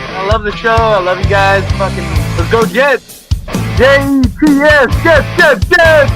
I love the show. I love you guys. Fucking, let's go Jets. Jets, Jets.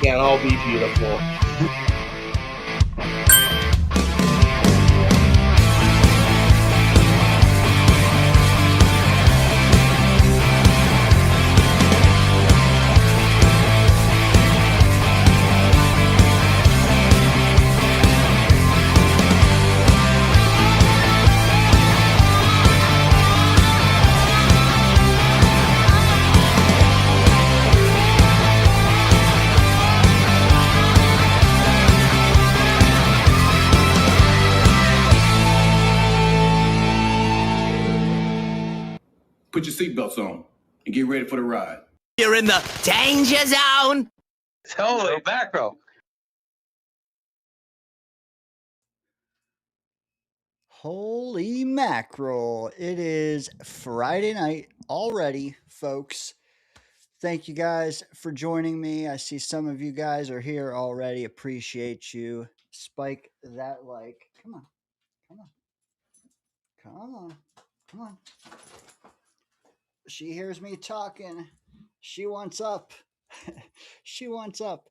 Can't all be beautiful. Put your seatbelts on and get ready for the ride. You're in the danger zone. Holy mackerel. Holy mackerel. It is Friday night already, folks. Thank you guys for joining me. I see some of you guys are here already. Appreciate you. Spike that like. Come on. Come on. Come on. Come on. She hears me talking. She wants up. She wants up.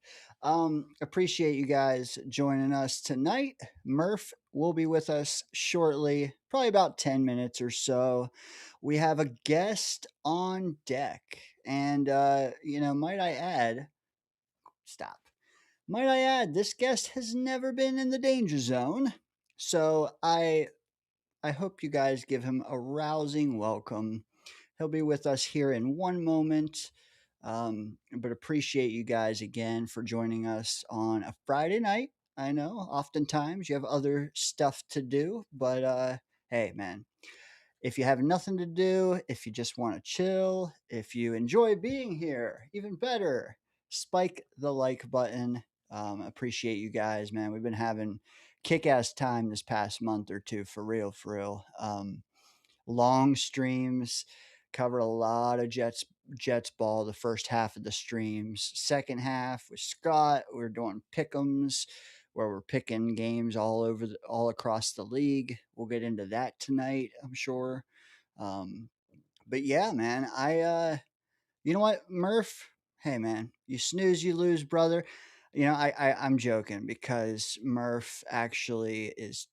Appreciate you guys joining us tonight. Murph will be with us shortly, probably about 10 minutes or so. We have a guest on deck. And, might I add, stop. Might I add, this guest has never been in the danger zone. So I hope you guys give him a rousing welcome. He'll be with us here in one moment. But appreciate you guys again for joining us on a Friday night. I know oftentimes you have other stuff to do, but hey, man, if you have nothing to do, if you just want to chill, if you enjoy being here, even better, spike the like button. Appreciate you guys, man. We've been having kick ass time this past month or two, for real, for real. Long streams, covered a lot of Jets ball the first half of the streams. Second half with Scott, we're doing pick'ems where we're picking games all across the league. We'll get into that tonight, I'm sure. Um, but yeah, man, you know what, Murph? Hey, man, you snooze, you lose, brother. I'm joking because Murph actually is,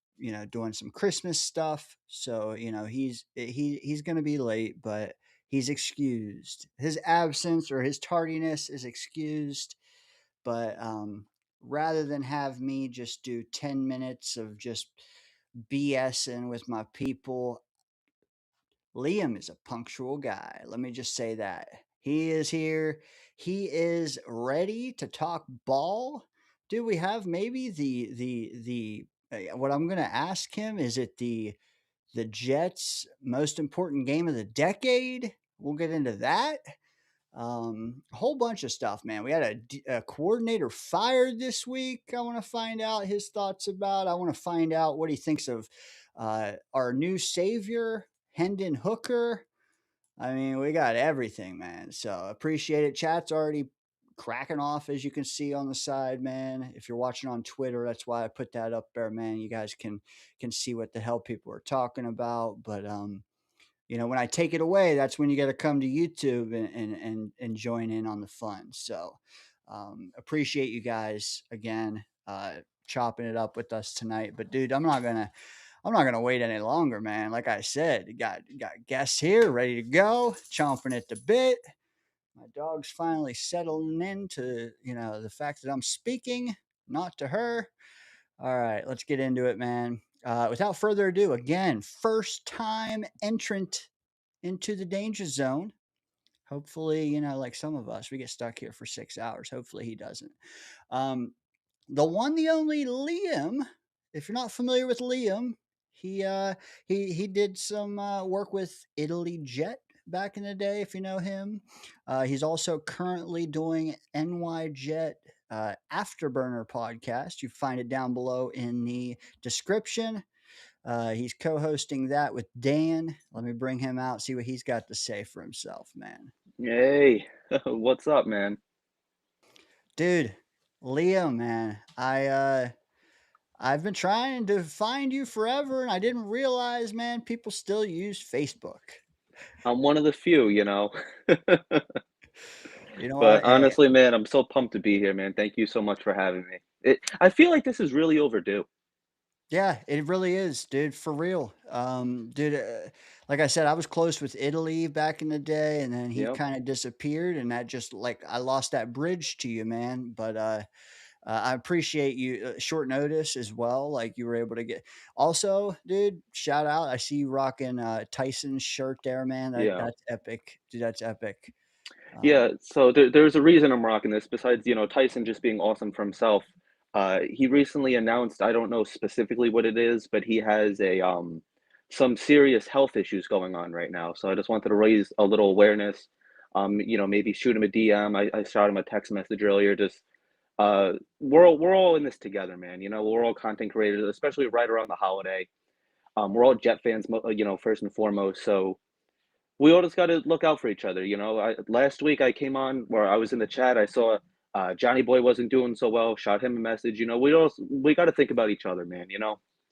doing some Christmas stuff. So, he's going to be late, but he's excused. His absence or his tardiness is excused. But rather than have me just do 10 minutes of just BSing with my people, Liam is a punctual guy. Let me just say that. He is here. He is ready to talk ball. Do we have maybe what I'm going to ask him, is it the Jets most important game of the decade? We'll get into that. A whole bunch of stuff, man. We had a coordinator fired this week. I want to find out his thoughts about. I want to find out what he thinks of our new savior, Hendon Hooker. I mean, we got everything, man. So appreciate it. Chat's already cracking off, as you can see on the side, man. If you're watching on Twitter, that's why I put that up there, man. You guys can see what the hell people are talking about. But when I take it away, that's when you got to come to YouTube and join in on the fun. So appreciate you guys again chopping it up with us tonight. But dude, I'm not gonna wait any longer, man. Like I said, got guests here ready to go, chomping at the bit. My dog's finally settling into the fact that I'm speaking, not to her. All right, let's get into it, man. Without further ado, again, first time entrant into the danger zone. Hopefully, like some of us, we get stuck here for 6 hours. Hopefully, he doesn't. The one, the only Liam. If you're not familiar with Liam, he did some work with Italy Jet back in the day. If you know him, he's also currently doing NY Jet Afterburner podcast. You find it down below in the description. He's co-hosting that with Dan. Let me bring him out, see what he's got to say for himself, man. Hey, what's up, man? Dude, Liam, man, I've been trying to find you forever, and I didn't realize, man, people still use Facebook. I'm one of the few, You know But what? Hey, honestly, man, I'm so pumped to be here, man. Thank you so much for having me. I feel like this is really overdue. yeah, it really is, dude, for real. Dude, like I said, I was close with Italy back in the day, and then he Yep. kind of disappeared, and that just like I lost that bridge to you, man. But I appreciate you short notice as well. Like you were able to get. Also, dude, shout out! I see you rocking Tyson's shirt there, man. Yeah. That's epic, dude. That's epic. Yeah, so there's a reason I'm rocking this besides, Tyson just being awesome for himself. He recently announced, I don't know specifically what it is, but he has some serious health issues going on right now. So I just wanted to raise a little awareness. Maybe shoot him a DM. I shot him a text message earlier. Just we're all in this together, man. We're all content creators, especially right around the holiday. We're all Jet fans, first and foremost. So we all just got to look out for each other. Last week I came on where I was in the chat. I saw Johnny Boy wasn't doing so well. Shot him a message. We got to think about each other, man.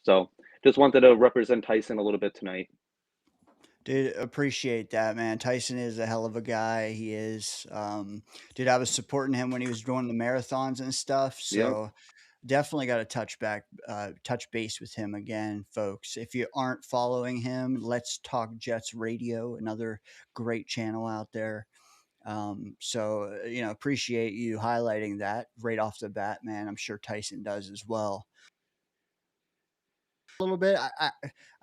So just wanted to represent Tyson a little bit tonight. Dude, appreciate that, man. Tyson is a hell of a guy. He is. Dude, I was supporting him when he was doing the marathons and stuff. Yep. So definitely got to touch base with him again, folks. If you aren't following him, Let's Talk Jets Radio, another great channel out there. Appreciate you highlighting that right off the bat, man. I'm sure Tyson does as well. A little bit. I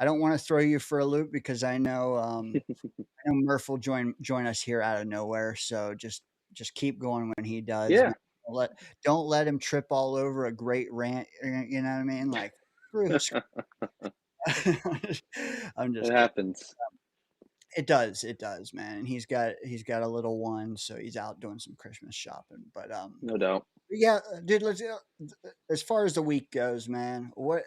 don't want to throw you for a loop because I know Murph will join us here out of nowhere. So just keep going when he does, man. Yeah, Don't let him trip all over a great rant. You know what I mean? Like screw. I'm it just kidding. happens. It does, man. And he's got a little one, so he's out doing some Christmas shopping. But No doubt. yeah, dude. As far as the week goes, man. What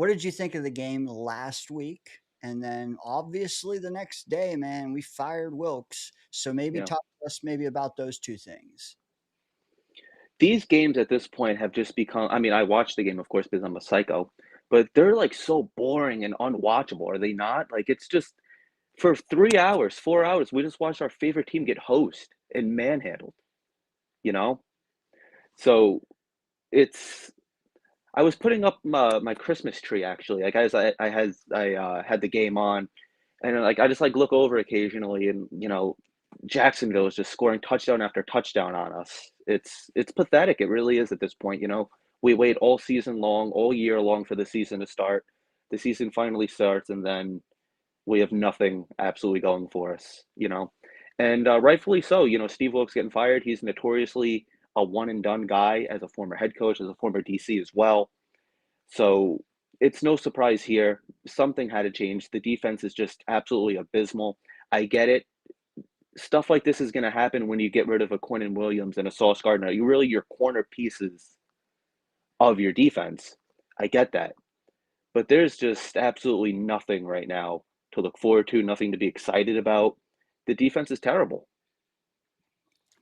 did you think of the game last week? And then obviously the next day, man, we fired Wilkes. So maybe Yeah. talk to us maybe about those two things. These games at this point have just become, I mean, I watch the game, of course, because I'm a psycho, but they're like so boring and unwatchable, are they not? Like it's just for 3 hours, 4 hours, we just watched our favorite team get hosed and manhandled, you know? So it's I was putting up my Christmas tree actually. Like as I had the game on, and like I just like look over occasionally, and Jacksonville is just scoring touchdown after touchdown on us. It's pathetic. It really is at this point. We wait all season long, all year long for the season to start. The season finally starts, and then we have nothing absolutely going for us. And rightfully so. Steve Wilkes getting fired. He's notoriously a one and done guy as a former head coach, as a former DC as well. So it's no surprise here. Something had to change. The defense is just absolutely abysmal. I get it. Stuff like this is going to happen when you get rid of a Quinnen Williams and a Sauce Gardner. You really your corner pieces of your defense. I get that. But there's just absolutely nothing right now to look forward to, nothing to be excited about. The defense is terrible.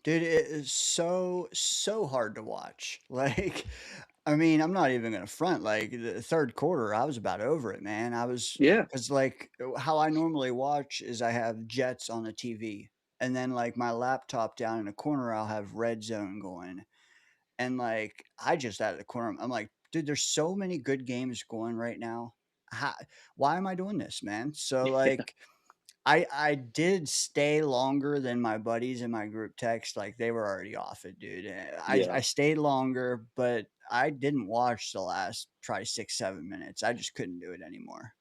Dude, it is so hard to watch. Like, I mean, I'm not even gonna front. Like the third quarter, I was about over it, man. I was Yeah. because like how I normally watch is I have Jets on the TV, and then like my laptop down in the corner, I'll have Red Zone going, and like I just out of the corner, I'm like, dude, there's so many good games going right now. How, why am I doing this, man? So like I did stay longer than my buddies in my group text, like, they were already off it, dude, I Yeah. stayed longer, but I didn't watch the last probably 6, 7 minutes, I just couldn't do it anymore.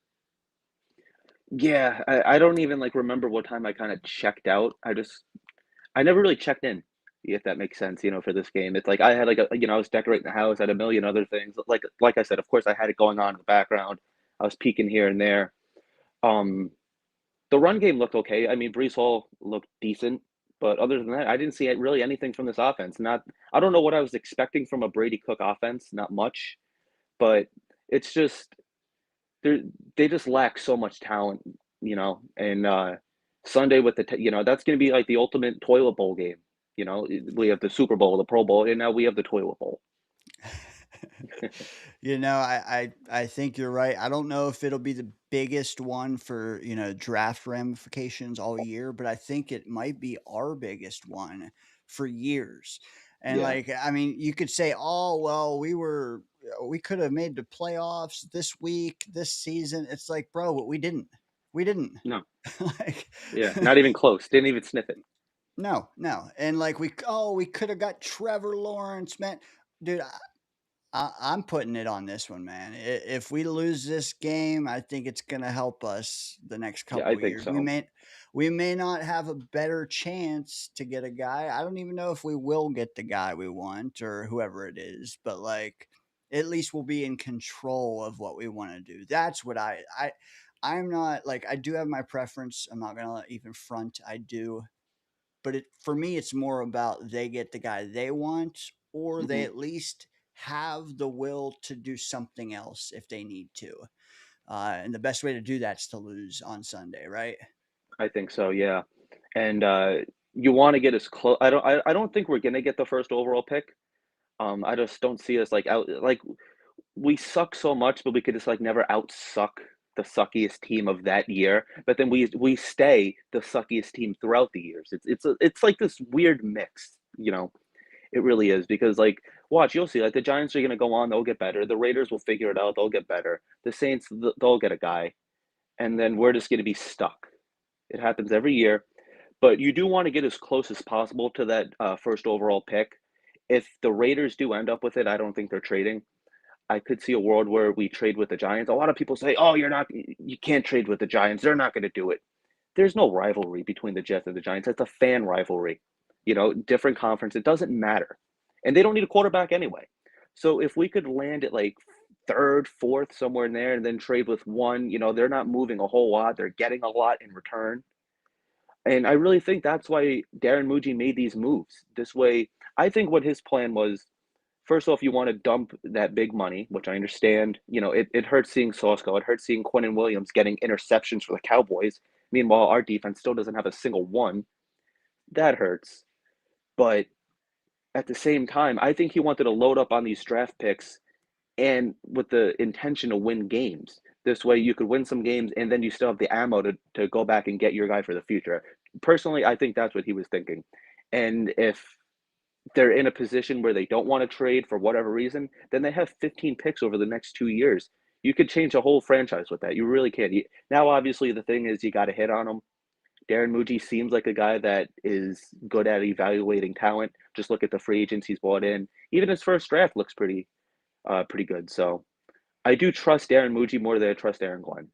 Yeah. I don't even like remember what time I kind of checked out. I never really checked in, if that makes sense, for this game. It's like I had like I was decorating the house, I had a million other things. Like I said, of course I had it going on in the background. I was peeking here and there. Um, the run game looked okay. I mean, Brees Hall looked decent, but other than that, I didn't see really anything from this offense. I don't know what I was expecting from a Brady Cook offense, not much, but it's just they they just lack so much talent, and Sunday with that's going to be like the ultimate toilet bowl game. We have the Super Bowl, the Pro Bowl, and now we have the toilet bowl. I think you're right. I don't know if it'll be the biggest one for, draft ramifications all year, but I think it might be our biggest one for years. And Yeah, like, I mean, you could say, "Oh, well, we could have made the playoffs this week, this season." It's like, bro, we didn't. We didn't. no, Like yeah, not even close. Didn't even sniff it. no, no. And like we could have got Trevor Lawrence, man. Dude, I'm putting it on this one, man. If we lose this game, I think it's going to help us the next Yeah, I couple think years. We so. may we may not have a better chance to get a guy. I don't even know if we will get the guy we want or whoever it is, but like at least we'll be in control of what we want to do. That's what I'm not like I do have my preference. I'm not going to even front. I do, but for me it's more about they get the guy they want or they Hmm. at least have the will to do something else if they need to. And the best way to do that is to lose on Sunday, right? I think so. Yeah, and you want to get as close. I don't think we're gonna get the first overall pick. I just don't see us like out like we suck so much, but we could just like never out suck the suckiest team of that year, but then we stay the suckiest team throughout the years. It's like this weird mix, you know. It really is because like watch, you'll see like the Giants are going to go on, they'll get better. The Raiders will figure it out, they'll get better. The Saints they'll get a guy, and then we're just going to be stuck. It happens every year, but you do want to get as close as possible to that first overall pick. If the Raiders do end up with it, I don't think they're trading. I could see a world where we trade with the Giants. A lot of people say, "Oh, you can't trade with the Giants. They're not going to do it." There's no rivalry between the Jets and the Giants. It's a fan rivalry. You know, different conference. It doesn't matter. And they don't need a quarterback anyway. So if we could land at like third, fourth, somewhere in there, and then trade with one, you know, they're not moving a whole lot. They're getting a lot in return. And I really think that's why Darren Muji made these moves. This way, I think what his plan was, first off, you want to dump that big money, which I understand. You know, it hurts seeing Sauce go. It hurts seeing Quinnen Williams getting interceptions for the Cowboys. Meanwhile, our defense still doesn't have a single one. That hurts. But at the same time, I think he wanted to load up on these draft picks and with the intention to win games. This way you could win some games and then you still have the ammo to go back and get your guy for the future. Personally, I think that's what he was thinking. And if they're in a position where they don't want to trade for whatever reason, then they have 15 picks over the next 2 years. You could change a whole franchise with that. You really can. Now, obviously, the thing is you got to hit on them. Darren Muji seems like a guy that is good at evaluating talent. Just look at the free agents he's brought in. Even his first draft looks pretty good. So I do trust Darren Muji more than I trust Aaron Glenn.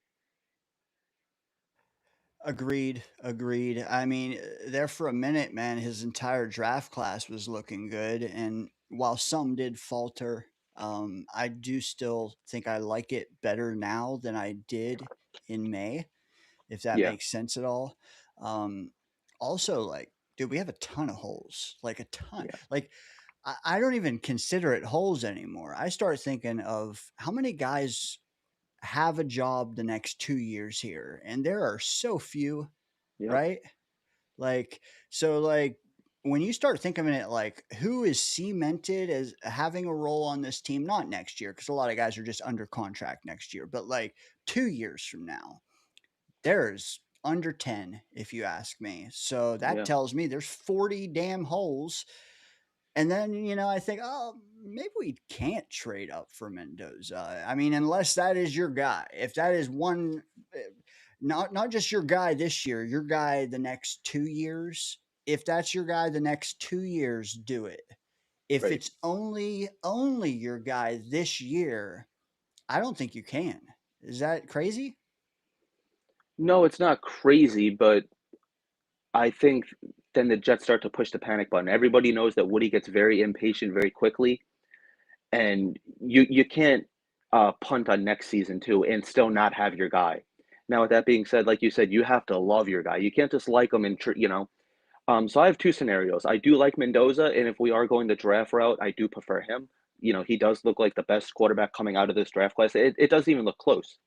Agreed. Agreed. I mean, there for a minute, man, his entire draft class was looking good. And while some did falter, I do still think I like it better now than I did in May, if that Yeah, makes sense at all. Um, Also, like, dude, we have a ton of holes, like a ton. yeah, Like, I don't even consider it holes anymore. I start thinking of how many guys have a job the next 2 years here, and there are so few, yep, right? Like, so, like, when you start thinking of it, like, who is cemented as having a role on this team, not next year, because a lot of guys are just under contract next year, but like 2 years from now, there's under 10, if you ask me. So that yeah, tells me there's 40 damn holes. And then, I think, oh, maybe we can't trade up for Mendoza. I mean, unless that is your guy. If that is one, not just your guy this year, your guy the next 2 years. If that's your guy the next 2 years, do it. If right. it's only your guy this year, I don't think you can. Is that crazy? No, it's not crazy, but I think then the Jets start to push the panic button. Everybody knows that Woody gets very impatient very quickly, and you can't punt on next season too and still not have your guy. Now, with that being said, like you said, you have to love your guy. You can't just like him and you know. So I have two scenarios. I do like Mendoza, and if we are going the draft route, I do prefer him. You know, he does look like the best quarterback coming out of this draft class. It doesn't even look close.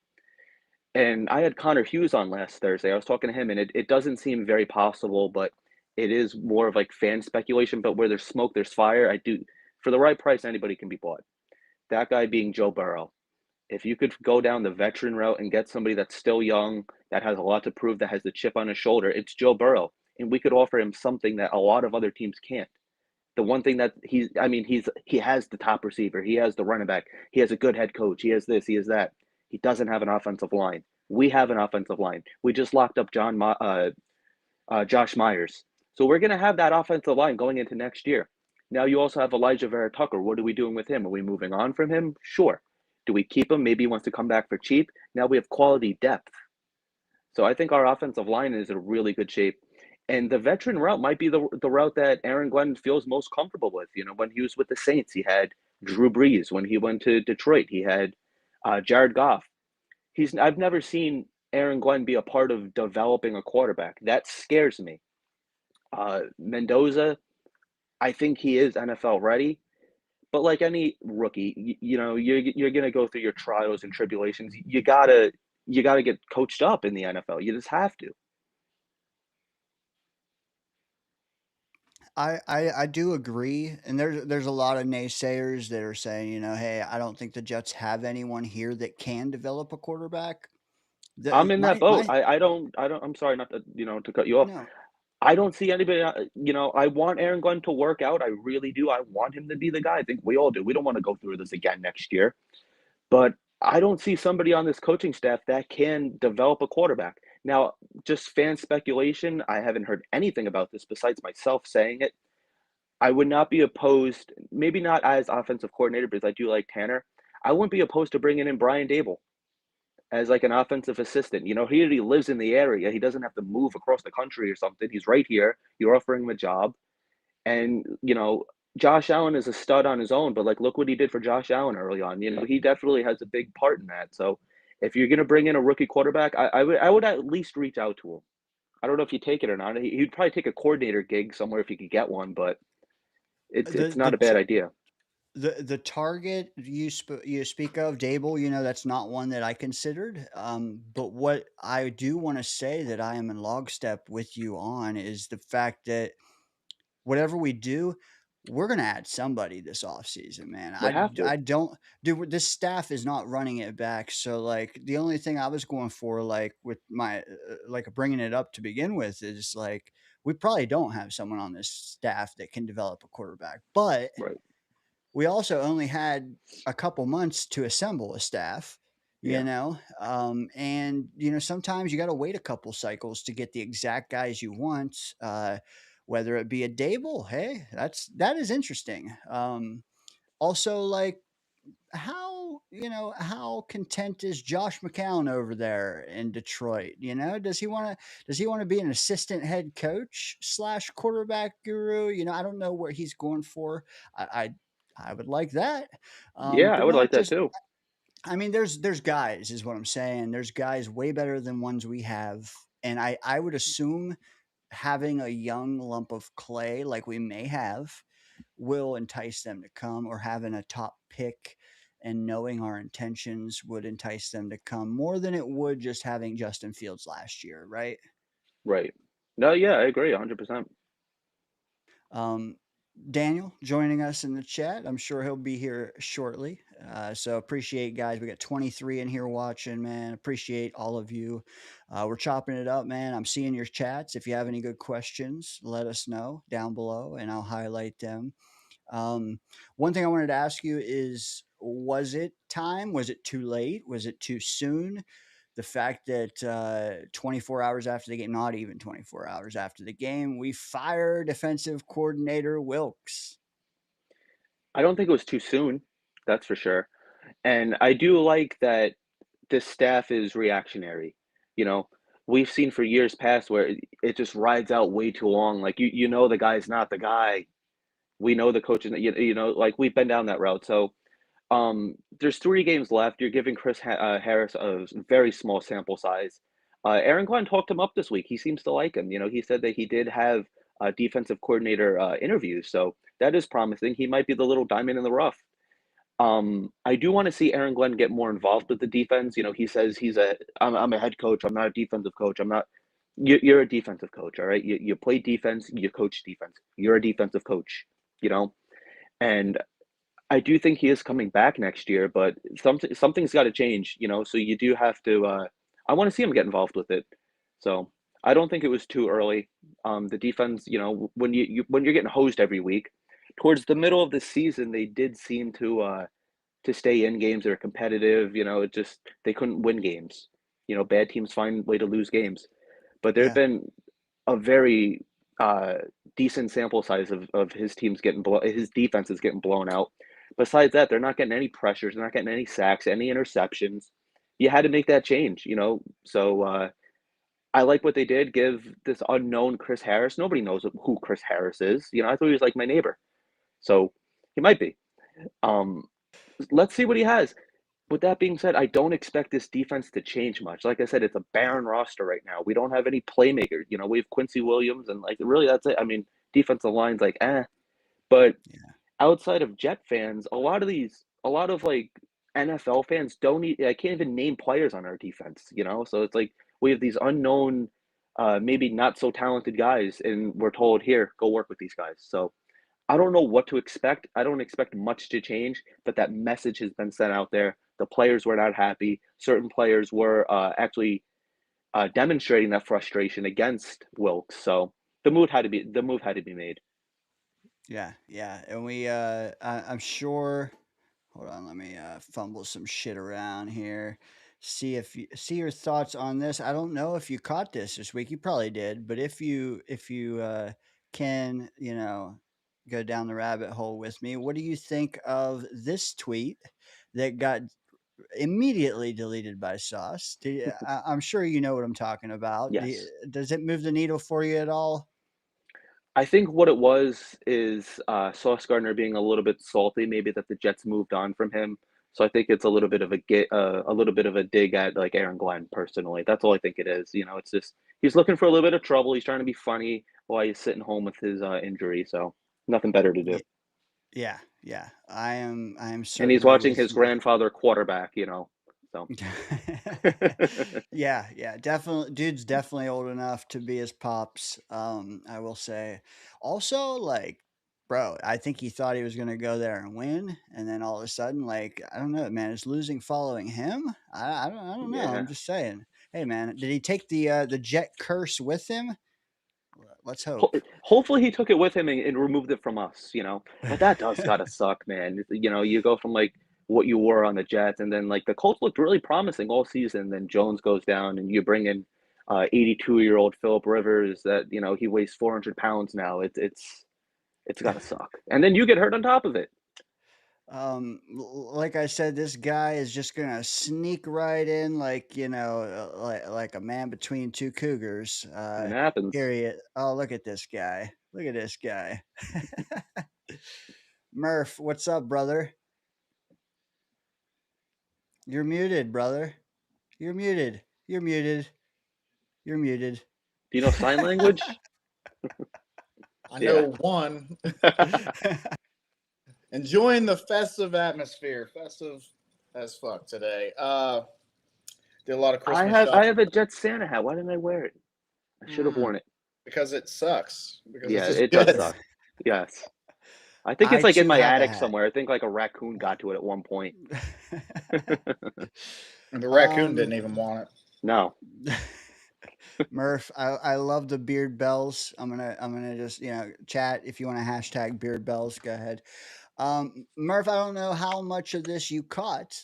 And I had Connor Hughes on last Thursday. I was talking to him, and it doesn't seem very possible, but it is more of like fan speculation. But where there's smoke, there's fire. I do, for the right price, anybody can be bought. That guy being Joe Burrow. If you could go down the veteran route and get somebody that's still young, that has a lot to prove, that has the chip on his shoulder, it's Joe Burrow. And we could offer him something that a lot of other teams can't. The one thing that he has the top receiver, he has the running back, he has a good head coach, he has this, he has that. He doesn't have an offensive line. We have an offensive line. We just locked up Josh Myers, so we're gonna have that offensive line going into next year. Now you also have Elijah Vera Tucker. What are we doing with him? Are we moving on from him? Sure. Do we keep him? Maybe he wants to come back for cheap. Now we have quality depth. So I think our offensive line is in really good shape. And the veteran route might be the route that Aaron Glenn feels most comfortable with. You know, when he was with the Saints, he had Drew Brees. When he went to Detroit, he had Jared Goff. I've never seen Aaron Glenn be a part of developing a quarterback. That scares me. Mendoza, I think he is NFL ready. But like any rookie, you know, you're gonna go through your trials and tribulations. You gotta get coached up in the NFL. You just have to. I do agree, and there's a lot of naysayers that are saying, hey, I don't think the Jets have anyone here that can develop a quarterback. I'm in that boat. My I'm sorry not to, to cut you off. no. I don't see anybody, I want Aaron Glenn to work out. I really do. I want him to be the guy. I think we all do. We don't want to go through this again next year. But I don't see somebody on this coaching staff that can develop a quarterback. Now, just fan speculation, I haven't heard anything about this besides myself saying it. I would not be opposed, maybe not as offensive coordinator, because I do like Tanner. I wouldn't be opposed to bringing in Brian Dable as like an offensive assistant. He already lives in the area. He doesn't have to move across the country or something. He's right here. You're offering him a job. And, Josh Allen is a stud on his own, but like look what he did for Josh Allen early on. He definitely has a big part in that. So if you're gonna bring in a rookie quarterback, I would at least reach out to him. I don't know if you take it or not. He'd probably take a coordinator gig somewhere if he could get one, but it's not a bad idea. The target you speak of, Dable, that's not one that I considered. But what I do want to say that I am in lockstep with you on is the fact that whatever we do, we're gonna add somebody this offseason, man. We have to. I don't dude, this staff is not running it back. So like the only thing I was going for, like with my like bringing it up to begin with, is like we probably don't have someone on this staff that can develop a quarterback, but Right. we also only had a couple months to assemble a staff, Yeah. and sometimes you got to wait a couple cycles to get the exact guys you want, whether it be a Dable. Hey, that is interesting. Also, like, how content is Josh McCown over there in Detroit? Does he want to be an assistant head coach / quarterback guru? I don't know where he's going for. I would like that. Yeah, I But would not like that just. too. I mean, there's guys, is what I'm saying. There's guys way better than ones we have, and I would assume having a young lump of clay like we may have will entice them to come, or having a top pick and knowing our intentions would entice them to come more than it would just having Justin Fields last year, right? Right. No, yeah, I agree 100%. Um, Daniel joining us in the chat. I'm sure he'll be here shortly. So appreciate, guys. We got 23 in here watching, man. Appreciate all of you. We're chopping it up, man. I'm seeing your chats. If you have any good questions, let us know down below and I'll highlight them. One thing I wanted to ask you is, was it time? Was it too late? Was it too soon? The fact that 24 hours after the game, not even 24 hours after the game, we fire defensive coordinator Wilkes. I don't think it was too soon, that's for sure. And I do like that this staff is reactionary. You know, we've seen for years past where it just rides out way too long. Like the guy's not the guy. We know the coach is, like we've been down that route. So there's 3 games left. You're giving Chris Harris a very small sample size. Aaron Glenn talked him up this week. He seems to like him. He said that he did have defensive coordinator interviews, so that is promising. He might be the little diamond in the rough. I do want to see Aaron Glenn get more involved with the defense. He says I'm a head coach. I'm not a defensive coach. I'm not. You're a defensive coach, all right? You play defense. You coach defense. You're a defensive coach. And I do think he is coming back next year, but something's got to change. So you do have to. I want to see him get involved with it. So I don't think it was too early. The defense, when you're getting hosed every week, towards the middle of the season, they did seem to stay in games that are competitive. It just they couldn't win games. Bad teams find a way to lose games, but there have Yeah. been a very decent sample size of his his defenses getting blown out. Besides that, they're not getting any pressures, they're not getting any sacks, any interceptions. You had to make that change. So I like what they did. Give this unknown Chris Harris. Nobody knows who Chris Harris is. I thought he was like my neighbor, so he might be. Um, let's see what he has. With that being said, I don't expect this defense to change much. Like I said, it's a barren roster right now. We don't have any playmakers. We have Quincy Williams, and like really, that's it. I mean, defensive line's like but Yeah. outside of Jet fans, a lot of like NFL fans don't. I can't even name players on our defense. So it's like we have these unknown, maybe not so talented guys, and we're told here, go work with these guys. So I don't know what to expect. I don't expect much to change, but that message has been sent out there. The players were not happy. Certain players were actually demonstrating that frustration against Wilkes. So the move had to be made. Yeah, yeah, and I'm sure. Hold on, let me fumble some shit around here. See your thoughts on this. I don't know if you caught this week. You probably did, but if you can, go down the rabbit hole with me. What do you think of this tweet that got immediately deleted by Sauce? I'm sure you know what I'm talking about. Yes. Does it move the needle for you at all? I think what it was is Sauce Gardner being a little bit salty, maybe that the Jets moved on from him. So I think it's a little bit of a little bit of a dig at like Aaron Glenn personally. That's all I think it is. It's just he's looking for a little bit of trouble. He's trying to be funny while he's sitting home with his injury. So nothing better to do. Yeah, yeah. I am And he's certainly watching with his you. grandfather quarterback. So Yeah, yeah, definitely. Dude's definitely old enough to be his pops. I will say. Also, like, bro, I think he thought he was gonna go there and win, and then all of a sudden, like, I don't know, man, is losing following him? I don't know. yeah. I'm just saying. Hey, man, did he take the Jet curse with him? Let's hope. Hopefully he took it with him and removed it from us. But that does gotta suck, man. You go from like what you were on the Jets, and then like the Colts looked really promising all season. Then Jones goes down, and you bring in 82-year-old Philip Rivers. That he weighs 400 pounds now. It's gotta suck. And then you get hurt on top of it. Like I said, this guy is just gonna sneak right in, like like a man between two cougars. It happens. Here he is. Oh, look at this guy! Look at this guy. Murph, what's up, brother? You're muted, brother. You're muted. You're muted. You're muted. Do you know sign language? I know one. Enjoying the festive atmosphere. Festive as fuck today. Did a lot of Christmas I shopping have a Jets Santa hat. Why didn't I wear it? I should have worn it. because it sucks. Because Yeah, it's just it does Jets. suck. Yes. I think it's I like in too my have a attic hat. somewhere. I think like a raccoon got to it at one point. And the raccoon didn't even want it. No. Murph, I love the beard bells. I'm gonna just chat if you want to hashtag beard bells. Go ahead. Murph, I don't know how much of this you caught,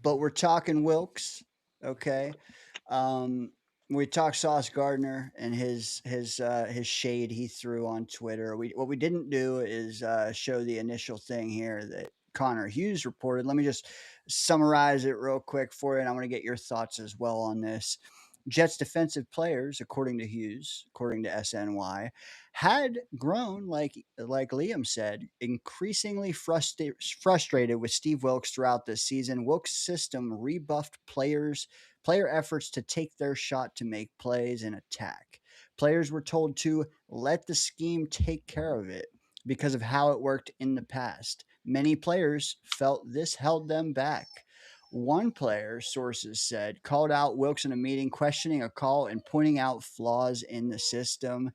but we're talking Wilkes, okay? We talked Sauce Gardner and his shade he threw on Twitter. What we didn't do is show the initial thing here that Connor Hughes reported. Let me just summarize it real quick for you, and I want to get your thoughts as well on this. Jets defensive players, according to Hughes, according to SNY, had grown, like Liam said, increasingly frustrated with Steve Wilkes throughout this season. Wilkes' system rebuffed player efforts to take their shot to make plays and attack. Players were told to let the scheme take care of it because of how it worked in the past. Many players felt this held them back. One player, sources said, called out Wilkes in a meeting, questioning a call and pointing out flaws in the system.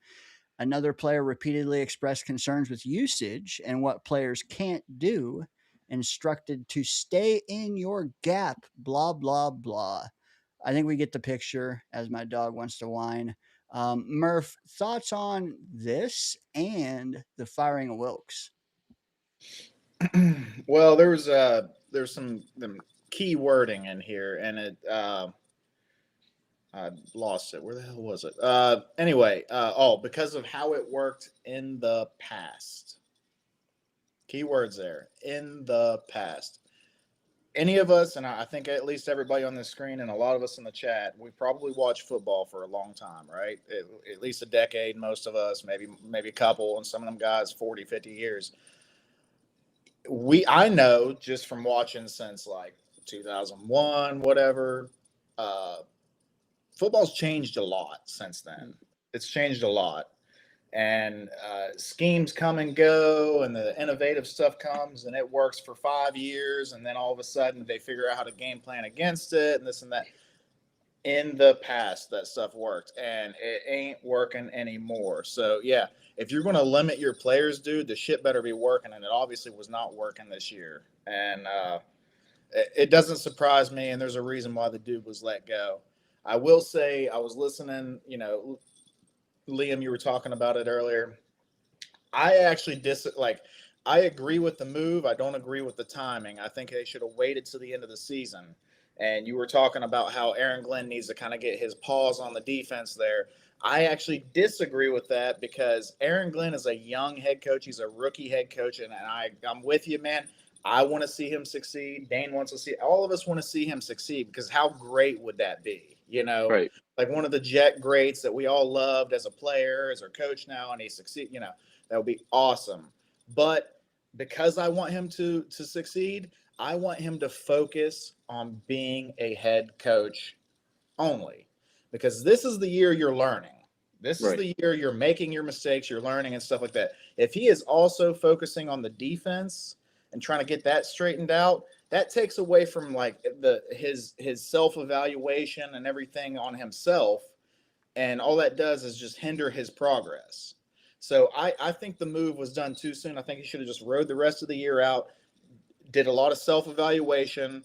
Another player repeatedly expressed concerns with usage and what players can't do, instructed to stay in your gap, blah, blah, blah. I think we get the picture, as my dog wants to whine. Murph, thoughts on this and the firing of Wilkes? Well, there's some key wording in here, and it I lost it. Where the hell was it? Anyway, because of how it worked in the past. Keywords there. In the past. Any of us, and I think at least everybody on this screen and a lot of us in the chat, we probably watched football for a long time, right? At least a decade, most of us, maybe a couple, and some of them guys 40, 50 years. I know just from watching since like 2001, whatever, football's changed a lot since then. It's changed a lot. And schemes come and go, and the innovative stuff comes, and it works for 5 years, and then all of a sudden they figure out how to game plan against it, and this and that. In the past, that stuff worked, and it ain't working anymore. So, yeah, if you're going to limit your players, dude, the shit better be working, and it obviously was not working this year. And it doesn't surprise me, and there's a reason why the dude was let go. I will say, I was listening. Liam, you were talking about it earlier. I actually I agree with the move. I don't agree with the timing. I think they should have waited to the end of the season. And you were talking about how Aaron Glenn needs to kind of get his paws on the defense there. I actually disagree with that because Aaron Glenn is a young head coach. He's a rookie head coach, and I'm with you, man. I want to see him succeed. Dane wants to see. All of us want to see him succeed because how great would that be? Right. Like one of the Jet greats that we all loved as a player, as our coach now, and he succeed. That would be awesome. But because I want him to succeed, I want him to focus on being a head coach only, because this is the year you're learning. This is the year you're making your mistakes, you're learning and stuff like that. If he is also focusing on the defense and trying to get that straightened out, that takes away from like his self-evaluation and everything on himself. And all that does is just hinder his progress. So I think the move was done too soon. I think he should have just rode the rest of the year out, did a lot of self-evaluation.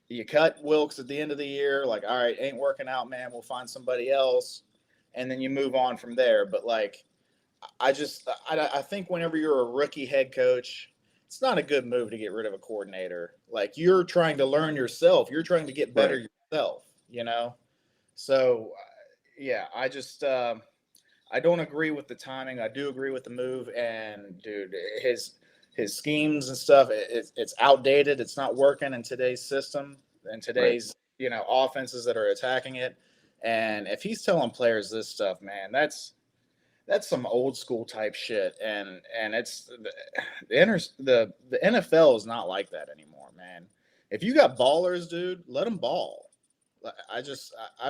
You cut Wilkes at the end of the year, like, all right, ain't working out, man. We'll find somebody else. And then you move on from there. But like, I think whenever you're a rookie head coach, it's not a good move to get rid of a coordinator. Like, you're trying to learn yourself. You're trying to get better yourself, So, yeah, I don't agree with the timing. I do agree with the move. And, dude, his schemes and stuff, it's outdated. It's not working in today's system and today's, offenses that are attacking it. And if he's telling players this stuff, man, that's some old school type shit. And it's the NFL is not like that anymore, man. If you got ballers, dude, let them ball. I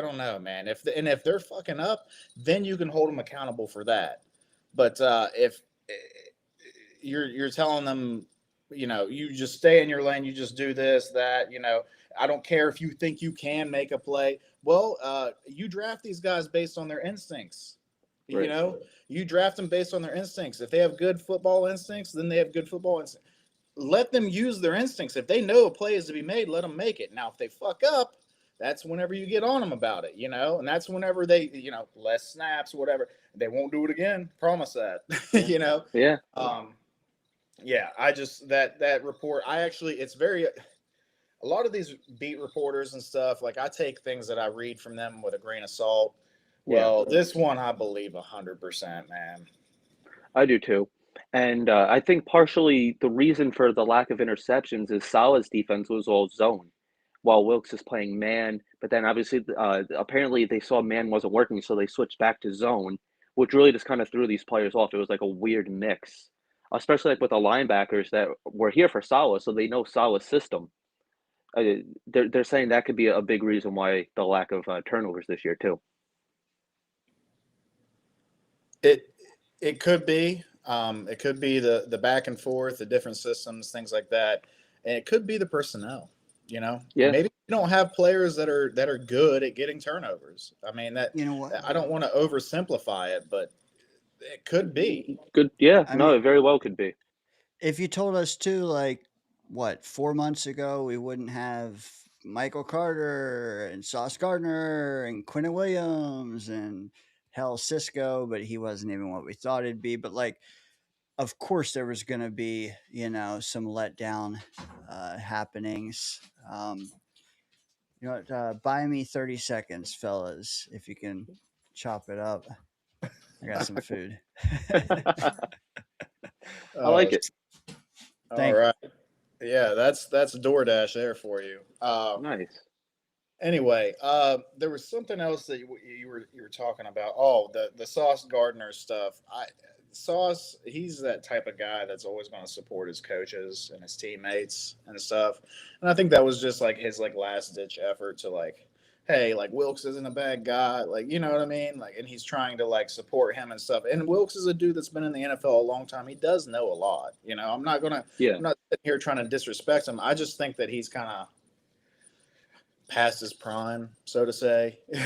don't know, man. If they're fucking up, then you can hold them accountable for that. But if you're telling them, you just stay in your lane, you just do this, that, I don't care if you think you can make a play. Well, you draft these guys based on their instincts. Right. You draft them based on their instincts. If they have good football instincts, then they have good football instincts. Let them use their instincts. If they know a play is to be made, let them make it. Now, if they fuck up, that's whenever you get on them about it, and that's whenever they, less snaps, whatever. They won't do it again. Promise that, Yeah. Yeah, I just that report. It's very. A lot of these beat reporters and stuff, like I take things that I read from them with a grain of salt. Well, this one I believe 100%, man. I do too. And I think partially the reason for the lack of interceptions is Salah's defense was all zone, while Wilkes is playing man. But then obviously, apparently they saw man wasn't working, so they switched back to zone, which really just kind of threw these players off. It was like a weird mix, especially like with the linebackers that were here for Salah, so they know Salah's system. They're saying that could be a big reason why the lack of turnovers this year too. It could be. It could be the back and forth, the different systems, things like that, and it could be the personnel. Yeah. Maybe you don't have players that are good at getting turnovers. I mean, that I don't want to oversimplify it, but it could be. Good. Yeah. It very well could be. If you told us too, like 4 months ago, we wouldn't have Michael Carter and Sauce Gardner and Quinton Williams and hell Cisco, but he wasn't even what we thought it'd be. But like, of course, there was going to be, some letdown happenings. Buy me 30 seconds, fellas, if you can chop it up. I got some food. I like it. All right. Yeah, that's DoorDash there for you. Nice. Anyway, there was something else that you were talking about. Oh, the Sauce Gardner stuff. Sauce, he's that type of guy that's always going to support his coaches and his teammates and stuff. And I think that was just like his last ditch effort to hey, Wilkes isn't a bad guy, you know what I mean? And he's trying to support him and stuff. And Wilkes is a dude that's been in the NFL a long time. He does know a lot. I'm not sitting here trying to disrespect him. I just think that he's kind of past his prime, so to say. I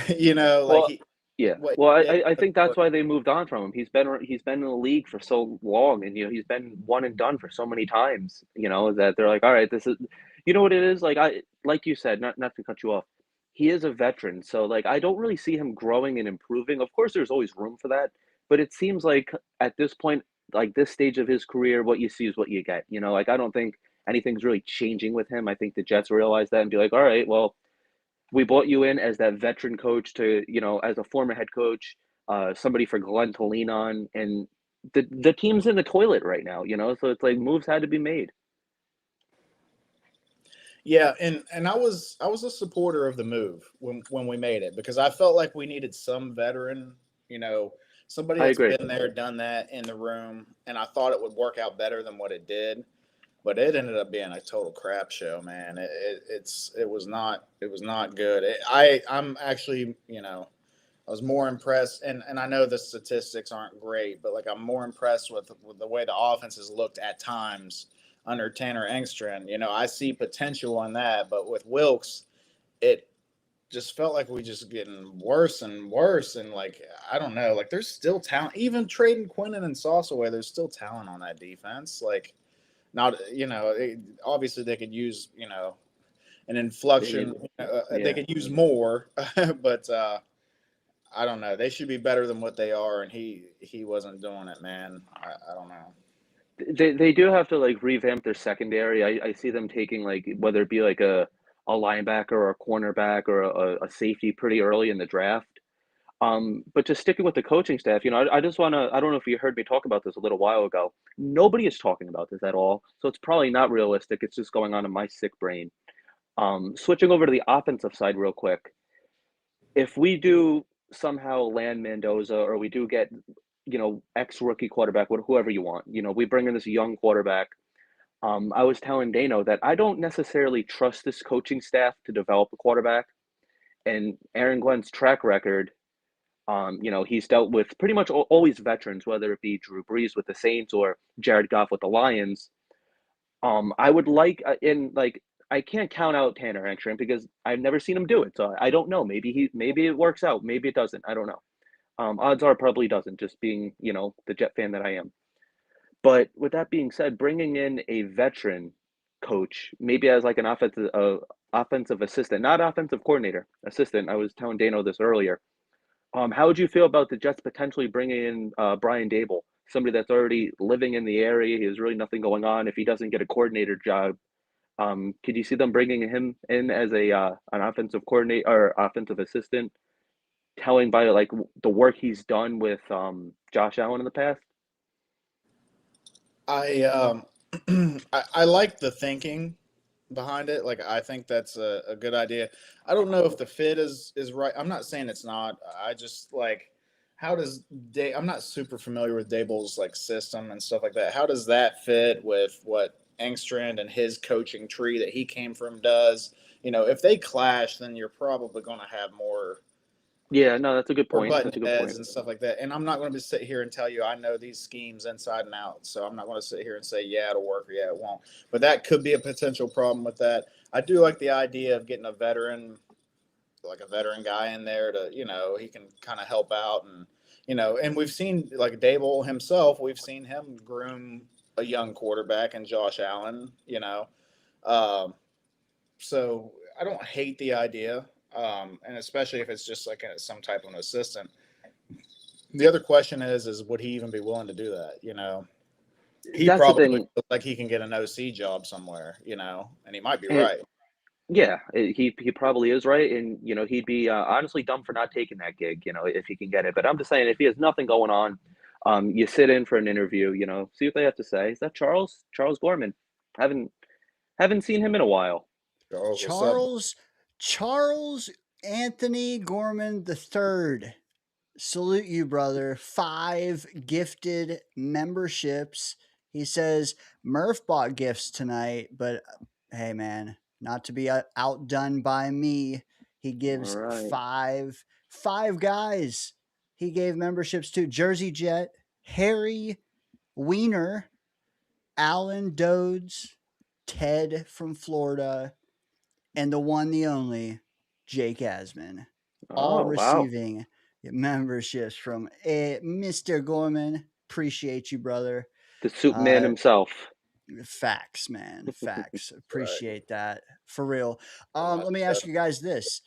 think that's why they moved on from him. He's been in the league for so long, and he's been one and done for so many times. That they're like, all right, this is, You know what it is? Like you said, not to cut you off. He is a veteran, so like I don't really see him growing and improving. Of course, there's always room for that, but it seems like at this point, like this stage of his career, what you see is what you get. You know, like I don't think anything's really changing with him. I think the Jets realize that and be like, all right, well, we brought you in as that veteran coach to, you know, as a former head coach, somebody for Glenn to lean on, and the team's in the toilet right now, you know, so it's like moves had to be made. Yeah, and I was a supporter of the move when we made it because I felt like we needed some veteran, you know, somebody I that's agree. been there, done that in the room, and I thought it would work out better than what it did. But it ended up being a total crap show, man. It was not good. I'm actually, you know, I was more impressed, and I know the statistics aren't great, but like I'm more impressed with the way the offenses looked at times under Tanner Engstrand. You know, I see potential on that, but with Wilkes, it just felt like we just getting worse and worse. And like I don't know, like there's still talent. Even trading Quinnen and Sauce away, there's still talent on that defense. Like not, you know, obviously they could use, you know, an inflection. They Yeah. could use more, but. I don't know. They should be better than what they are, and he wasn't doing it, man. I don't know. They do have to like revamp their secondary. I see them taking like whether it be like a linebacker or a cornerback or a safety pretty early in the draft. But just sticking with the coaching staff, you know, I just want to, I don't know if you heard me talk about this a little while ago. Nobody is talking about this at all. So it's probably not realistic. It's just going on in my sick brain. Switching over to the offensive side real quick. If we do somehow land Mendoza or we do get, you know, ex rookie quarterback, whoever you want, you know, we bring in this young quarterback. I was telling Dano that I don't necessarily trust this coaching staff to develop a quarterback. And Aaron Glenn's track record, you know, he's dealt with pretty much always veterans, whether it be Drew Brees with the Saints or Jared Goff with the Lions. I would like, in like, I can't count out Tanner Engstrand because I've never seen him do it, so I don't know. Maybe it works out, maybe it doesn't. I don't know. Odds are probably doesn't. Just being, you know, the Jet fan that I am. But with that being said, bringing in a veteran coach, maybe as like an offensive assistant, not offensive coordinator, assistant. I was telling Dano this earlier. How would you feel about the Jets potentially bringing in Brian Dable, somebody that's already living in the area? He has really nothing going on. If he doesn't get a coordinator job, could you see them bringing him in as a an offensive coordinator or offensive assistant, telling by like the work he's done with Josh Allen in the past? I I like the thinking behind it. Like I think that's a good idea. I don't know if the fit is right. I'm not saying it's not. I just like how does I'm not super familiar with Dable's like system and stuff like that. How does that fit with what Engstrand and his coaching tree that he came from does? You know, if they clash, then you're probably going to have more Yeah, no, that's a good or point. button That's a good heads point. and stuff like that. And I'm not going to sit here and tell you I know these schemes inside and out. So I'm not going to sit here and say, yeah, it'll work or yeah, it won't. But that could be a potential problem with that. I do like the idea of getting a veteran, like a veteran guy in there to, you know, he can kind of help out. And, you know, and we've seen like Dable himself, we've seen him groom a young quarterback and Josh Allen, you know. Um, so I don't hate the idea. And especially if it's just like some type of an assistant. The other question is would he even be willing to do that? You know, he That's the probably thing. feels like he can get an OC job somewhere, you know, and he might be And right. yeah, he probably is right, and you know he'd be honestly dumb for not taking that gig, you know, if he can get it. But I'm just saying, if he has nothing going on, you sit in for an interview, you know, see what they have to say. Is that Charles Gorman? Haven't haven't seen him in a while. Charles, what's up? Charles Anthony Gorman III. Salute you, brother. 5 gifted memberships. He says Murph bought gifts tonight, but hey, man, not to be outdone by me. He All gives right. five guys. He gave memberships to Jersey Jet, Harry Wiener, Alan Dodes, Ted from Florida, and the one, the only, Jake Asman, all Oh wow, receiving memberships from Mr. Gorman. Appreciate you, brother. the soup man Uh, himself. Facts, man. Facts. Right. Appreciate that for real. Uh, Let me ask you guys this: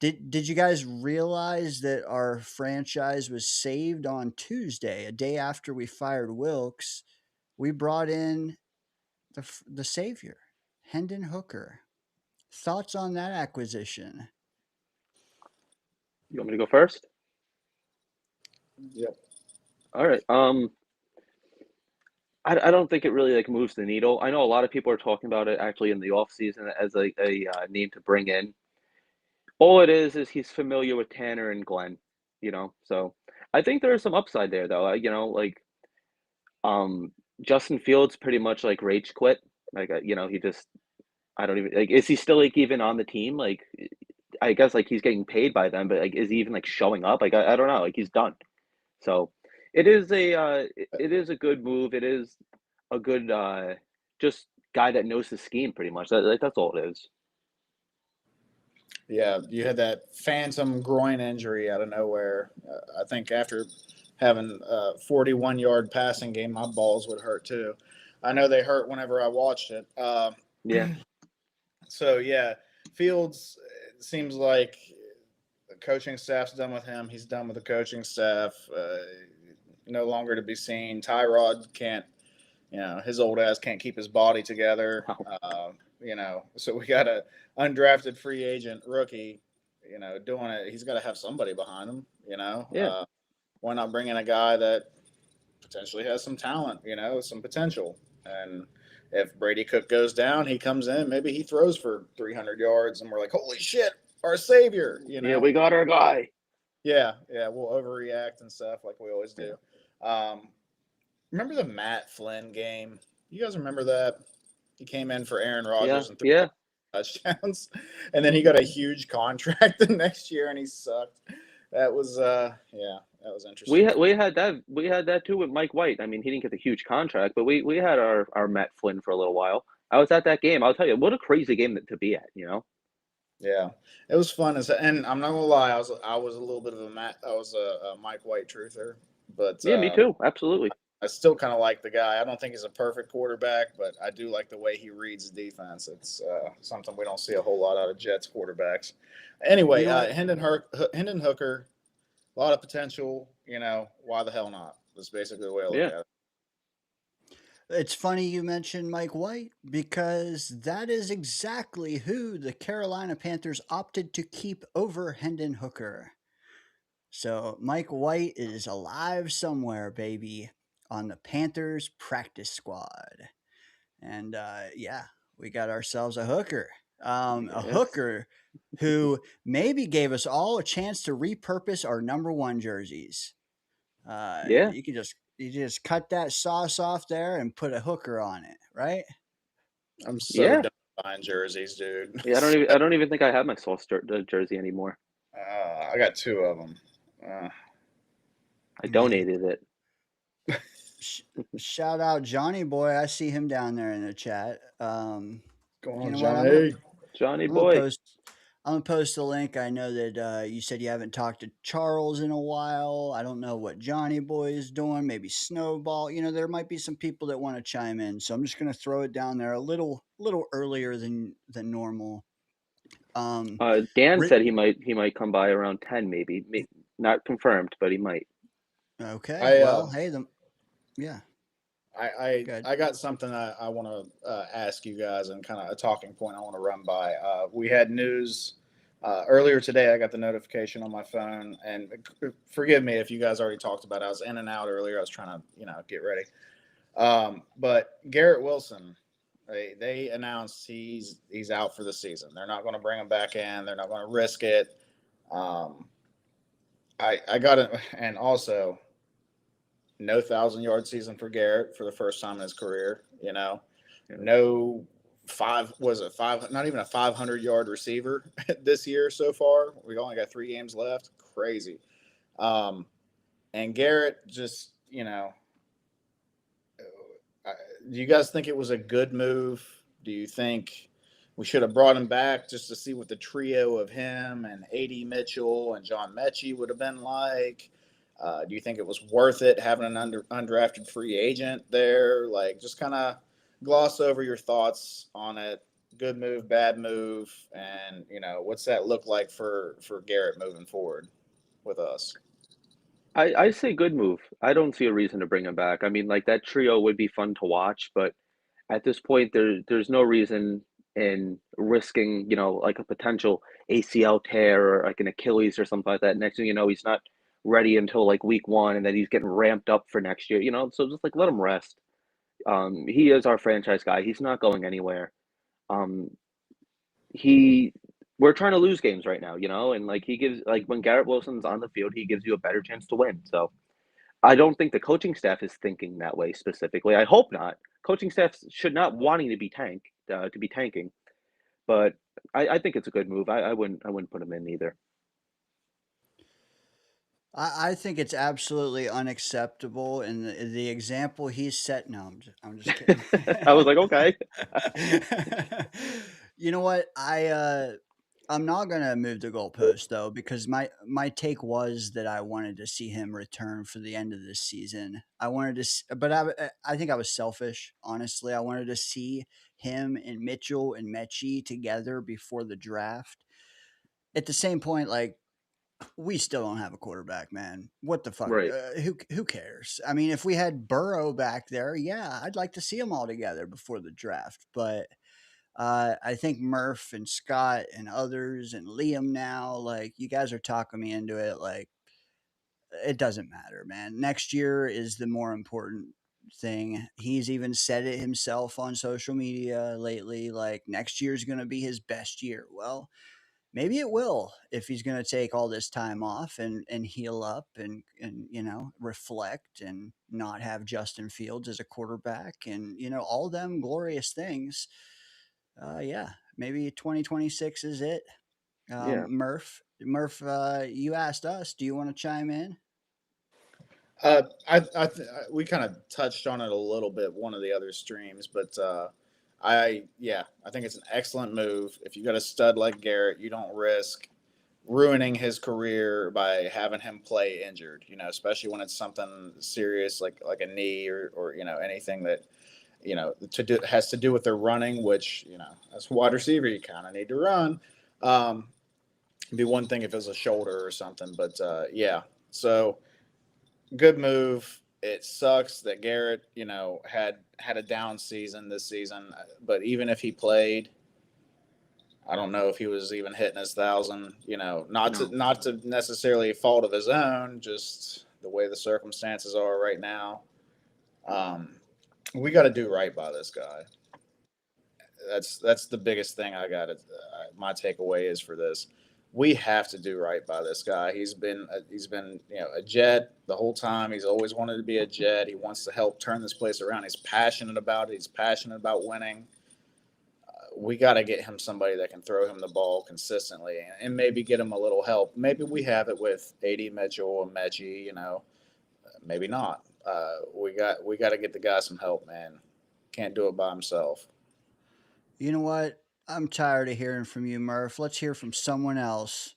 did you guys realize that our franchise was saved on Tuesday, a day after we fired Wilkes? We brought in the savior, Hendon Hooker. Thoughts on that acquisition? You want me to go first? Yep. All right. I don't think it really like moves the needle. I know a lot of people are talking about it actually in the off season as a name to bring in. All it is he's familiar with Tanner and Glenn, you know. So I think there is some upside there though. You know, like Justin Fields pretty much like rage quit. Like you know, he just I don't even like is he still like even on the team? Like I guess like he's getting paid by them, but like is he even like showing up? Like I don't know. Like he's done. So it is it is a good move. It is a good just guy that knows the scheme pretty much. That's all it is. Yeah, you had that phantom groin injury out of nowhere. I think after having a 41-yard passing game, my balls would hurt too. I know they hurt whenever I watched it. Yeah. So yeah, Fields it seems like the coaching staff's done with him. He's done with the coaching staff. No longer to be seen. Tyrod can't, you know, his old ass can't keep his body together. You know, so we got a undrafted free agent rookie, you know, doing it. He's got to have somebody behind him, you know. Yeah. Why not bring in a guy that potentially has some talent, you know, some potential? And if Brady Cook goes down, he comes in, maybe he throws for 300 yards, and we're like, holy shit, our savior, you know? Yeah, we got our guy. Yeah, we'll overreact and stuff like we always do. Remember the Matt Flynn game? You guys remember that? He came in for Aaron Rodgers and threw touchdowns, and then he got a huge contract the next year, and he sucked. That was that was interesting. We had that too with Mike White. I mean, he didn't get the huge contract, but we had our Matt Flynn for a little while. I was at that game. I'll tell you, what a crazy game to be at, you know. Yeah, it was fun and I'm not gonna lie, I was a little bit of a Mike White truther, but Yeah, me too. Absolutely. I still kind of like the guy. I don't think he's a perfect quarterback, but I do like the way he reads the defense. It's something we don't see a whole lot out of Jets quarterbacks. Anyway, Hendon Hooker, a lot of potential. You know, why the hell not? That's basically the way I look at it. It's funny you mentioned Mike White because that is exactly who the Carolina Panthers opted to keep over Hendon Hooker. So Mike White is alive somewhere, baby, on the Panthers practice squad. And we got ourselves a hooker. A hooker who maybe gave us all a chance to repurpose our number one jerseys. You can just cut that sauce off there and put a hooker on it, right? I'm so done buying jerseys, dude. Yeah, I don't even think I have my Sauce jersey anymore. I got two of them. I donated it. Shout out Johnny Boy. I see him down there in the chat. Go on, Johnny. Johnny Boy. I'm going to post the link. I know that you said you haven't talked to Charles in a while. I don't know what Johnny Boy is doing. Maybe Snowball. You know, there might be some people that want to chime in. So I'm just going to throw it down there a little earlier than normal. Dan said he might come by around 10 maybe. Not confirmed, but he might. Okay. Yeah. I got something I want to ask you guys and kind of a talking point I want to run by. We had news earlier today. I got the notification on my phone, and forgive me if you guys already talked about it. I was in and out earlier. I was trying to get ready. But Garrett Wilson, they announced he's out for the season. They're not going to bring him back in. They're not going to risk it. I got it, and also no 1,000-yard season for Garrett for the first time in his career. You know, no not even a 500-yard receiver this year so far. We only got 3 games left. Crazy. And Garrett just, do you guys think it was a good move? Do you think we should have brought him back just to see what the trio of him and A.D. Mitchell and John Mechie would have been like? Do you think it was worth it having an undrafted free agent there? Like, just kind of gloss over your thoughts on it. Good move, bad move, and what's that look like for Garrett moving forward with us? I say good move. I don't see a reason to bring him back. I mean, like that trio would be fun to watch, but at this point, there's no reason in risking, like a potential ACL tear or like an Achilles or something like that. Next thing you know, he's not ready until like week one, and then he's getting ramped up for next year. So just like let him rest. He is our franchise guy. He's not going anywhere. Um, he we're trying to lose games right now, and like he gives like when Garrett Wilson's on the field, he gives you a better chance to win. So I don't think the coaching staff is thinking that way specifically. I hope not. Coaching staff should not wanting to be tanking, but I think it's a good move. I wouldn't put him in either. I think it's absolutely unacceptable, and the example he's set. No, I'm just kidding. I was like, okay. You know what? I'm not gonna move the goalpost though, because my take was that I wanted to see him return for the end of this season. I wanted to, but I think I was selfish. Honestly, I wanted to see him and Mitchell and Mechie together before the draft. At the same point, like, we still don't have a quarterback, man. What the fuck? Right. Who cares? I mean, if we had Burrow back there, yeah, I'd like to see them all together before the draft. But I think Murph and Scott and others and Liam now, like, you guys are talking me into it. Like, it doesn't matter, man. Next year is the more important thing. He's even said it himself on social media lately. Like, next year is going to be his best year. Well, maybe it will, if he's going to take all this time off and heal up and reflect and not have Justin Fields as a quarterback and all them glorious things. Yeah, maybe 2026 is it. Yeah. Murph, you asked us, do you want to chime in? We kind of touched on it a little bit one of the other streams, but I think it's an excellent move. If you got a stud like Garrett, you don't risk ruining his career by having him play injured. Especially when it's something serious like a knee or anything that has to do with their running, which as a wide receiver you kind of need to run. It'd be one thing if it was a shoulder or something, but yeah. So good move. It sucks that Garrett, had a down season this season. But even if he played, I don't know if he was even hitting his 1,000. No. Not to necessarily a fault of his own, just the way the circumstances are right now. We got to do right by this guy. That's the biggest thing I got. My takeaway is for this. We have to do right by this guy. He's been a Jet the whole time. He's always wanted to be a Jet. He wants to help turn this place around. He's passionate about it. He's passionate about winning. We got to get him somebody that can throw him the ball consistently and maybe get him a little help. Maybe we have it with AD Mitchell and Mechie. Maybe not. We got to get the guy some help, man. Can't do it by himself. You know what? I'm tired of hearing from you, Murph. Let's hear from someone else.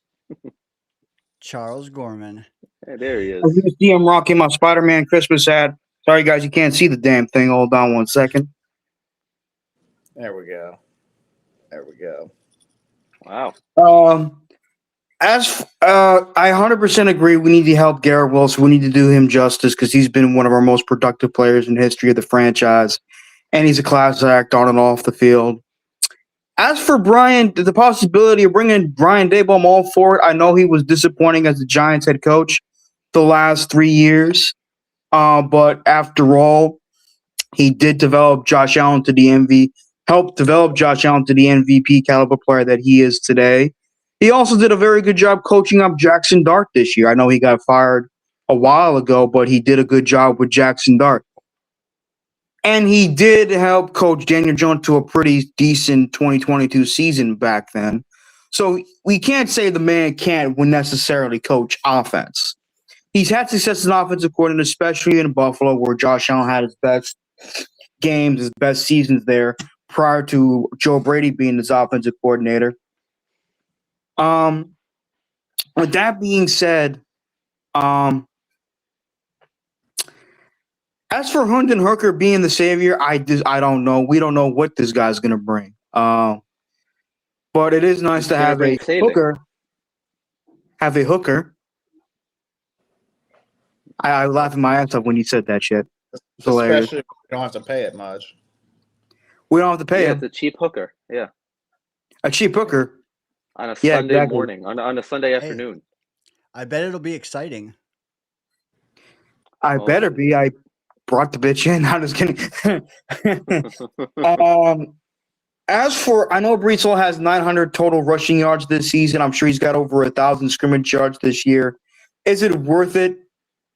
Charles Gorman. Hey, there he As is. you can see, I'm rocking my Spider-Man Christmas hat. Sorry, guys, you can't see the damn thing. Hold on one second. There we go. There we go. Wow. I 100% agree. We need to help Garrett Wilson. We need to do him justice because he's been one of our most productive players in the history of the franchise, and he's a class act on and off the field. As for Brian, the possibility of bringing Brian Daboll, I'm all for it. I know he was disappointing as the Giants head coach the last 3 years, but after all, he did develop Josh Allen to the helped develop Josh Allen to the MVP caliber player that he is today. He also did a very good job coaching up Jackson Dart this year. I know he got fired a while ago, but he did a good job with Jackson Dart. And he did help coach Daniel Jones to a pretty decent 2022 season back then. So we can't say the man can't necessarily coach offense. He's had success as an offensive coordinator, especially in Buffalo, where Josh Allen had his best games, his best seasons there prior to Joe Brady being his offensive coordinator. With that being said, As for Hendon Hooker being the savior, I don't know. We don't know what this guy's gonna bring. But it is nice He's to gonna have bring a saving. hooker. Have a hooker. I laughed my ass off when you said that shit. It's hilarious. Especially if you don't have to pay it much. We don't have to pay Yeah, him. it's a cheap hooker. Yeah, A cheap hooker. on a Yeah, Sunday exactly. morning, on a Sunday afternoon. I bet it'll be exciting. I Oh. better be. I brought the bitch in. I'm just kidding. As for, I know Brees Hall has 900 total rushing yards this season. I'm sure he's got over 1,000 scrimmage yards this year. Is it worth it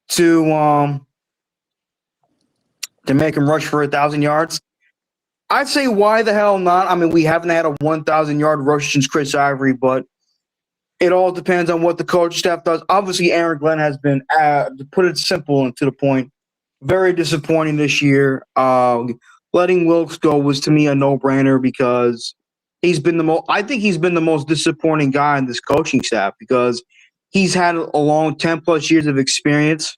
to make him rush for 1,000 yards? I'd say why the hell not? I mean, we haven't had a 1,000 yard rush since Chris Ivory, but it all depends on what the coach staff does. Obviously, Aaron Glenn has been, to put it simple and to the point, very disappointing this year. Letting Wilkes go was to me a no-brainer because he's been the most. I think he's been the most disappointing guy in this coaching staff because he's had a long 10+ years of experience.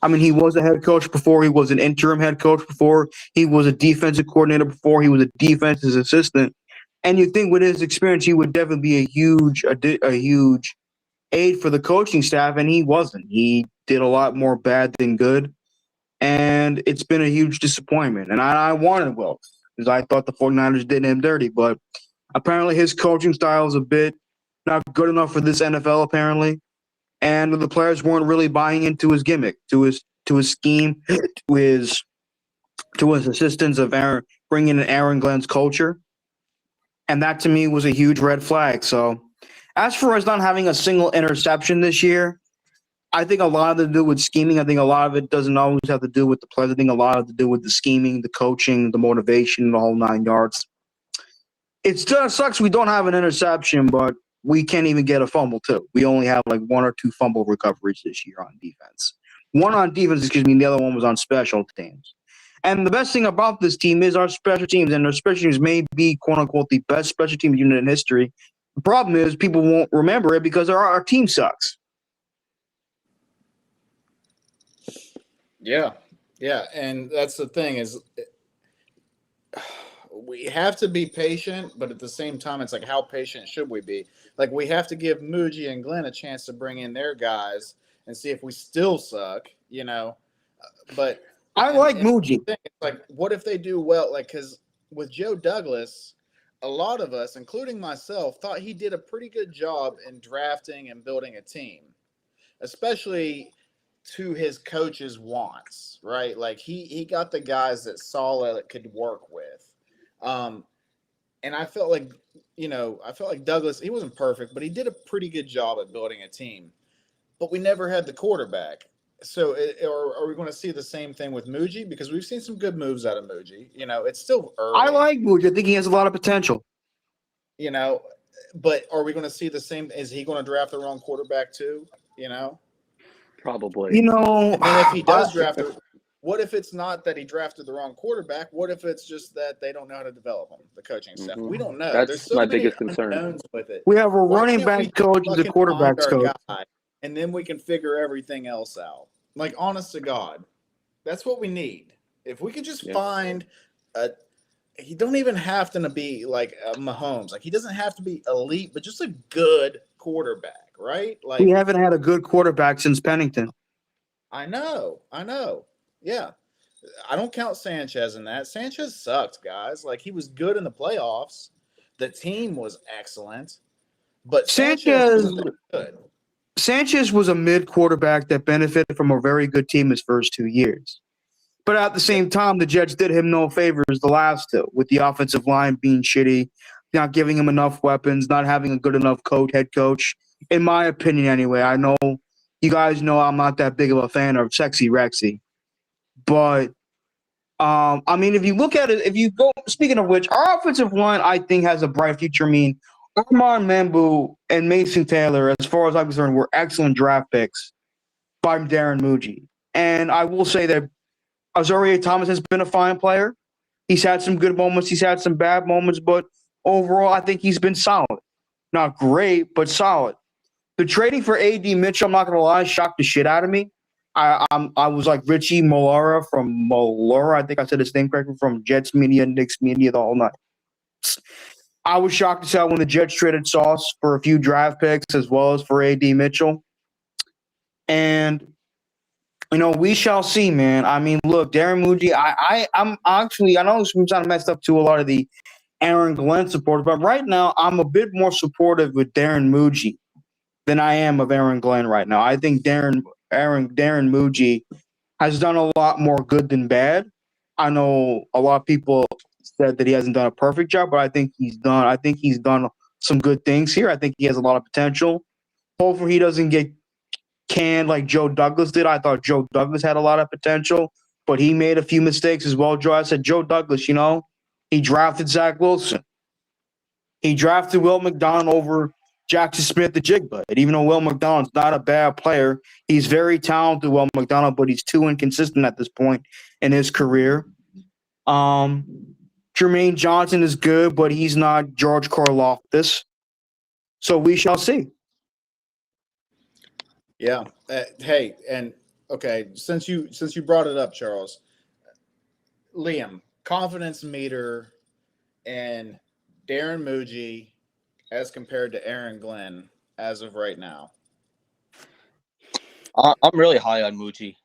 I mean, he was a head coach before. He was an interim head coach before. He was a defensive coordinator before. He was a defensive assistant. And you think with his experience, he would definitely be a huge aid for the coaching staff, and he wasn't. He did a lot more bad than good, and it's been a huge disappointment. And I wanted Wilkes because I thought the 49ers did him dirty, but apparently his coaching style is a bit not good enough for this NFL, apparently. And the players weren't really buying into his gimmick, to his scheme, to his assistance of bringing in Aaron Glenn's culture. And that to me was a huge red flag. So as for us not having a single interception this year, I think a lot of it to do with scheming. I think a lot of it doesn't always have to do with the players. I think a lot of it to do with the scheming, the coaching, the motivation, the whole 9 yards. It still sucks we don't have an interception, but we can't even get a fumble too. We only have like 1 or 2 fumble recoveries this year on defense. One on defense, excuse me, and the other one was on special teams. And the best thing about this team is our special teams, and our special teams may be, quote-unquote, the best special team unit in history. The problem is people won't remember it because our team sucks. Yeah, and that's the thing is we have to be patient, but at the same time, it's like how patient should we be? Like we have to give Muji and Glenn a chance to bring in their guys and see if we still suck, you know. But I like Muji. It's like, what if they do well? Like, because with Joe Douglas, a lot of us, including myself, thought he did a pretty good job in drafting and building a team, especially to his coach's wants, right? Like he got the guys that Saleh could work with. And I felt like, Douglas, he wasn't perfect, but he did a pretty good job at building a team. But we never had the quarterback. So are we going to see the same thing with Muji? Because we've seen some good moves out of Muji. You know, it's still early. I like Muji. I think he has a lot of potential. You know, but are we going to see the same? Is he going to draft the wrong quarterback too? You know? Probably. You know, and if he does draft it, what if it's not that he drafted the wrong quarterback? What if it's just that they don't know how to develop him, the coaching staff? We don't know. That's There's so my many biggest concern. unknowns with it. we have a Why running can't we back coach and a fucking quarterback's find our coach. guy, and then we can figure everything else out. Like, honest to God, that's what we need. If we could just find he don't even have to be like Mahomes. Like, he doesn't have to be elite, but just a good quarterback, right? Like, We haven't had a good quarterback since Pennington. I know. Yeah. I don't count Sanchez in that. Sanchez sucked, guys. Like, he was good in the playoffs. The team was excellent. But Sanchez wasn't good. Sanchez was a mid quarterback that benefited from a very good team his first 2 years. But at the same time, the Jets did him no favors the last 2, with the offensive line being shitty, not giving him enough weapons, not having a good enough head coach. In my opinion, anyway. I know you guys know I'm not that big of a fan of Sexy Rexy. But, I mean, if you look at it, speaking of which, our offensive line, I think, has a bright future. I mean, Armand Mambu and Mason Taylor, as far as I'm concerned, were excellent draft picks by Darren Muji. And I will say that Azaria Thomas has been a fine player. He's had some good moments. He's had some bad moments. But overall, I think he's been solid. Not great, but solid. The trading for A.D. Mitchell, I'm not going to lie, shocked the shit out of me I was like Richie Molara from Molara. I think I said his name correctly, from Jets Media, Knicks Media, the whole night. I was shocked as hell when the Jets traded Sauce for a few draft picks as well as for A.D. Mitchell. And we shall see, man. I mean, look, Darren Muji. I'm actually, I know it's kind of messed up to a lot of the Aaron Glenn supporters, but right now I'm a bit more supportive with Darren Muji than I am of Aaron Glenn right now. I think Darren Muji has done a lot more good than bad. I know a lot of people said that he hasn't done a perfect job, but I think he's done some good things here. I think he has a lot of potential. Hopefully he doesn't get canned like Joe Douglas did. I thought Joe Douglas had a lot of potential, but he made a few mistakes as well, Joe. I said Joe Douglas, he drafted Zach Wilson. He drafted Will McDonald over Jackson Smith, the Jigba. And even though Will McDonald's not a bad player, he's very talented, Will McDonald, but he's too inconsistent at this point in his career. Jermaine Johnson is good, but he's not George Karlaftis. So we shall see. Yeah. Hey, and okay, since you brought it up, Charles, Liam, confidence meter and Darren Muji as compared to Aaron Glenn as of right now. I'm really high on Muji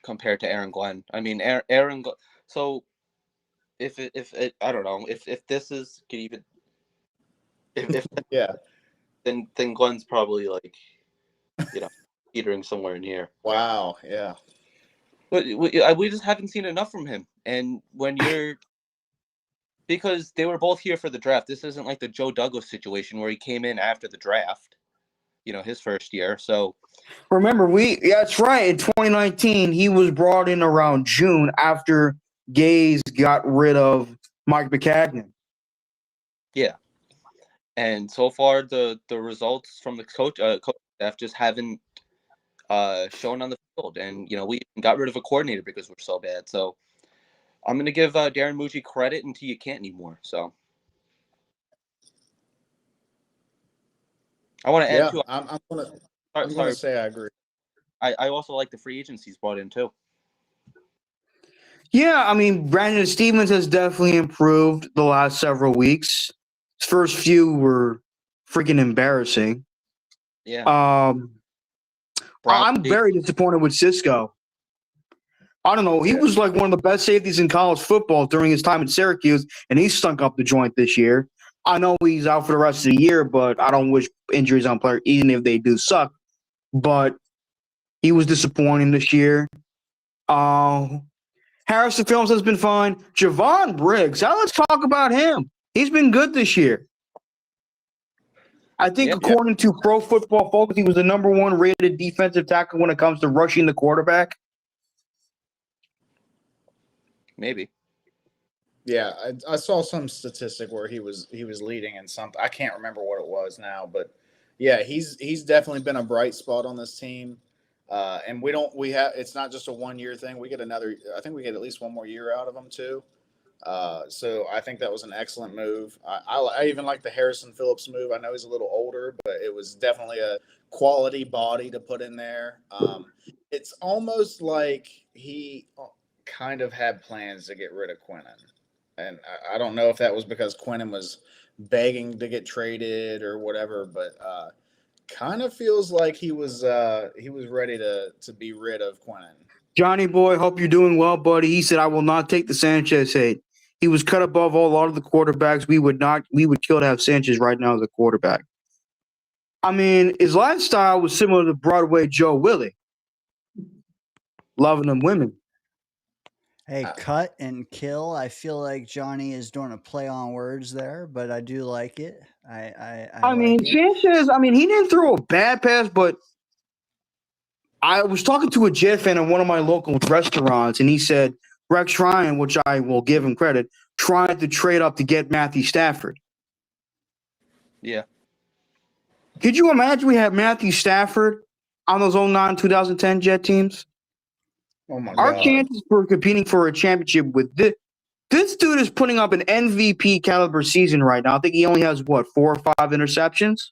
compared to Aaron Glenn. I mean, Aaron. So if I don't know if this is can even if yeah, then Glenn's probably like teetering somewhere in here. Wow. Yeah. But we just haven't seen enough from him, and when you're because they were both here for the draft. This isn't like the Joe Douglas situation where he came in after the draft, his first year. So remember, that's right. In 2019, he was brought in around June after Gaze got rid of Mike McCagnon. Yeah. And so far, the results from the coach staff just haven't shown on the field. And, we got rid of a coordinator because we're so bad. So I'm going to give Darren Muji credit until you can't anymore. So I want to add to. I'm going to say I agree. I also like the free agents he's brought in too. Yeah, I mean, Brandon Stevens has definitely improved the last several weeks. His first few were freaking embarrassing. Yeah. I'm very disappointed with Cisco. I don't know. He was like one of the best safeties in college football during his time at Syracuse, and he stunk up the joint this year. I know he's out for the rest of the year, but I don't wish injuries on players, even if they do suck. But he was disappointing this year. Harrison Phillips has been fine. Javon Briggs, now let's talk about him. He's been good this year. I think according to Pro Football Focus, he was the number 1 rated defensive tackle when it comes to rushing the quarterback. Maybe. Yeah, I saw some statistic where he was leading in something. I can't remember what it was now, but yeah, he's definitely been a bright spot on this team. And it's not just a 1-year thing. We get I think we get at least 1 more year out of him too. So I think that was an excellent move. I even like the Harrison Phillips move. I know he's a little older, but it was definitely a quality body to put in there. It's almost like he kind of had plans to get rid of Quinnen. And I don't know if that was because Quinnen was begging to get traded or whatever, but kind of feels like he was ready to be rid of Quinnen. Johnny boy, hope you're doing well, buddy. He said, "I will not take the Sanchez hate. He was cut above a lot of the quarterbacks. We would kill to have Sanchez right now as a quarterback." I mean, his lifestyle was similar to Broadway Joe Willie, loving them women. Hey, cut and kill. I feel like Johnny is doing a play on words there, but I do like it. I mean, like it. Sanchez, he didn't throw a bad pass, but I was talking to a Jet fan at one of my local restaurants, and he said Rex Ryan, which I will give him credit, tried to trade up to get Matthew Stafford. Yeah. Could you imagine we had Matthew Stafford on those 2009-2010 Jet teams? Oh my Our God. chances for competing for a championship with this dude is putting up an MVP caliber season right now. I think he only has 4 or 5 interceptions,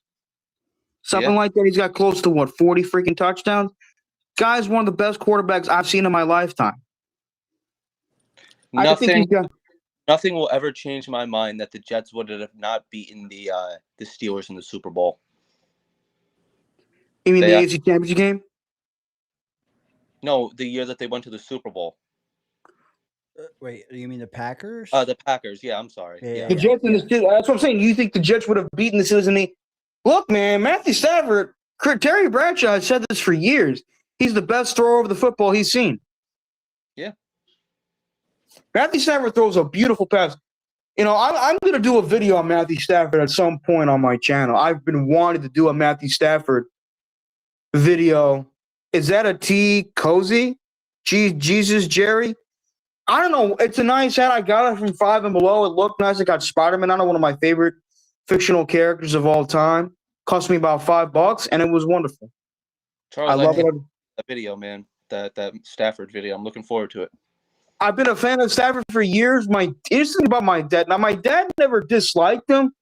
something like that. He's got close to 40 freaking touchdowns. guy's one of the best quarterbacks I've seen in my lifetime. I think he's got. Nothing will ever change my mind that the Jets would have not beaten the Steelers in the Super Bowl. You mean They the have- AFC Championship game? No, the year that they went to the Super Bowl. Wait, you mean the Packers? The Packers. Yeah, I'm sorry. Yeah. The Jets and the Steelers. That's what I'm saying. You think the Jets would have beaten the Steelers? And look, man, Matthew Stafford, Terry Bradshaw has said this for years. He's the best thrower of the football he's seen. Yeah. Matthew Stafford throws a beautiful pass. You know, I'm going to do a video on Matthew Stafford at some point on my channel. I've been wanting to do a Matthew Stafford video. Is that a T Cozy? Jesus Jerry? I don't know. It's a nice hat. I got it from Five and Below. It looked nice. It got Spider-Man on it, one of my favorite fictional characters of all time. Cost me about $5, and it was wonderful. Charles, I love it. That video, man. That Stafford video. I'm looking forward to it. I've been a fan of Stafford for years. Here's the thing about my dad. Now, my dad never disliked him,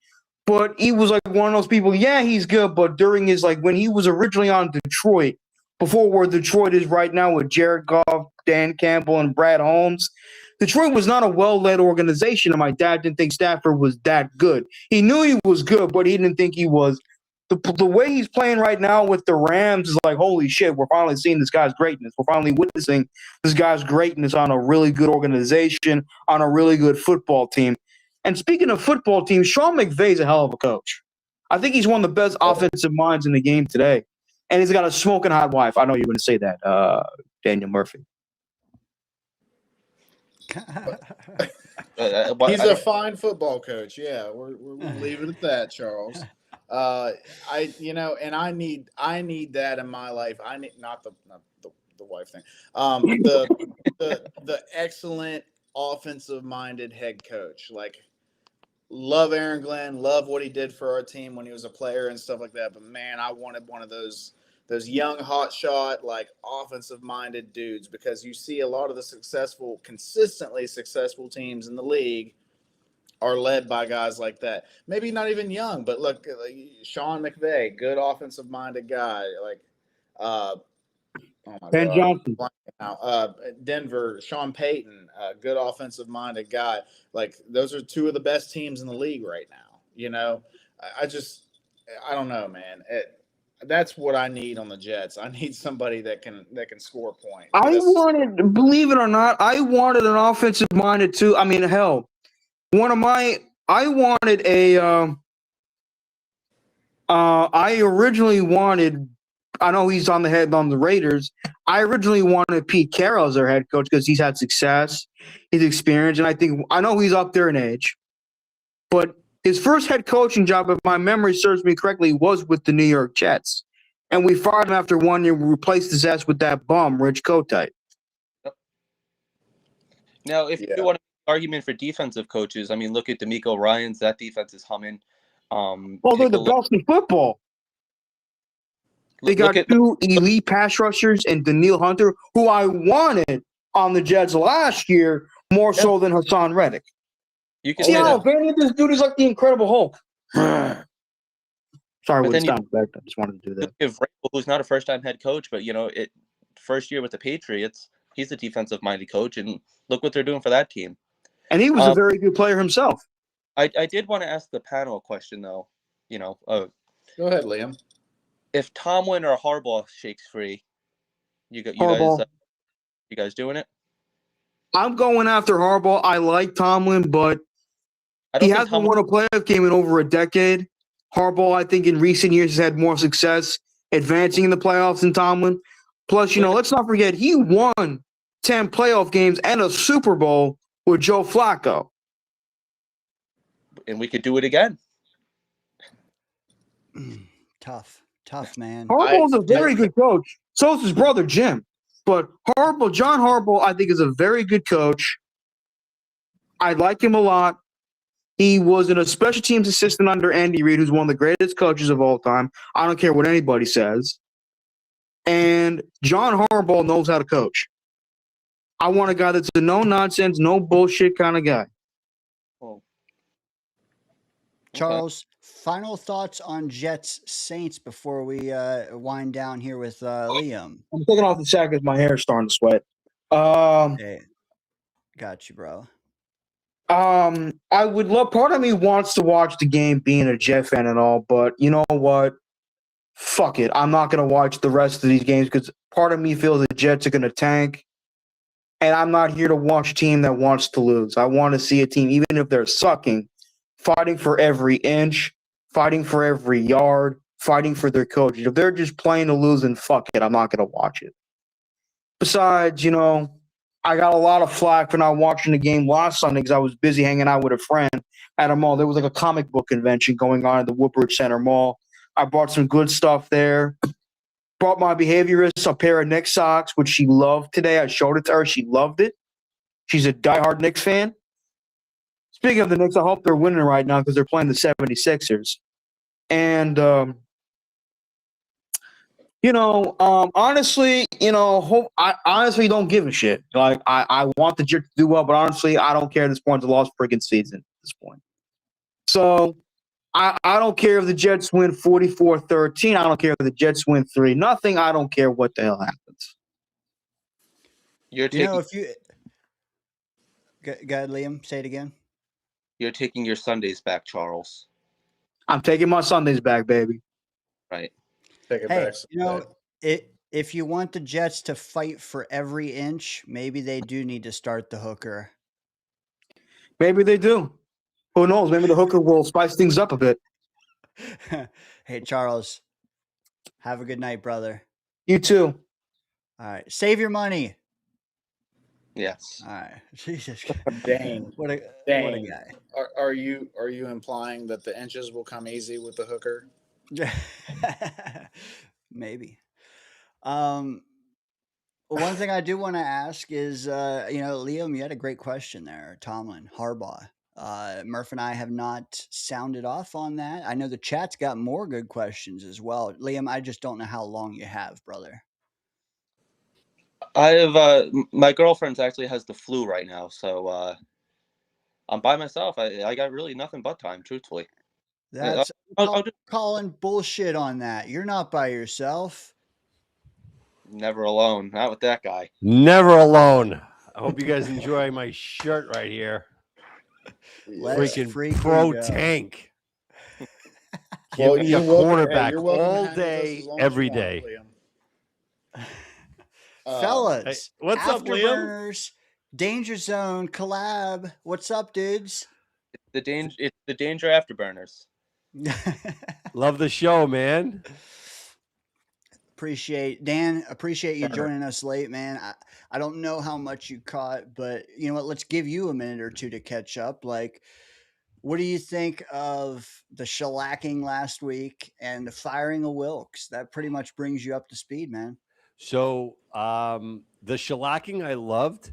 but he was like one of those people, yeah, he's good, but during his, like, when he was originally on Detroit, before where Detroit is right now with Jared Goff, Dan Campbell, and Brad Holmes, Detroit was not a well-led organization, and my dad didn't think Stafford was that good. He knew he was good, but he didn't think he was. The way he's playing right now with the Rams is like, holy shit, we're finally seeing this guy's greatness. We're finally witnessing this guy's greatness on a really good organization, on a really good football team. And speaking of football teams, Sean McVay's a hell of a coach. I think he's one of the best offensive minds in the game today. And he's got a smoking hot wife. I know you're going to say that, Daniel Murphy. He's a fine football coach. Yeah, we're leave it at that, Charles. I need that in my life. I need not the wife thing. The excellent offensive minded head coach. Like, love Aaron Glenn, love what he did for our team when he was a player and stuff like that. But man, I wanted one of those young hotshot, like, offensive minded dudes, because you see a lot of the consistently successful teams in the league are led by guys like that. Maybe not even young, but look, like Sean McVay, good offensive minded guy. Like, Ben Johnson. Denver, Sean Payton, good offensive minded guy. Like, those are two of the best teams in the league right now. You know, I don't know, man. That's what I need on the Jets. I need somebody that can score points. Believe it or not, I wanted an offensive minded too. I mean, hell, I originally wanted, I know he's on the Raiders. I originally wanted Pete Carroll as their head coach because he's had success, he's experienced, and I know he's up there in age. But his first head coaching job, if my memory serves me correctly, was with the New York Jets. And we fired him after 1 year. We replaced his ass with that bum, Rich Kotite. Now, if you want an argument for defensive coaches, I mean, look at D'Amico Ryans. That defense is humming. They're the best in football. They got two elite pass rushers and Daniil Hunter, who I wanted on the Jets last year more so than Hassan Reddick. You can see how vanity this dude is, like the Incredible Hulk. Sorry, I just wanted to do that. If Vrabel, who's not a first-time head coach, but first year with the Patriots, he's a defensive-minded coach, and look what they're doing for that team. And he was a very good player himself. I did want to ask the panel a question, though. Go ahead, Liam. If Tomlin or Harbaugh shakes free, you guys doing it? I'm going after Harbaugh. I like Tomlin, but he hasn't won a playoff game in over a decade. Harbaugh, I think, in recent years has had more success advancing in the playoffs than Tomlin. Plus, let's not forget, he won 10 playoff games and a Super Bowl with Joe Flacco. And we could do it again. Tough, man. Harbaugh's a very good coach. So is his brother, Jim. But John Harbaugh, I think, is a very good coach. I like him a lot. He was a special teams assistant under Andy Reid, who's one of the greatest coaches of all time. I don't care what anybody says. And John Harbaugh knows how to coach. I want a guy that's a no-nonsense, no bullshit kind of guy. Charles, final thoughts on Jets Saints before we wind down here with Liam. I'm taking off the sack because my hair is starting to sweat. Hey, got you, bro. I would love. Part of me wants to watch the game, being a Jet fan and all, but you know what? Fuck it. I'm not gonna watch the rest of these games because part of me feels the Jets are gonna tank, and I'm not here to watch a team that wants to lose. I want to see a team, even if they're sucking, fighting for every inch, fighting for every yard, fighting for their coaches. If they're just playing to lose, then fuck it. I'm not gonna watch it. Besides, I got a lot of flack for not watching the game last Sunday because I was busy hanging out with a friend at a mall. There was like a comic book convention going on at the Woodbridge Center Mall. I bought some good stuff there. Brought my behaviorist a pair of Knicks socks, which she loved today. I showed it to her. She loved it. She's a diehard Knicks fan. Speaking of the Knicks, I hope they're winning right now because they're playing the 76ers. And, honestly, I honestly don't give a shit. Like, I want the Jets to do well, but honestly, I don't care at this point. It's a lost freaking season at this point. So I don't care if the Jets win 44-13. I don't care if the Jets win 3-0. I don't care what the hell happens. You're taking If you go ahead, Liam, say it again. you're taking your Sundays back, Charles. I'm taking my Sundays back, baby. Right. Take it Hey, back. if you want the Jets to fight for every inch, maybe they do need to start the hooker. Maybe they do. Who knows? Maybe the hooker will spice things up a bit. Hey, Charles, have a good night, brother. You too. All right. Save your money. Yes. All right. Jesus. Dang. What a Dang. guy. Are you implying that the inches will come easy with the hooker? Maybe. One thing I do want to ask is, Liam, you had a great question there. Tomlin, Harbaugh. Murph and I have not sounded off on that. I know the chat's got more good questions as well. Liam, I just don't know how long you have, brother. I have my girlfriend actually has the flu right now, so I'm by myself. I got really nothing but time, truthfully. That's I'll just calling bullshit on that. You're not by yourself. never alone. Not with that guy. Never alone. I hope you guys enjoy my shirt right here. Let's Freaking freaking pro go. tank. Well, Give me you're a welcome- quarterback you're welcome to all hang with us day, as long as every you want, day. Liam. Fellas, Hey, what's up, Liam? Afterburners, Danger Zone collab. What's up, dudes? It's the danger afterburners. Love the show, man. Appreciate you joining us late, man. I don't know how much you caught, but you know what? Let's give you a minute or two to catch up. Like, what do you think of the shellacking last week and the firing of Wilkes? That pretty much brings you up to speed, man. So the shellacking I loved.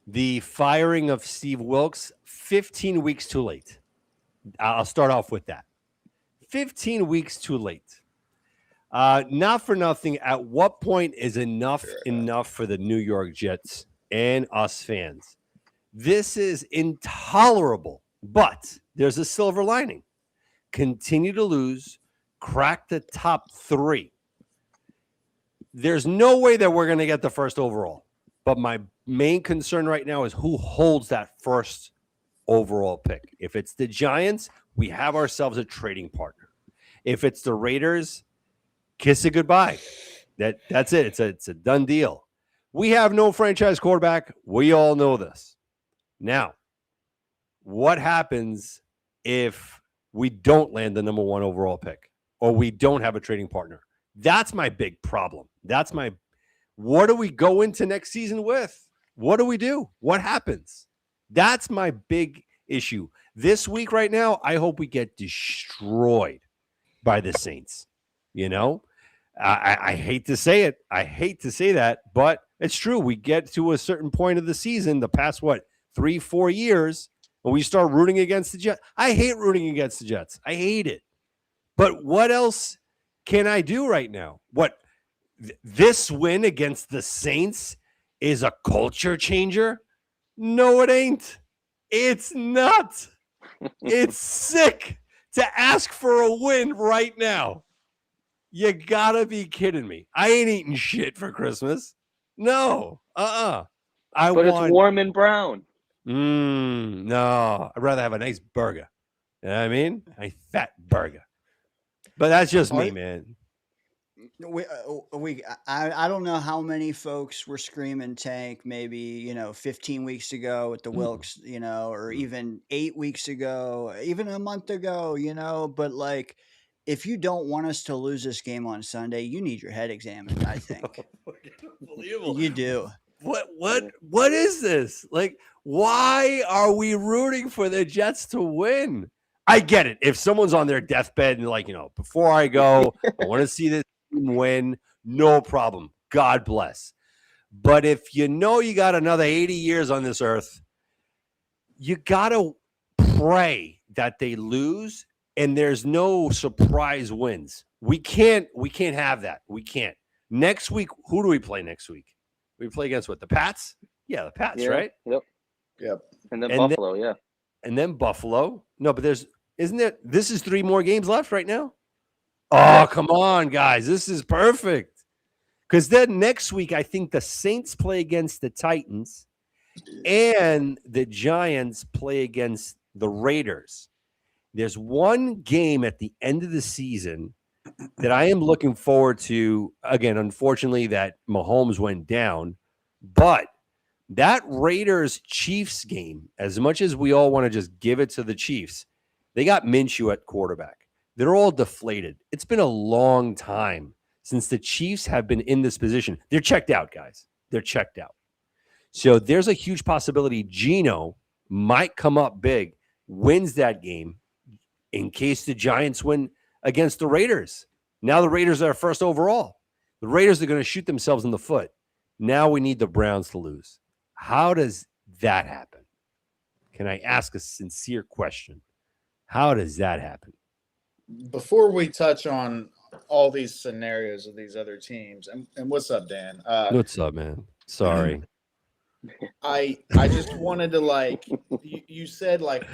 The firing of Steve Wilkes, 15 weeks too late. I'll start off with that. 15 weeks too late. Not for nothing. At what point is enough for the New York Jets and us fans? This is intolerable, but there's a silver lining. Continue to lose, crack the top 3. There's no way that we're going to get the first overall. But my main concern right now is who holds that first overall pick. If it's the Giants, we have ourselves a trading partner. If it's the Raiders, kiss it goodbye. That's it. It's a done deal. We have no franchise quarterback. We all know this. Now, what happens if we don't land the number 1 overall pick or we don't have a trading partner? That's my big problem. What do we go into next season with? What do we do? What happens? That's my big issue. This week right now, I hope we get destroyed by the Saints. I hate to say it. I hate to say that, but it's true. We get to a certain point of the season, the past, 3-4 years, and we start rooting against the Jets. I hate rooting against the Jets. I hate it. But what else can I do right now? This win against the Saints is a culture changer? No, it ain't. It's not. It's sick to ask for a win right now. You gotta be kidding me. I ain't eating shit for Christmas. No. I But it's want warm and brown. no. I'd rather have a nice burger. You know what I mean? A fat burger. But that's just me, man. I don't know how many folks were screaming tank maybe 15 weeks ago with the Wilkes, or even 8 weeks ago, even a month ago, but like if you don't want us to lose this game on Sunday, you need your head examined, I think. Unbelievable. You do. What is this? Like, why are we rooting for the Jets to win? I get it. If someone's on their deathbed and like, before I go, I want to see this team win, no problem. God bless. But if you got another 80 years on this earth, you got to pray that they lose and there's no surprise wins. We can't have that. We can't. Next week, who do we play next week? We play against what? The Pats? Yeah, the Pats, right? Yep. And then Buffalo, yeah. And then Buffalo. No, but isn't there? This is 3 more games left right now. Oh, come on, guys. This is perfect. Because then next week, I think the Saints play against the Titans and the Giants play against the Raiders. There's one game at the end of the season that I am looking forward to. Again, unfortunately, that Mahomes went down. But that Raiders-Chiefs game, as much as we all want to just give it to the Chiefs, they got Minshew at quarterback. They're all deflated. It's been a long time since the Chiefs have been in this position. They're checked out, guys. They're checked out. So there's a huge possibility Geno might come up big, wins that game in case the Giants win against the Raiders. Now the Raiders are first overall. The Raiders are going to shoot themselves in the foot. Now we need the Browns to lose. How does that happen? Can I ask a sincere question? How does that happen? Before we touch on all these scenarios of these other teams, and what's up, Dan? What's up, man? Sorry. I just wanted to you said what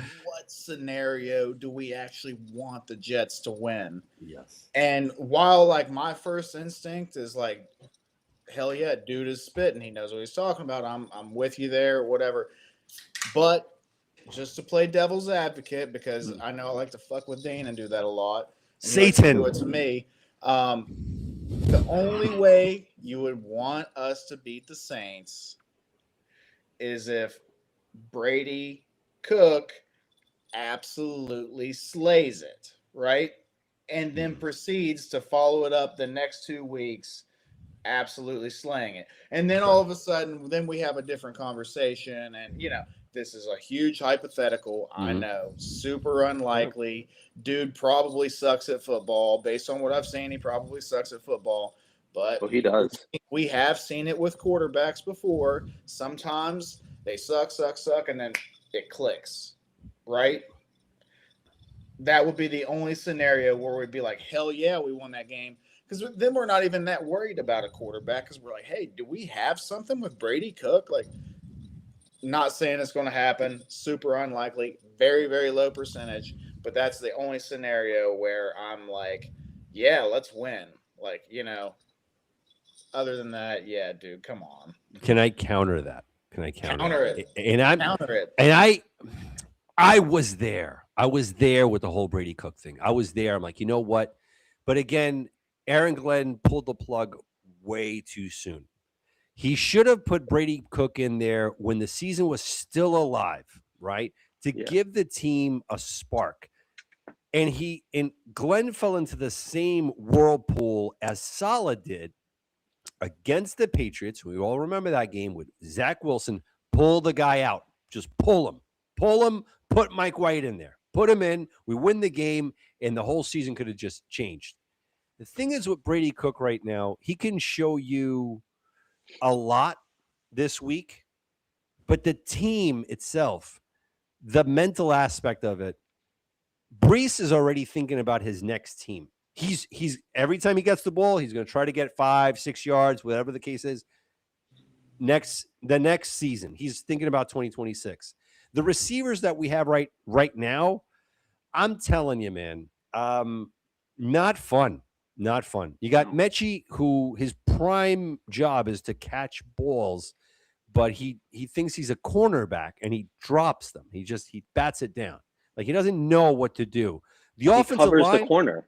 scenario do we actually want the Jets to win? Yes. And while my first instinct is hell yeah, dude is spitting, he knows what he's talking about. I'm with you there, whatever. But just to play devil's advocate, because I know I like to fuck with Dane and do that a lot. And Satan. do it to me. The only way you would want us to beat the Saints is if Brady Cook absolutely slays it, right? And then proceeds to follow it up the next 2 weeks, absolutely slaying it. And then all of a sudden, then we have a different conversation. And, this is a huge hypothetical. I know. Super unlikely. Dude probably sucks at football. Based on what I've seen, he probably sucks at football. But he does. We have seen it with quarterbacks before. Sometimes they suck, and then it clicks, right? That would be the only scenario where we'd be like, hell yeah, we won that game. Because then we're not even that worried about a quarterback because we're like, hey, do we have something with Brady Cook? Not saying it's going to happen. Super unlikely. Very, very low percentage. But that's the only scenario where I'm like, yeah, let's win. Other than that, yeah, dude, come on. Can I counter that? Can I counter it? Counter it. And I was there. I was there with the whole Brady Cook thing. I was there. I'm like, you know what? But again, Aaron Glenn pulled the plug way too soon. He should have put Brady Cook in there when the season was still alive, right? To give the team a spark. And Glenn fell into the same whirlpool as Saleh did against the Patriots. We all remember that game with Zach Wilson. Pull the guy out. Just pull him, put Mike White in there. Put him in. We win the game, and the whole season could have just changed. The thing is with Brady Cook right now, he can show you a lot this week, but the team itself, the mental aspect of it, Brees is already thinking about his next team. He's every time he gets the ball, he's going to try to get 5-6 yards, whatever the case is. The next season, he's thinking about 2026. The receivers that we have right now, I'm telling you, man. Not fun. Not fun. You got Mechie, who his prime job is to catch balls, but he thinks he's a cornerback and he drops them. He bats it down. Like he doesn't know what to do. The He offensive covers line, the corner.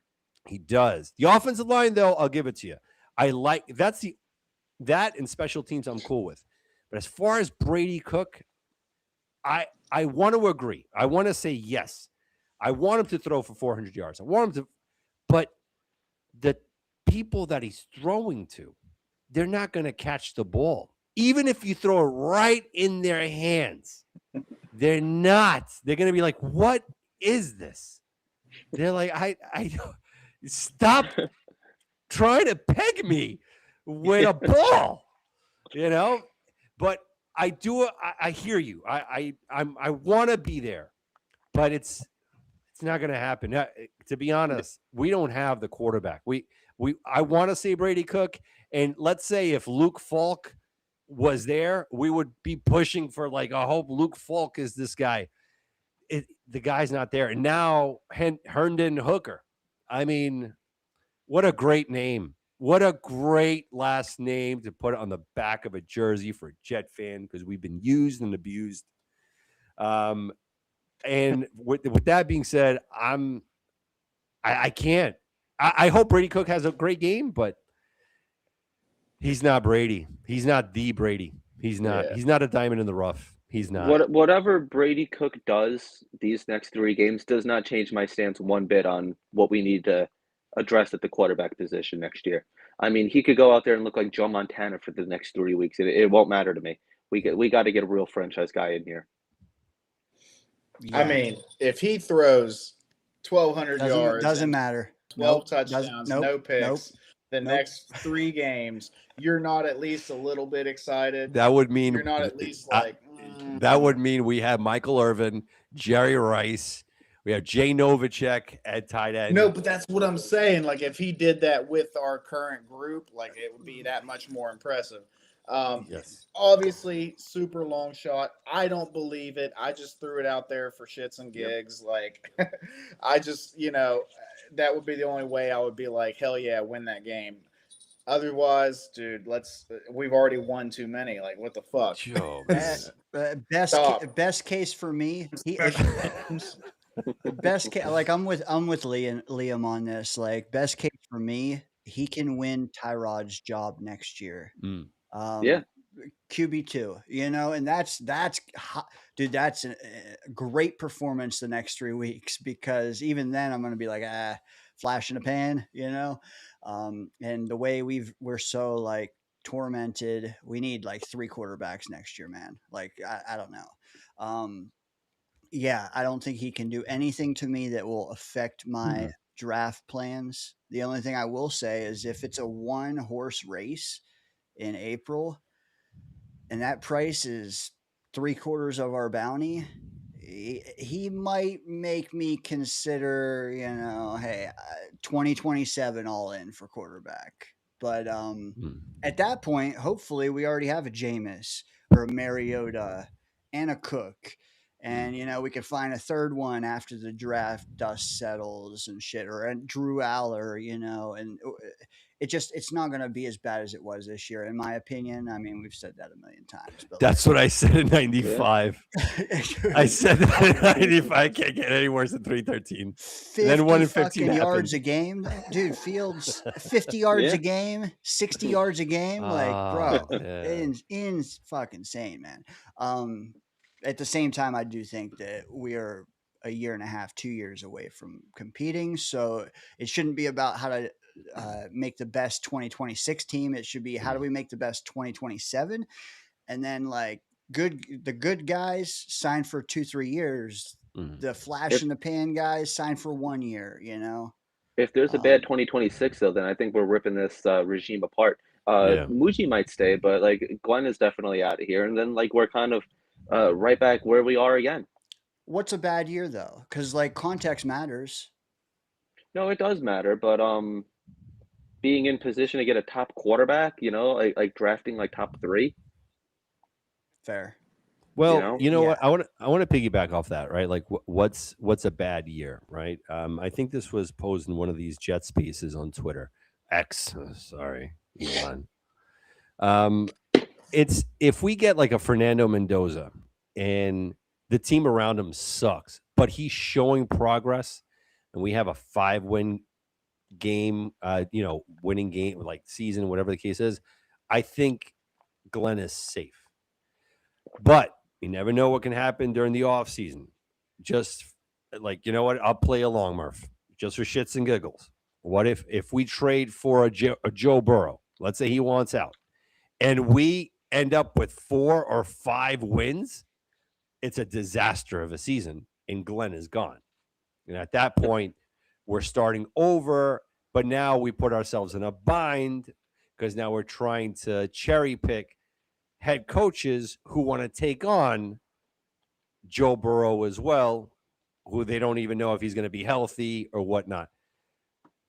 he does. The offensive line, though, I'll give it to you. I like that and special teams I'm cool with. But as far as Brady Cook, I want to agree. I want to say yes. I want him to throw for 400 yards. I want him to, but the people that he's throwing to, they're not going to catch the ball. Even if you throw it right in their hands, they're not. They're going to be like, what is this? They're like, I stop trying to peg me with a ball, you know? But I do. I hear you. I want to be there, but it's not going to happen. To be honest, we don't have the quarterback. I want to say Brady Cook, and let's say if Luke Falk was there, we would be pushing for like, I hope Luke Falk is this guy. The guy's not there, and now Herndon Hooker. I mean, what a great name. What a great last name to put on the back of a jersey for a Jet fan, because we've been used and abused. And with that being said, I can't. I hope Brady Cook has a great game, but he's not Brady. He's not the Brady. He's not. Yeah. He's not a diamond in the rough. He's not. Whatever Brady Cook does these next 3 games does not change my stance one bit on what we need to address at the quarterback position next year. I mean, he could go out there and look like Joe Montana for the next 3 weeks. It won't matter to me. We got to get a real franchise guy in here. Yeah. I mean, if he throws 1,200 yards, doesn't matter. 12 touchdowns, no picks, the nope. next 3 games, you're not at least a little bit excited. That would mean You're not at least like. That would mean we have Michael Irvin, Jerry Rice, we have Jay Novacek at tight end. No, but that's what I'm saying. Like, if he did that with our current group, like, it would be that much more impressive. Yes. Obviously, super long shot. I don't believe it. I just threw it out there for shits and gigs. Yep. Like, I just, that would be the only way I would be like, hell yeah, win that game. Otherwise, dude, we've already won too many. Like, what the fuck? Joe, best case for me. Best case, like I'm with Liam on this. Like, best case for me, he can win Tyrod's job next year. Yeah. QB2, and that's dude, that's a great performance the next 3 weeks, because even then I'm going to be like, flash in the pan, and the way we're so like tormented, we need like 3 quarterbacks next year, man. Like, I don't know. Yeah, I don't think he can do anything to me that will affect my draft plans. The only thing I will say is if it's a 1-horse race in April and that price is 3/4 of our bounty, he might make me consider, hey, 2027 all in for quarterback. But at that point, hopefully we already have a Jameis or a Mariota and a Cook. And, we could find a third one after the draft dust settles and shit, or a Drew Aller, and it's not going to be as bad as it was this year, in my opinion. I mean, we've said that a million times. But that's what I said in 95. I said that in 95. I can't get any worse than 313. Then 1 in 15 yards a game, dude. Fields 50 yards a game, 60 yards a game. Like, bro, it's fucking insane, man. At the same time, I do think that we are a year and a half, 2 years away from competing. So it shouldn't be about how to make the best 2026 team. It should be how do we make the best 2027, and then like the good guys sign for 2-3 years. The flash in the pan guys sign for 1 year. If there's a bad 2026 though, then I think we're ripping this regime apart. Muji might stay, but like Glenn is definitely out of here, and then like we're kind of right back where we are again. What's a bad year though? Because like context matters. No, it does matter, but being in position to get a top quarterback, like drafting like top 3. Fair. Well, you know Yeah. what? I want to piggyback off that, right? Like, what's a bad year, right? I think this was posed in one of these Jets pieces on Twitter. X, sorry, Elon. It's if we get like a Fernando Mendoza and the team around him sucks, but he's showing progress, and we have a 5-win game, winning game, like season, whatever the case is. I think Glenn is safe. But you never know what can happen during the off season. Just like, you know what? I'll play along, Murph, just for shits and giggles. What if we trade for a Joe Burrow? Let's say he wants out, and we end up with 4 or 5 wins. It's a disaster of a season, and Glenn is gone. And at that point, we're starting over. But now we put ourselves in a bind because now we're trying to cherry pick head coaches who want to take on Joe Burrow as well, who they don't even know if he's going to be healthy or whatnot.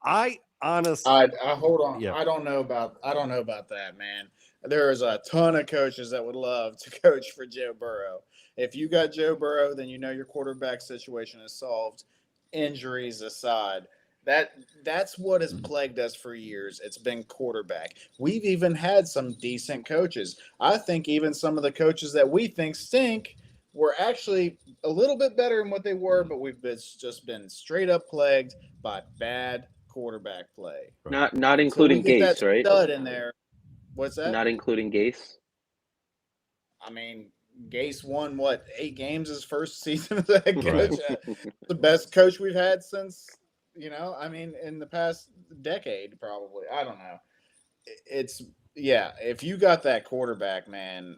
I honestly, I hold on. Yeah. I don't know about that, man. There's a ton of coaches that would love to coach for Joe Burrow. If you got Joe Burrow, then you know your quarterback situation is solved. Injuries aside, that's what has plagued us for years. It's been quarterback. We've even had some decent coaches. I think even some of the coaches that we think stink were actually a little bit better than what they were, but we've just been straight up plagued by bad quarterback play. Not including Gase, right? Stud in there. What's that? Not including Gase. I mean, Gase won 8 games his first season as a head coach. The best coach we've had since, in the past decade, probably. I don't know. If you got that quarterback, man,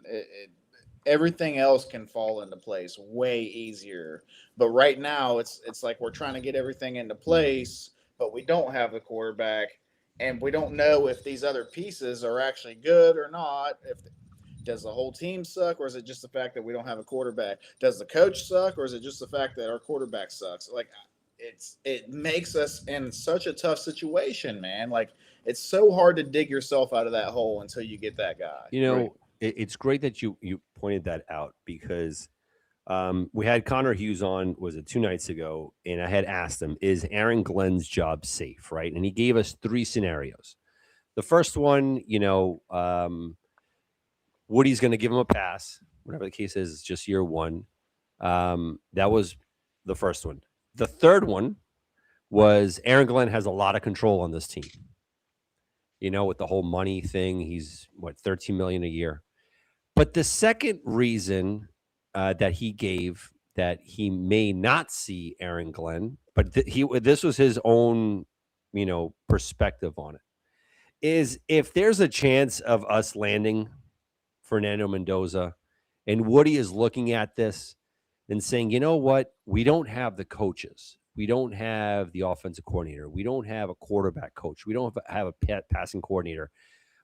everything else can fall into place way easier. But right now, it's like we're trying to get everything into place, but we don't have the quarterback, and we don't know if these other pieces are actually good or not. Does the whole team suck, or is it just the fact that we don't have a quarterback? Does the coach suck, or is it just the fact that our quarterback sucks? Like, it makes us in such a tough situation, man. Like, it's so hard to dig yourself out of that hole until you get that guy. Right. It's great that you pointed that out because we had Connor Hughes on, was it 2 nights ago, and I had asked him, is Aaron Glenn's job safe, right? And he gave us 3 scenarios. The first one, Woody's going to give him a pass, whatever the case is, it's just year 1. That was the first one. The third one was Aaron Glenn has a lot of control on this team. With the whole money thing, he's $13 million a year. But the second reason that he gave that he may not see Aaron Glenn, but this was his own, perspective on it, is if there's a chance of us landing Fernando Mendoza and Woody is looking at this and saying, you know what, we don't have the coaches. We don't have the offensive coordinator. We don't have a quarterback coach. We don't have a passing coordinator.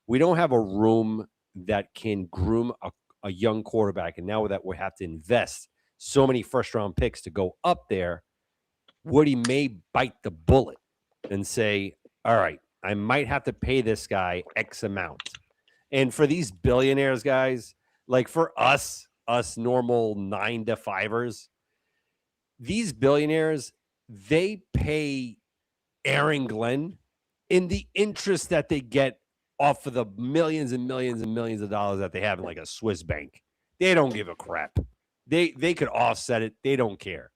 We don't have a room that can groom a young quarterback. And now that we have to invest so many first-round picks to go up there, Woody may bite the bullet and say, all right, I might have to pay this guy X amount. And for these billionaires, guys, like for us normal 9-to-5ers, these billionaires, they pay Aaron Glenn in the interest that they get off of the millions and millions and millions of dollars that they have in like a Swiss bank. They don't give a crap. They could offset it. They don't care.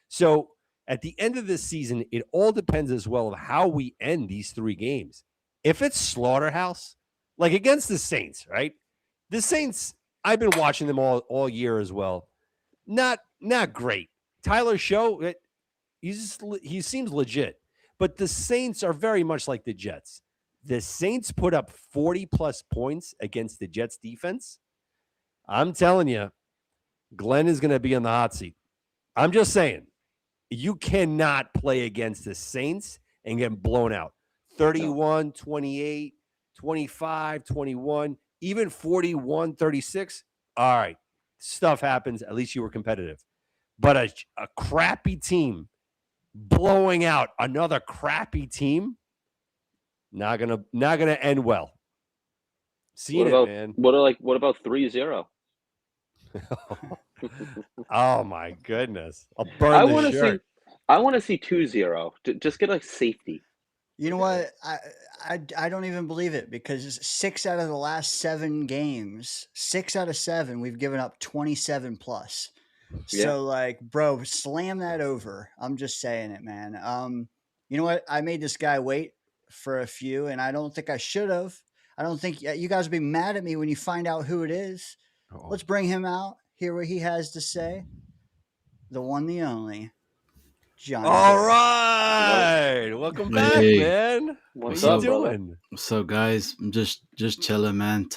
So at the end of this season, it all depends as well of how we end these 3 games. If it's slaughterhouse, like against the Saints, right? The Saints, I've been watching them all year as well. Not great. Tyler Show, he seems legit. But the Saints are very much like the Jets. The Saints put up 40-plus points against the Jets defense. I'm telling you, Glenn is going to be on the hot seat. I'm just saying, you cannot play against the Saints and get blown out. 31, 28, 25, 21, even 41, 36. All right, stuff happens. At least you were competitive. But a crappy team blowing out another crappy team, not gonna end well. Man. What about 3-0? Oh my goodness! I'll burn I the want to shirt. see. I want to see 2-0. Just get a safety. You know what? I don't even believe it because 6 out of the last 7 games, 6 out of 7, we've given up 27 plus. Yeah. So like, bro, slam that over. I'm just saying it, man. You know what? I made this guy wait for a few, and I don't think I should have. I don't think you guys will be mad at me when you find out who it is. Uh-oh. Let's bring him out. Hear what he has to say. The one, the only, Johnny All Boy. right, welcome back, Hey, man. What's What up, you brother? doing? what's up, guys? I'm just chilling, man.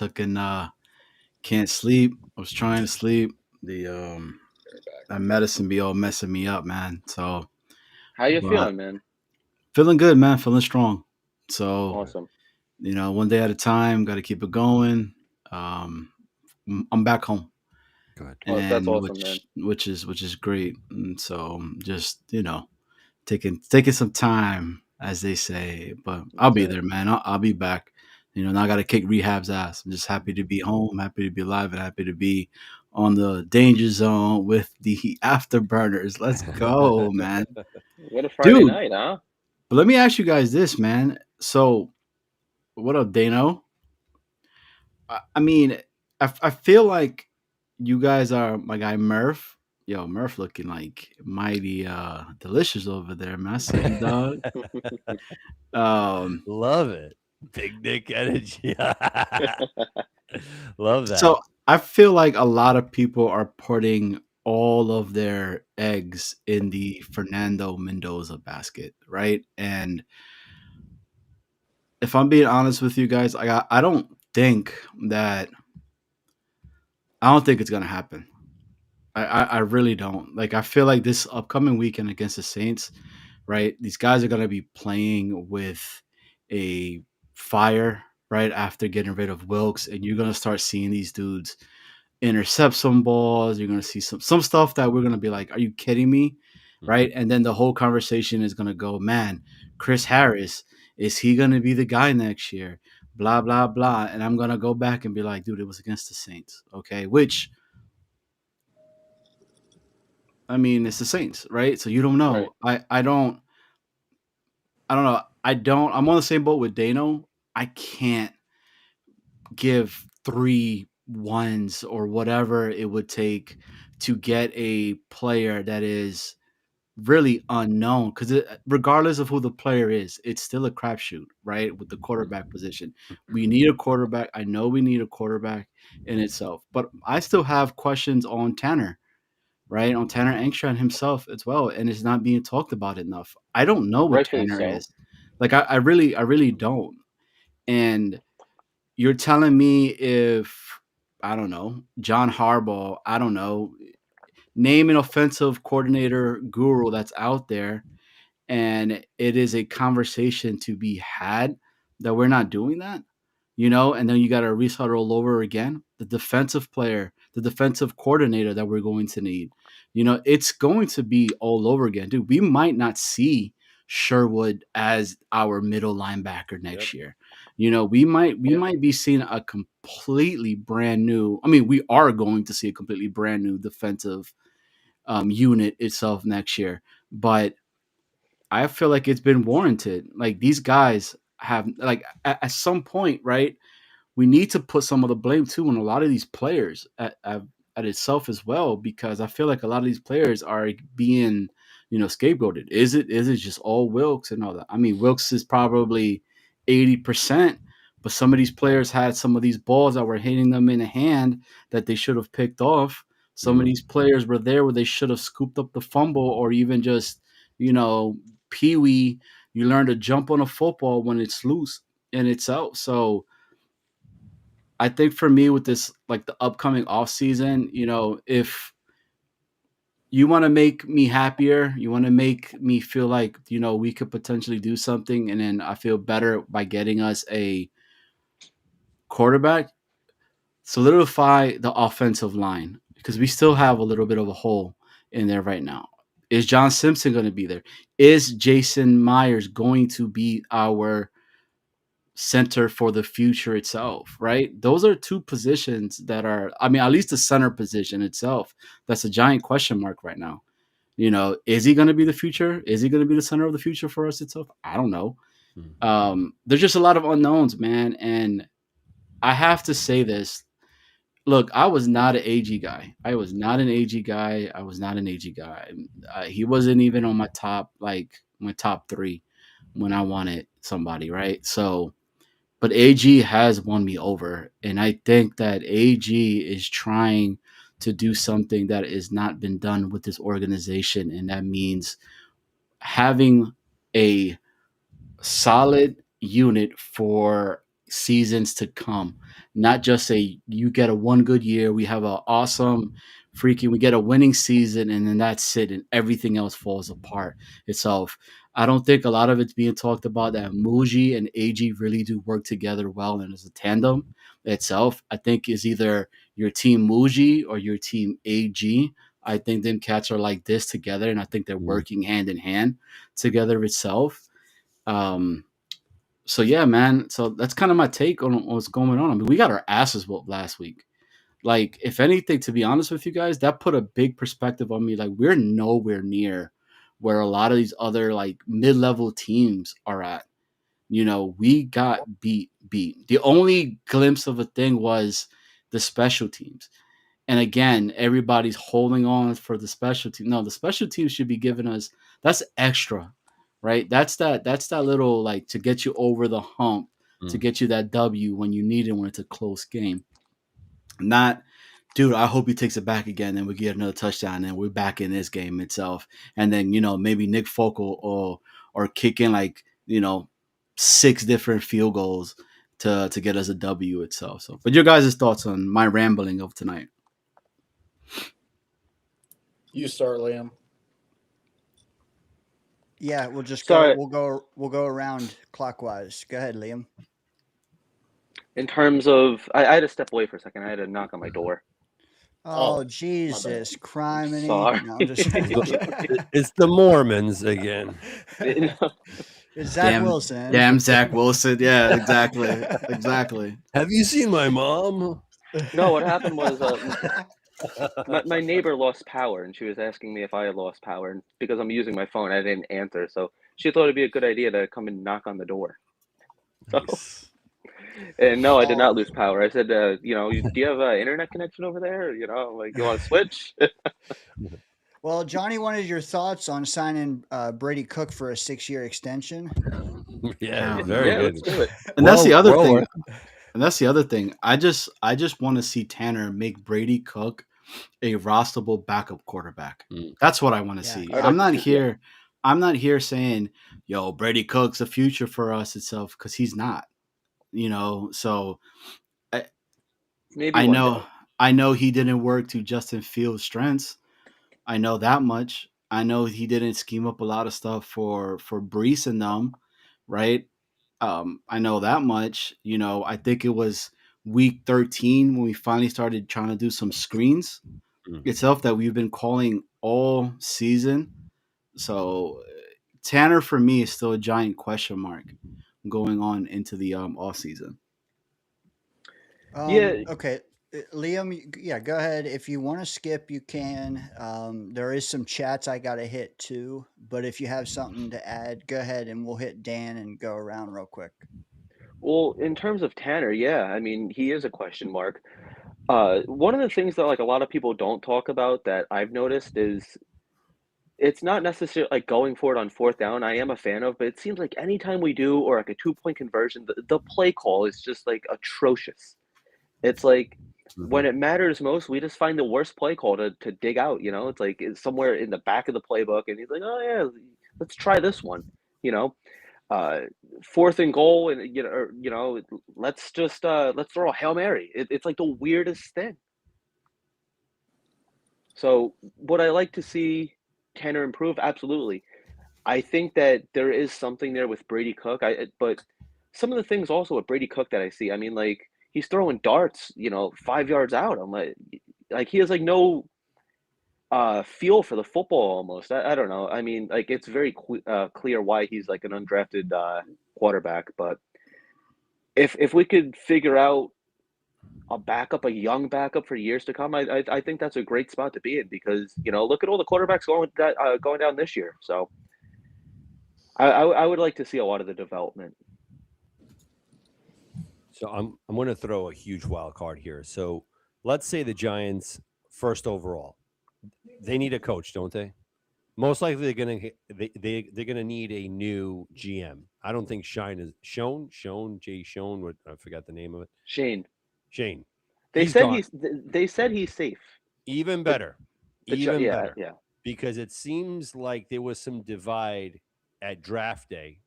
Can't sleep. I was trying to sleep. The that medicine be all messing me up, man. So, How you but feeling, man? feeling good, man. Feeling strong. So, Awesome. one day at a time. Got to keep it going. Um, I'm back home, Good. Oh, that's and awesome, man. which is great. And so, just taking some time, as they say. But I'll That's be it. there, man. I'll be back. Now I got to kick rehab's ass. I'm just happy to be home, happy to be alive, and happy to be on the danger zone with the afterburners. Let's go, man, What a Friday dude. night, huh? But let me ask you guys this, man. So, what up, Dano? I mean, I feel like you guys are my guy Murph. Yo, Murph looking like mighty delicious over there, man. I see you, dog. Um, Love it. Big Nick energy. Love that. so I feel like a lot of people are putting all of their eggs in the Fernando Mendoza basket, right? And if I'm being honest with you guys, I don't think that I don't think it's gonna happen. I really don't. Like I feel like this upcoming weekend against the Saints, right? These guys are gonna be playing with a fire right after getting rid of Wilkes, and you're gonna start seeing these dudes intercept some balls. You're gonna see some stuff that we're gonna be like, "Are you kidding me?" Right? And then the whole conversation is gonna go, "Man, Chris Harris, is he gonna be the guy next year?" Blah blah blah. And I'm gonna go back and be like, "Dude, it was against the Saints, okay?" Which I mean, it's the Saints, right? So you don't Right. know. I don't know. I don't. I'm on the same boat with Dano. I can't give 3 1s or whatever it would take to get a player that is really unknown because regardless of who the player is, it's still a crapshoot, right? With the quarterback position, we need a quarterback. I know we need a quarterback in itself, but I still have questions on Tanner, right? On Tanner Engstrand himself as well, and it's not being talked about enough. I don't know what Rightfully Tanner so. is. Like I really don't. And you're telling me if I don't know, John Harbaugh, I don't know, name an offensive coordinator guru that's out there and it is a conversation to be had that we're not doing that, and then you got to restart all over again. The defensive player, the defensive coordinator that we're going to need, it's going to be all over again, dude. We might not see Sherwood as our middle linebacker next year. We Yeah. might be seeing a completely brand new. I mean, we are going to see a completely brand new defensive unit itself next year, but I feel like it's been warranted. Like these guys have like at some point, right? We need to put some of the blame too on a lot of these players at itself as well, because I feel like a lot of these players are being, scapegoated. Is it just all Wilkes and all that? I mean, Wilkes is probably 80%, but some of these players had some of these balls that were hitting them in the hand that they should have picked off. Some of these players were there where they should have scooped up the fumble or even just, peewee. You learn to jump on a football when it's loose and it's out. So I think for me with this, like the upcoming off season, if you want to make me happier, you want to make me feel like, we could potentially do something. And then I feel better by getting us a quarterback, solidify the offensive line because we still have a little bit of a hole in there right now. Is John Simpson going to be there? Is Jason Myers going to be our center for the future itself, right? Those are two positions that are, I mean, at least the center position itself, that's a giant question mark right now. Is he going to be the future? Is he going to be the center of the future for us itself? I don't know. There's just a lot of unknowns, man. And I have to say this. Look, I was not an AG guy. I was not an AG guy. I was not an AG guy. He wasn't even on my top 3 when I wanted somebody, right? So, but AG has won me over. And I think that AG is trying to do something that has not been done with this organization. And that means having a solid unit for seasons to come, not just you get a one good year, we have an awesome we get a winning season, and then that's it, and everything else falls apart itself. I don't think a lot of it's being talked about that Muji and AG really do work together well and as a tandem itself. I think is either your team Muji or your team AG. I think them cats are like this together, and I think they're working hand in hand together itself. So yeah, man. So that's kind of my take on what's going on. I mean, we got our asses whooped last week. Like, if anything, to be honest with you guys, that put a big perspective on me. Like, we're nowhere near where a lot of these other like mid-level teams are at. We got beat. The only glimpse of a thing was the special teams. And again, everybody's holding on for the special team. No, the special teams should be giving us, that's extra, right? That's that little, like, to get you over the hump, to get you that W when you need it, when it's a close game. Not, dude, I hope he takes it back again and we get another touchdown and we're back in this game itself. And then, maybe Nick Focal or kick in, like, 6 different field goals to get us a W itself. So, but your guys' thoughts on my rambling of tonight? You start, Liam. Yeah, we'll just Sorry. go. We'll go around clockwise. Go ahead, Liam. In terms of, I had to step away for a second. I had to knock on my door. Oh, Jesus, criminy. Sorry. No, I'm just It's the Mormons again. It's Zach Wilson. Damn, Zach Wilson. Yeah, exactly. Exactly. Have you seen my mom? No, what happened was my neighbor lost power, and she was asking me if I had lost power. And because I'm using my phone, I didn't answer. So she thought it'd be a good idea to come and knock on the door. Nice. And no, I did not lose power. I said, do you have an internet connection over there? You want to switch? Well, Johnny wanted your thoughts on signing Brady Cook for a 6-year extension. Yeah, very good. Let's do it. And that's the other thing. And that's the other thing. I just want to see Tanner make Brady Cook a rosterable backup quarterback. That's what I want to see. I'm not here saying, yo, Brady Cook's the future for us itself, because he's not. So Maybe I one know he didn't work to Justin Fields' strengths. I know that much. I know he didn't scheme up a lot of stuff for Brees and them, right? I know that much. I think it was week 13 when we finally started trying to do some screens itself that we've been calling all season. So Tanner, for me, is still a giant question mark going on into the off season. Yeah. Okay. Liam, yeah, go ahead. If you want to skip, you can. There is some chats I got to hit too, but if you have something to add, go ahead and we'll hit Dan and go around real quick. Well, in terms of Tanner, yeah, I mean, he is a question mark. One of the things that, like, a lot of people don't talk about that I've noticed is it's not necessarily like going for it on 4th down. I am a fan of, but it seems like anytime we do, or like a 2-point conversion, the play call is just like atrocious. It's like when it matters most, we just find the worst play call to dig out. It's like it's somewhere in the back of the playbook, and he's like, oh yeah, let's try this one. 4th and goal, and let's just let's throw a Hail Mary. It's like the weirdest thing. So would I like to see Tanner improve? Absolutely. I think that there is something there with Brady Cook. But some of the things also with Brady Cook that I see, I mean, like, he's throwing darts, 5 yards out. I'm like he has like no feel for the football almost. I don't know. I mean, like, it's very clear why he's like an undrafted quarterback. But If we could figure out a young backup for years to come, I think that's a great spot to be in because look at all the quarterbacks going down this year. So I would like to see a lot of the development. So I'm going to throw a huge wild card here. So let's say the Giants first overall, they need a coach, don't they? Most likely they're gonna need a new GM. I don't think Shone, what I forgot the name of it. Shane, Shane. they He's said gone. he's safe. Even But better. Even yeah, better. yeah. Because it seems like there was some divide at draft day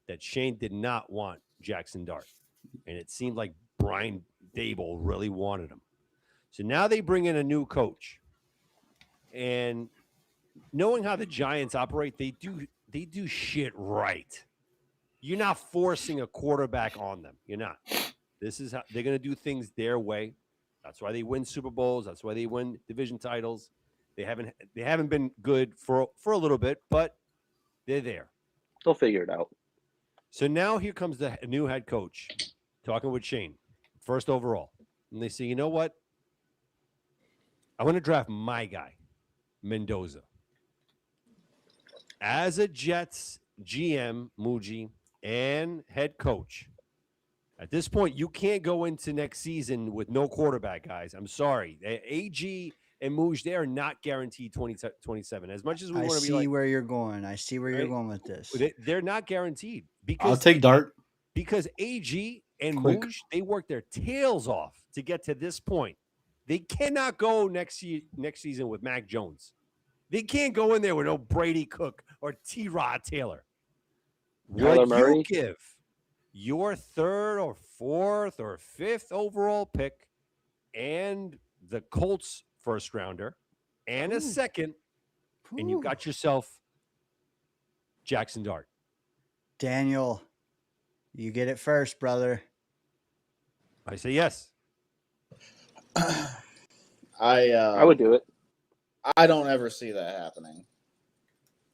that Shane did not want Jackson Dart. And it seemed like Brian Dable really wanted him. So now they bring in a new coach. And knowing how the Giants operate, they do shit right. You're not forcing a quarterback on them. You're not. This is how they're going to do things their way. That's why they win Super Bowls. That's why they win division titles. They haven't been good for a little bit, but they're there. They'll figure it out. So now here comes the new head coach talking with Shane, first overall. And they say, you know what? I want to draft my guy, Mendoza. As a Jets GM, Muji, and head coach, at this point, you can't go into next season with no quarterback, guys. I'm sorry. AG and Muj, they are not guaranteed 2027. As much as we want to be like, where you're going. I see where you're right? going with this. They're not guaranteed I'll because take Dart. because AG and Quick. Muj, they work their tails off to get to this point. They cannot go next season with Mac Jones. They can't go in there with no Brady Cook or T-Rod Taylor. Kyler What Murray? you give your third or fourth or fifth overall pick and the Colts first rounder and a second, and you got yourself Jackson Dart. Daniel, you get it first, brother. I say yes. I would do it. I don't ever see that happening.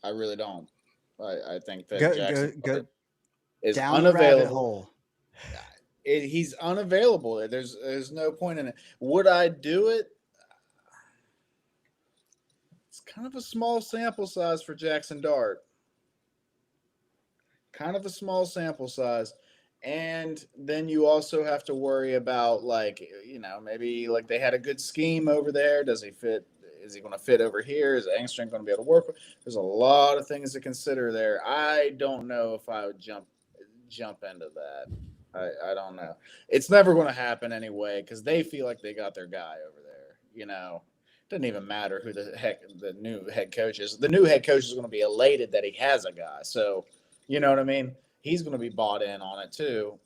I really don't. I think that Jackson Go is down the rabbit unavailable. hole. He's unavailable. There's no point in it. Would I do it? It's kind of a small sample size for Jackson Dart. Kind of a small sample size. And then you also have to worry about, maybe like they had a good scheme over there. Does he fit? Is he going to fit over here? Is Angstrom going to be able to work with? There's a lot of things to consider there. I don't know if I would jump into that. I don't know. It's never going to happen anyway because they feel like they got their guy over there. It doesn't even matter who the new head coach is. The new head coach is going to be elated that he has a guy. So, you know what I mean? He's going to be bought in on it too.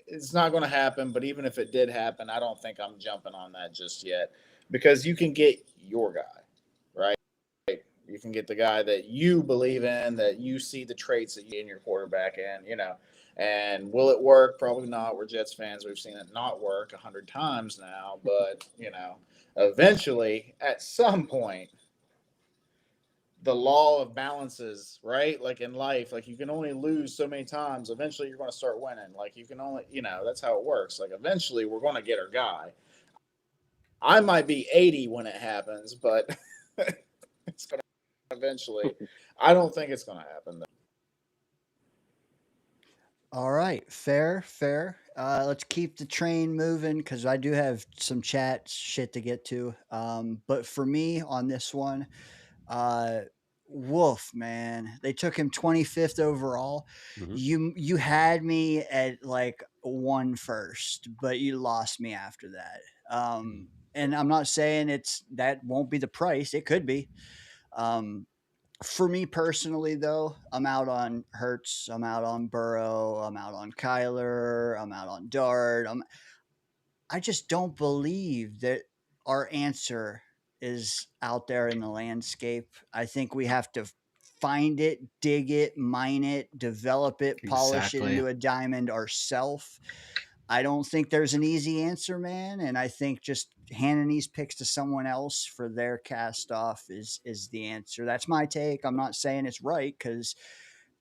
It's not going to happen, but even if it did happen, I don't think I'm jumping on that just yet because you can get your guy, right? You can get the guy that you believe in, that you see the traits that you in your quarterback in, and will it work? Probably not. We're Jets fans. We've seen it not work 100 times now, but, eventually at some point, the law of balances, right? Like in life, like you can only lose so many times. Eventually you're going to start winning. Like you can only, that's how it works. Like eventually we're going to get our guy. I might be 80 when it happens, but it's going to eventually. I don't think it's going to happen though. All right, fair. Let's keep the train moving because I do have some chat shit to get to. But for me on this one, Wolf, man, they took him 25th overall. Mhm. You had me at like 1 first, but you lost me after that. And I'm not saying that won't be the price. It could be. For me personally, though, I'm out on Hertz. I'm out on Burrow. I'm out on Kyler. I'm out on Dart. I just don't believe that our answer is out there in the landscape. I think we have to find it, dig it, mine it, develop it, polish it Exactly. into a diamond ourselves. I don't think there's an easy answer, man. And I think just handing these picks to someone else for their cast off is the answer. That's my take. I'm not saying it's right because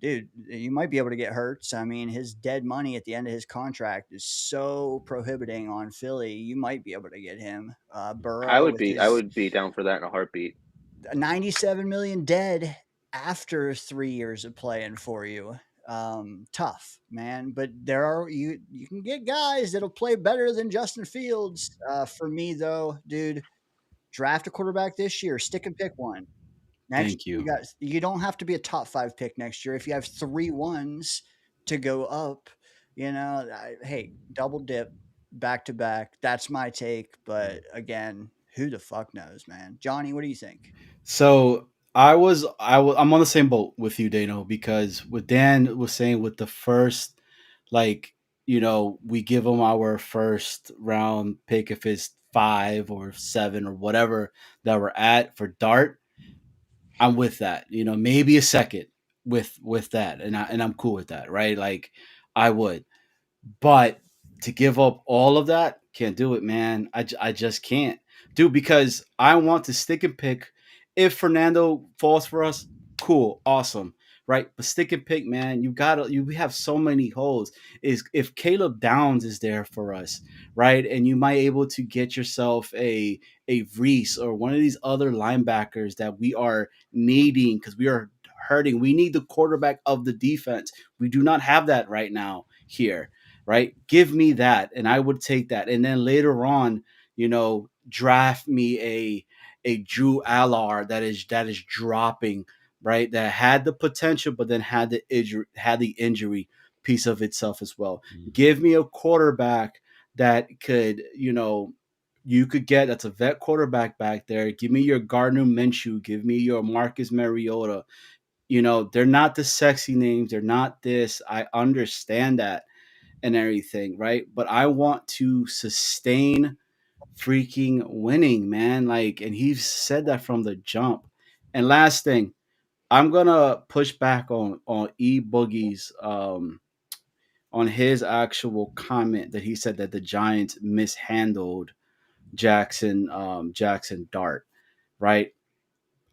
dude, you might be able to get Hurts. I mean, his dead money at the end of his contract is so prohibiting on Philly. You might be able to get him. I Burrow would with be I his would be down for that in a heartbeat. 97 million dead after 3 years of playing for you. Tough, man. But there are you can get guys that'll play better than Justin Fields. For me though, dude, draft a quarterback this year. Stick and pick one. Next Thank year, you. you don't have to be a top 5 pick next year. If you have 3 ones to go up, hey, double dip back to back. That's my take. But again, who the fuck knows, man? Johnny, what do you think? So I'm on the same boat with you, Dano, because what Dan was saying with the first, like, we give them our first round pick if it's 5 or 7 or whatever that we're at for Dart. I'm with that. Maybe a second with that, and I'm cool with that, right? Like, I would. But to give up all of that, can't do it, man. I just can't, dude, because I want to stick and pick. If Fernando falls for us, cool, awesome, right? But stick and pick, man. We have so many holes. Is if Caleb Downs is there for us, right? And you might able to get yourself a Reese or one of these other linebackers that we are needing because we are hurting. We need the quarterback of the defense. We do not have that right now here, right? Give me that, and I would take that. And then later on, draft me a Drew Allar that is dropping, right? That had the potential, but then had the injury piece of itself as well. Give me a quarterback that could, you could get that's a vet quarterback back there. Give me your Gardner Minshew. Give me your Marcus Mariota. They're not the sexy names. They're not this. I understand that and everything, right? But I want to sustain freaking winning, man. Like, and he's said that from the jump. And last thing, I'm gonna push back on E Boogie's on his actual comment that he said that the Giants mishandled Jackson Dart, right?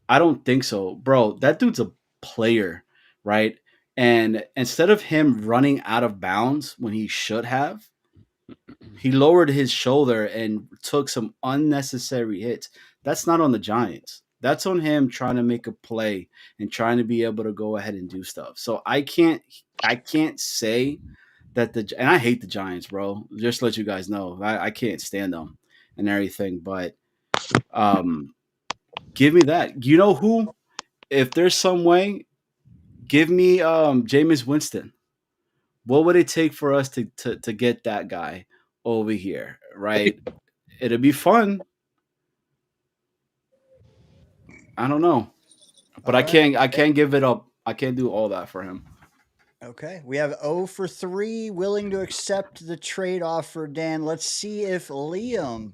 I don't think so, bro. That dude's a player, right? And instead of him running out of bounds when he should have, he lowered his shoulder and took some unnecessary hits. That's not on the Giants. That's on him trying to make a play and trying to be able to go ahead and do stuff. So I can't say that and I hate the Giants, bro. Just to let you guys know, I can't stand them and everything. But um, give me that. You know who? If there's some way, give me Jameis Winston. What would it take for us to get that guy over here, right? It'll be fun. I don't know, but All right. I can't give it up. I can't do all that for him. Okay. We have 0 for 3 willing to accept the trade offer, Dan. Let's see if Liam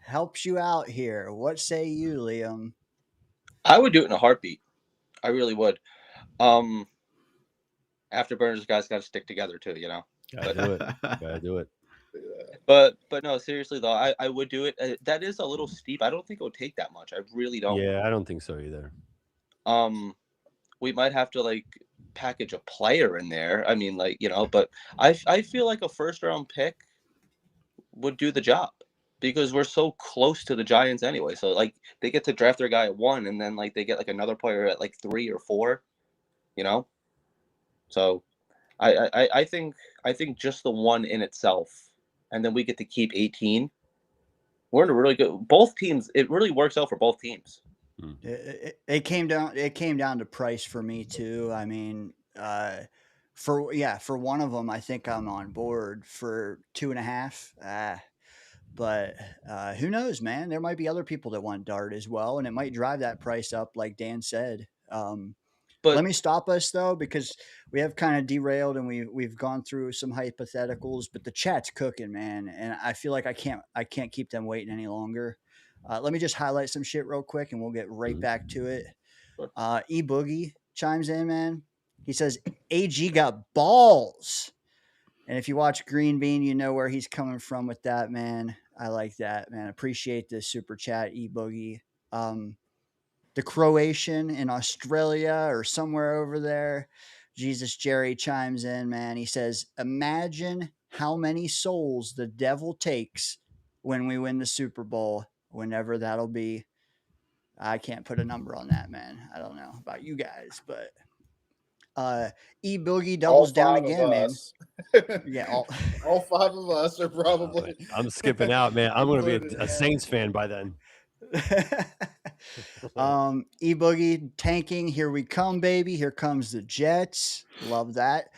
helps you out here. What say you, Liam? I would do it in a heartbeat. I really would. Afterburners guys got to stick together too, Gotta do it. Gotta do it. But no, seriously though, I would do it. That is a little steep. I don't think it would take that much. I really don't. Yeah, I don't think so either. We might have to package a player in there. I mean, but I feel like a first round pick would do the job because we're so close to the Giants anyway. So they get to draft their guy at 1, and then they get another player at 3 or 4. So I think just the 1 in itself, and then we get to keep 18. We're in a really good. Both teams. It really works out for both teams. It came down to price for me too. I mean, for one of them, I think I'm on board. For 2.5, but who knows, man? There might be other people that want Dart as well, and it might drive that price up, like Dan said. But let me stop us though, because we have kind of derailed and we've gone through some hypotheticals, but the chat's cooking, man, and I feel like I can't keep them waiting any longer. Let me just highlight some shit real quick, and we'll get right back to it. E Boogie chimes in, man. He says AG got balls, and if you watch Green Bean, you know where he's coming from with that, man. I like that, man. Appreciate this super chat, E Boogie. The Croatian in Australia or somewhere over there Jesus Jerry chimes in, man. He says, imagine how many souls the devil takes when we win the Super Bowl, whenever that'll be. I can't put a number on that, man. I don't know about you guys, but E Boogie All doubles down 5 of again, man. us. Yeah, all All 5 of us are probably. I'm skipping out, man. I'm going to included, be a yeah. Saints fan by then. E Boogie tanking. Here we come, baby. Here comes the Jets. Love that.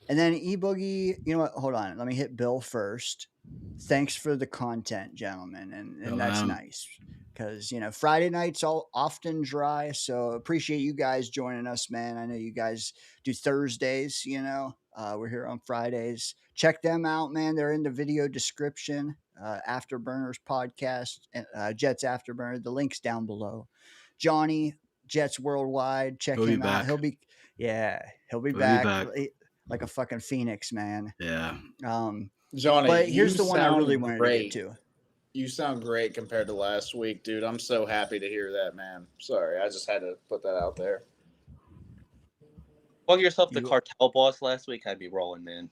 And then E Boogie, you know what? Hold on. Let me hit Bill first. Thanks for the content, gentlemen. And that's nice because, you know, Friday nights all often dry. So appreciate you guys joining us, man. I know you guys do Thursdays, you know, we're here on Fridays. Check them out, man. They're in the video description. Afterburners podcast, Jets Afterburner. The link's down below. Johnny, Jets Worldwide. Check him out. He'll be back. Like a fucking phoenix, man. Yeah. Johnny, but here's you the one I really sound wanted great. to get to. You sound great compared to last week, dude. I'm so happy to hear that, man. Sorry, I just had to put that out there. Call yourself the cartel boss last week, I'd be rolling, man.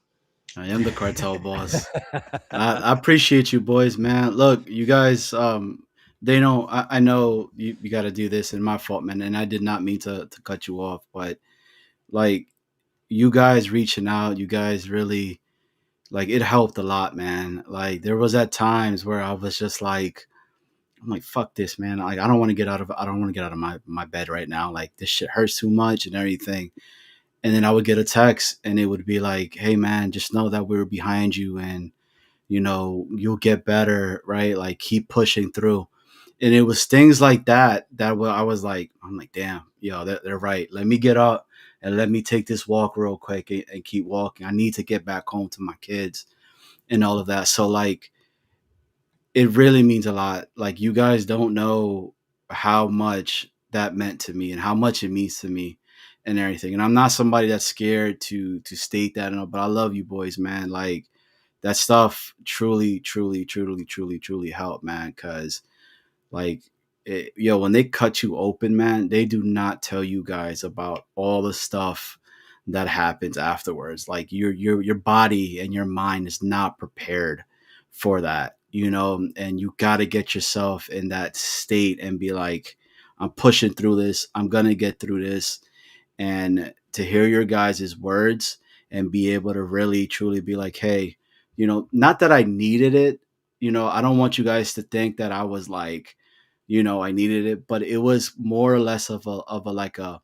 I am the cartel boss. I appreciate you boys, man. Look, you guys, they know, I know you got to do this, and my fault, man. And I did not mean to cut you off, but like you guys reaching out, you guys really, like, it helped a lot, man. Like there was at times where I was just like, I'm like, fuck this, man. Like I don't want to get out of my bed right now. Like this shit hurts too much and everything. And then I would get a text and it would be like, hey man, just know that we were behind you and you know, you'll get better, right? Like keep pushing through. And it was things like that I'm like, damn, yo, they're right. Let me get up and let me take this walk real quick and keep walking. I need to get back home to my kids and all of that. So like, it really means a lot. Like you guys don't know how much that meant to me and how much it means to me and everything. And I'm not somebody that's scared to state that, but I love you boys, man. Like that stuff truly helped, man. Cause like, when they cut you open, man, they do not tell you guys about all the stuff that happens afterwards. Like your body and your mind is not prepared for that, you know, and you got to get yourself in that state and be like, I'm pushing through this. I'm going to get through this. And to hear your guys' words and be able to really truly be like, hey, you know, not that I needed it, you know, I don't want you guys to think that I was like, you know, I needed it, but it was more or less of a like a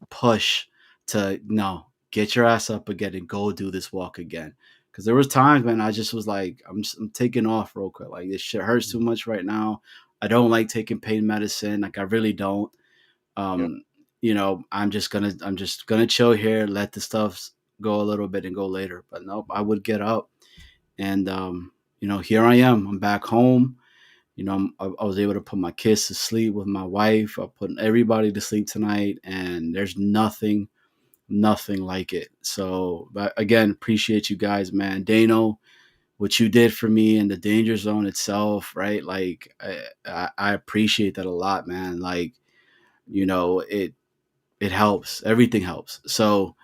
push to no, get your ass up again and go do this walk again. Cause there was times, man, I just was like, I'm taking off real quick. Like this shit hurts too much right now. I don't like taking pain medicine. Like I really don't. You know, I'm just gonna chill here, let the stuff go a little bit and go later. But nope, I would get up and you know, here I am. I'm back home. You know, I was able to put my kids to sleep with my wife. I put everybody to sleep tonight, and there's nothing like it. So, but again, appreciate you guys, man. Dano, what you did for me in the Danger Zone itself, right? Like, I appreciate that a lot, man. Like, you know, it helps. Everything helps. So,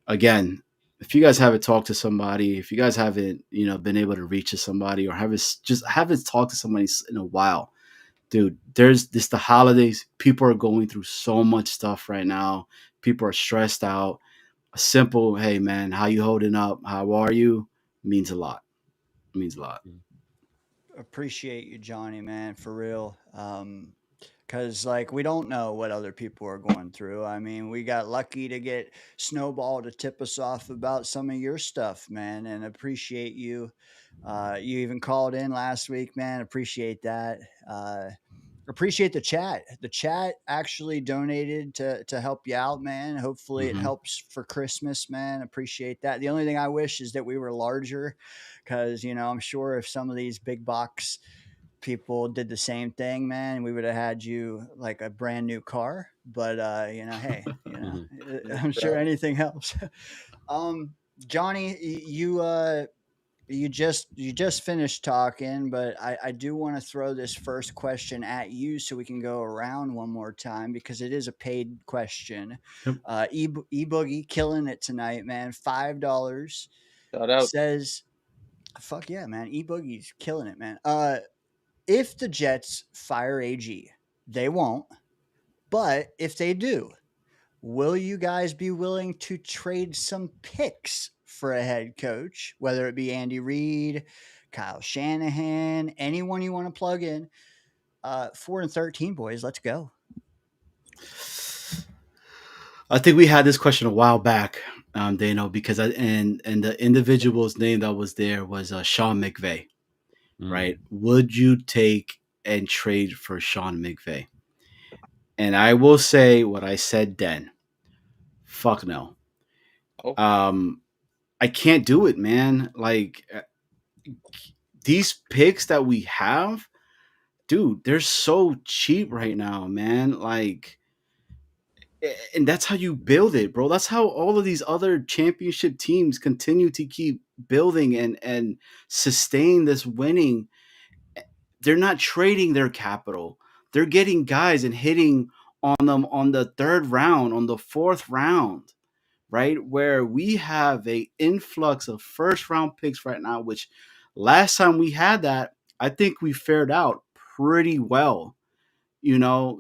again, if you guys haven't talked to somebody, if you guys haven't, you know, been able to reach to somebody or haven't talked to somebody in a while, dude, there's this, the holidays, people are going through so much stuff right now. People are stressed out. A simple, hey man, how you holding up? How are you? Means a lot. It means a lot. Appreciate you, Johnny, man, for real. Because like we don't know what other people are going through. I mean, we got lucky to get Snowball to tip us off about some of your stuff, man, and appreciate you. You even called in last week, man. Appreciate that. Appreciate the chat. The chat actually donated to help you out, man. Hopefully it helps for Christmas, man. Appreciate that. The only thing I wish is that we were larger, because you know I'm sure if some of these big box people did the same thing, man, we would have had you like a brand new car. But you know, hey, you know, I'm sure anything helps. Johnny, you you just finished talking, but I do want to throw this first question at you so we can go around one more time because it is a paid question. Yep. E Boogie killing it tonight, man. $5 Shout out. says, "Fuck yeah, man! E Boogie's killing it, man." If the Jets fire AG, they won't, but if they do, will you guys be willing to trade some picks for a head coach, whether it be Andy Reid, Kyle Shanahan, anyone you want to plug in? 4-13, boys. Let's go. I think we had this question a while back, Dano, because and the individual's name that was there was Sean McVay, right? Would you take and trade for Sean McVay? And I will say what I said then. Fuck no. Oh. I can't do it, man. Like these picks that we have, dude, they're so cheap right now, man. Like, and that's how you build it, bro. That's how all of these other championship teams continue to keep building and sustain this winning. They're not trading their capital. They're getting guys and hitting on them on the third round, on the fourth round, right? Where we have a influx of first round picks right now, which last time we had that, I think we fared out pretty well,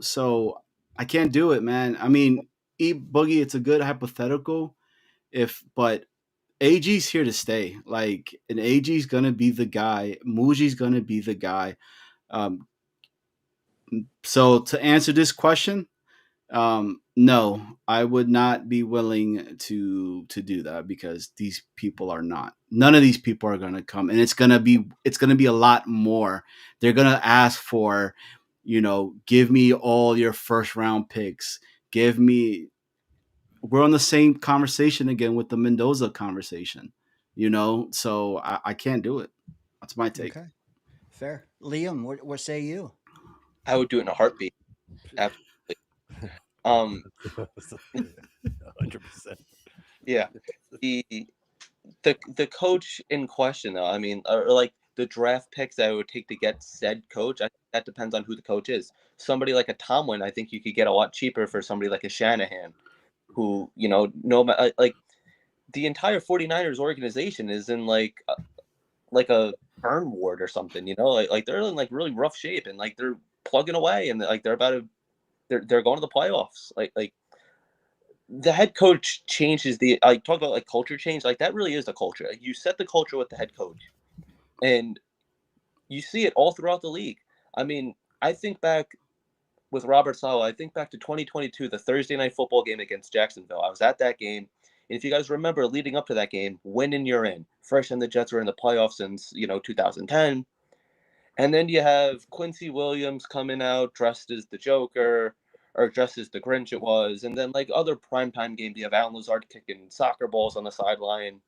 so I can't do it, man. I mean, Boogie, it's a good hypothetical, but AG's here to stay. Like, and AG's gonna be the guy. Muji's gonna be the guy. So to answer this question, no, I would not be willing to do that because these people are not. None of these people are gonna come, and it's gonna be a lot more. They're gonna ask for, give me all your first round picks. Give me. We're on the same conversation again with the Mendoza conversation, So I can't do it. That's my take. Okay, fair. Liam, what say you? I would do it in a heartbeat. Absolutely. 100%. Yeah. The coach in question, though, I mean, or like the draft picks that it would take to get said coach, I think that depends on who the coach is. Somebody like a Tomlin, I think you could get a lot cheaper for somebody like a Shanahan, who, like the entire 49ers organization is in like a burn ward or something, like they're in like really rough shape and like they're plugging away and like they're going to the playoffs. Like the head coach changes talk about like culture change. Like that really is the culture. Like, you set the culture with the head coach, and you see it all throughout the league. I mean, I think back with Robert Saleh. I think back to 2022, the Thursday night football game against Jacksonville. I was at that game, and if you guys remember, leading up to that game, win and you're in. First time the Jets were in the playoffs since 2010, and then you have Quincy Williams coming out dressed as the Joker. Or dressed as the Grinch it was. And then like other primetime games, you have Alan Lazard kicking soccer balls on the sideline.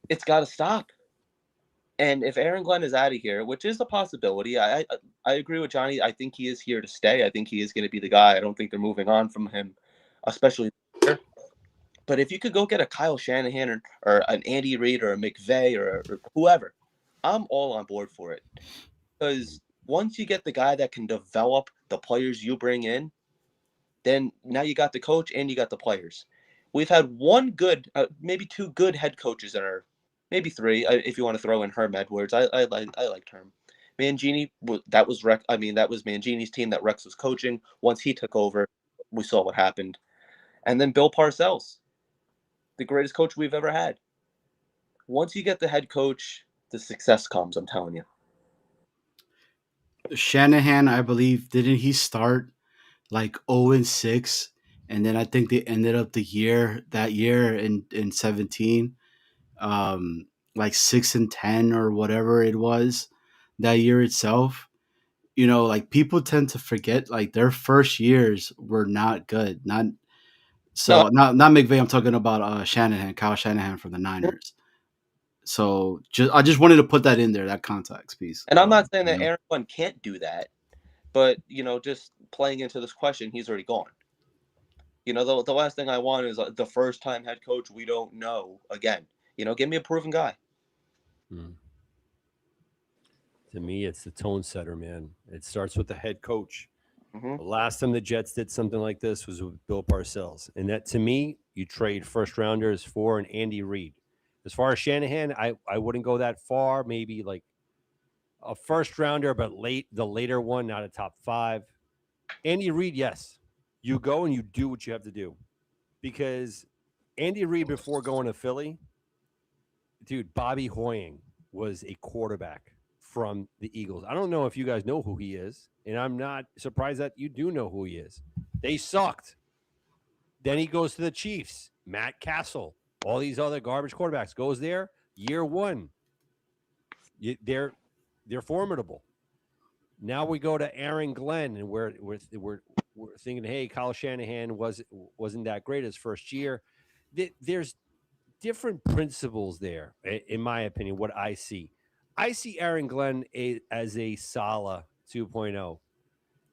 It's got to stop. And if Aaron Glenn is out of here, which is a possibility, I agree with Johnny. I think he is here to stay. I think he is going to be the guy. I don't think they're moving on from him, especially here. But if you could go get a Kyle Shanahan or an Andy Reid or a McVay or whoever, I'm all on board for it. Because once you get the guy that can develop the players you bring in, then now you got the coach and you got the players. We've had one good, maybe two good head coaches in our, maybe three, if you want to throw in Herm Edwards. I liked Herm. Mangini, that was Mangini's team that Rex was coaching. Once he took over, we saw what happened. And then Bill Parcells, the greatest coach we've ever had. Once you get the head coach, the success comes, I'm telling you. Shanahan, I believe, didn't he start like 0-6, and then I think they ended up that year in 17, like 6-10 or whatever it was that year itself. Like people tend to forget like their first years were not good. Not McVay. I'm talking about Shanahan, Kyle Shanahan from the Niners. So I just wanted to put that in there, that context piece. And I'm not saying that Aaron Glenn can't do that, but just playing into this question, he's already gone. The last thing I want is the first time head coach we don't know again. Give me a proven guy. To me, it's the tone setter, man. It starts with the head coach. Mm-hmm. The last time the Jets did something like this was with Bill Parcells. And that, to me, you trade first rounders for an Andy Reid. As far as Shanahan, I wouldn't go that far. Maybe like a first rounder, but the later one, not a top 5. Andy Reid, yes. You go and you do what you have to do. Because Andy Reid, before going to Philly, dude, Bobby Hoying was a quarterback from the Eagles. I don't know if you guys know who he is, and I'm not surprised that you do know who he is. They sucked. Then he goes to the Chiefs. Matt Castle, all these other garbage quarterbacks, goes there year 1. They're formidable. Now we go to Aaron Glenn, and we're thinking, hey, Kyle Shanahan wasn't that great his first year. There's different principles there, in my opinion. What I see Aaron Glenn as a Saleh 2.0.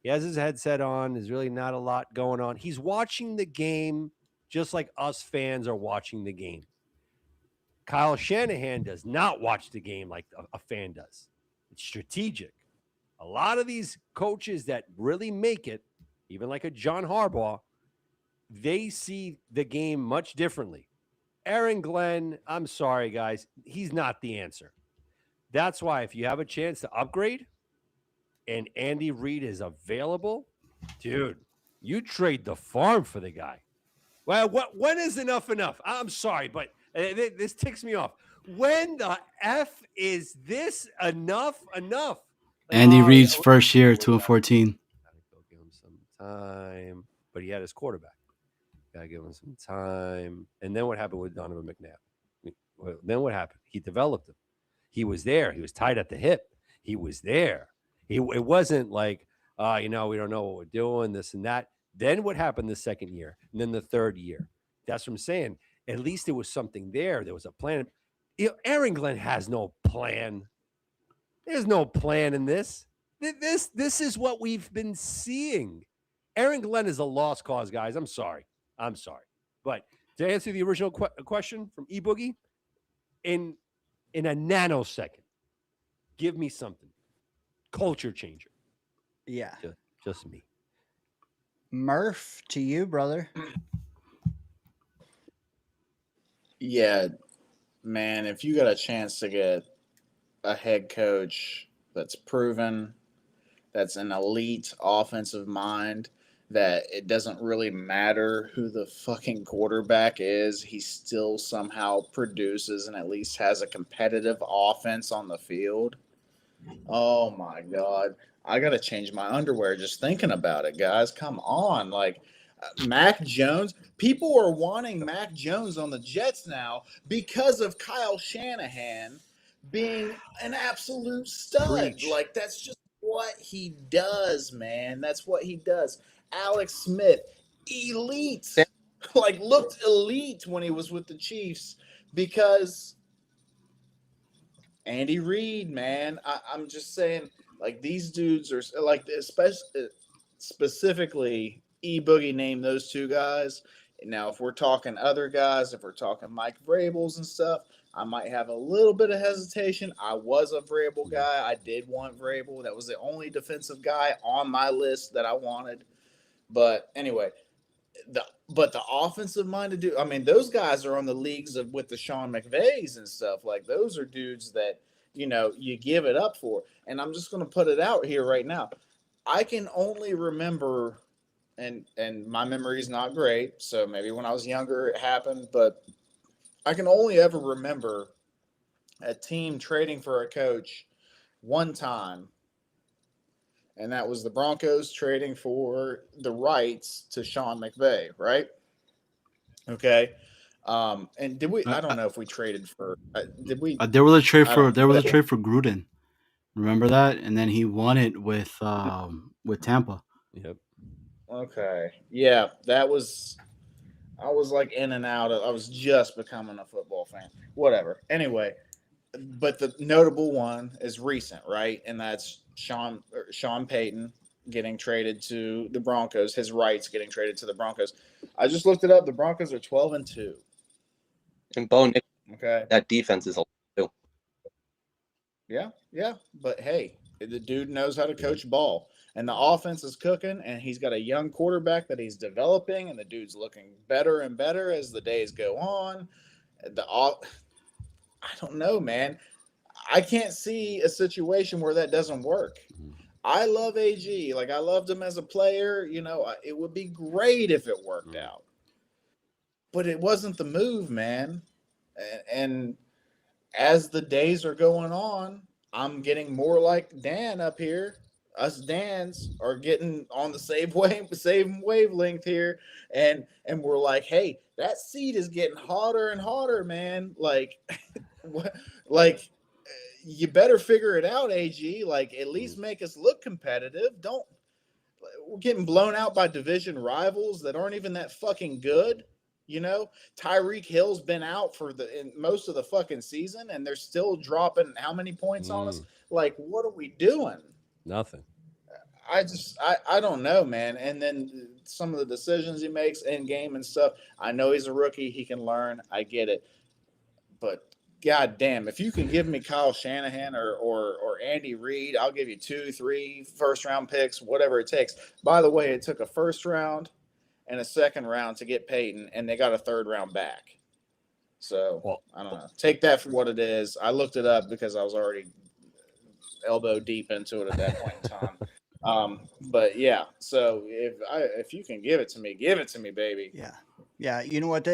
He has his headset on. There's really not a lot going on. He's watching the game just like us fans are watching the game. Kyle Shanahan does not watch the game like a fan does. It's strategic. A lot of these coaches that really make it, even like a John Harbaugh, they see the game much differently. Aaron Glenn, I'm sorry, guys, he's not the answer. That's why if you have a chance to upgrade and Andy Reid is available, dude, you trade the farm for the guy. Well, when is enough? I'm sorry, but this ticks me off. When the F is this enough? Like, Andy Reid's first year, 2-14. Go give him some time, but he had his quarterback. Gotta give him some time. And then what happened with Donovan McNabb? Then what happened? He developed him. He was there. He was tied at the hip. He was there. It wasn't like, we don't know what we're doing, this and that. Then what happened the second year? And then the third year. That's what I'm saying. At least there was something there. There was a plan. Aaron Glenn has no plan. There's no plan in this. This is what we've been seeing. Aaron Glenn is a lost cause, guys. I'm sorry. But to answer the original question from eBoogie, in a nanosecond, give me something. Culture changer. Yeah. Just me. Murph, to you, brother. Yeah, man, if you got a chance to get a head coach that's proven, that's an elite offensive mind, that it doesn't really matter who the fucking quarterback is, he still somehow produces and at least has a competitive offense on the field. Oh my God. I got to change my underwear just thinking about it, guys. Come on. Like, Mac Jones, people are wanting Mac Jones on the Jets now because of Kyle Shanahan being an absolute stud. Preach. Like, that's just what he does, man. That's what he does. Alex Smith, elite. Like, looked elite when he was with the Chiefs because Andy Reid, man. I'm just saying, like, these dudes are like, specifically E-Boogie named those two guys. Now, if we're talking other guys, if we're talking Mike Vrabels and stuff, I might have a little bit of hesitation. I was a Vrabel guy. I did want Vrabel. That was the only defensive guy on my list that I wanted. But anyway, the offensive minded dude, I mean, those guys are on the leagues with the Sean McVays and stuff. Like, those are dudes that, you give it up for. And I'm just going to put it out here right now. I can only remember, and my memory is not great, so maybe when I was younger it happened, but I can only ever remember a team trading for a coach one time, and that was the Broncos trading for the rights to Sean McVay, right? Okay. And did we? I don't know if we traded for. Did we? There was a trade for Gruden. Remember that? And then he won it with Tampa. Yep. Okay. Yeah, that was. I was like in and out of. I was just becoming a football fan. Whatever. Anyway, but the notable one is recent, right? And that's Sean Payton getting traded to the Broncos. His rights getting traded to the Broncos. I just looked it up. The Broncos are 12-2. And Bo Okay. That defense is a too. Yeah. But hey, the dude knows how to coach ball. And the offense is cooking, and he's got a young quarterback that he's developing, and the dude's looking better and better as the days go on. I don't know, man. I can't see a situation where that doesn't work. I love AG. Like, I loved him as a player. It would be great if it worked out. But it wasn't the move, man. And as the days are going on, I'm getting more like Dan up here. Us Dans are getting on the same wavelength here, and we're like, hey, that seat is getting hotter and hotter, man. Like, like you better figure it out, AG. Like, at least make us look competitive. Don't We're getting blown out by division rivals that aren't even that fucking good. Tyreek Hill's been out for in most of the fucking season, and they're still dropping how many points on us? Like, what are we doing? Nothing. I don't know, man. And then some of the decisions he makes in game and stuff. I know he's a rookie; he can learn. I get it, but god damn, if you can give me Kyle Shanahan or Andy Reid, I'll give you 2, 3 first round picks, whatever it takes. By the way, it took a first round and a second round to get Peyton, and they got a third round back. So I don't know. Take that for what it is. I looked it up because I was already elbow deep into it at that point in time. But yeah, so if you can give it to me, baby. Yeah. You know what?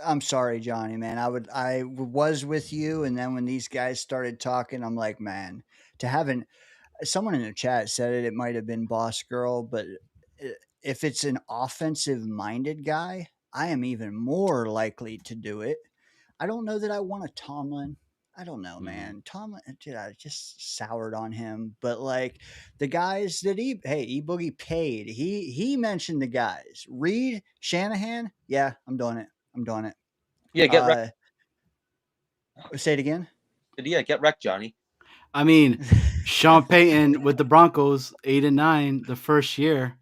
I'm sorry, Johnny, man. I was with you, and then when these guys started talking, I'm like, man, to having someone in the chat said it might have been Boss Girl, but if it's an offensive minded guy, I am even more likely to do it. I don't know that I want a Tomlin. I don't know, man. Tomlin, dude, I just soured on him. But like the guys that E Boogie paid, he mentioned the guys. Reed, Shanahan, yeah, I'm doing it. Yeah, get wrecked. Say it again. Yeah, get wrecked, Johnny. I mean, Sean Payton with the Broncos, 8-9 the first year.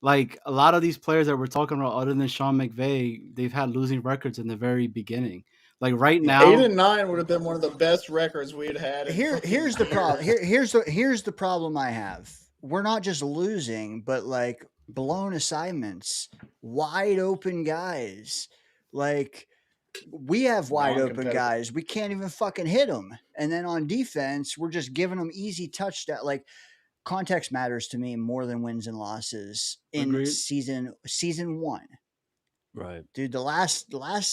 Like a lot of these players that we're talking about, other than Sean McVay, they've had losing records in the very beginning. Like right now, 8-9 would have been one of the best records we had. Here's the problem. Here's the problem I have. We're not just losing, but like blown assignments, wide open guys. Like we have wide open guys. We can't even fucking hit them. And then on defense, we're just giving them easy touchdown. Like context matters to me more than wins and losses in Agreed. season one. Right. Dude, the last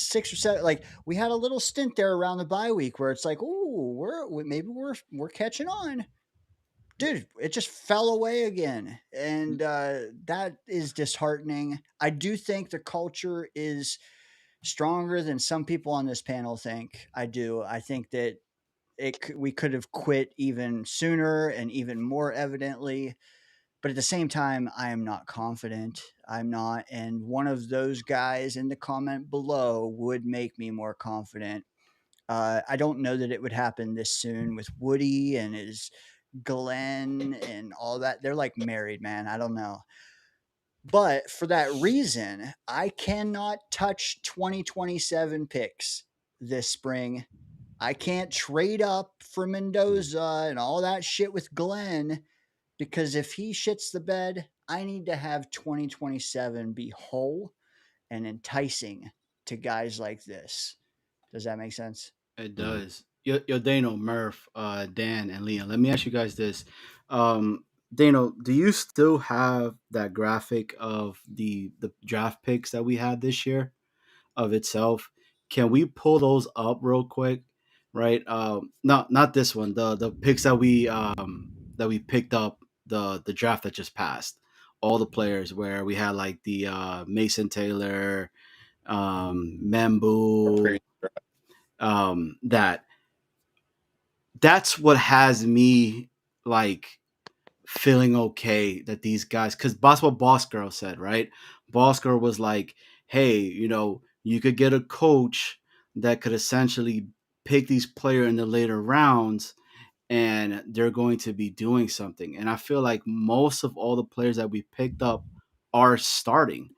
6 or 7, like we had a little stint there around the bye week where it's like, oh, we're catching on. Dude, it just fell away again. And that is disheartening. I do think the culture is stronger than some people on this panel think. I do. I think that we could have quit even sooner and even more evidently. But at the same time, I am not confident. I'm not. And one of those guys in the comment below would make me more confident. I don't know that it would happen this soon with Woody and his Glenn and all that. They're like married, man. I don't know. But for that reason, I cannot touch 2027 picks this spring. I can't trade up for Mendoza and all that shit with Glenn. Because if he shits the bed, I need to have 2027 be whole and enticing to guys like this. Does that make sense? It does. Yo, Dano, Murph, Dan, and Leon. Let me ask you guys this. Dano, do you still have that graphic of the draft picks that we had this year of itself? Can we pull those up real quick? Right. Not this one. The picks that we picked up the draft that just passed. All the players where we had like the Mason Taylor, Mambu, that's what has me like feeling okay that these guys, because that's what Boss Girl said, right? Boss Girl was like, hey, you could get a coach that could essentially pick these players in the later rounds and they're going to be doing something. And I feel like most of all the players that we picked up are starting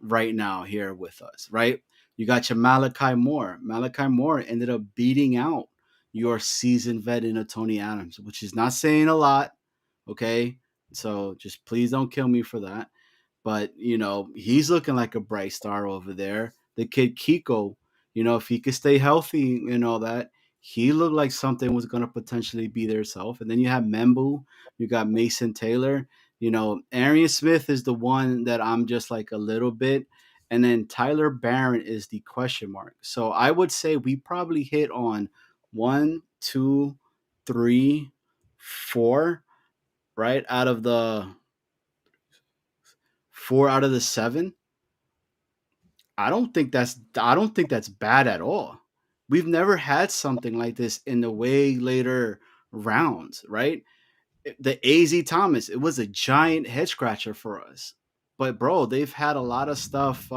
right now here with us, right? You got your Malachi Moore. Malachi Moore ended up beating out your seasoned vet in a Tony Adams, which is not saying a lot. Okay. So just please don't kill me for that. But, he's looking like a bright star over there. The kid Kiko, if he could stay healthy and all that, he looked like something was going to potentially be their self. And then you have Membu, you got Mason Taylor. Arian Smith is the one that I'm just like a little bit. And then Tyler Barron is the question mark. So I would say we probably hit on 1, 2, 3, 4, right? Out of the 4 out of the 7. I don't think that's bad at all. We've never had something like this in the way later rounds, right? The AZ Thomas, it was a giant head scratcher for us. But bro, they've had a lot of stuff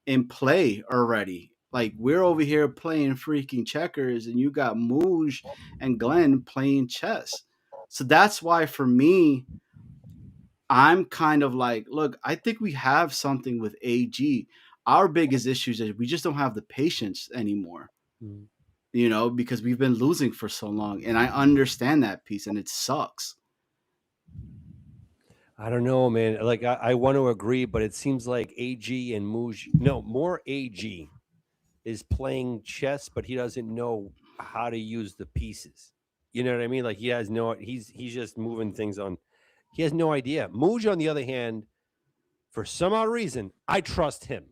in play already. Like we're over here playing freaking checkers, and you got Mooj and Glenn playing chess. So that's why for me, I'm kind of like, look, I think we have something with AG. Our biggest issue is that we just don't have the patience anymore, because we've been losing for so long. And I understand that piece, and it sucks. I don't know, man. Like I want to agree, but it seems like AG and Mooj, no, more AG is playing chess, but he doesn't know how to use the pieces. You know what I mean? Like he's just moving things on. He has no idea. Mooj, on the other hand, for some odd reason, I trust him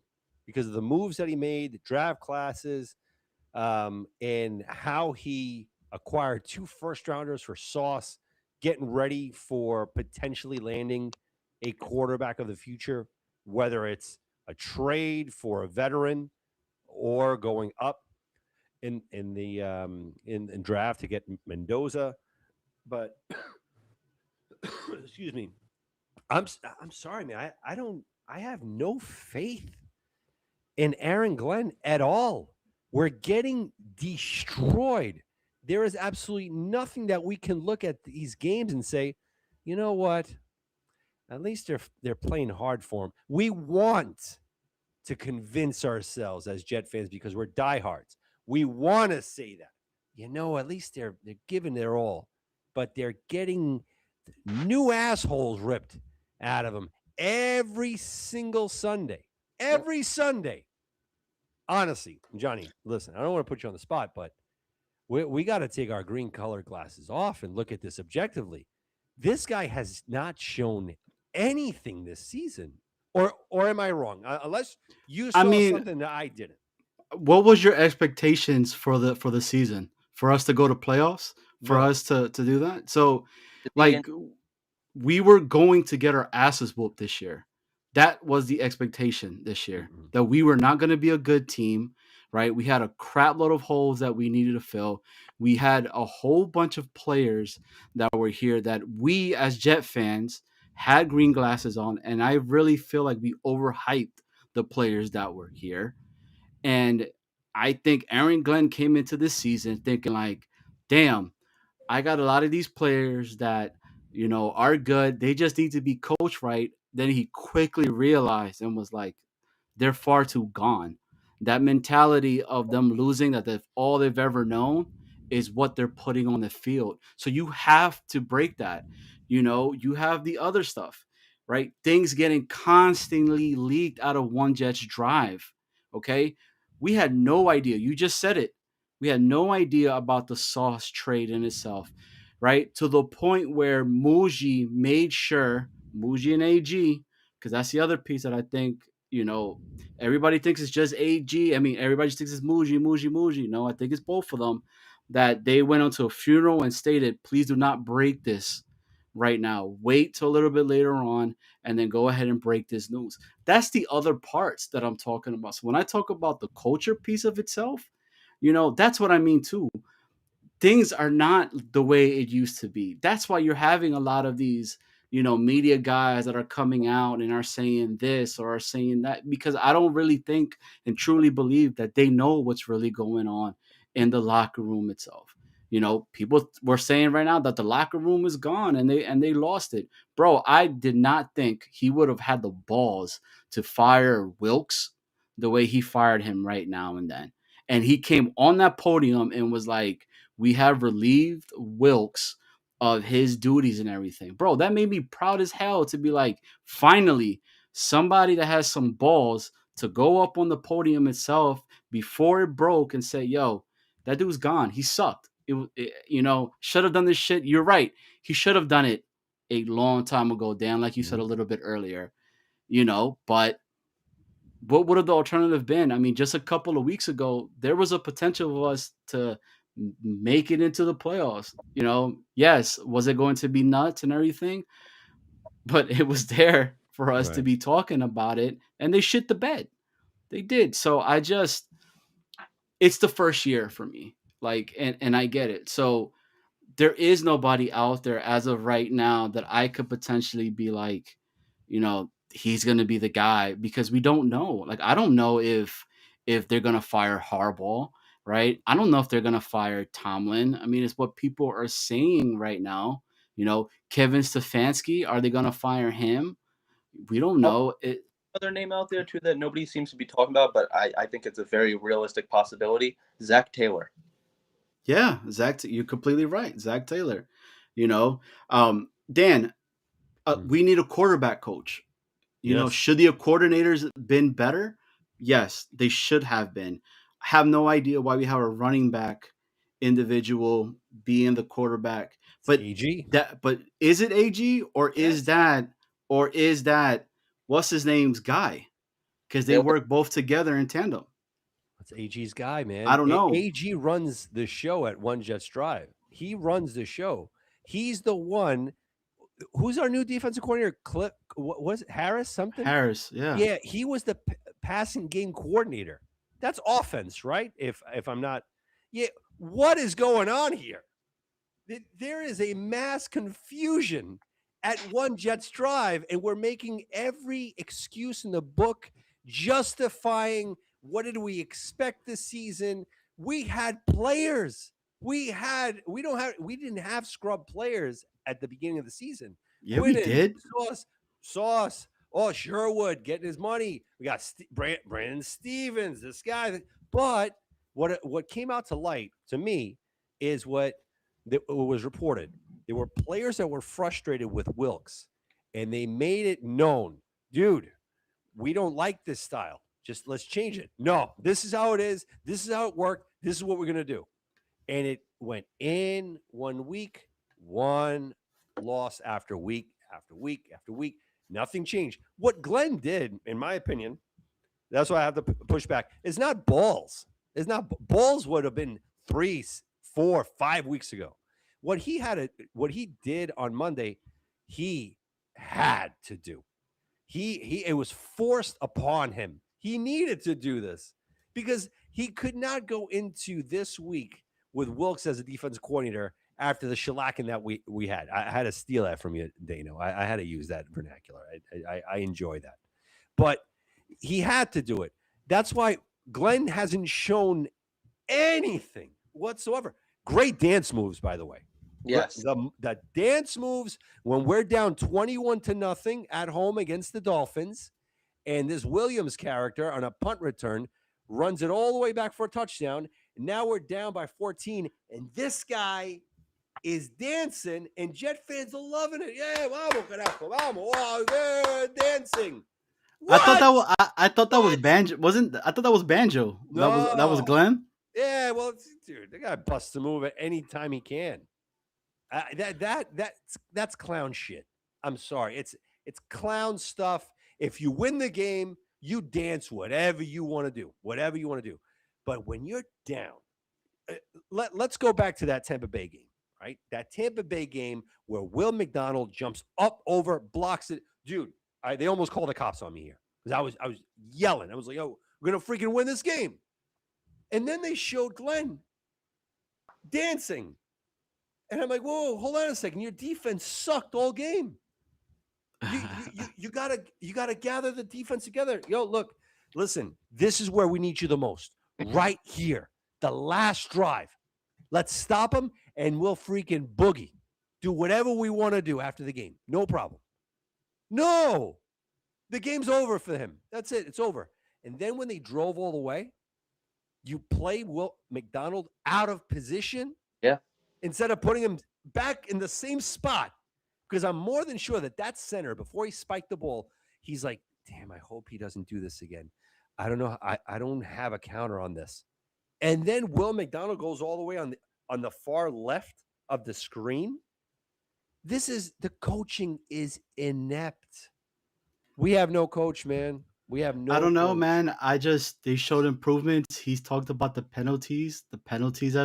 because of the moves that he made, the draft classes, and how he acquired 2 first-rounders for Sauce, getting ready for potentially landing a quarterback of the future, whether it's a trade for a veteran or going up in the in draft to get Mendoza. But excuse me, I'm sorry, man. I have no faith in Aaron Glenn at all. We're getting destroyed. There is absolutely nothing that we can look at these games and say, you know what? At least they're playing hard for him. We want to convince ourselves as Jet fans because we're diehards. We want to say that. At least they're giving their all, but they're getting new assholes ripped out of them every single Sunday. Every Sunday. Honestly, Johnny, listen, I don't want to put you on the spot, but we got to take our green color glasses off and look at this objectively. This guy has not shown anything this season. Or am I wrong? Unless you saw something that I didn't. What was your expectations for the season? For us to go to playoffs? For us to do that? So, like, we were going to get our asses whooped this year. That was the expectation this year, that we were not going to be a good team, right? We had a crap load of holes that we needed to fill. We had a whole bunch of players that were here that we as Jet fans had green glasses on. And I really feel like we overhyped the players that were here. And I think Aaron Glenn came into this season thinking like, damn, I got a lot of these players that, are good. They just need to be coached right. Then he quickly realized and was like, they're far too gone. That mentality of them losing that all they've ever known is what they're putting on the field. So you have to break that. You have the other stuff, right? Things getting constantly leaked out of One Jet's drive. Okay. We had no idea. You just said it. We had no idea about the Sauce trade in itself, right? To the point where Muji made sure, Muji and AG, because that's the other piece that I think, everybody thinks it's just AG. I mean, everybody just thinks it's Muji. No, I think it's both of them. That they went onto a funeral and stated, please do not break this right now. Wait till a little bit later on and then go ahead and break this news. That's the other parts that I'm talking about. So when I talk about the culture piece of itself, that's what I mean too. Things are not the way it used to be. That's why you're having a lot of these, media guys that are coming out and are saying this or are saying that, because I don't really think and truly believe that they know what's really going on in the locker room itself. People were saying right now that the locker room is gone and they lost it. Bro, I did not think he would have had the balls to fire Wilkes, the way he fired him right now and then. And he came on that podium and was like, we have relieved Wilkes of his duties and everything. Bro, that made me proud as hell to be like, finally, somebody that has some balls to go up on the podium itself before it broke and say, yo, that dude's gone. He sucked. Should have done this shit. You're right. He should have done it a long time ago, Dan, like you said a little bit earlier, but what would have the alternative been? I mean, just a couple of weeks ago, there was a potential of us to make it into the playoffs. Yes, was it going to be nuts and everything? But it was there for us to be talking about it, and they shit the bed. They did. So it's the first year for me. And I get it. So there is nobody out there as of right now that I could potentially be like, he's going to be the guy, because we don't know. Like, I don't know if they're going to fire Harbaugh, right? I don't know if they're going to fire Tomlin. I mean, it's what people are saying right now. Kevin Stefanski, are they going to fire him? We don't know. Other name out there too that nobody seems to be talking about, but I think it's a very realistic possibility. Zach Taylor. Yeah, Zach, you're completely right. Zach Taylor. Dan, we need a quarterback coach. Should the coordinators been better? Yes, they should have been. I have no idea why we have a running back individual being the quarterback. But AG. But is it AG or is that what's his name's guy? Because they work both together in tandem. That's AG's guy, man. I don't know. AG runs the show at One Jets Drive. He runs the show. He's the one. Who's our new defensive coordinator? What was it? Harris something? Harris, yeah. Yeah, he was the passing game coordinator. That's offense, right? If I'm not. Yeah, what is going on here? There is a mass confusion at One Jets Drive, and we're making every excuse in the book justifying what did we expect this season. We had players. We didn't have scrub players at the beginning of the season. Yeah, we did. Sauce. Oh, Sherwood getting his money. We got Brandon Stevens, this guy. But what came out to light to me is what was reported. There were players that were frustrated with Wilkes, and they made it known, dude, we don't like this style. Just let's change it. No, this is how it is. This is how it worked. This is what we're going to do. And it went in 1 week, one loss after week, after week, after week. Nothing changed. What Glenn did, in my opinion, that's why I have to push back, is not balls. It's not balls would have been 3, 4, 5 weeks ago. What he did on Monday, he had to do. It was forced upon him. He needed to do this because he could not go into this week with Wilkes as a defense coordinator after the shellacking that we had. I had to steal that from you, Dano. I had to use that vernacular. I enjoy that. But he had to do it. That's why Glenn hasn't shown anything whatsoever. Great dance moves, by the way. Yes. The dance moves when we're down 21-0 at home against the Dolphins, and this Williams character on a punt return runs it all the way back for a touchdown. And now we're down by 14, and this guy is dancing, and Jet fans are loving it. Yeah, vamos, carajo, vamos. Wow, they're dancing. What? I thought that was Banjo. I thought that was Banjo. No. That was Glenn. Yeah, well, dude, the guy busts a move at any time he can. That's clown shit. I'm sorry. It's clown stuff. If you win the game, you dance whatever you want to do. Whatever you want to do. But when you're down, let's go back to that Tampa Bay game, right? That Tampa Bay game where Will McDonald jumps up over, blocks it. Dude, they almost called the cops on me here because I was yelling. I was like, "Oh, we're gonna freaking win this game!" And then they showed Glenn dancing, and I'm like, "Whoa, hold on a second! Your defense sucked all game. You gotta gather the defense together. Yo, look, listen. This is where we need you the most. Right here, the last drive. Let's stop them, and we'll freaking boogie. Do whatever we want to do after the game. No problem. No, the game's over for him. That's it. It's over. And then when they drove all the way, you play Will McDonald out of position Yeah. instead of putting him back in the same spot. Because I'm more than sure that center, before he spiked the ball, he's like, damn, I hope he doesn't do this again. I don't know. I don't have a counter on this. And then Will McDonald goes all the way on the far left of the screen. The coaching is inept. We have no coach, man. We have no I don't know, coach. man. They showed improvements. He's talked about the penalties. The penalties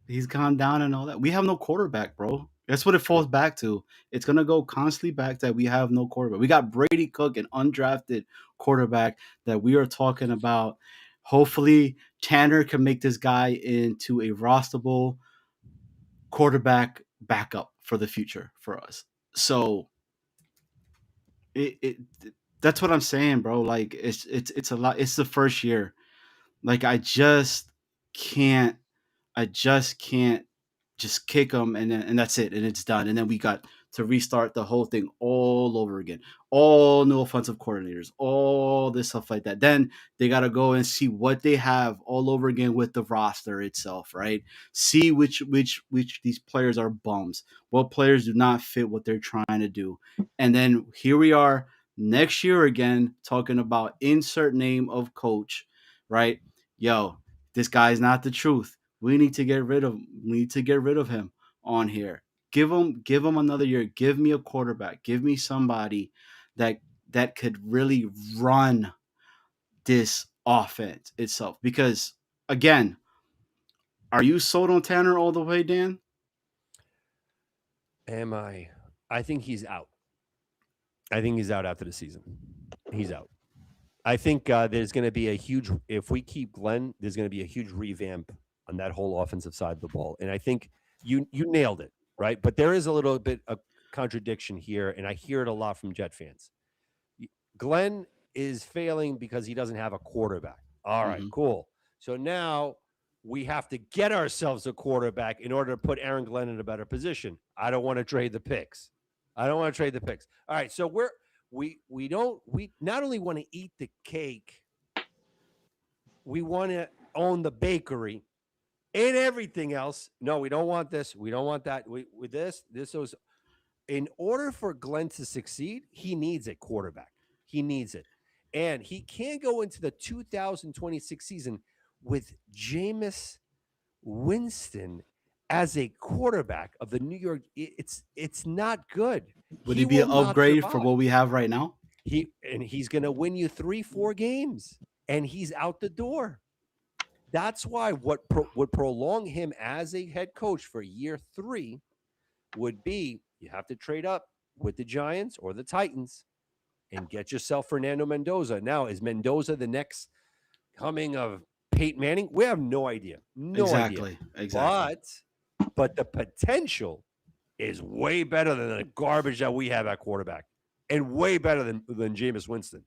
he's gone down and all that. We have no quarterback, bro. That's what it falls back to. It's gonna go constantly back that we have no quarterback. We got Brady Cook, an undrafted quarterback that we are talking about. Hopefully, Tanner can make this guy into a rosterable quarterback backup for the future for us. So it that's what I'm saying, bro. Like it's a lot. It's the first year. Like can't I just can't just kick them and that's it and it's done. And then we got to restart the whole thing all over again. All new offensive coordinators, all this stuff like that. Then they got to go and see what they have all over again with the roster itself, right? See which these players are bums. What players do not fit what they're trying to do. And then here we are next year again talking about insert name of coach, right? Yo, this guy's not the truth. We need to get rid of him on here. Give him another year. Give me a quarterback. Give me somebody that could really run this offense itself. Because again, are you sold on Tanner all the way, Dan? Am I? I think he's out. I think he's out after the season. He's out. I think there's going to be if we keep Glenn, there's going to be a huge revamp on that whole offensive side of the ball. And I think you nailed it, right? But there is a little bit of contradiction here, and I hear it a lot from Jet fans. Glenn is failing because he doesn't have a quarterback. All right, cool. So now we have to get ourselves a quarterback in order to put Aaron Glenn in a better position. I don't want to trade the picks. All right, so we not only want to eat the cake, we want to own the bakery and everything else. No, we don't want this. We don't want that. With this was, in order for Glenn to succeed, he needs a quarterback. He needs it. And he can't go into the 2026 season with Jameis Winston as a quarterback of the New York. It's not good. Would he be an upgrade for what we have right now? He's going to win you 3-4 games, and he's out the door. That's why what would prolong him as a head coach for year 3 would be you have to trade up with the Giants or the Titans and get yourself Fernando Mendoza. Now, is Mendoza the next coming of Peyton Manning? We have no idea. No idea. Exactly. But the potential is way better than the garbage that we have at quarterback, and way better than Jameis Winston.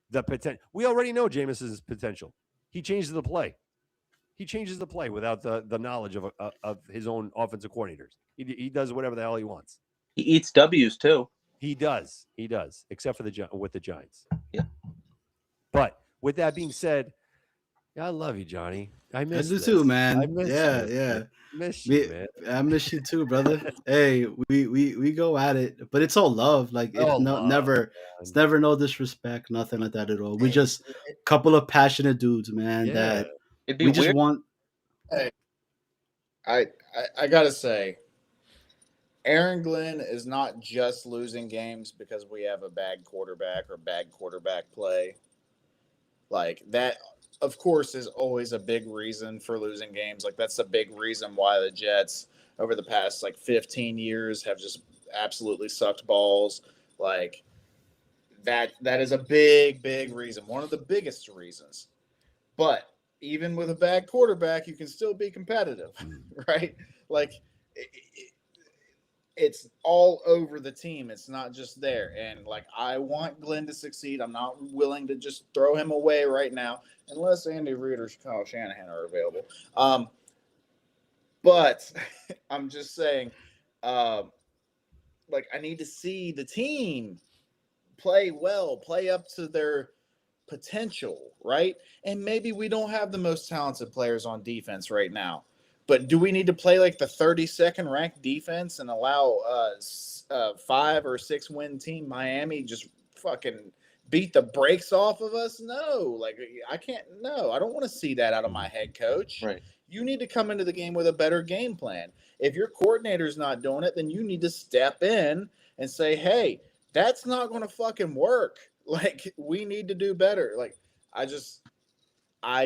The potential. We already know Jameis's potential. He changes the play. He changes the play without the knowledge of his own offensive coordinators. He does whatever the hell he wants. He eats W's too. He does, except for with the Giants. Yeah. But with that being said, I love you, Johnny. I miss you too, man. I miss you. Miss you, man. I miss you too, brother. Hey, we go at it, but it's all love. Like it's never no disrespect, nothing like that at all. We just a couple of passionate dudes, man. That we just want. Hey, I gotta say, Aaron Glenn is not just losing games because we have a bad quarterback or bad quarterback play. Like that, of course, is always a big reason for losing games. Like that's a big reason why the Jets over the past 15 years have just absolutely sucked balls. Like that is a big reason. One of the biggest reasons. But even with a bad quarterback, you can still be competitive, right? Like it's all over the team. It's not just there. And I want Glenn to succeed. I'm not willing to just throw him away right now, unless Andy Reid or Kyle Shanahan are available. But I'm just saying, I need to see the team play well, play up to their potential, right? And maybe we don't have the most talented players on defense right now. But do we need to play like the 32nd ranked defense and allow 5 or 6 win team Miami just fucking beat the brakes off of us? No, like I can't. No, I don't want to see that out of my head coach. Right. You need to come into the game with a better game plan. If your coordinator's not doing it, then you need to step in and say, hey, that's not going to fucking work. Like, we need to do better. Like, I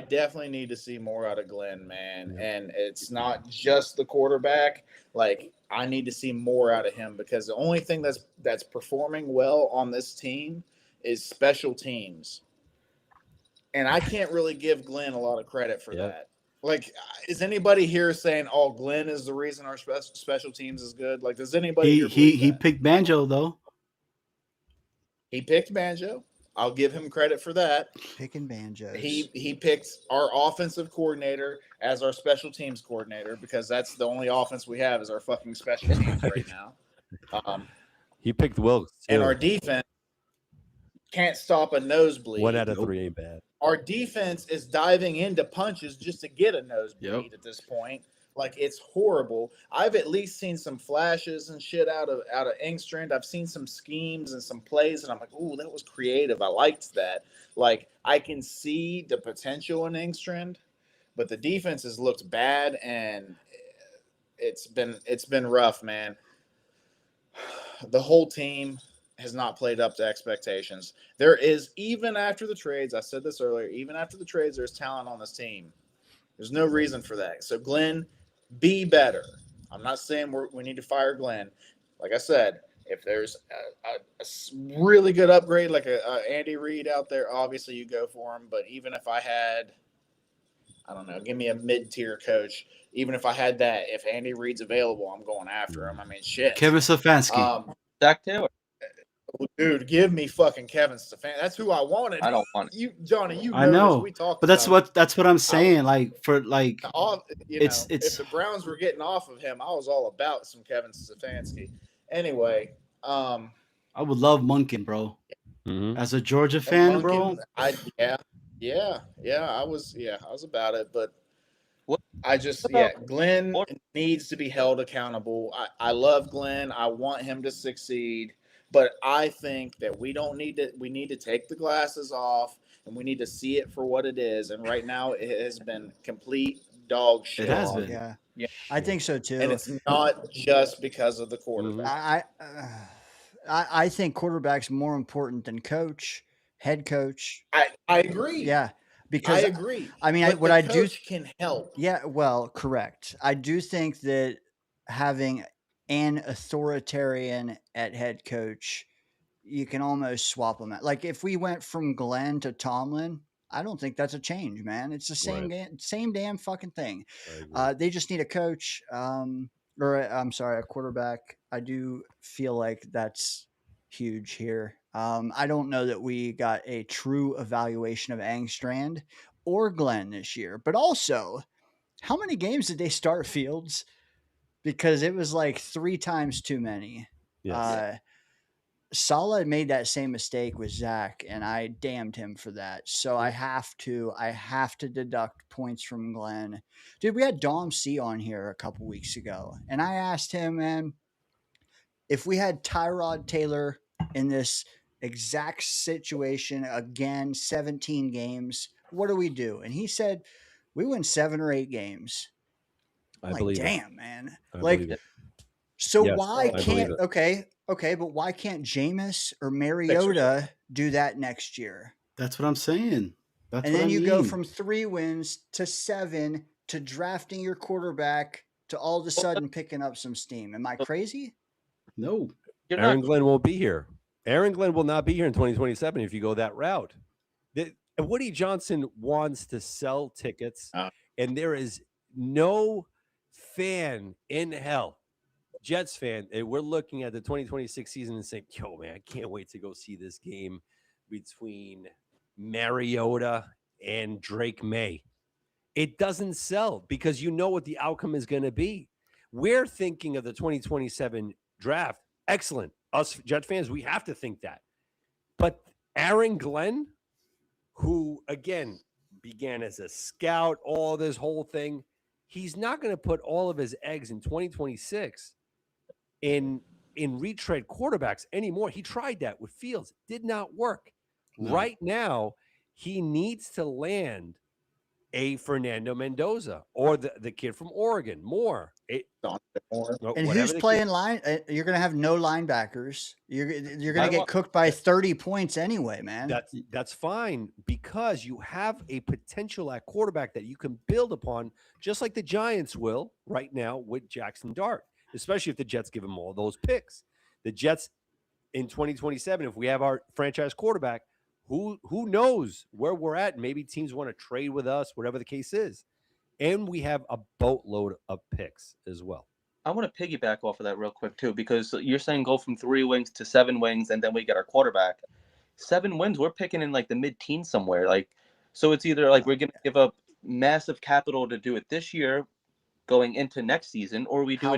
definitely need to see more out of Glenn, man. Yeah. And it's not just the quarterback. Like, I need to see more out of him because the only thing that's performing well on this team is special teams. And I can't really give Glenn a lot of credit for that. Like, is anybody here saying, "Oh, Glenn is the reason our special teams is good"? Like, does anybody here believe He that? picked Banjo though. He picked Banjo. I'll give him credit for that. Picking banjos. He picked our offensive coordinator as our special teams coordinator because that's the only offense we have is our fucking special teams right now. He picked Wilkes too. And our defense can't stop a nosebleed. 1 out of 3 ain't bad. Our defense is diving into punches just to get a nosebleed at this point. Like, it's horrible. I've at least seen some flashes and shit out of Engstrand. I've seen some schemes and some plays, and I'm like, ooh, that was creative. I liked that. Like, I can see the potential in Engstrand, but the defense has looked bad, and it's been rough, man. The whole team has not played up to expectations. There is, even after the trades, I said this earlier, even after the trades, there's talent on this team. There's no reason for that. So, Glenn, be better. I'm not saying we need to fire Glenn. Like I said, if there's a really good upgrade, like a Andy Reid out there, obviously you go for him. But even if I had, I don't know, give me a mid-tier coach. Even if I had that, if Andy Reid's available, I'm going after him. I mean, shit. Kevin Stefanski. Zach Taylor. Dude, give me fucking Kevin Stefanski. That's who I wanted. I don't want it. You, Johnny. You know, I know, this. We talked. but that's about what I'm saying. Like for like, it's if the Browns were getting off of him, I was all about some Kevin Stefanski. Anyway, I would love Monken, bro. As a Georgia fan, bro. I was about it, but Glenn needs to be held accountable. I love Glenn. I want him to succeed. But I think that we need to take the glasses off and we need to see it for what it is. And right now it has been complete dog shit. It has been. Yeah. I think so too. And it's not just because of the quarterback. I think quarterback's more important than head coach. I agree. Yeah. Because I agree. I mean, but what the I do coach can help. Yeah, well, correct. I do think that having an authoritarian at head coach, you can almost swap them out. Like if we went from Glenn to Tomlin, I don't think that's a change, man. It's the same damn fucking thing. They just need a coach, a quarterback. I do feel like that's huge here. I don't know that we got a true evaluation of Engstrand or Glenn this year, but also, how many games did they start Fields? Because it was like 3 times too many. Yes. Saleh made that same mistake with Zach, and I damned him for that. So I have to deduct points from Glenn. Dude, we had Dom C on here a couple weeks ago, and I asked him, man, if we had Tyrod Taylor in this exact situation again, 17 games, what do we do? And he said, we win 7 or 8 games. I believe damn, man. So why can't but why can't Jameis or Mariota do that next year? That's what I'm saying. That's and what then I you mean. go from 3 wins to 7 to drafting your quarterback to all of a sudden picking up some steam. Am I crazy? No. Aaron Glenn won't be here. Aaron Glenn will not be here in 2027 if you go that route. Woody Johnson wants to sell tickets, and there is no fan in hell, Jets fan, and we're looking at the 2026 season and saying, yo, man, I can't wait to go see this game between Mariota and Drake May. It doesn't sell because you know what the outcome is going to be. We're thinking of the 2027 draft. Excellent. Us Jet fans, we have to think that. But Aaron Glenn, who again began as a scout, all this whole thing. He's not going to put all of his eggs in 2026 in retread quarterbacks anymore. He tried that with Fields, did not work. No. Right now, he needs to land a Fernando Mendoza or the kid from Oregon. And who's playing line? You're going to have no linebackers. You're going to get cooked by 30 points anyway, man. That's fine because you have a potential at quarterback that you can build upon, just like the Giants will right now with Jackson Dart, especially if the Jets give him all those picks. The Jets in 2027, if we have our franchise quarterback, who knows where we're at? Maybe teams want to trade with us, whatever the case is. And we have a boatload of picks as well. I want to piggyback off of that real quick too, because you're saying go from 3 wings to 7 wings, and then we get our quarterback. 7 wins, we're picking in like the mid-teens somewhere. Like, so it's either like we're going to give up massive capital to do it this year, going into next season, or we do How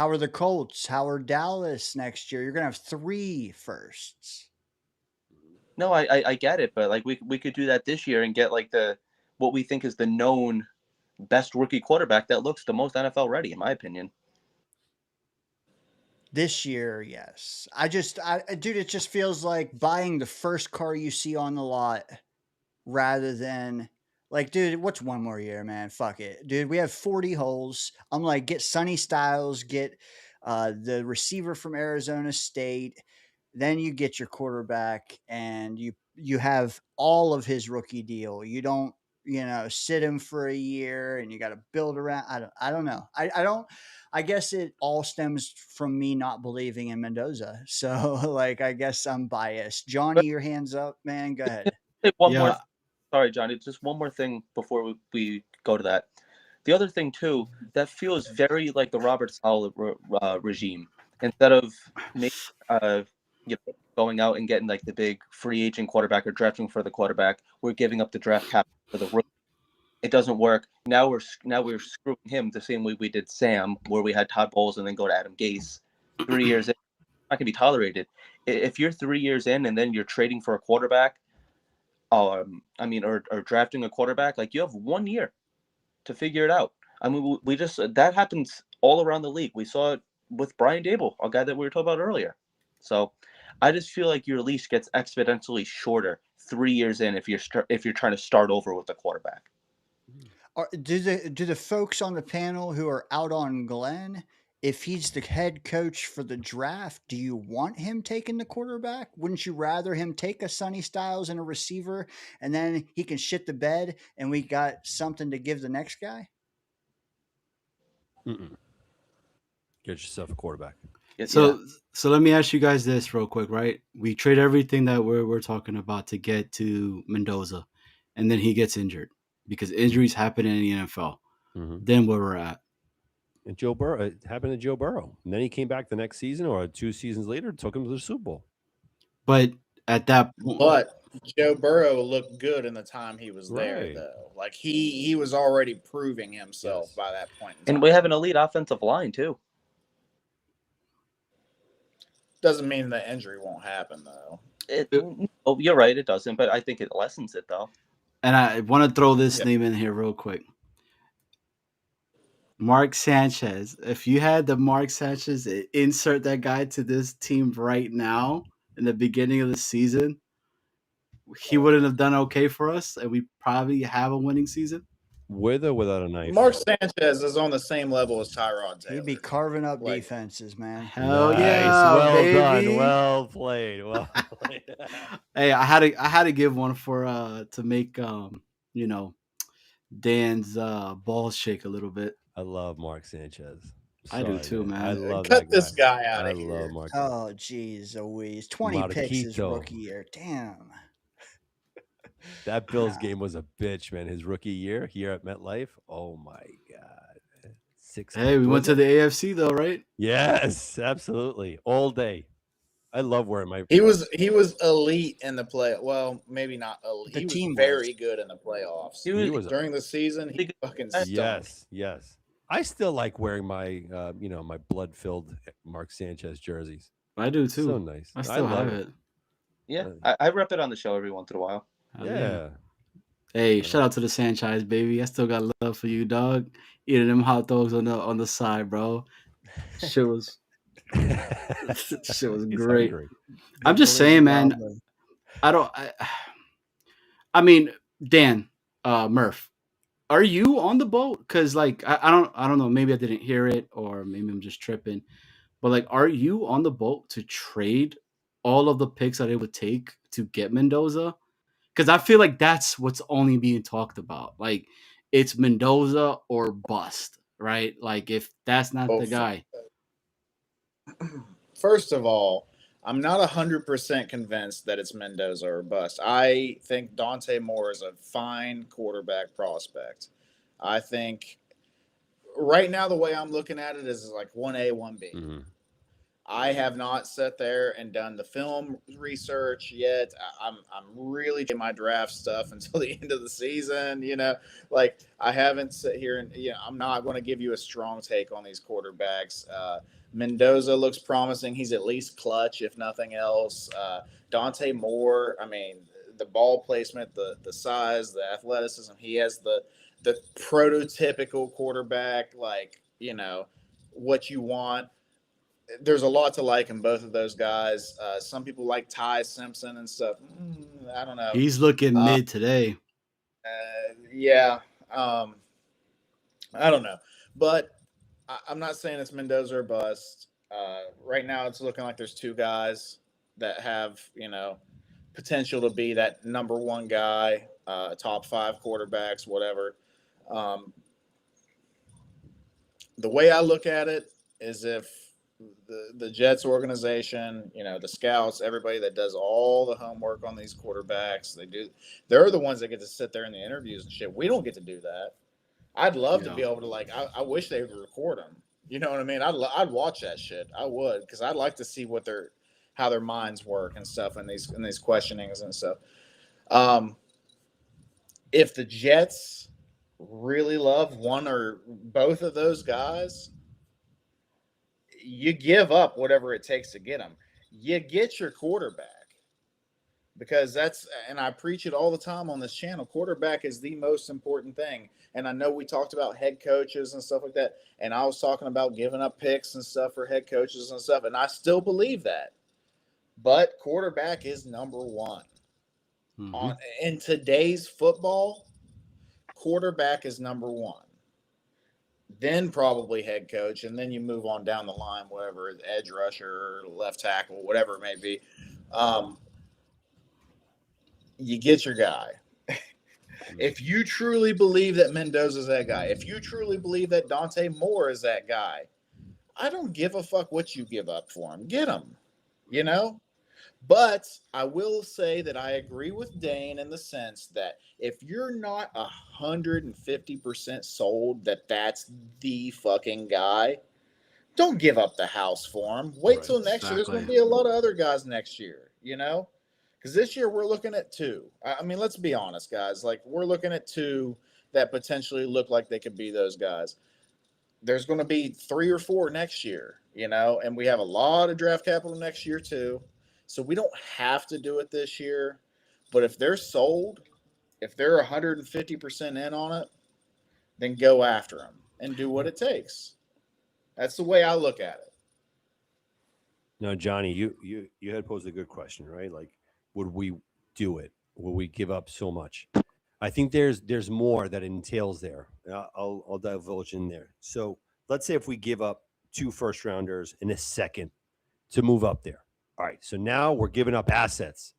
are the Colts? How are Dallas next year? You're going to have 3 firsts. No, I get it, but like we could do that this year and get like what we think is the known best rookie quarterback that looks the most NFL ready, in my opinion. This year, yes. Dude, it just feels like buying the first car you see on the lot rather than like, dude, what's one more year, man? Fuck it. Dude, we have 40 holes. I'm like, get Sonny Styles, get the receiver from Arizona State. Then you get your quarterback and you have all of his rookie deal. You don't, sit him for a year and you got to build around. I don't know. I guess it all stems from me not believing in Mendoza. So like, I guess I'm biased. Johnny, your hands up, man. Go ahead. More. Sorry, Johnny. Just one more thing before we go to that. The other thing too, that feels very like the Robert Saleh regime. Instead of going out and getting like the big free agent quarterback or drafting for the quarterback, we're giving up the draft cap for the rookie. It doesn't work. Now we're screwing him the same way we did Sam, where we had Todd Bowles and then go to Adam Gase. 3 years in, not gonna be tolerated. If you're 3 years in and then you're trading for a quarterback, or drafting a quarterback, like you have 1 year to figure it out. I mean, we just that happens all around the league. We saw it with Brian Dable, a guy that we were talking about earlier. So I just feel like your leash gets exponentially shorter 3 years in if you're trying to start over with a quarterback. Do the folks on the panel who are out on Glenn, if he's the head coach for the draft, do you want him taking the quarterback? Wouldn't you rather him take a Sonny Styles and a receiver, and then he can shit the bed and we got something to give the next guy? Get yourself a quarterback. So let me ask you guys this real quick, right? We trade everything that we're talking about to get to Mendoza, and then he gets injured because injuries happen in the NFL. Then where we're at. And Joe Burrow, it happened to Joe Burrow. And then he came back the next season or 2 seasons later, took him to the Super Bowl. But at that point, but Joe Burrow looked good in the time he was there, though. Like he was already proving himself by that point. And we have an elite offensive line too. Doesn't mean the injury won't happen, though. You're right, it doesn't, but I think it lessens it, though. And I want to throw this name in here real quick. Mark Sanchez. If you had the Mark Sanchez, insert that guy to this team right now in the beginning of the season, he wouldn't have done okay for us, and we probably have a winning season. With or without a knife? Mark Sanchez is on the same level as Tyrod Taylor. He'd be carving up defenses, man. Hell yeah, well baby. done, well played, well played. Hey, I had to give one for to make Dan's balls shake a little bit. I love Mark Sanchez. I do too, man. I love Cut that guy. this guy out of I here. love Mark. Oh, geez, Louise. 20 picks his rookie year. Damn. That Bills game was a bitch, man. His rookie year here at MetLife. Oh my God. 6. Hey, we went to the AFC though, right? Yes, absolutely. All day. I love wearing my. He was elite in the play. Well, maybe not elite. The he team was very good in the playoffs. He was during the season. He fucking stunk. Yes. I still like wearing my, my blood-filled Mark Sanchez jerseys. I do too. So nice. I still have it. Yeah, I rep it on the show every once in a while. Hell Yeah. Hey, shout out to the Sanchez, baby. I still got love for you, dog. Eating them hot dogs on the side, bro. Shit was shit was He's great. hungry. I'm just saying, man. I don't. I mean, Dan, Murph, are you on the boat? Because like I don't know. Maybe I didn't hear it, or maybe I'm just tripping. But like, are you on the boat to trade all of the picks that it would take to get Mendoza? Because I feel like that's what's only being talked about. Like, it's Mendoza or bust, right? Like, if that's not Well, the guy, first of all, I'm not 100% convinced that it's Mendoza or bust. I think Dante Moore is a fine quarterback prospect. I think right now the way I'm looking at it is like 1A, 1B. Mm-hmm. I have not sat there and done the film research yet. I'm really doing my draft stuff until the end of the season. You know, like I haven't sat here and I'm not going to give you a strong take on these quarterbacks. Mendoza looks promising. He's at least clutch, if nothing else. Dante Moore. I mean, the ball placement, the size, the athleticism. He has the prototypical quarterback, like what you want. There's a lot to like in both of those guys. Some people like Ty Simpson and stuff. I don't know. he's looking mid today. Yeah. I don't know. But I'm not saying it's Mendoza or bust. Right now, it's looking like there's two guys that have, potential to be that number one guy, top 5 quarterbacks, whatever. The way I look at it is if the Jets organization, the scouts, everybody that does all the homework on these quarterbacks, they're the ones that get to sit there in the interviews and shit. We don't get to do that. I'd love to be able to I wish they would record them. You know what I mean? I'd watch that shit. I would, because I'd like to see how their minds work and stuff in these questionings and stuff. If the Jets really love one or both of those guys, you give up whatever it takes to get them. You get your quarterback, because and I preach it all the time on this channel. Quarterback is the most important thing. And I know we talked about head coaches and stuff like that. And I was talking about giving up picks and stuff for head coaches and stuff. And I still believe that. But quarterback is number one. Mm-hmm. In today's football, quarterback is number one. Then probably head coach, and then you move on down the line, whatever, edge rusher, left tackle, whatever it may be. You get your guy. If you truly believe that Mendoza is that guy, if you truly believe that Dante Moore is that guy, I don't give a fuck what you give up for him. Get him, But I will say that I agree with Dane in the sense that if you're not 150% sold that that's the fucking guy, don't give up the house for him. Wait till next year. There's going to be a lot of other guys next year, Because this year we're looking at 2. I mean, let's be honest, guys. Like, we're looking at 2 that potentially look like they could be those guys. There's going to be 3 or 4 next year, and we have a lot of draft capital next year too. So we don't have to do it this year. But if they're sold, if they're 150% in on it, then go after them and do what it takes. That's the way I look at it. No, Johnny, you had posed a good question, right? Like, would we do it? Will we give up so much? I think there's more that entails there. I'll divulge in there. So let's say if we give up 2 first-rounders and a second to move up there. All right, so now we're giving up assets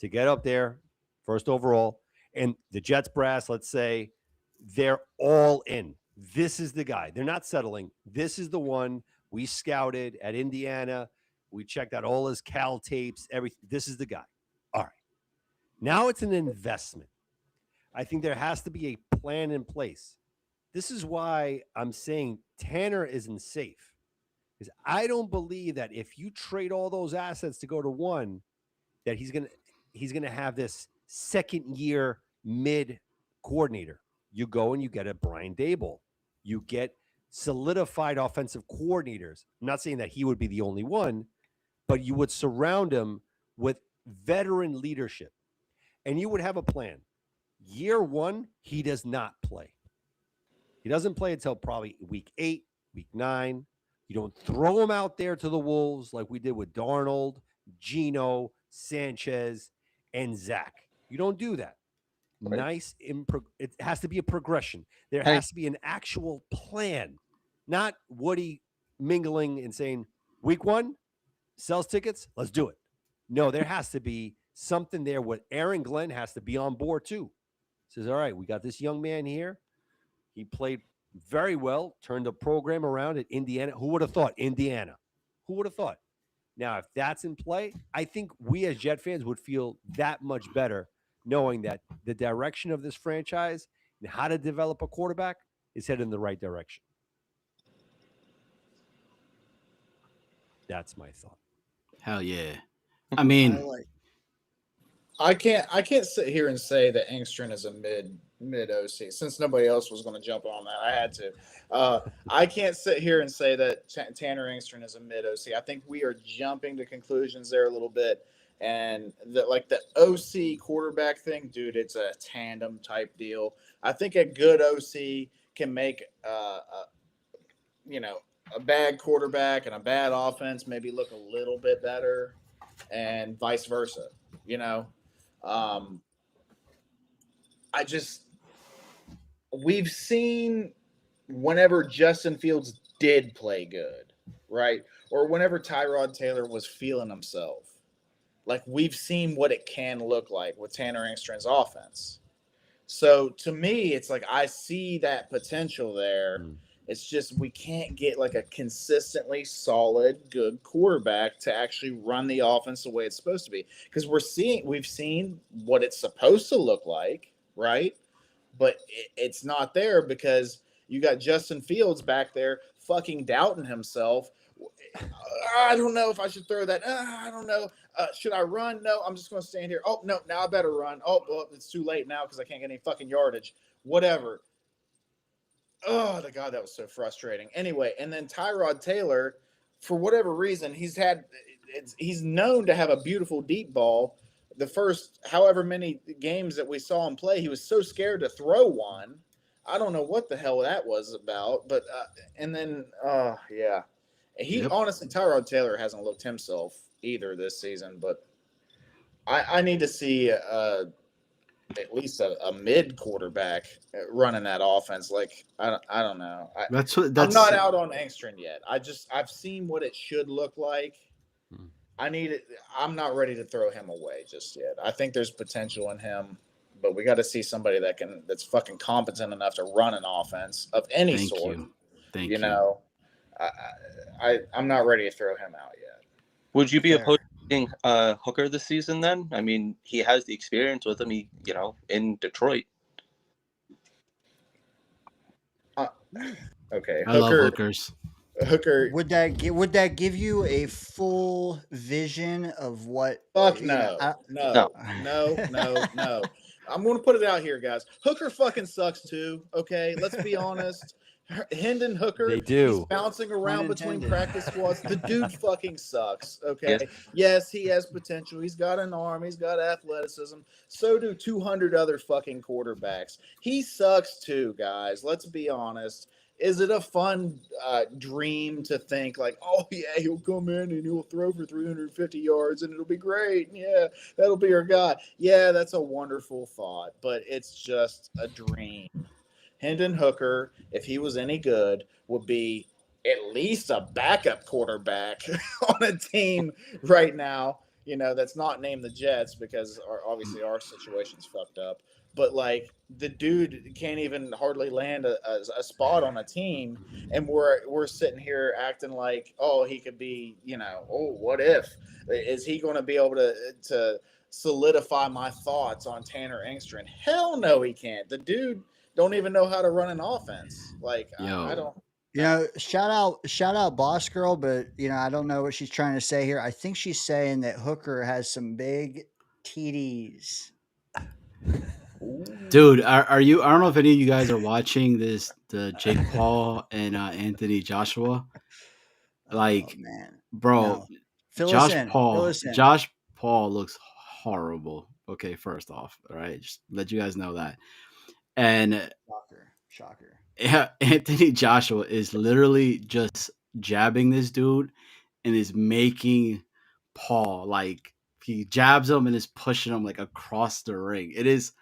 to get up there, first overall. And the Jets brass, let's say, they're all in. This is the guy. They're not settling. This is the one we scouted at Indiana. We checked out all his Cal tapes, everything. This is the guy. All right. Now it's an investment. I think there has to be a plan in place. This is why I'm saying Tanner isn't safe. Because I don't believe that if you trade all those assets to go to 1, that he's gonna have this second year mid coordinator. You go and you get a Brian Daboll. You get solidified offensive coordinators. I'm not saying that he would be the only one, but you would surround him with veteran leadership. and you would have a plan. Year 1, he does not play. He doesn't play until probably week 8, week 9. You don't throw him out there to the Wolves like we did with Darnold, Geno, Sanchez, and Zach. You don't do that. Right. It has to be a progression. There Hey. has to be an actual plan, not Woody mingling and saying, week 1, sells tickets, let's do it. No, there has to be something there where Aaron Glenn has to be on board too. Says, all right, we got this young man here. He played very well, turned the program around at Indiana. Who would have thought Indiana? Who would have thought? Now, if that's in play, I think we as Jet fans would feel that much better knowing that the direction of this franchise and how to develop a quarterback is headed in the right direction. That's my thought. Hell yeah. I mean, I can't sit here and say that Engstrom is a mid OC since nobody else was going to jump on that. I had to. I can't sit here and say that Tanner Engstrom is a mid OC. I think we are jumping to conclusions there a little bit, and the OC quarterback thing, dude. It's a tandem type deal. I think a good OC can make a bad quarterback and a bad offense maybe look a little bit better, and vice versa. We've seen whenever Justin Fields did play good, right? Or whenever Tyrod Taylor was feeling himself, like we've seen what it can look like with Tanner Engstrom's offense. So to me, it's like I see that potential there. It's just we can't get like a consistently solid, good quarterback to actually run the offense the way it's supposed to be. Because we've seen what it's supposed to look like, right? But it's not there because you got Justin Fields back there fucking doubting himself. I don't know if I should throw that. I don't know. Should I run? No, I'm just going to stand here. Oh, no, now I better run. Oh, well, it's too late now because I can't get any fucking yardage. Whatever. Oh, the God, that was so frustrating. Anyway, and then Tyrod Taylor, for whatever reason, he's known to have a beautiful deep ball. The first however many games that we saw him play, he was so scared to throw one. I don't know what the hell that was about, but and then yeah. Honestly, Tyrod Taylor hasn't looked himself either this season, but I need to see at least a mid quarterback running that offense. Like I don't know. I'm not out on Engstrom yet. I've seen what it should look like. I'm not ready to throw him away just yet. I think there's potential in him, but we got to see somebody that's fucking competent enough to run an offense of any sort. Thank you. I'm not ready to throw him out yet. Would you be opposed to getting Hooker this season then? I mean, he has the experience with him, in Detroit. Okay. I love hookers. Hooker. Would that give you a full vision of what? Fuck no. No. I'm going to put it out here, guys. Hooker fucking sucks too. Okay, let's be honest. Hendon Hooker, they do. He's bouncing around between practice squads. The dude fucking sucks. Okay. Yes, he has potential. He's got an arm. He's got athleticism. So do 200 other fucking quarterbacks. He sucks too, guys. Let's be honest. Is it a fun dream to think like, oh yeah, he'll come in and he'll throw for 350 yards and it'll be great? Yeah, that'll be our guy. Yeah, that's a wonderful thought, but it's just a dream. Hendon Hooker, if he was any good, would be at least a backup quarterback on a team right now, that's not named the Jets because obviously our situation's fucked up. But, like, the dude can't even hardly land a spot on a team, and we're sitting here acting like, oh, he could be, what if? Is he going to be able to solidify my thoughts on Tanner Engstrom? Hell no, he can't. The dude don't even know how to run an offense. Like, I don't. Shout out Boss Girl, but I don't know what she's trying to say here. I think she's saying that Hooker has some big TDs. Dude, are you? I don't know if any of you guys are watching the Jake Paul and Anthony Joshua. Like, man, bro, no. Josh Paul looks horrible. Okay, first off, all right, just let you guys know that. And Shocker. yeah, Anthony Joshua is literally just jabbing this dude and is making Paul like he jabs him and is pushing him like across the ring. It is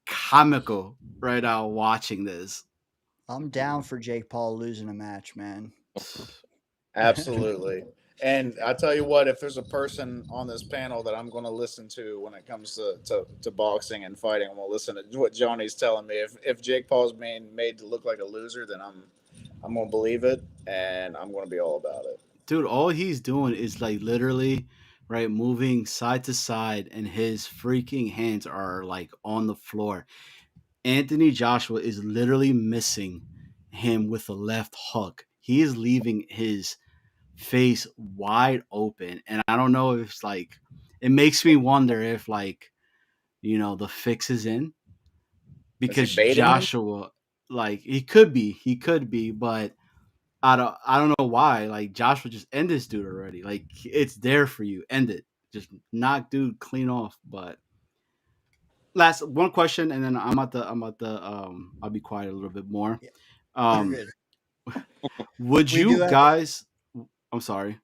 comical right now watching this. I'm down for Jake Paul losing a match, man. Absolutely. And I tell you what, if there's a person on this panel that I'm going to listen to when it comes to boxing and fighting, I'm going to listen to what Johnny's telling me. If Jake Paul's being made to look like a loser, then I'm going to believe it, and I'm going to be all about it. Dude, all he's doing is like literally right moving side to side, and his freaking hands are like on the floor. Anthony Joshua is literally missing him with a left hook. He is leaving his face wide open, and I don't know if it's like it makes me wonder if like the fix is in because baiting him? Joshua like he could be, but I don't know why. Like Joshua just end this dude already. Like it's there for you. End it. Just knock dude clean off. But last one question, and then I'll be quiet a little bit more. Yeah, you're Um, good. would We do you have- guys? I'm sorry.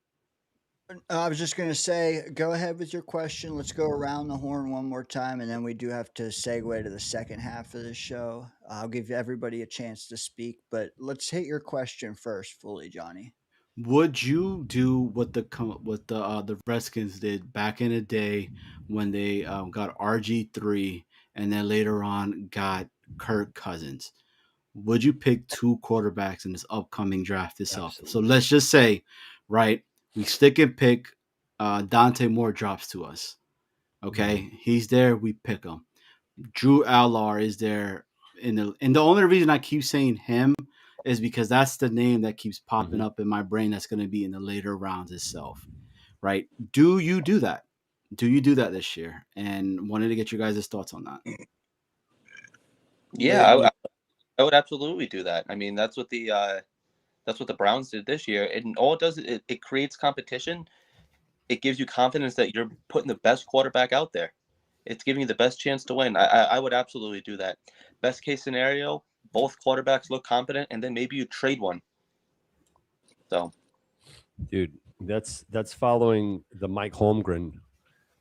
I was just going to say, go ahead with your question. Let's go around the horn one more time, and then we do have to segue to the second half of the show. I'll give everybody a chance to speak, but let's hit your question first, fully, Johnny. Would you do what the Redskins did back in the day when they got RG3 and then later on got Kirk Cousins? Would you pick two quarterbacks in this upcoming draft itself? So let's just say, right, we stick and pick Dante Moore drops to us. Okay, he's there, we pick him. Drew Allar is there and the only reason I keep saying him is because that's the name that keeps popping up in my brain that's going to be in the later rounds itself. Right? Do you do that? Do you do that this year? And wanted to get you guys' thoughts on that. Yeah, I would absolutely do that. I mean, that's what the Browns did this year, and all it does is it creates competition. It gives you confidence that you're putting the best quarterback out there. It's giving you the best chance to win. I would absolutely do that. Best case scenario, both quarterbacks look competent, and then maybe you trade one. So, dude, that's following the Mike Holmgren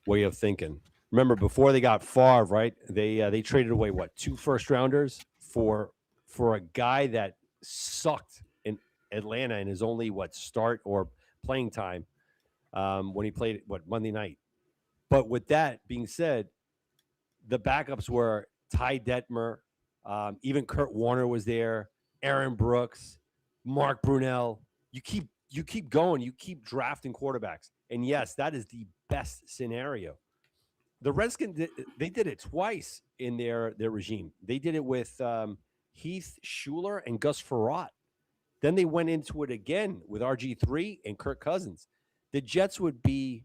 way of thinking. Remember, before they got Favre, right? They traded away what 2 first-rounders for a guy that sucked in Atlanta in his only start or playing time when he played Monday night. But with that being said, the backups were Ty Detmer, even Kurt Warner was there, Aaron Brooks, Mark Brunell. You keep going, you keep drafting quarterbacks, and yes, that is the best scenario. The Redskins, they did it twice in their regime. They did it with Heath Schuler and Gus Frerotte. Then they went into it again with RG3 and Kirk Cousins. The Jets would be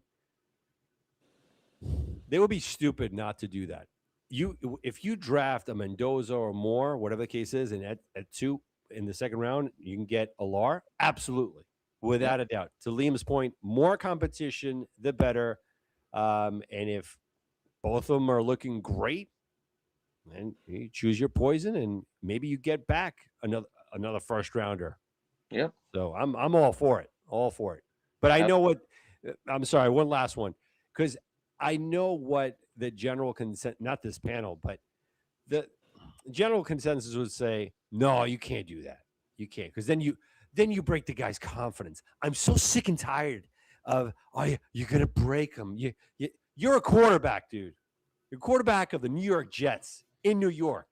stupid not to do that. If you draft a Mendoza or more, whatever the case is, and at 2 in the second round, you can get Allar. Absolutely, without a doubt. To Liam's point, more competition, the better. And if both of them are looking great, then you choose your poison, and maybe you get back another first rounder. Yep. So I'm all for it. All for it. But I know what. I'm sorry. One last one, because I know what the general not this panel, but the general consensus would say, no, you can't do that. You can't, because then you break the guy's confidence. I'm so sick and tired of, you're going to break him. You're a quarterback, dude. You're a quarterback of the New York Jets in New York.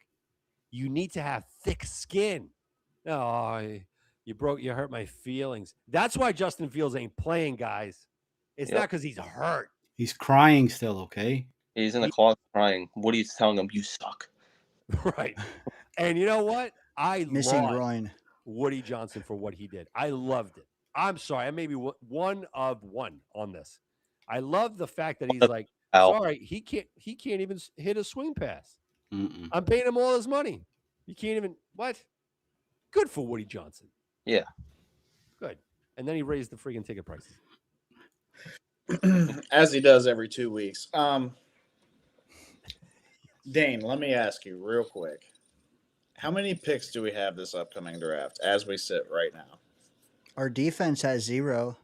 You need to have thick skin. Oh, you hurt my feelings. That's why Justin Fields ain't playing, guys. It's not because he's hurt. He's crying still, okay? He's in the closet crying. Woody's telling him, "You suck." Right. And you know what? Missing laud groin. Woody Johnson for what he did. I loved it. I'm sorry. I may be one of one on this. I love the fact that he's like, sorry, he can't even hit a swing pass. Mm-mm. I'm paying him all his money. You can't even what? Good for Woody Johnson. Yeah. Good. And then he raised the freaking ticket prices. As he does every 2 weeks. Dane, let me ask you real quick. How many picks do we have this upcoming draft as we sit right now? Our defense has 0.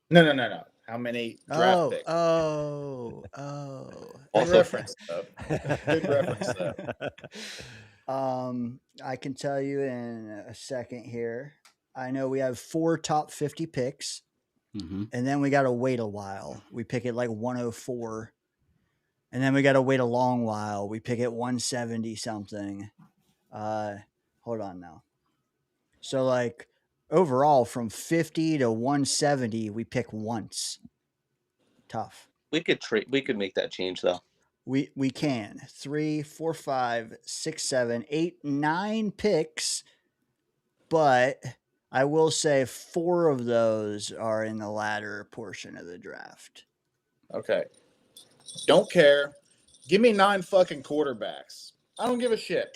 No. How many draft picks? Oh. Good Also, reference, though. Good reference, though. I can tell you in a second here. I know we have 4 top 50 picks, Mm-hmm. and then we got to wait a while. We pick it like 104, and then we got to wait a long while. We pick it 170 something. Hold on now. So like overall, from 50 to 170, we pick once. Tough. We could trade. We could make that change though. We can 3, 4, 5, 6, 7, 8, 9 picks, but I will say 4 of those are in the latter portion of the draft. Okay. Don't care. Give me 9 fucking quarterbacks. I don't give a shit.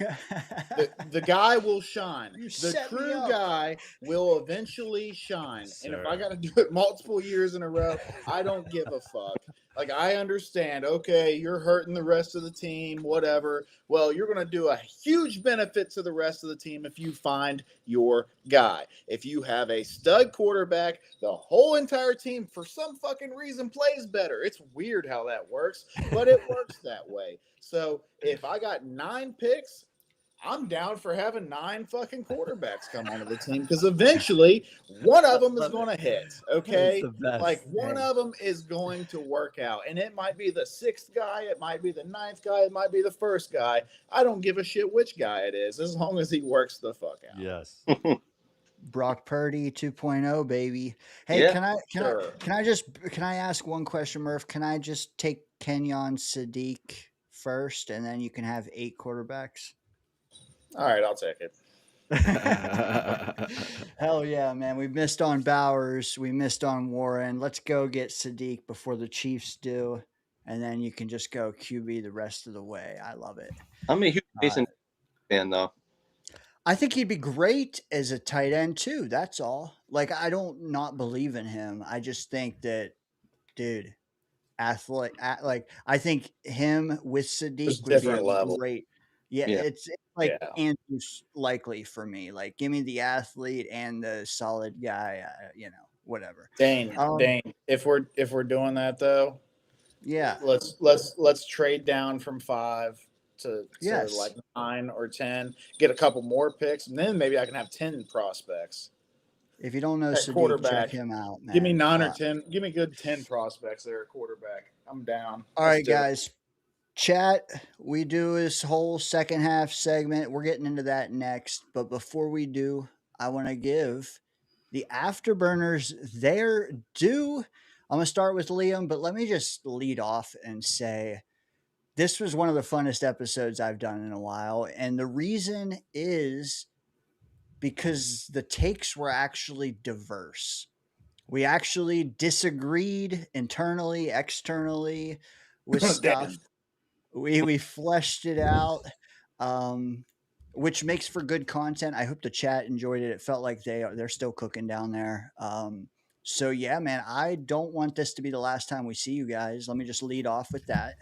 The guy will shine. You The set me true up. guy will eventually shine. And if I Sir. got to do it multiple years in a row, I don't give a fuck. Like, I understand, okay, you're hurting the rest of the team, whatever. Well, you're going to do a huge benefit to the rest of the team if you find your guy. If you have a stud quarterback, the whole entire team, for some fucking reason, plays better. It's weird how that works, but it works that way. So if I got 9 picks, I'm down for having 9 fucking quarterbacks come onto the team because eventually one of them is going to hit. Okay, That's the best. like one of them is going to work out, and it might be the 6th guy, it might be the 9th guy, it might be the 1st guy. I don't give a shit which guy it is, as long as he works the fuck out. Yes. Brock Purdy 2.0, baby. Hey, Yeah, can sure. I ask one question, Murph? Can I just take Kenyon Sadiq first, and then you can have 8 quarterbacks? All right, I'll take it. Hell yeah, man. We missed on Bowers. We missed on Warren. Let's go get Sadiq before the Chiefs do. And then you can just go QB the rest of the way. I love it. I'm a huge Mason fan though. I think he'd be great as a tight end too. That's all. Like, I don't not believe in him. I just think that, dude, like I think him with Sadiq There's would be a different level. great. Yeah, Yeah. it's like Yeah. Andrew's likely for me. Like, give me the athlete and the solid guy. Whatever. Dane, if we're doing that though, Yeah. let's trade down from 5 to Yes. like 9 or 10, get a couple more picks, and then maybe I can have 10 prospects. If you don't know At Sadiq, quarterback, check him out, man. Give me 9 or 10. Give me good 10 prospects there at quarterback. I'm down. All Let's right, do it. guys. Chat, we do this whole second half segment. We're getting into that next. But before we do, I want to give the afterburners their due. I'm going to start with Liam, but let me just lead off and say this was one of the funnest episodes I've done in a while. And the reason is because the takes were actually diverse. We actually disagreed internally, externally with stuff. We fleshed it out, which makes for good content. I hope the chat enjoyed it. It felt like they're still cooking down there. So yeah, man, I don't want this to be the last time we see you guys. Let me just lead off with that.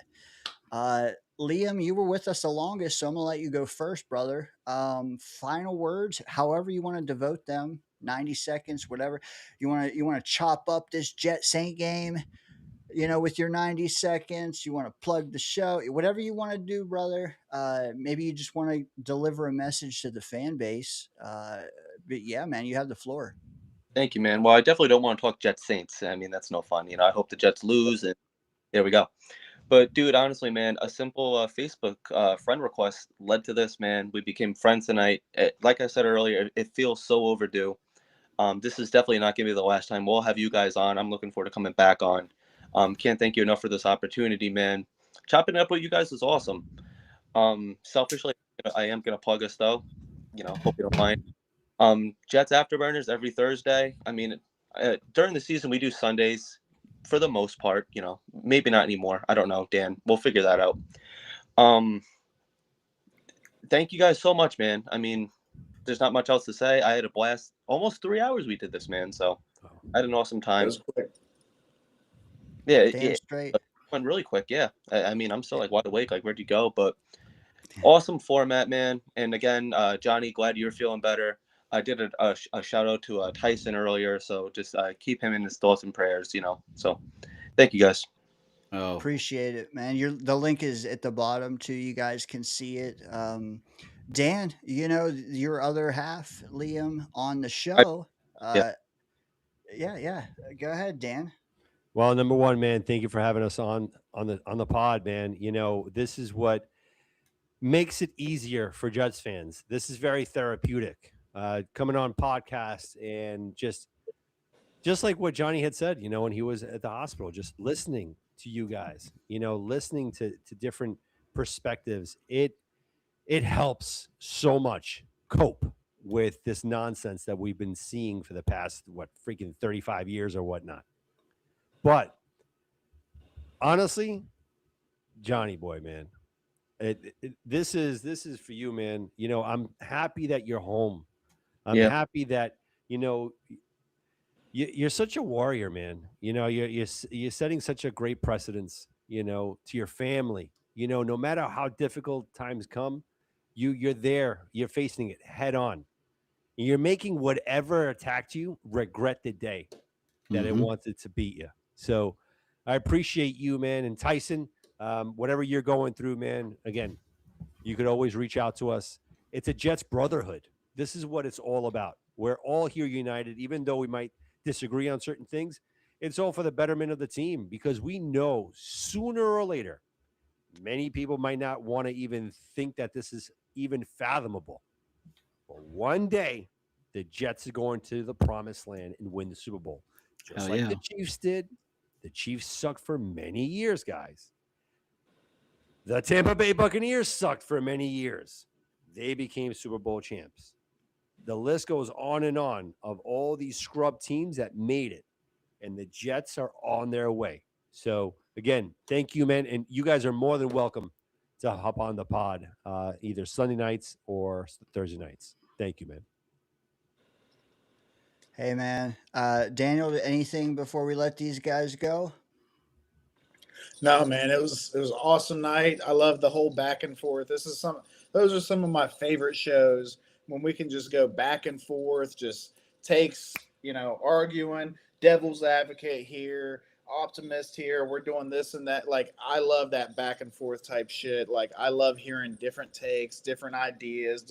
Liam, you were with us the longest, so I'm gonna let you go first, brother. Final words, however you want to devote them, 90 seconds, whatever. You want to chop up this Jet Saint game, with your 90 seconds. You want to plug the show, whatever you want to do, brother. Maybe you just want to deliver a message to the fan base. But yeah, man, you have the floor. Thank you, man. Well, I definitely don't want to talk Jets Saints. I mean, that's no fun. I hope the Jets lose, and there we go. But dude, honestly, man, a simple Facebook friend request led to this, man. We became friends tonight. Like I said earlier, it feels so overdue. This is definitely not going to be the last time we'll have you guys on. I'm looking forward to coming back on. Can't thank you enough for this opportunity, man. Chopping it up with you guys is awesome. Selfishly, I am going to plug us, though. Hope you don't mind. Jets Afterburners every Thursday. I mean, during the season, we do Sundays for the most part. Maybe not anymore. I don't know, Dan. We'll figure that out. Thank you guys so much, man. I mean, there's not much else to say. I had a blast. Almost 3 hours we did this, man. So I had an awesome time. It was quick. Yeah, Damn straight. went really quick. Yeah, I mean, I'm still like wide awake, like ready to go. But awesome format, man. And again, Johnny, glad you're feeling better. I did a shout out to Tyson earlier, so just keep him in his thoughts and prayers. So thank you guys. Oh, Appreciate it, man. The link is at the bottom too. You guys can see it. Dan, your other half, Liam, on the show. Yeah. Yeah. Go ahead, Dan. Well, number one, man, thank you for having us on the pod, man. This is what makes it easier for Jets fans. This is very therapeutic. Coming on podcasts and just like what Johnny had said, when he was at the hospital, just listening to you guys, listening to different perspectives. It helps so much cope with this nonsense that we've been seeing for the past freaking 35 years or whatnot. But honestly, Johnny boy, man, this is for you, man. I'm happy that you're home. I'm happy that you're such a warrior, man. You're setting such a great precedence, to your family. No matter how difficult times come, you're there. You're facing it head on. You're making whatever attacked you regret the day that it wanted to beat you. So I appreciate you, man. And Tyson, whatever you're going through, man, again, you could always reach out to us. It's a Jets brotherhood. This is what it's all about. We're all here united, even though we might disagree on certain things. It's all for the betterment of the team because we know sooner or later, many people might not want to even think that this is even fathomable. But one day, the Jets are going to the promised land and win the Super Bowl. Just like the Chiefs did. The Chiefs sucked for many years, guys. The Tampa Bay Buccaneers sucked for many years. They became Super Bowl champs. The list goes on and on of all these scrub teams that made it. And the Jets are on their way. So, again, thank you, man. And you guys are more than welcome to hop on the pod either Sunday nights or Thursday nights. Thank you, man. Hey, man. Daniel, anything before we let these guys go? No, man, it was an awesome night. I love the whole back and forth. Those are some of my favorite shows when we can just go back and forth, just takes, arguing, devil's advocate here, optimist here. We're doing this and that. Like, I love that back and forth type shit. Like, I love hearing different takes, different ideas,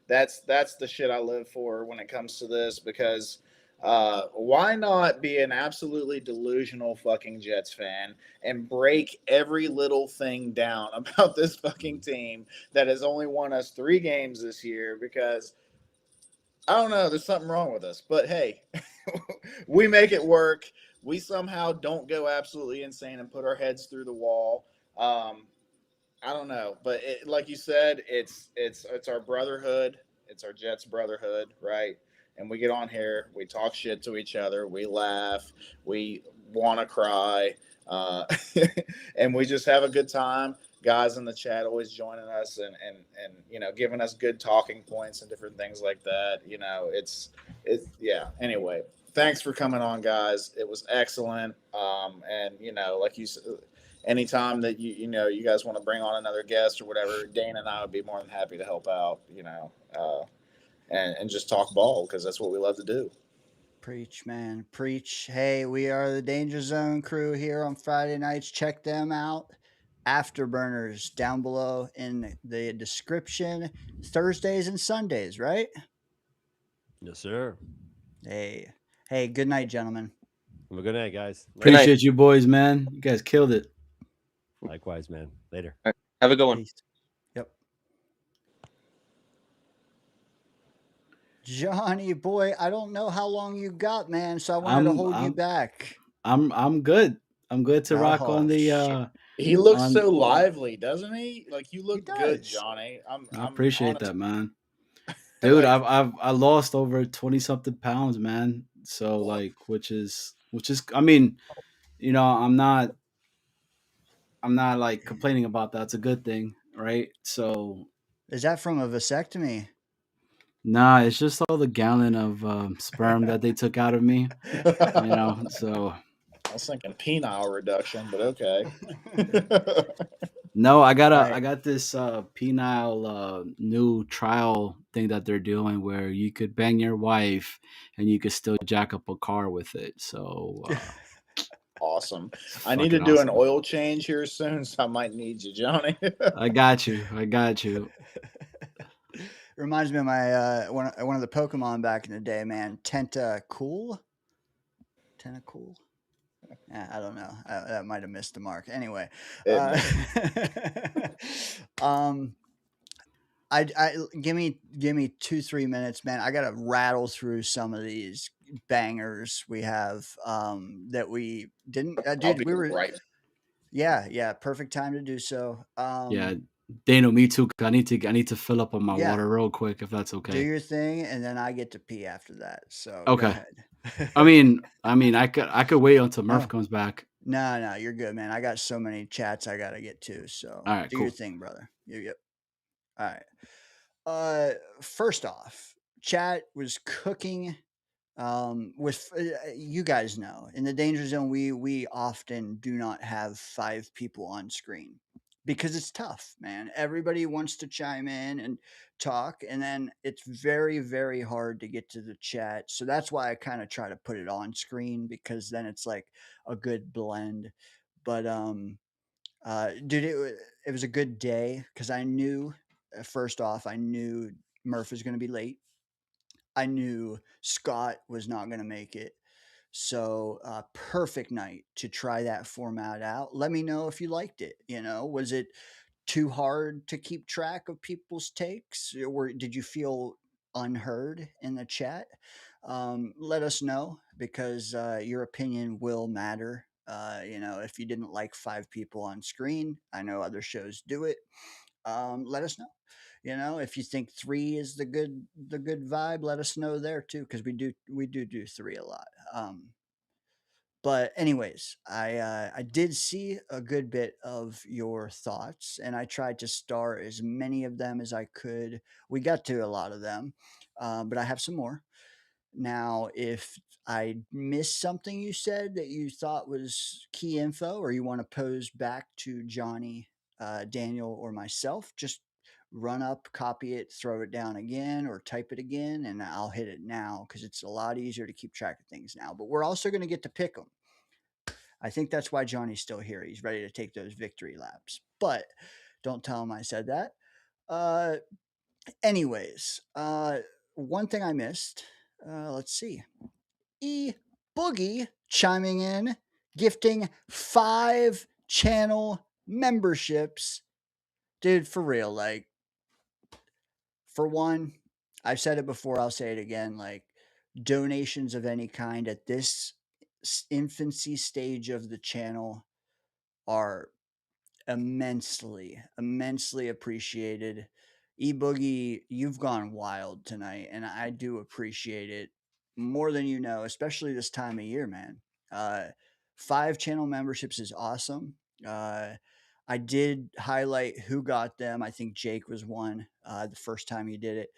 that's the shit I live for when it comes to this because why not be an absolutely delusional fucking Jets fan and break every little thing down about this fucking team that has only won us 3 games this year? Because I don't know, there's something wrong with us. But hey, we make it work. We somehow don't go absolutely insane and put our heads through the wall. I don't know, but like you said, it's our brotherhood. It's our Jets brotherhood, right? And we get on here, we talk shit to each other, we laugh, we want to cry, and we just have a good time. Guys in the chat always joining us and giving us good talking points and different things like that. It's Anyway, thanks for coming on, guys. It was excellent. And like you said, anytime that you guys want to bring on another guest or whatever, Dane and I would be more than happy to help out. And just talk ball because that's what we love to do. Preach, man. Preach. Hey, we are the Danger Zone crew here on Friday nights. Check them out. Afterburners down below in the description. Thursdays and Sundays, right? Yes, sir. Hey, good night, gentlemen. Have a good night, guys. Appreciate you boys, man. You guys killed it. Likewise, man. Later. Right. Have a good one. Peace. Yep. Johnny boy, I don't know how long you got, man, so I wanted to hold you back. I'm good. I'm good to rock on the he looks so lively, doesn't he? Like, you look good, Johnny. I appreciate that, man. Dude, I lost over 20 something pounds, man. So like which is I mean, I'm not like complaining about that. It's a good thing, right? So is that from a vasectomy? Nah, it's just all the gallon of sperm that they took out of me. So I was thinking penile reduction, but okay. No, I Right. got this penile new trial thing that they're doing where you could bang your wife and you could still jack up a car with it. So Awesome. it's I need to fucking do an awesome. oil change here soon, so I might need you, Johnny. I got you. I got you. Reminds me of my one of the Pokemon back in the day, man. Tentacool. Tentacool. I don't know. That might have missed the mark. Anyway, It uh, may. I give me 2-3 minutes, man. I gotta rattle through some of these bangers we have that we didn't. I'll Dude, be we were right. yeah. Perfect time to do so. Yeah, Dano, me too. I need to fill up on my Yeah. water real quick if that's Do okay. your thing, and then I get to pee after that. So go Okay. ahead. I mean, I could wait until Murph No. comes back. No, you're good, man. I got so many chats I gotta get to. So All right, do cool. your thing, brother. Yep. All right. First off, chat was cooking. With you guys know, in the danger zone, we often do not have 5 people on screen because it's tough, man. Everybody wants to chime in and talk, and then it's very hard to get to the chat. So that's why I kind of try to put it on screen because then it's like a good blend. But dude, it was a good day because I knew first off, I knew Murph was going to be late. I knew Scott was not going to make it. So, perfect night to try that format out. Let me know if you liked it. Was it too hard to keep track of people's takes, or did you feel unheard in the chat? Let us know because your opinion will matter. If you didn't like 5 people on screen, I know other shows do it. Let us know. If you think 3 is the good vibe, let us know there too because we do 3 a lot. But anyways, I did see a good bit of your thoughts, and I tried to star as many of them as I could. We got to a lot of them, but I have some more. Now, if I missed something you said that you thought was key info, or you want to pose back to Johnny, Daniel, or myself, just run up, copy it, throw it down again, or type it again, and I'll hit it now because it's a lot easier to keep track of things now. But we're also going to get to pick them. I think that's why Johnny's still here. He's ready to take those victory laps. But don't tell him I said that. Uh, anyways, one thing I missed. Let's see. E Boogie chiming in, gifting 5 channel memberships. Dude, for real, like, for one, I've said it before, I'll say it again. Like, donations of any kind at this infancy stage of the channel are immensely appreciated. eBoogie, you've gone wild tonight, and I do appreciate it more than you know, especially this time of year, man. Uh, 5 channel memberships is awesome. I did highlight who got them. I think Jake was one the first time you did it.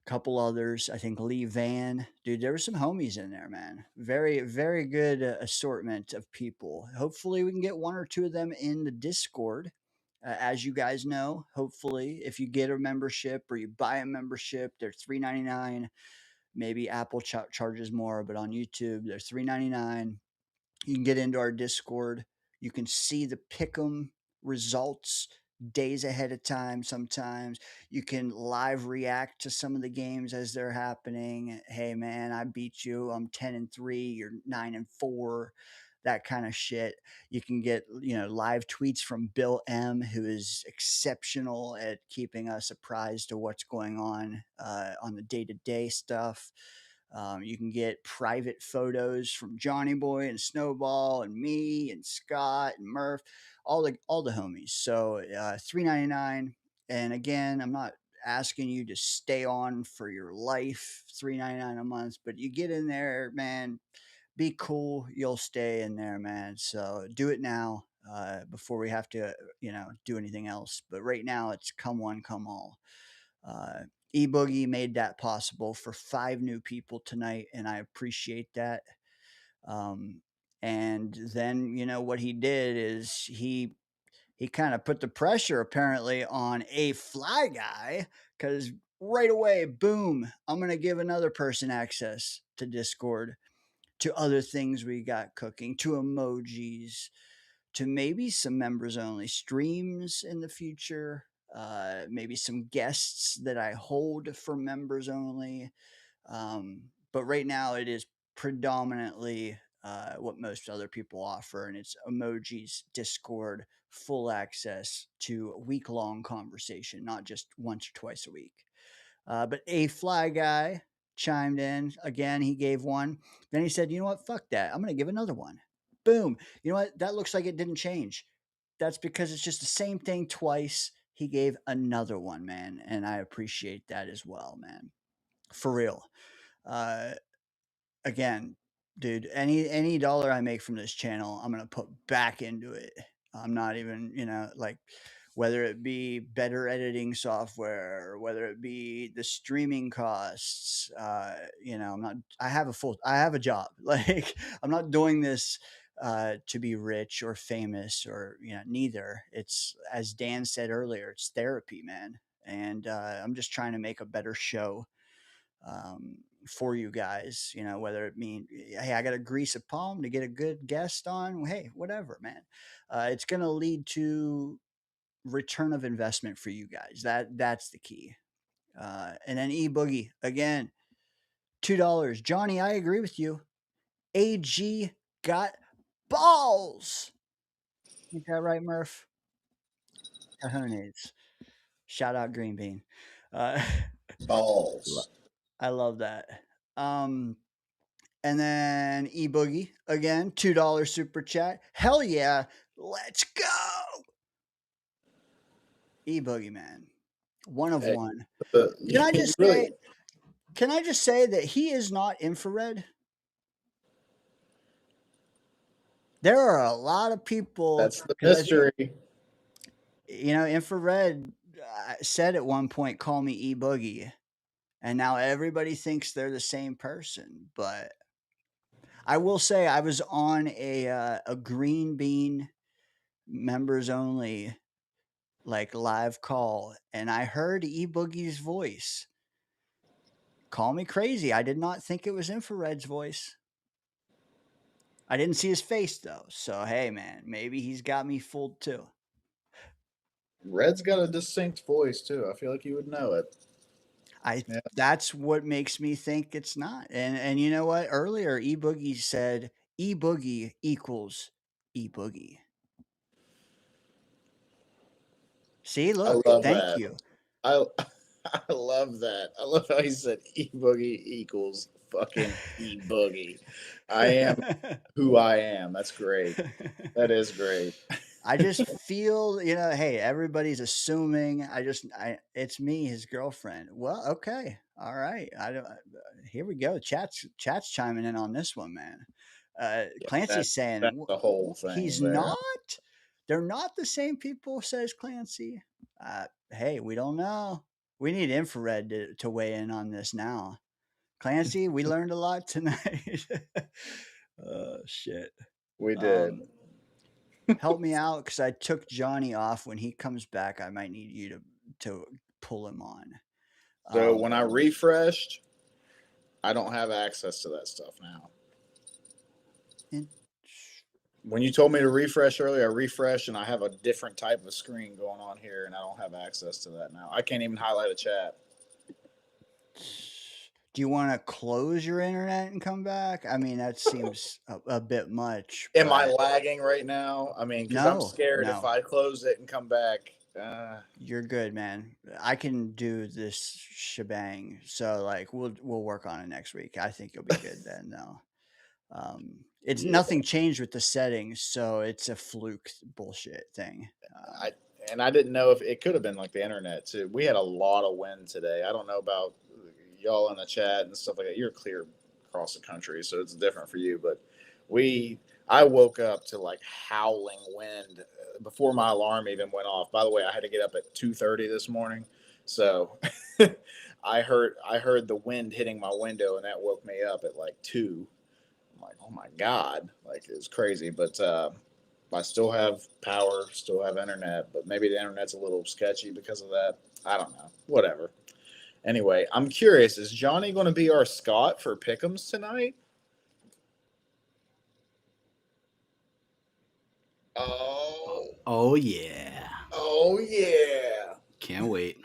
Couple others. I think Lee Van. Dude, there were some homies in there, man. Very good assortment of people. Hopefully, we can get 1 or 2 of them in the Discord. As you guys know, hopefully, if you get a membership or you buy a membership, they're $3.99. Maybe Apple charges more, but on YouTube, they're $3.99. You can get into our Discord. You can see the pick'em results days ahead of time sometimes. You can live react to some of the games as they're happening. Hey man, I beat you. I'm 10-3, you're 9-4. That kind of shit. You can get, live tweets from Bill M, who is exceptional at keeping us apprised of what's going on the day-to-day stuff. You can get private photos from Johnny Boy and Snowball and me and Scott and Murph, all the homies. So $3.99. And again, I'm not asking you to stay on for your life, $3.99 a month, but you get in there, man. Be cool. You'll stay in there, man. So do it now before we have to, do anything else. But right now, it's come one, come all. Uh, eBoogie made that possible for 5 new people tonight, and I appreciate that. Um, And then, what he did is he kind of put the pressure apparently on a fly guy, because right away, boom, I'm going to give another person access to Discord, to other things we got cooking, to emojis, to maybe some members only streams in the future, maybe some guests that I hold for members only. But right now, it is predominantly what most other people offer, and it's emojis, Discord, full access to week long conversation, not just once or twice a week. But a fly guy chimed in again. He gave one. Then he said, "You know what? Fuck that. I'm going to give another one." Boom. You know what? That looks like it didn't change. That's because it's just the same thing twice. He gave another one, man, and I appreciate that as well, man. For real. Uh, Again, dude, any dollar I make from this channel, I'm gonna put back into it. I'm not even, like, whether it be better editing software, whether it be the streaming costs. I'm not. I have a job. Like, I'm not doing this to be rich or famous, or neither. It's, as Dan said earlier, it's therapy, man. And I'm just trying to make a better show, for you guys, whether it mean, hey, I got to grease a palm to get a good guest on. Hey, whatever, man. It's going to lead to return of investment for you guys. That's the key. And then E-Boogie, again, $2. Johnny, I agree with you. AG got balls. Ain't that right, Murph? Cajones. Shout out Green Bean. Balls. I love that. And then E-Boogie, again, $2 super chat. Hell yeah, let's go. E-Boogie, man, one of Hey, one. Can Can I just say that he is not infrared? There are a lot of people. That's the mystery. Infrared said at one point, "Call me E-Boogie," and now everybody thinks they're the same person. But I will say, I was on a Green Bean members only, like, live call, and I heard E-Boogie's voice. Call me crazy. I did not think it was Infrared's voice. I didn't see his face though. So hey, man, maybe he's got me fooled too. Red's got a distinct voice too. I feel like you would know it. Yeah. That's what makes me think it's not. And you know what? Earlier, E-Boogie said E-Boogie equals E-Boogie. See, look, I love thank that. you. I I love that. I love how he said E-Boogie equals fucking E-Boogie. I am who I am. That's great. That is great. I just feel, hey, everybody's assuming it's me, his girlfriend. Well, okay. All right. Here we go. Chat's chiming in on this one, man. Clancy's saying that's the whole thing. He's there. not. They're not the same people, says Clancy. Hey, we don't know. We need Infrared to weigh in on this now. Clancy, we learned a lot tonight. Oh, shit. We did. Help me out, because I took Johnny off. When he comes back, I might need you to pull him on. So when I refreshed, I don't have access to that stuff now. When you told me to refresh earlier, I refreshed and I have a different type of screen going on here, and I don't have access to that now. I can't even highlight a chat. Do you want to close your internet and come back? I mean, that seems a bit much. Am I lagging right now? I mean, because I'm scared if I close it and come back. You're good, man. I can do this shebang. So, like, we'll work on it next week. I think you'll be good then, though. It's nothing changed with the settings, so it's a fluke bullshit thing. I didn't know if it could have been like the internet too. We had a lot of wind today. I don't know about y'all in the chat and stuff like that. You're clear across the country, so it's different for you. But I woke up to like howling wind before my alarm even went off. By the way, I had to get up at 2:30 this morning, so I heard the wind hitting my window, and that woke me up at like 2. I'm like, oh my God, like it's crazy. But I still have power, still have internet, but maybe the internet's a little sketchy because of that. I don't know. Whatever. Anyway, I'm curious, is Johnny going to be our Scott for Pick'ems tonight? Oh yeah. Oh yeah. Can't wait.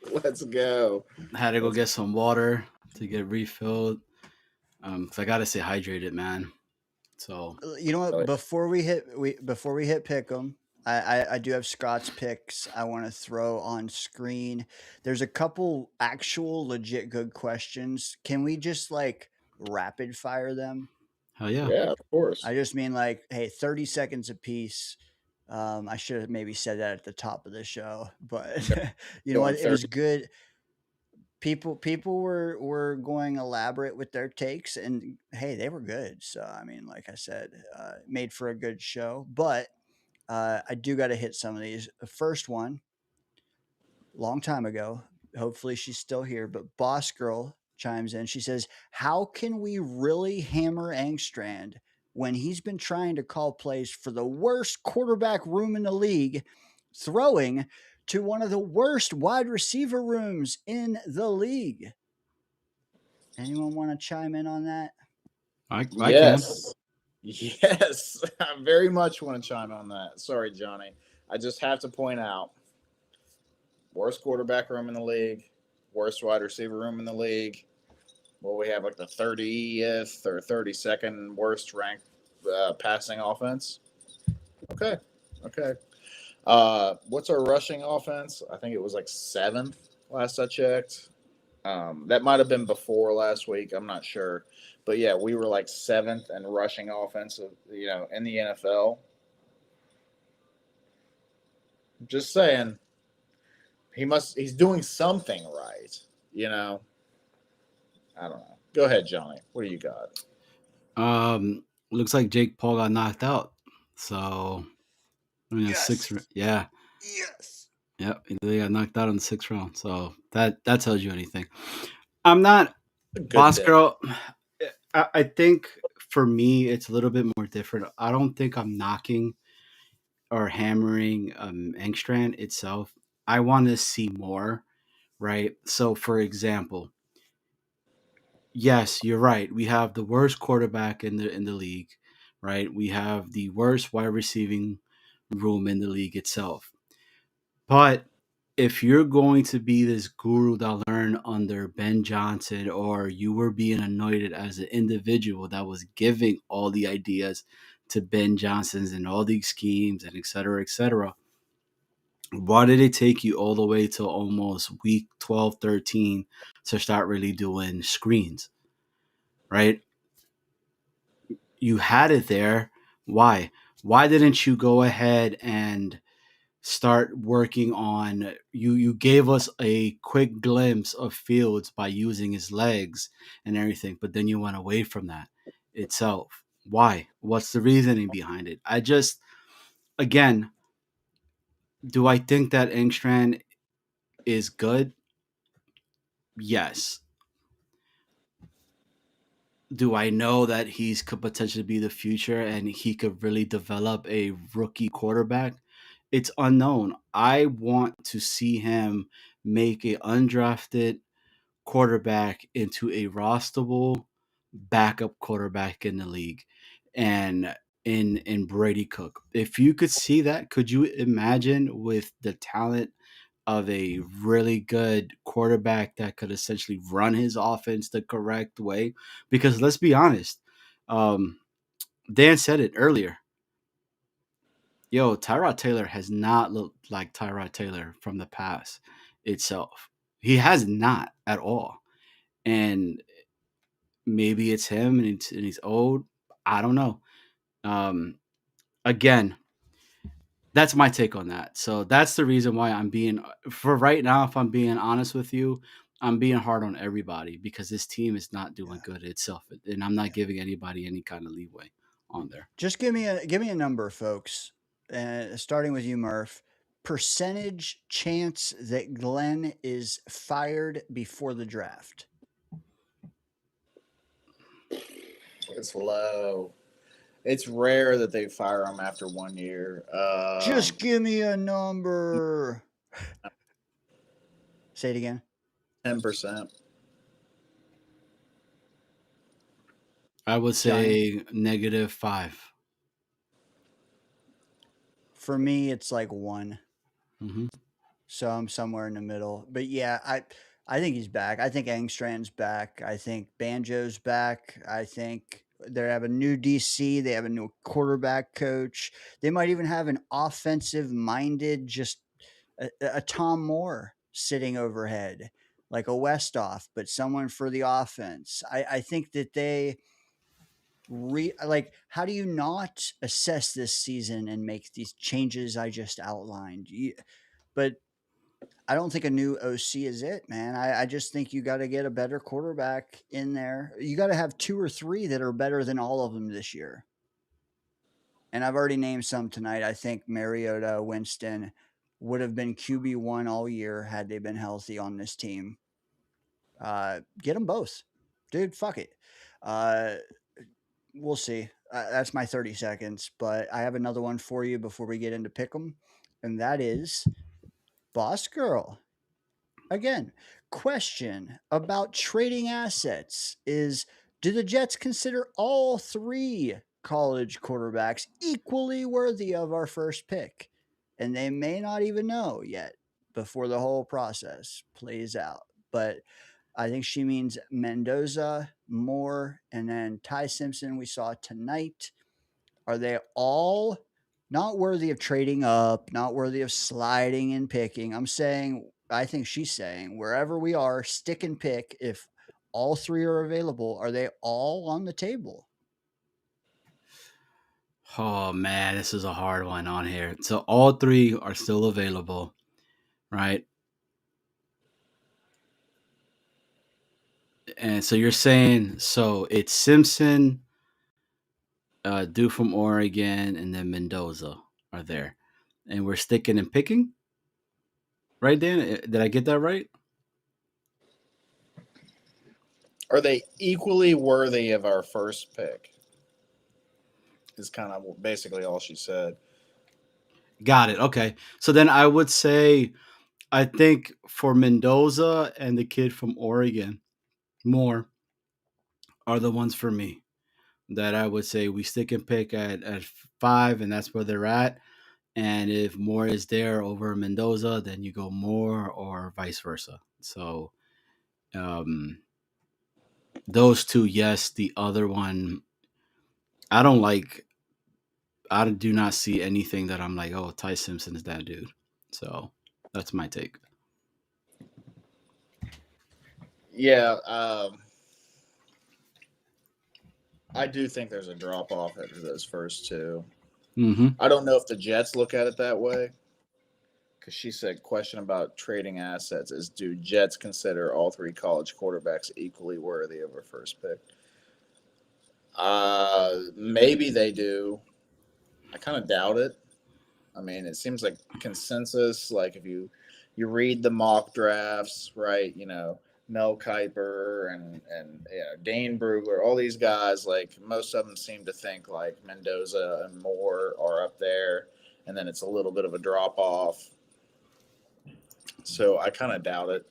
Let's go. Had to go get some water to get refilled. 'Cause I gotta stay hydrated, man. So You know what? Really? Before we hit pick 'em, I do have Scott's picks I want to throw on screen. There's a couple actual legit good questions. Can we just like rapid fire them? hell yeah. Yeah, of course. I just mean like, hey, 30 seconds apiece. I should have maybe said that at the top of the show, but you know Going what? It was 30. good. People were going elaborate with their takes, and hey, they were good. So I mean, like I said, made for a good show. But I do got to hit some of these. The first one, long time ago. Hopefully, she's still here. But Boss Girl chimes in. She says, "How can we really hammer Angstrand when he's been trying to call plays for the worst quarterback room in the league, throwing to one of the worst wide receiver rooms in the league?" Anyone want to chime in on that? I can. Yes. Yes. I very much want to chime on that. Sorry, Johnny. I just have to point out worst quarterback room in the league, worst wide receiver room in the league. Well, we have like the 30th or 32nd worst ranked passing offense. Okay. Okay. What's our rushing offense? I think it was like 7th last I checked. That might have been before last week. I'm not sure. But yeah, we were like 7th in rushing offensive, in the NFL. Just saying, he's doing something right, I don't know. Go ahead, Johnny. What do you got? Looks like Jake Paul got knocked out. So Yes. 6th. Yeah. Yes. Yep. They got knocked out in the 6th round. So that tells you anything. I'm not Boss pick. Girl. I think for me it's a little bit more different. I don't think I'm knocking or hammering Engstrand itself. I want to see more, right? So for example, yes, you're right. We have the worst quarterback in the league, right? We have the worst wide receiving room in the league itself. But if you're going to be this guru that learned under Ben Johnson, or you were being anointed as an individual that was giving all the ideas to Ben Johnson's and all these schemes and et cetera, why did it take you all the way to almost week 12, 13 to start really doing screens? Right? You had it there. Why? Why didn't you go ahead and start working on you gave us a quick glimpse of Fields by using his legs and everything, but then you went away from that itself. Why? What's the reasoning behind it? I just, again, do I think that Engstrand is good? Yes. Do I know that he's could potentially be the future and he could really develop a rookie quarterback? It's unknown. I want to see him make a undrafted quarterback into a rosterable backup quarterback in the league, and in Brady Cook. If you could see that, could you imagine with the talent of a really good quarterback that could essentially run his offense the correct way? Because let's be honest, Dan said it earlier. Yo, Tyrod Taylor has not looked like Tyrod Taylor from the past itself. He has not at all. And maybe it's him and he's old. I don't know. Again, that's my take on that. So that's the reason why I'm being, for right now, if I'm being honest with you, I'm being hard on everybody because this team is not doing good itself, and I'm not giving anybody any kind of leeway on there. Just give me a number, folks. Starting with you, Murph. Percentage chance that Glenn is fired before the draft. It's low. It's rare that they fire him after 1 year. Just give me a number. Say it again. 10%. I would say -5. For me, it's like 1. Mm-hmm. So I'm somewhere in the middle. But yeah, I think he's back. I think Angstrand's back. I think Banjo's back. I think they have a new DC. They have a new quarterback coach. They might even have an offensive minded, just a Tom Moore sitting overhead, like a Westoff, but someone for the offense. I think that they like, how do you not assess this season and make these changes I just outlined? But I don't think a new OC is it, man. I just think you got to get a better quarterback in there. You got to have 2 or 3 that are better than all of them this year. And I've already named some tonight. I think Mariota, Winston would have been QB1 all year had they been healthy on this team. Get them both. Dude, fuck it. We'll see. That's my 30 seconds. But I have another one for you before we get into pick 'em. And that is Boss Girl. Again, question about trading assets is, do the Jets consider all 3 college quarterbacks equally worthy of our first pick? And they may not even know yet before the whole process plays out. But I think she means Mendoza, Moore, and then Ty Simpson we saw tonight. Are they all not worthy of trading up, not worthy of sliding and picking? I think she's saying wherever we are, stick and pick. If all 3 are available, are they all on the table? Oh man, this is a hard one on here. So all 3 are still available, right? And so you're saying, so it's Simpson, dude from Oregon, and then Mendoza are there, and we're sticking and picking, right? Dan, did I get that right? Are they equally worthy of our first pick? Is kind of basically all she said. Got it. Okay, so then I would say, I think for Mendoza and the kid from Oregon, Moore are the ones for me that I would say we stick and pick at 5, and that's where they're at. And if Moore is there over Mendoza, then you go Moore or vice versa. So those 2, yes. The other one, I don't like. I do not see anything that I'm like, oh, Ty Simpson is that dude. So that's my take. Yeah, I do think there's a drop off after those first 2. Mm-hmm. I don't know if the Jets look at it that way, because she said question about trading assets is, do Jets consider all 3 college quarterbacks equally worthy of a first pick? Maybe they do. I kind of doubt it. I mean, it seems like consensus. Like if you read the mock drafts, right? Mel Kiper and Dane Brugler, all these guys. Like most of them seem to think like Mendoza and Moore are up there, and then it's a little bit of a drop off. So I kind of doubt it.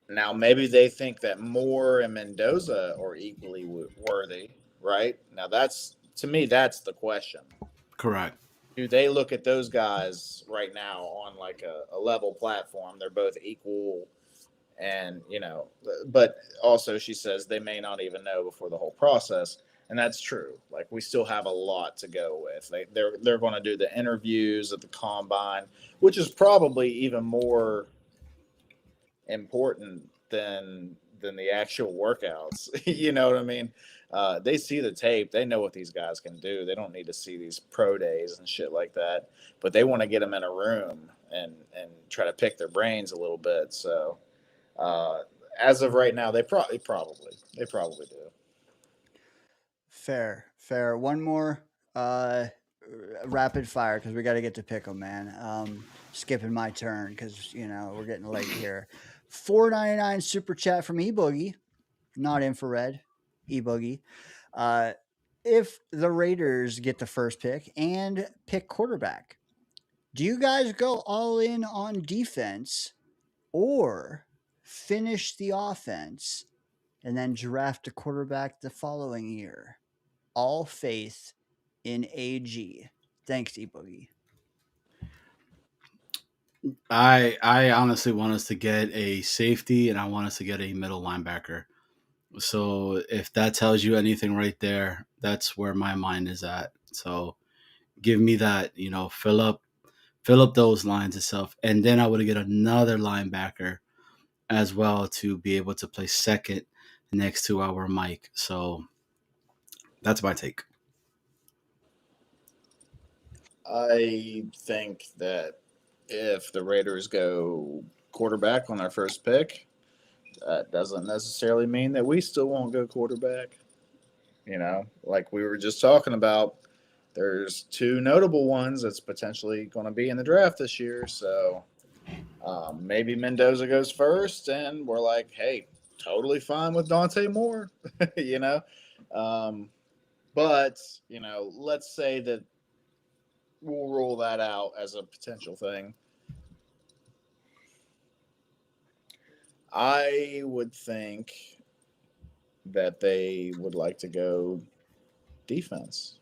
Now maybe they think that Moore and Mendoza are equally worthy, right? Now to me that's the question. Correct. Do they look at those guys right now on like a level platform? They're both equal, and but also she says they may not even know before the whole process, and that's true. Like we still have a lot to go with. They're going to do the interviews at the combine, which is probably even more important than the actual workouts. You know what I mean? They see the tape. They know what these guys can do. They don't need to see these pro days and shit like that. But they want to get them in a room and try to pick their brains a little bit. So as of right now, they probably do. Fair. One more rapid fire because we got to get to pick 'em, man. Skipping my turn because we're getting late here. $4.99 super chat from eBoogie, not infrared, eBoogie. If the Raiders get the first pick and pick quarterback, do you guys go all in on defense or finish the offense and then draft a quarterback the following year? All faith in AG. Thanks, eBoogie. I honestly want us to get a safety, and I want us to get a middle linebacker. So if that tells you anything right there, that's where my mind is at. So give me that, fill up those lines itself. And then I would get another linebacker as well to be able to play second next to our Mike. So that's my take. I think that if the Raiders go quarterback on their first pick, that doesn't necessarily mean that we still won't go quarterback. Like we were just talking about, there's two notable ones that's potentially going to be in the draft this year. So maybe Mendoza goes first, and we're like, hey, totally fine with Dante Moore, But, let's say that we'll roll that out as a potential thing. I would think that they would like to go defense.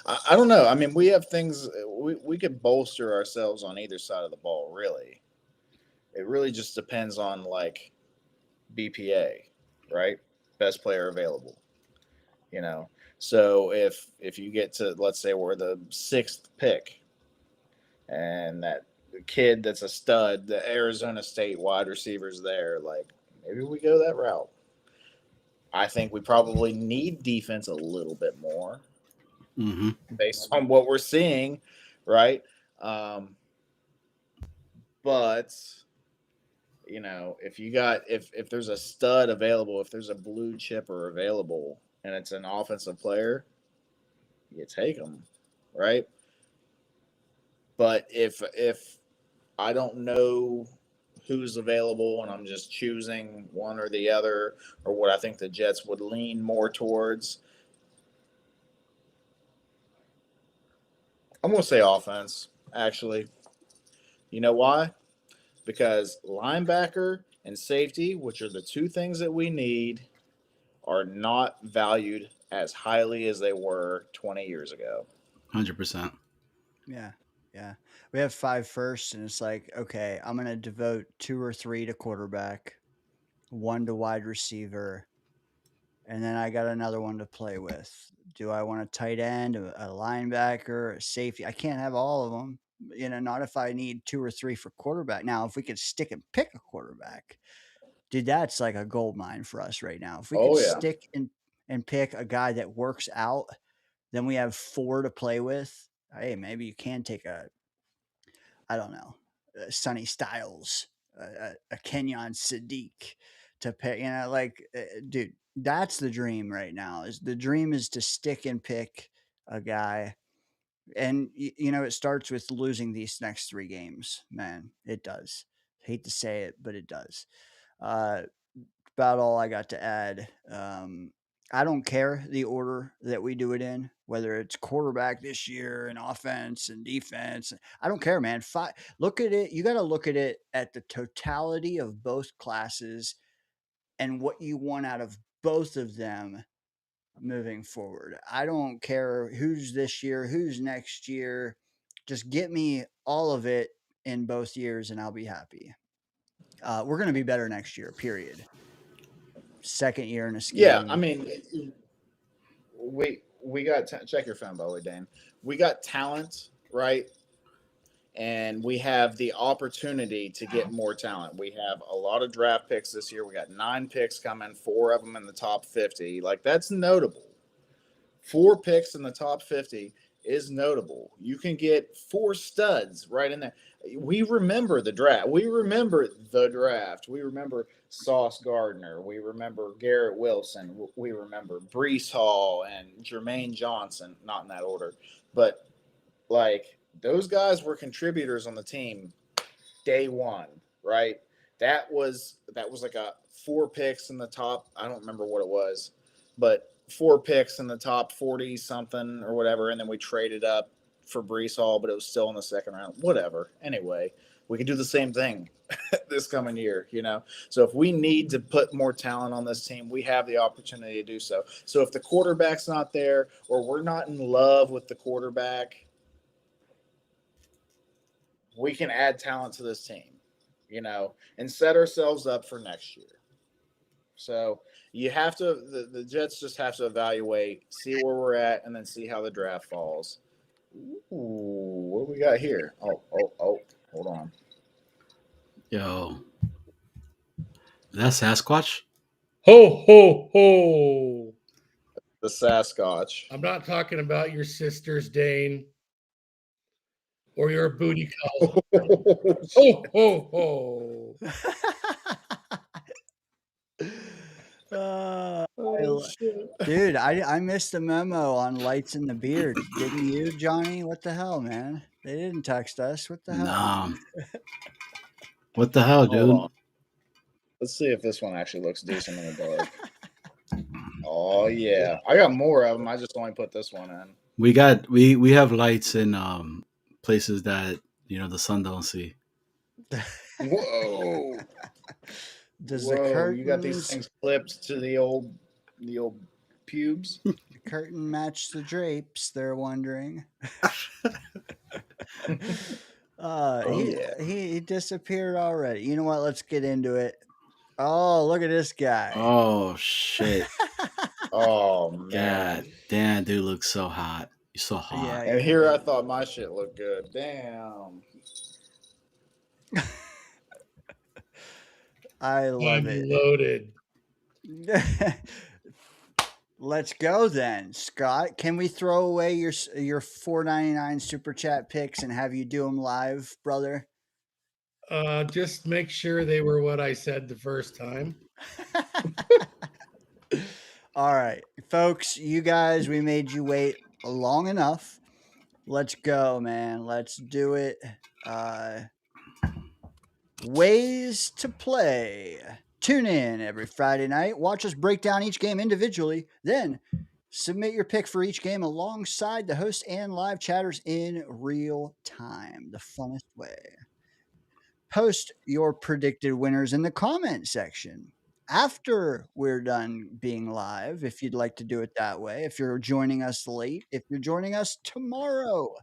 I don't know. I mean, we have things we could bolster ourselves on either side of the ball, really. It really just depends on like BPA, right? Best player available. So if you get to, let's say we're the 6th pick, and that kid that's a stud, the Arizona State wide receivers there, like maybe we go that route. I think we probably need defense a little bit more based on what we're seeing, right? But if you got if there's a stud available, if there's a blue chipper available, and it's an offensive player, you take them, right? But if I don't know who's available and I'm just choosing one or the other, or what I think the Jets would lean more towards, I'm going to say offense, actually. You know why? Because linebacker and safety, which are the two things that we need, are not valued as highly as they were 20 years ago. 100%. Yeah. We have 5 firsts, and it's like, okay, I'm going to devote 2 or 3 to quarterback, 1 to wide receiver, and then I got another one to play with. Do I want a tight end, a linebacker, a safety? I can't have all of them. Not if I need 2 or 3 for quarterback. Now, if we could stick and pick a quarterback, dude, that's like a gold mine for us right now. If we could stick and pick a guy that works out, then we have 4 to play with. Hey, maybe you can take I don't know, Sonny Styles, a Kenyon Sadiq to pick. Dude, that's the dream right now. The dream is to stick and pick a guy, and it starts with losing these next 3 games. Man, it does. Hate to say it, but it does. About all I got to add. I don't care the order that we do it in, whether it's quarterback this year and offense and defense. I don't care, man. Look at it. You got to look at it at the totality of both classes and what you want out of both of them moving forward. I don't care who's this year, who's next year. Just get me all of it in both years and I'll be happy. We're going to be better next year, period. Second year in a scheme. Yeah, I mean, we got check your phone, by the way, Dan. We got talent, right? And we have the opportunity to get more talent. We have a lot of draft picks this year. We got 9 picks coming, 4 of them in the top 50. Like, that's notable. 4 picks in the top 50 is notable. You can get 4 studs right in there. We remember the draft. We remember Sauce Gardner. We remember Garrett Wilson. We remember Breece Hall and Jermaine Johnson. Not in that order. But, like, those guys were contributors on the team day one, right? That was like a 4 picks in the top. I don't remember what it was, but 4 picks in the top 40 something or whatever, and then we traded up for Brees Hall, but it was still in the second round. Whatever. Anyway, we can do the same thing this coming year, you know. So if we need to put more talent on this team, we have the opportunity to do so. So if the quarterback's not there, or we're not in love with the quarterback, we can add talent to this team, you know, and set ourselves up for next year. So you have to, the Jets just have to evaluate, see where we're at, and then see how the draft falls. Ooh, what do we got here? Oh, hold on. Yo, that's Sasquatch. Ho, ho, ho. The Sasquatch. I'm not talking about your sisters, Dane, or your booty call. Ho, ho, ho. Dude, I missed the memo on lights in the beard. Didn't you, Johnny? What the hell, man? They didn't text us. What the hell? Nah. What the hell, Hold dude? on. Let's see if this one actually looks decent in the dark. Oh yeah, I got more of them. I just only put this one in. We have lights in places that the sun don't see. Whoa! Does the curtains, you got these things clipped to the old pubes? The curtain match the drapes? They're wondering. He disappeared already. You know what? Let's get into it. Oh, look at this guy. Oh shit! Oh man, God damn, dude looks so hot. You're so hot. Yeah, and here I thought my shit looked good. Damn. I love it. Loaded. Let's go then, Scott. Can we throw away your $4.99 super chat picks and have you do them live, brother? Just make sure they were what I said the first time. All right, folks, you guys, we made you wait long enough. Let's go, man. Let's do it. Ways to play. Tune in every Friday night. Watch us break down each game individually. Then submit your pick for each game alongside the host and live chatters in real time. The funnest way. Post your predicted winners in the comment section after we're done being live, if you'd like to do it that way. If you're joining us late, if you're joining us tomorrow,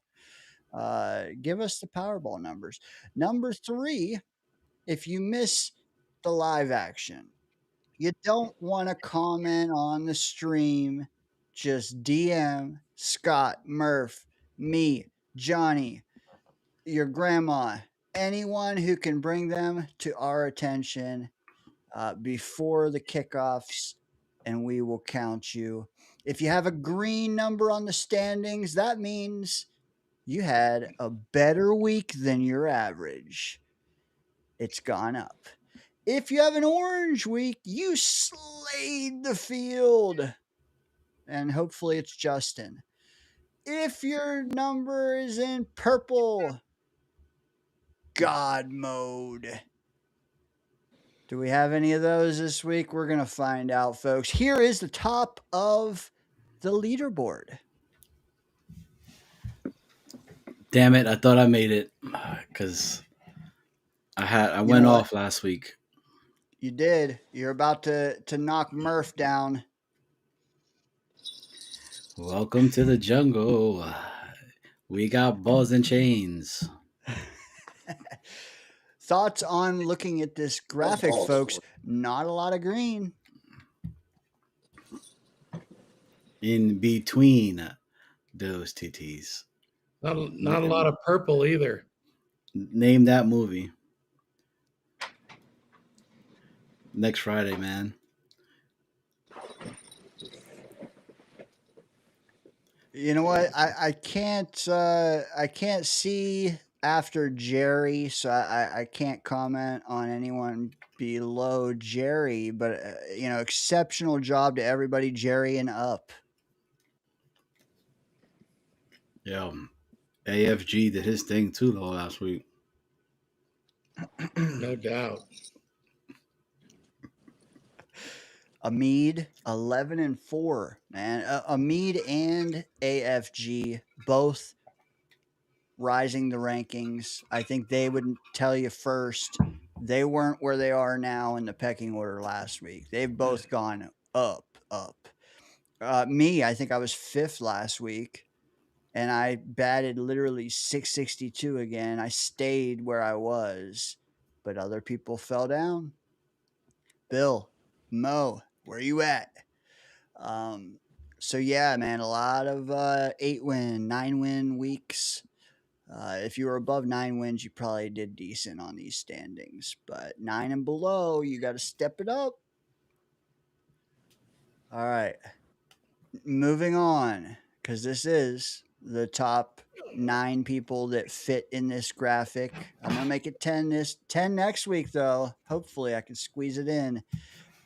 give us the Powerball numbers. Number 3, if you miss the live action, you don't want to comment on the stream, just DM Scott, Murph, me, Johnny, your grandma, anyone who can bring them to our attention before the kickoffs, and we will count you. If you have a green number on the standings, that means you had a better week than your average. It's gone up. If you have an orange week, you slayed the field. And hopefully it's Justin. If your number is in purple, God mode. Do we have any of those this week? We're going to find out, folks. Here is the top of the leaderboard. Damn it! I thought I made it because I went off last week. You did. You're about to knock Murph down. Welcome to the jungle. We got balls and chains. Thoughts on looking at this graphic, folks? Not a lot of green. In between those TTs. Not a lot of purple either. Name that movie. Next Friday, man. You know what? I can't see after Jerry, so I can't comment on anyone below Jerry. But exceptional job to everybody, Jerry and up. Yeah, AFG did his thing too though last week. No doubt. Amid 11-4, man. Amid and AFG both rising the rankings. I think they would tell you first they weren't where they are now in the pecking order last week. They've both gone up, up. Me, I think I was fifth last week, and I batted literally 662 again. I stayed where I was, but other people fell down. Bill, Mo, where you at? So yeah, man, a lot of 8-win, 9-win weeks. If you were above 9 wins, you probably did decent on these standings. But 9 and below, you got to step it up. All right, moving on, because this is the top 9 people that fit in this graphic. I'm gonna make it 10 next week though. Hopefully, I can squeeze it in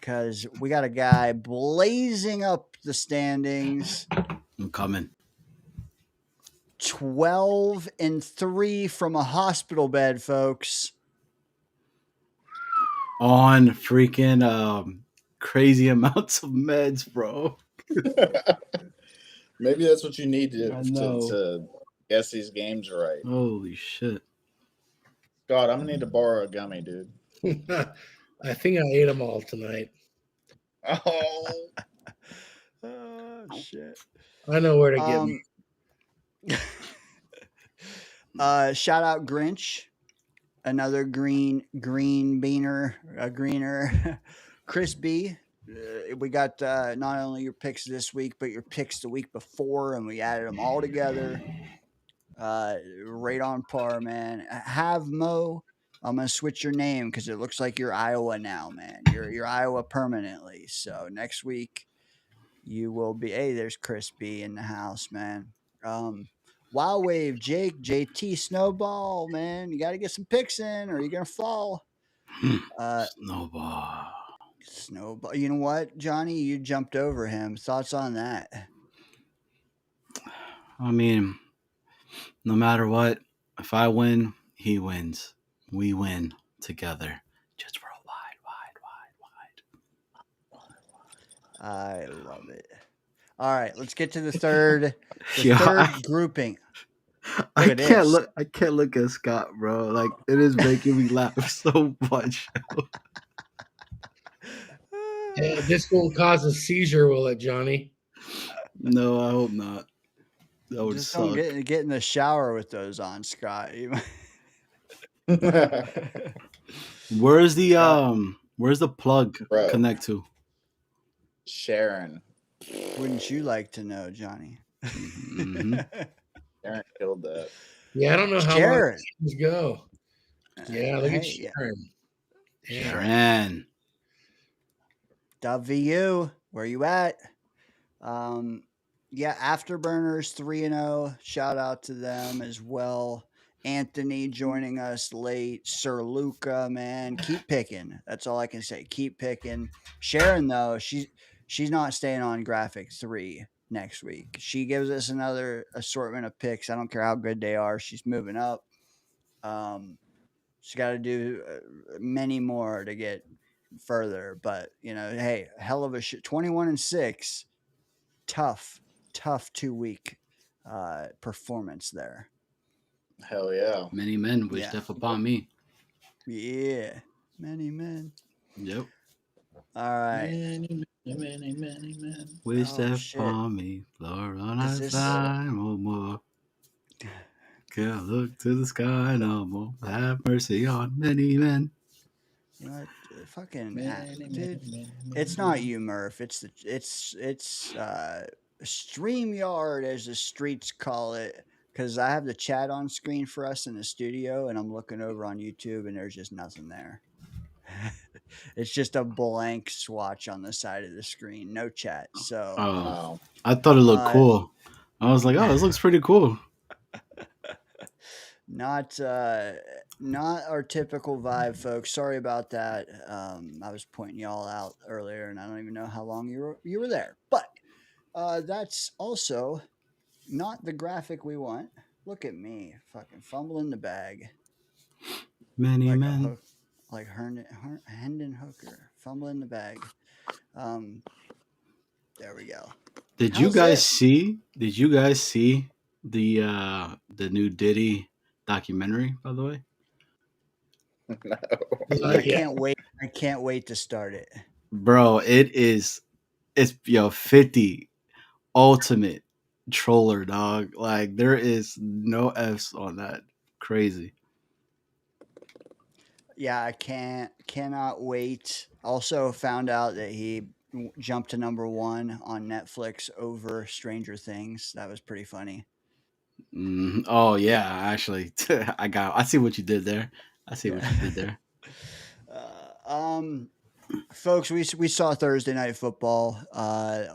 because we got a guy blazing up the standings. I'm coming. 12-3 from a hospital bed, folks. On freaking crazy amounts of meds, bro. Maybe that's what you need I know. to guess these games right. Holy shit. God, I'm gonna need to borrow a gummy, dude. I think I ate them all tonight. Oh, Shit. I know where to get me. Shout out Grinch, another green beaner, a greener. Chris B, we got not only your picks this week, but your picks the week before, and we added them all together. Right on par, man. Have Mo. I'm gonna switch your name because it looks like you're Iowa now, man. You're Iowa permanently. So next week you will be. Hey, there's Chris B in the house, man. Wild Wave, Jake, JT, Snowball, man. You got to get some picks in, or you're gonna fall. Snowball. Snowball. You know what, Johnny? You jumped over him. Thoughts on that? I mean, no matter what, if I win, he wins. We win together. Just roll wide. I love it. All right, let's get to the third Yeah, third grouping. I at can't this. look at Scott, bro. Like, it is making me laugh so much. Yeah, this will cause a seizure, will it, Johnny? No, I hope not. That would Just suck. don't get in the shower with those on, Scott. Where's the plug Bro. connect to? Sharon. Wouldn't you like to know, Johnny? Mhm. Sharon killed that. Yeah, I don't know how Sharon. long things go. Yeah, look at Hey, yeah. Sharon. Yeah. Sharon. WVU, where you at? Yeah, Afterburners 3-0. Shout out to them as well. Anthony joining us late. Sir Luca, man, keep picking. That's all I can say. Keep picking. Sharon, though, she's not staying on graphic 3 next week. She gives us another assortment of picks. I don't care how good they are. She's moving up. She's got to do many more to get further. But hey, hell of a 21-6. Tough 2-week performance there. Hell yeah. Many men wish death upon me. Yeah. Many men. Yep. All right. Many men. Wish death shit. upon me. Lord, on Is our this- side no more. Can't look to the sky no more. Have mercy on many men. You know what? Fucking Many, dude. many, It's not you, Murph. It's StreamYard, as the streets call it. Because I have the chat on screen for us in the studio, and I'm looking over on YouTube, and there's just nothing there. It's just a blank swatch on the side of the screen, no chat. So, Wow. I thought it looked cool. I was like, oh, this looks pretty cool. not our typical vibe, folks. Sorry about that. I was pointing y'all out earlier, and I don't even know how long you were there. But that's also not the graphic we want. Look at me, fucking fumbling the bag. Many men. Like Hendon Hooker, fumbling the bag. There we go. Did you How's guys it? see? Did you guys see the new Diddy documentary? By the way, I Yeah. can't wait. I can't wait to start it. bro, it's 50 ultimate troller dog. Like there is no F's on that. Crazy. Yeah, I cannot wait. Also found out that he jumped to number 1 on Netflix over Stranger Things. That was pretty funny. Oh yeah, actually, I see what you did there. I see what you did there. Um, folks, we saw Thursday night football.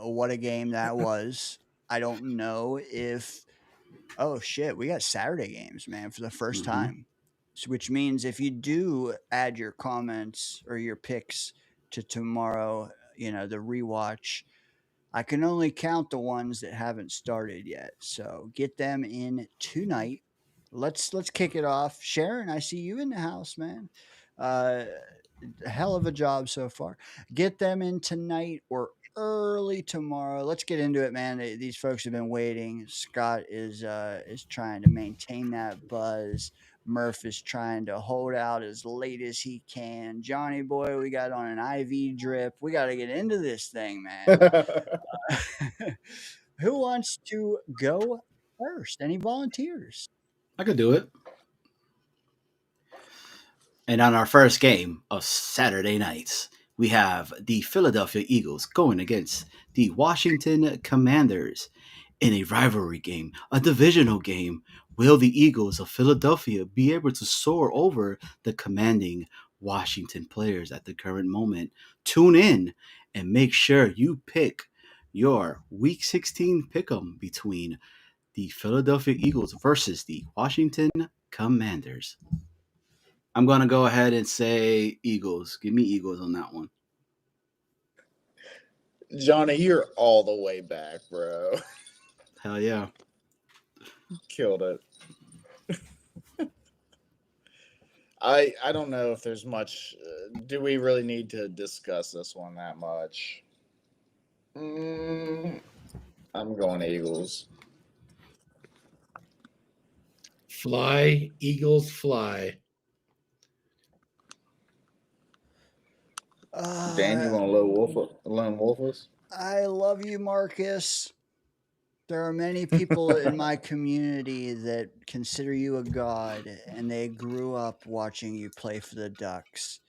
What a game that was. I don't know if oh shit, we got Saturday games, man, for the first Hmm. time. So, which means if you do add your comments or your picks to tomorrow, the rewatch, I can only count the ones that haven't started yet. So get them in tonight. Let's kick it off. Sharon, I see you in the house, man. Uh, hell of a job so far. Get them in tonight or early tomorrow. Let's get into it, man. These folks have been waiting. Scott is trying to maintain that buzz. Murph is trying to hold out as late as he can. Johnny boy, we got on an IV drip. We got to get into this thing, man. Who wants to go first? Any volunteers? I could do it. And on our first game of Saturday nights, we have the Philadelphia Eagles going against the Washington Commanders in a rivalry game, a divisional game. Will the Eagles of Philadelphia be able to soar over the commanding Washington players at the current moment? Tune in and make sure you pick your Week 16 pick'em between the Philadelphia Eagles versus the Washington Commanders. I'm gonna go ahead and say Eagles. Give me Eagles on that one. Johnny, you're all the way back, bro. Hell yeah. Killed it. I don't know if there's much. Do we really need to discuss this one that much? I'm going Eagles. Fly, Eagles, fly. Dan, you want to lone wolf us? I love you, Marcus. There are many people in my community that consider you a god, and they grew up watching you play for the Ducks.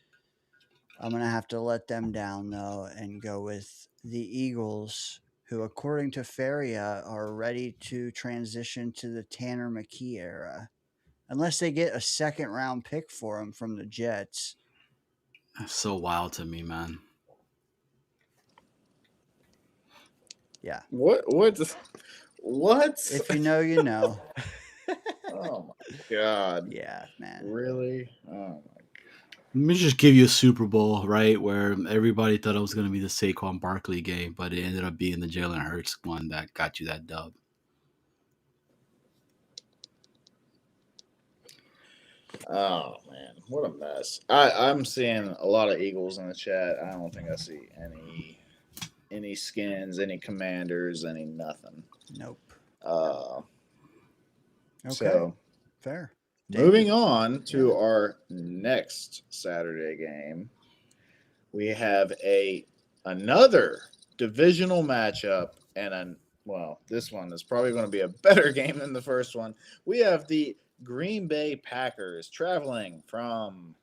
I'm going to have to let them down, though, and go with the Eagles, who, according to Feria, are ready to transition to the Tanner McKee era. Unless they get a second round pick for him from the Jets. That's so wild to me, man. Yeah. What? If you know, you know. Oh my god. Yeah, man. Really? Oh my god. Let me just give you a Super Bowl, right? Where everybody thought it was going to be the Saquon Barkley game, but it ended up being the Jalen Hurts one that got you that dub. Oh man, what a mess. I'm seeing a lot of Eagles in the chat. I don't think I see any skins, any commanders, any nothing. Nope. Okay. So fair. Moving on to our next Saturday game, we have another divisional matchup, and this one is probably going to be a better game than the first one. We have the Green Bay Packers traveling from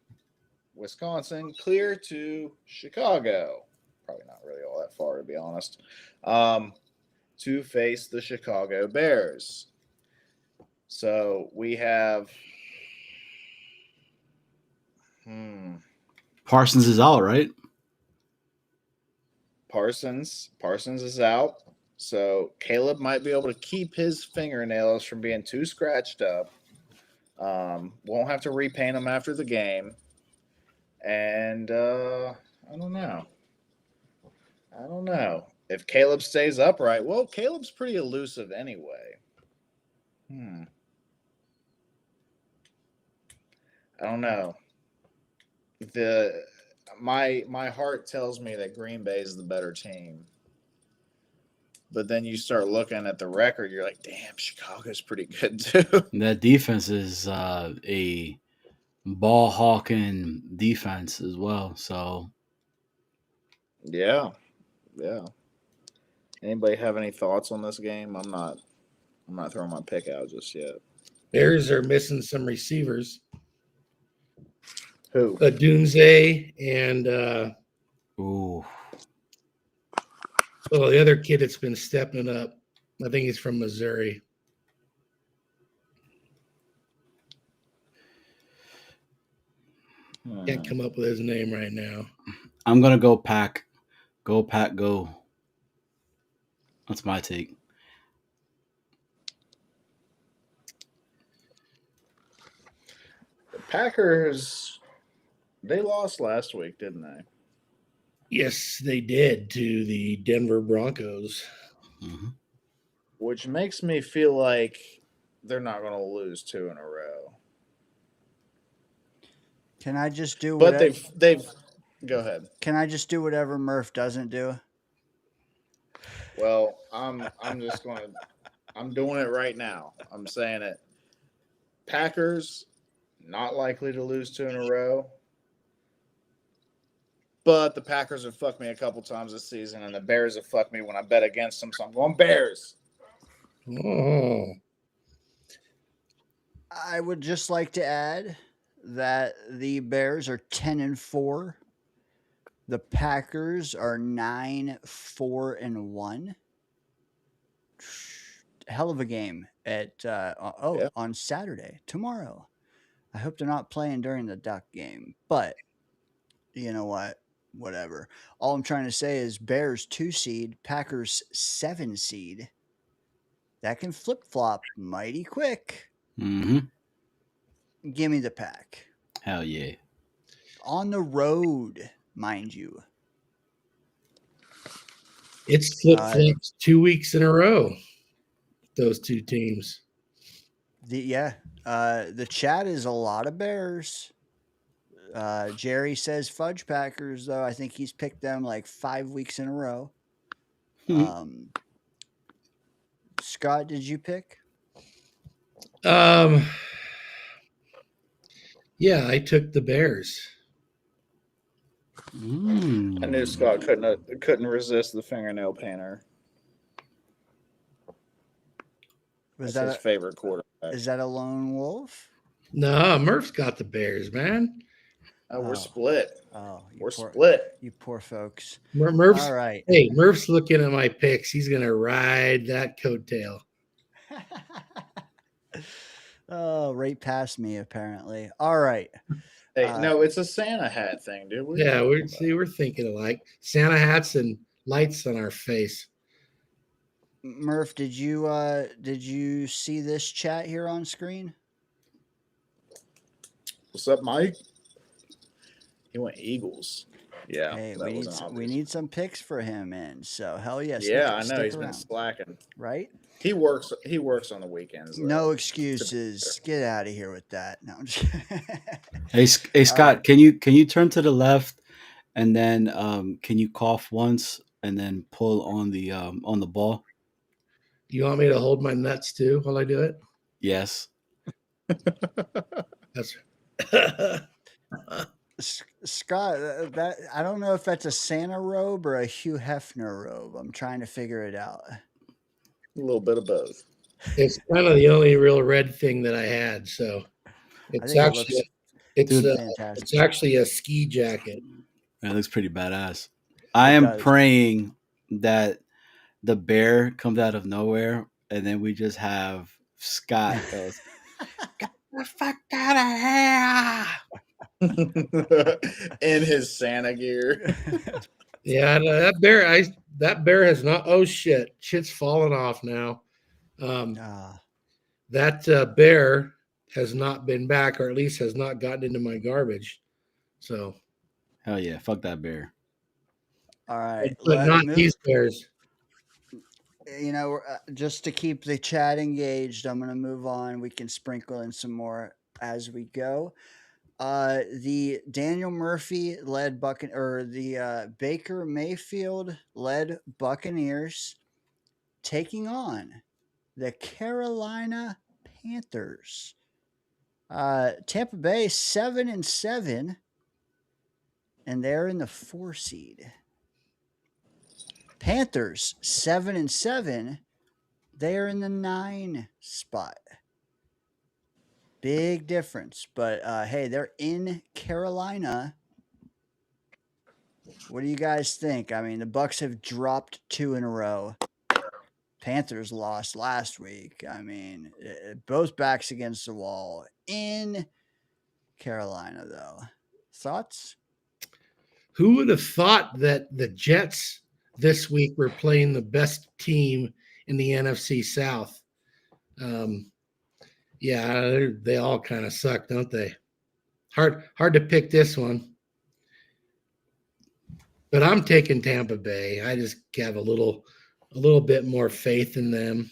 Wisconsin clear to Chicago. Probably not really all that far, to be honest. To face the Chicago Bears. So we have Parsons is out, right? Parsons is out. So Caleb might be able to keep his fingernails from being too scratched up. Won't have to repaint them after the game. And I don't know. If Caleb stays upright, well, Caleb's pretty elusive anyway. I don't know. my heart tells me that Green Bay is the better team. But then you start looking at the record, you're like, damn, Chicago's pretty good too. That defense is a ball hawking defense as well. So Yeah. Anybody have any thoughts on this game? I'm not throwing my pick out just yet. Bears are missing some receivers. Who? Dunze and ooh. well, the other kid that's been stepping up. I think he's from Missouri. Can't come up with his name right now. I'm gonna go Pack. Go Pack, go. That's my take. The Packers, they lost last week, didn't they? Yes, they did to the Denver Broncos. Mm-hmm. Which makes me feel like they're not going to lose 2 in a row. Can I just do But whatever? they've go ahead. Can I just do whatever Murph doesn't do? Well, I'm just going to I'm doing it right now. I'm saying it. Packers not likely to lose 2 in a row. But the Packers have fucked me a couple times this season, and the Bears have fucked me when I bet against them. So I'm going Bears. Oh. I would just like to add that the Bears are 10-4. The Packers are 9-4-1. Hell of a game at on Saturday, tomorrow. I hope they're not playing during the Duck game, but you know what? Whatever. All I'm trying to say is Bears 2 seed, Packers 7 seed. That can flip flop mighty quick. Mm-hmm. Give me the Pack. Hell yeah. On the road, mind you. It's flip flops 2 weeks in a row. Those 2 teams. The chat is a lot of Bears. Jerry says Fudge Packers, though. I think he's picked them like 5 weeks in a row. Scott, did you pick? Yeah, I took the Bears. I knew Scott couldn't resist the fingernail painter. That's his favorite quarterback. Is that a lone wolf? No, Murph's got the Bears, man. We're split. We're split. You poor folks. Murph's, all right. Hey, Murph's looking at my picks. He's going to ride that coattail. Oh, right past me, apparently. All right. Hey, no, it's a Santa hat thing, dude. Yeah, we're thinking alike. Santa hats and lights on our face. Murph, did you see this chat here on screen? What's up, Mike? He went Eagles. Yeah. Hey, we need some picks for him in. So hell yes. Yeah, I know he's been slacking. Right? He works on the weekends. Though. No excuses. Get out of here with that. No. I'm just Hey Scott, can you turn to the left and then can you cough once and then pull on the ball? You want me to hold my nuts too while I do it? Yes. That's Scott, that I don't know if that's a Santa robe or a Hugh Hefner robe. I'm trying to figure it out. A little bit of both. It's kind of the only real red thing that I had, so it's actually a ski jacket. That looks pretty badass. I am praying that the bear comes out of nowhere and then we just have Scott goes, "Get the fuck out of here!" in his Santa gear. Yeah, that bear has not. Oh shit's falling off now. That bear has not been back, or at least has not gotten into my garbage. So, hell yeah, fuck that bear. All right, but not these bears. You know, just to keep the chat engaged, I'm going to move on. We can sprinkle in some more as we go. The Daniel Murphy led Baker Mayfield led Buccaneers taking on the Carolina Panthers. Tampa Bay 7-7, and they're in the 4 seed. Panthers 7-7, they're in the 9 spot. Big difference, but hey, they're in Carolina. What do you guys think? I mean, the Bucks have dropped 2 in a row. Panthers lost last week. I mean, both backs against the wall in Carolina, though. Thoughts? Who would have thought that the Jets this week were playing the best team in the NFC South? Yeah, they all kind of suck, don't they? Hard to pick this one. But I'm taking Tampa Bay. I just have a little bit more faith in them.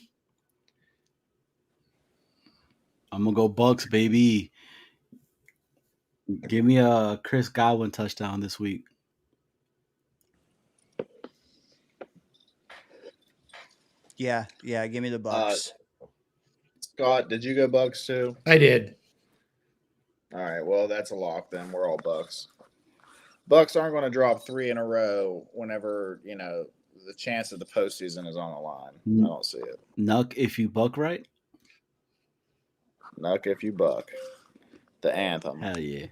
I'm gonna go Bucks, baby. Give me a Chris Godwin touchdown this week. Yeah, give me the Bucks. Scott, did you go Bucks too? I did. All right, well, that's a lock then. We're all Bucks. Bucks aren't going to drop 3 in a row whenever, the chance of the postseason is on the line. I don't see it. Nuck if you buck right? Nuck if you buck. The anthem. Hell yeah.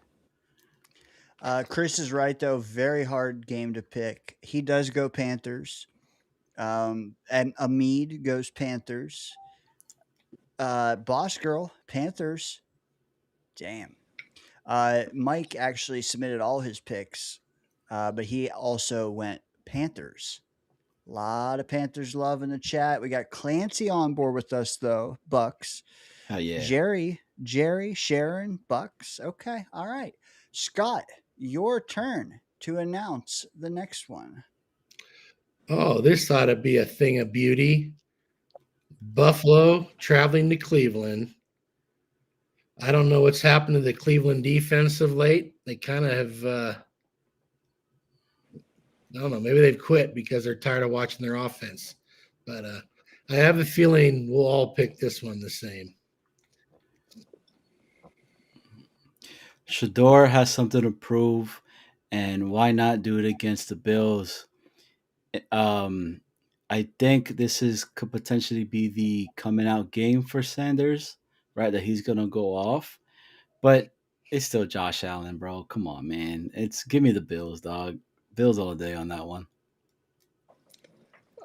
Chris is right, though. Very hard game to pick. He does go Panthers. And Amid goes Panthers. Boss Girl, Panthers. Damn. Mike actually submitted all his picks, but he also went Panthers. A lot of Panthers love in the chat. We got Clancy on board with us, though. Bucks. Hell yeah. Jerry, Sharon, Bucks. Okay. All right. Scott, your turn to announce the next one. Oh, this ought to be a thing of beauty. Buffalo traveling to Cleveland. I don't know what's happened to the Cleveland defense of late. They kind of have, I don't know, maybe they've quit because they're tired of watching their offense. But I have a feeling we'll all pick this one the same. Shador has something to prove, and why not do it against the Bills? I think this could potentially be the coming out game for Sanders, right? That he's gonna go off, but it's still Josh Allen, bro. Come on, man. Give me the Bills, dog. Bills all day on that one.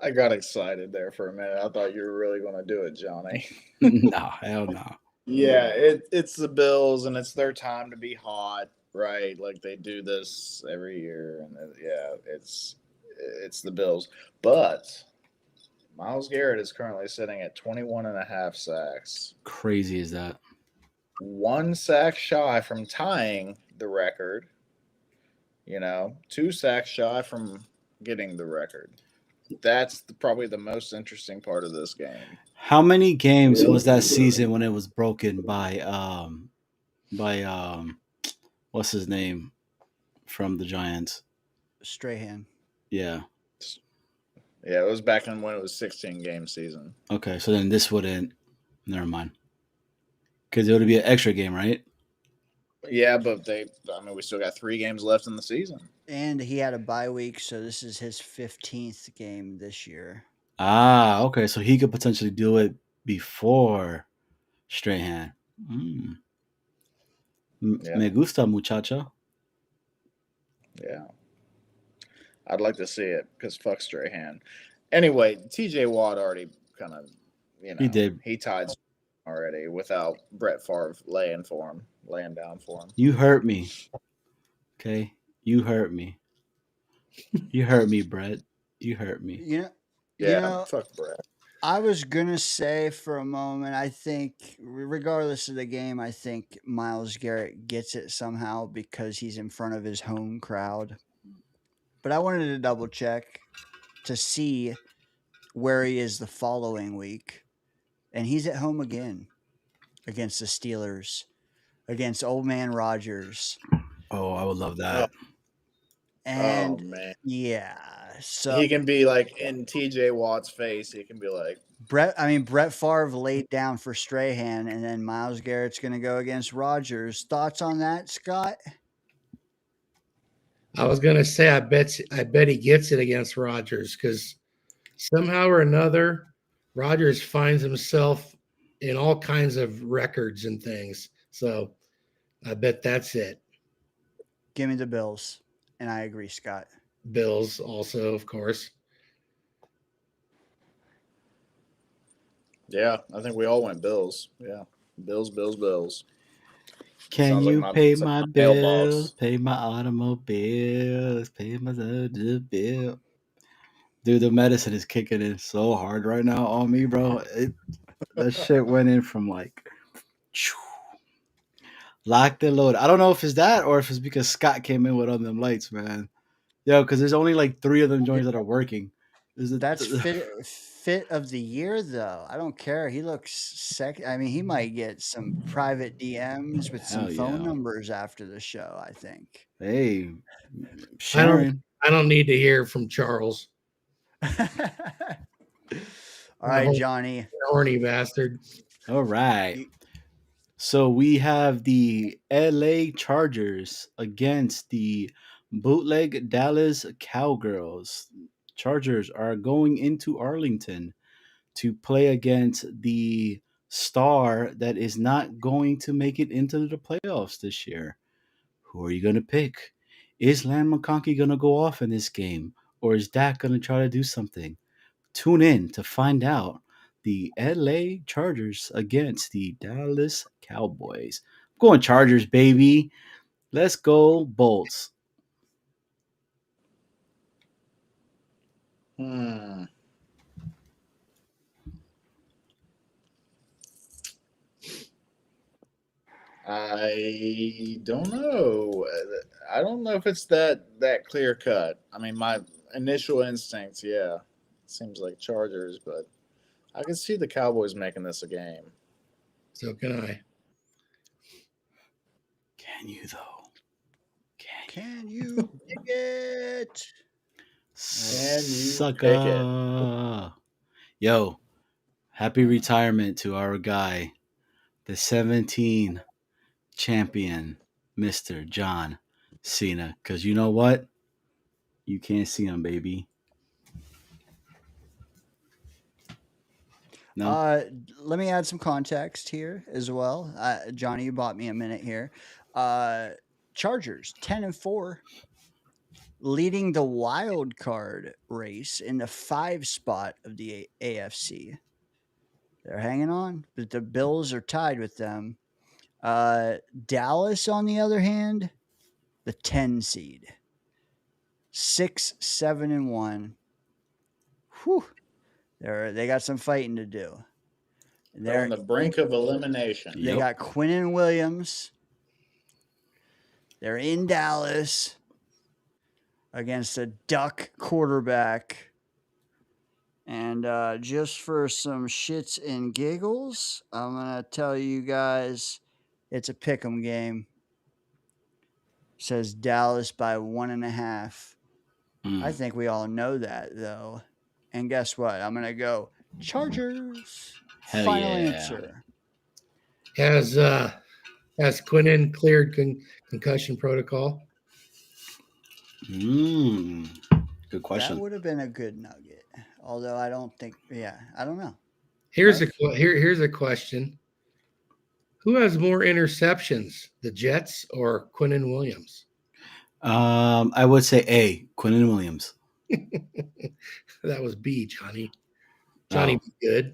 I got excited there for a minute. I thought you were really going to do it, Johnny. No, hell no. Yeah, it's the Bills, and it's their time to be hot, right? Like they do this every year, and it's the Bills. But Myles Garrett is currently sitting at 21.5 sacks. Crazy is that? 1 sack shy from tying the record. 2 sacks shy from getting the record. That's probably the most interesting part of this game. How many games was that season when it was broken by what's his name from the Giants? Strahan. Yeah. Yeah, it was back when it was 16-game season. Okay, so then this wouldn't. Never mind. Because it would be an extra game, right? Yeah, but we still got 3 games left in the season. And he had a bye week, so this is his 15th game this year. Ah, okay. So he could potentially do it before Strahan. Yeah. Me gusta, muchacho. Yeah. I'd like to see it because fuck Strahan. Anyway, TJ Watt already kind of, He did. He tied already without Brett Favre laying down for him. You hurt me. Okay? You hurt me. You hurt me, Brett. You hurt me. Yeah, fuck Brett. I was going to say for a moment, I think, regardless of the game, I think Myles Garrett gets it somehow because he's in front of his home crowd. But I wanted to double check to see where he is the following week. And he's at home again against the Steelers. against Old Man Rogers. Oh, I would love that. And man, yeah, so he can be like in TJ Watt's face. He can be like, Brett Favre laid down for Strahan, and then Myles Garrett's going to go against Rogers. Thoughts on that, Scott? I was gonna say I bet he gets it against Rodgers because somehow or another, Rodgers finds himself in all kinds of records and things. So I bet that's it. Give me the Bills, and I agree, Scott. Bills also, of course. yeah, I think we all went Bills. Yeah, Bills. Can Sounds like you my- pay sounds like my my bills? mailbox. Pay my automobiles. Pay my bill. Dude, the medicine is kicking in so hard right now on me, bro. That shit went in from like locked and loaded. I don't know if it's that or if it's because Scott came in with on them lights, man. Yo, because there's only like 3 of them joints that are working. That's fit of the year, though. I don't care. He looks sexy. I mean, he might get some private DMs with some Hell phone yeah. numbers after the show, I think. Hey, I Sharon. don't need to hear from Charles. All right, Johnny. Horny bastard. All right. So we have the LA Chargers against the bootleg Dallas Cowgirls. Chargers are going into Arlington to play against the star that is not going to make it into the playoffs this year. Who are you going to pick? Is Lan McConkey going to go off in this game, or is Dak going to try to do something? Tune in to find out. The LA Chargers against the Dallas Cowboys. I'm going Chargers, baby. Let's go, Bolts. I don't know. I don't know if it's that clear cut. I mean, my initial instincts, yeah, seems like Chargers, but I can see the Cowboys making this a game. So can I. Can you, though? Can you pick it? Can you Sucker. Yo, happy retirement to our guy, the 17 champion, Mr. John Cena. Because you know what? You can't see him, baby. No. Let me add some context here as well. Johnny, you bought me a minute here. Chargers 10-4, leading the wild card race in the 5 spot of the AFC. They're hanging on, but the Bills are tied with them. Dallas, on the other hand, the 10 seed, 6-7-1. Whew. They got some fighting to do. They're on the brink of elimination. They got Quinnen Williams. They're in Dallas against a Duck quarterback. And just for some shits and giggles, I'm going to tell you guys it's a pick'em game. Says Dallas by 1.5. I think we all know that, though. And guess what? I'm going to go Chargers. Hell Final yeah. answer. Has Quinnen cleared concussion protocol? Good question. That would have been a good nugget. Although I don't think, I don't know. Here's a question. Who has more interceptions, the Jets or Quinnen Williams? I would say A, Quinnen Williams. That was B, Johnny. Johnny, good.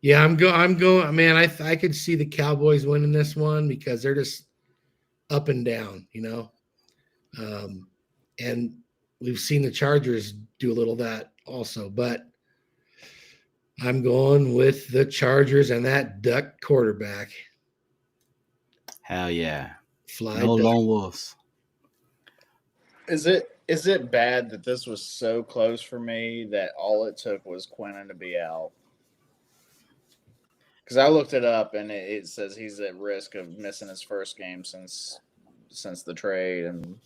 Yeah, I'm going. Man, I could see the Cowboys winning this one because they're just up and down, and we've seen the Chargers do a little of that also. But I'm going with the Chargers and that Duck quarterback. Hell yeah. Fly no Duck. lone wolves. Is it bad that this was so close for me that all it took was Quinnen to be out? because I looked it up and it says he's at risk of missing his first game since the trade, and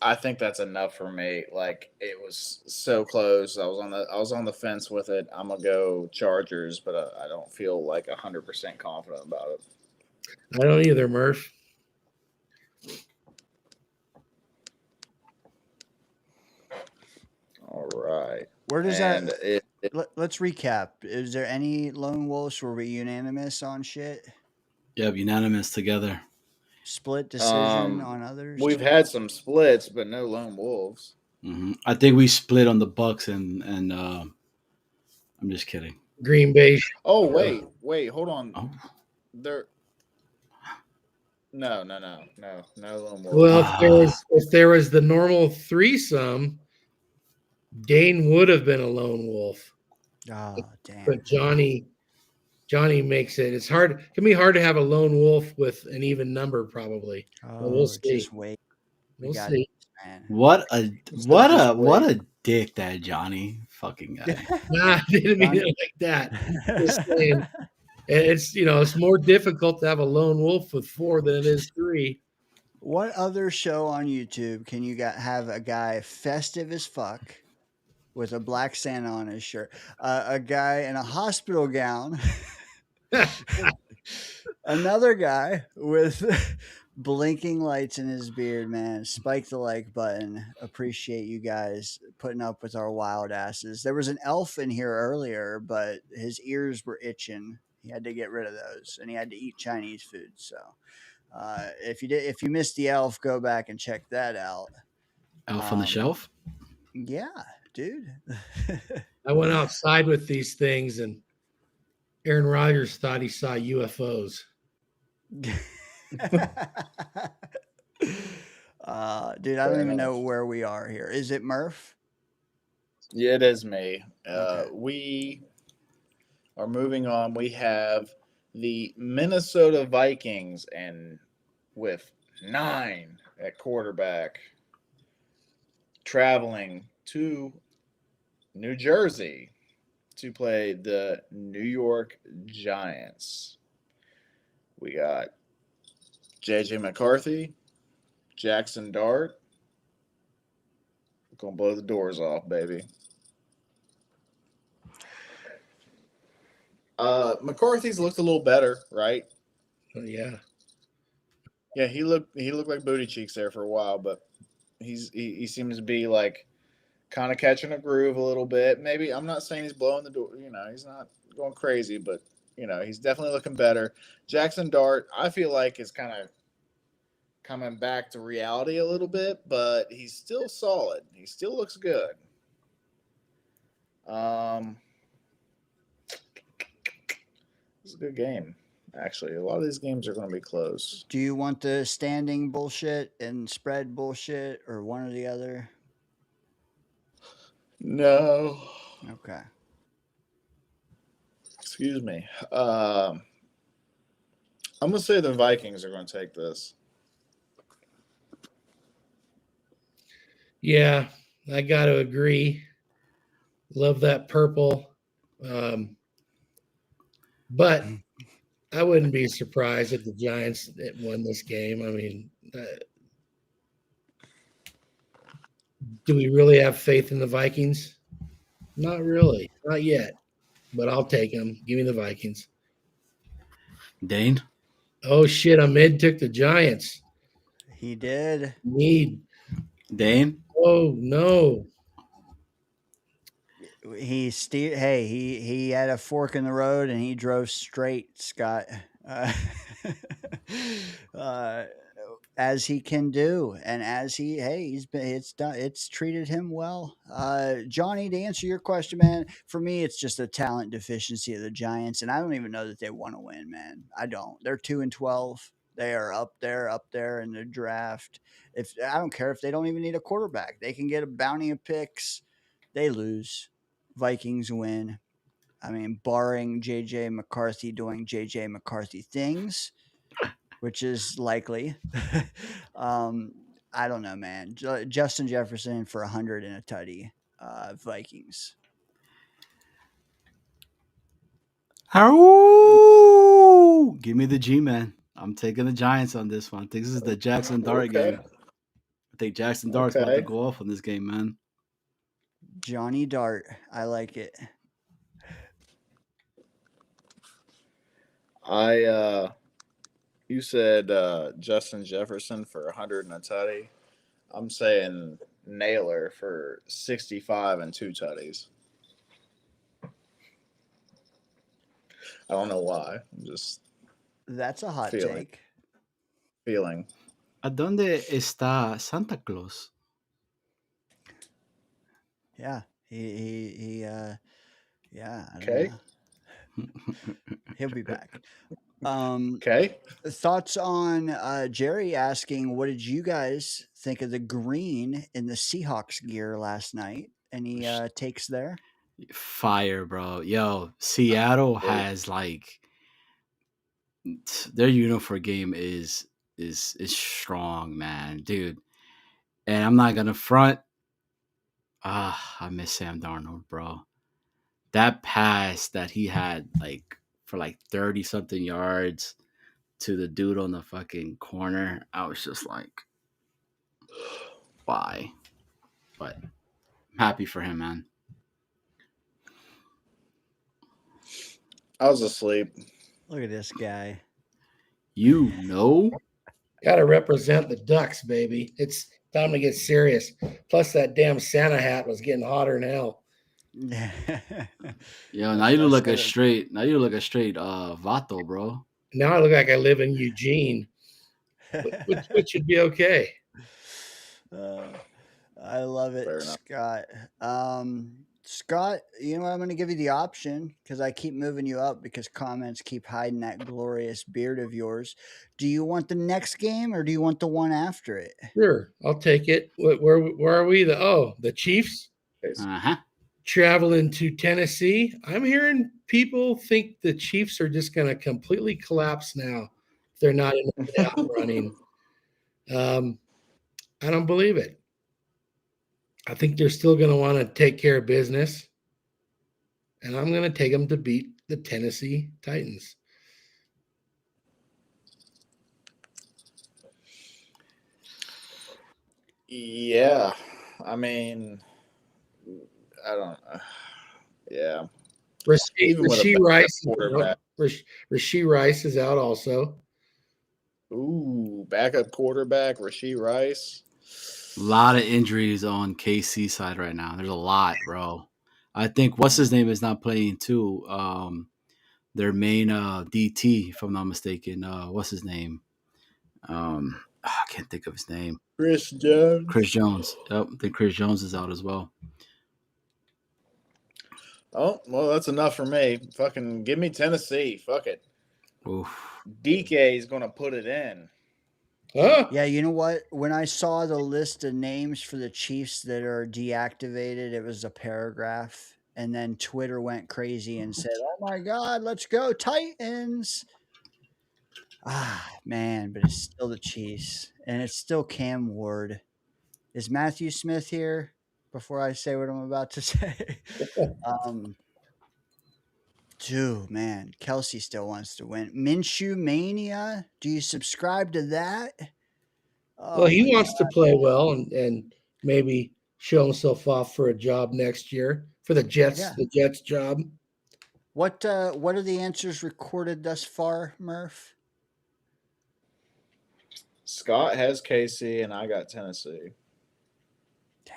I think that's enough for me. Like it was so close. I was on the fence with it. I'm gonna go Chargers, but I don't feel like 100% confident about it. I don't either, Murph. All right. Where does And that? Let's recap. Is there any lone wolves? Were we unanimous on shit? Yep, unanimous together. Split decision on others. We've had some splits, but no lone wolves. I think we split on the Bucks and I'm just kidding. Green Bay. Oh wait, hold on. Oh. There. No lone wolves. Well, if there was the normal threesome, Dane would have been a lone wolf. Oh damn! But Johnny makes it. It can be hard to have a lone wolf with an even number, probably. But we'll see. Just wait. We'll see. Man. What a dick that Johnny fucking guy. Nah, I didn't mean it like that. Just saying, it's more difficult to have a lone wolf with 4 than it is 3. What other show on YouTube can you have a guy festive as fuck with a black Santa on his shirt, a guy in a hospital gown, another guy with blinking lights in his beard? Man, spike the like button. Appreciate you guys putting up with our wild asses. There was an elf in here earlier, but his ears were itching. He had to get rid of those, and he had to eat Chinese food. So, if you missed the elf, go back and check that out. Elf on the shelf. Yeah, dude. I went outside with these things, and Aaron Rodgers thought he saw UFOs. Dude, I don't even know where we are here. Is it Murph? Yeah, it is me. Okay. We are moving on. We have the Minnesota Vikings, and with 9 at quarterback, traveling to New Jersey to play the New York Giants. We got J.J. McCarthy, Jackson Dart. Gonna blow the doors off, baby. McCarthy's looked a little better, right? Yeah. Yeah, he looked like booty cheeks there for a while, but he seems to be like kind of catching a groove a little bit. Maybe I'm not saying he's blowing the door, he's not going crazy, but he's definitely looking better. Jackson Dart, I feel like, is kind of coming back to reality a little bit, but he's still solid. He still looks good. It's a good game, actually. A lot of these games are going to be close. Do you want the standing bullshit and spread bullshit, or one or the other? No. Okay. Excuse me. I'm going to say the Vikings are going to take this. Yeah, I got to agree. Love that purple. But I wouldn't be surprised if the Giants won this game. I mean, do we really have faith in the Vikings? Not really. Not yet. But I'll take them. Give me the Vikings. Dane? Oh, shit. Ahmed took the Giants. He did. Dane? Oh, no. He had a fork in the road and he drove straight, Scott. As he can do, and as it's treated him well. Johnny, to answer your question, man, for me it's just a talent deficiency of the Giants, and I don't even know that they want to win, man. I don't. They're 2-12. They are up there in the draft. I don't care if they don't even need a quarterback, they can get a bounty of picks. They lose. Vikings win. I mean, barring J.J. McCarthy doing J.J. McCarthy things, which is likely. I don't know, man. Justin Jefferson for 100 and a tutty. Vikings. Ow! Give me the G, man. I'm taking the Giants on this one. I think this is the Jackson Dart Okay. game. I think Jackson Dart's about to Okay. go off on this game, man. Johnny Dart. I like it. You said Justin Jefferson for 100 and a tutty. I'm saying Naylor for 65 and 2 tutties. I don't know why. I'm just That's a hot feeling. take. Feeling. ¿A dónde está Santa Claus? Yeah. He yeah, I don't Okay. know. He'll be back. Okay. Thoughts on Jerry asking, what did you guys think of the green in the Seahawks gear last night? Any takes there? Fire, bro. Yo, Seattle has like their uniform game is strong, man, dude. And I'm not gonna front. I miss Sam Darnold, bro. That pass that he had like for like 30 something yards to the dude on the fucking corner, I was just like, why? But I'm happy for him, man. I was asleep. Look at this guy. You know? Got to represent the Ducks, baby. It's time to get serious. Plus, that damn Santa hat was getting hotter than hell. Yo, now you look like a straight. Now you look like a straight vato, bro. Now I look like I live in Eugene, which should be okay. I love it, Scott. Scott, you know what? I'm going to give you the option because I keep moving you up because comments keep hiding that glorious beard of yours. Do you want the next game or do you want the one after it? Sure, I'll take it. Where are we? The Chiefs traveling to Tennessee. I'm hearing people think the Chiefs are just going to completely collapse now. They're not in the playoff running. I don't believe it. I think they're still going to want to take care of business. And I'm going to take them to beat the Tennessee Titans. Yeah. I mean, I don't know. Yeah. Rasheed Rice is out also. Ooh, backup quarterback, Rasheed Rice. A lot of injuries on KC side right now. There's a lot, bro. I think what's his name is not playing too. Their main DT, if I'm not mistaken. What's his name? I can't think of his name. Chris Jones. Chris Jones. Yep, I think Chris Jones is out as well. Oh, well, that's enough for me. Fucking give me Tennessee. Fuck it. Oof. DK is going to put it in. Huh? Yeah, you know what? When I saw the list of names for the Chiefs that are deactivated, it was a paragraph. And then Twitter went crazy and said, oh my God, let's go, Titans. Ah, man, but it's still the Chiefs. And it's still Cam Ward. Is Matthew Smith here before I say what I'm about to say? Dude, man, Kelsey still wants to win. Minshew Mania. Do you subscribe to that? Well, he wants to play well and maybe show himself off for a job next year for the Jets. Yeah. The Jets job. What are the answers recorded thus far, Murph? Scott has KC and I got Tennessee. Damn.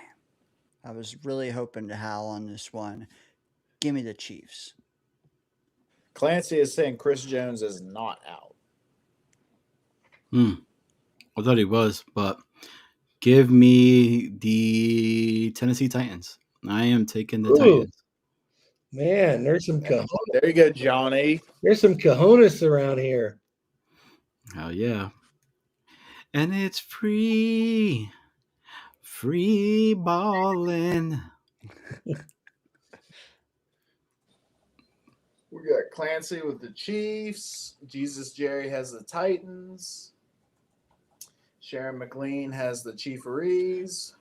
I was really hoping to howl on this one. Give me the Chiefs. Clancy is saying Chris Jones is not out. I thought he was, but give me the Tennessee Titans. I am taking the Titans. Man, there's some cojones. There you go, Johnny. There's some cojones around here. Hell yeah. And it's free balling. We got Clancy with the Chiefs. Jesus Jerry has the Titans. Sharon McLean has the Chieferees.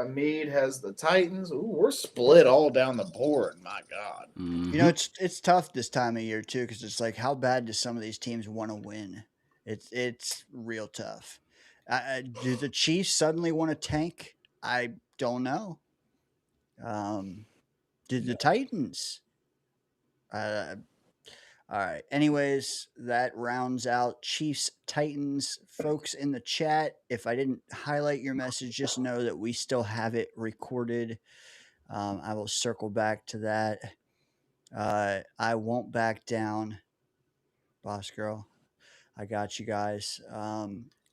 Mead has the Titans. Ooh, we're split all down the board. My God. You know, it's tough this time of year too, because it's like, how bad do some of these teams want to win? It's real tough. Do the Chiefs suddenly want to tank? I don't know. Do the Titans? All right. Anyways, that rounds out Chiefs Titans. Folks in the chat, if I didn't highlight your message, just know that we still have it recorded. I will circle back to that. I won't back down, boss girl. I got you guys. All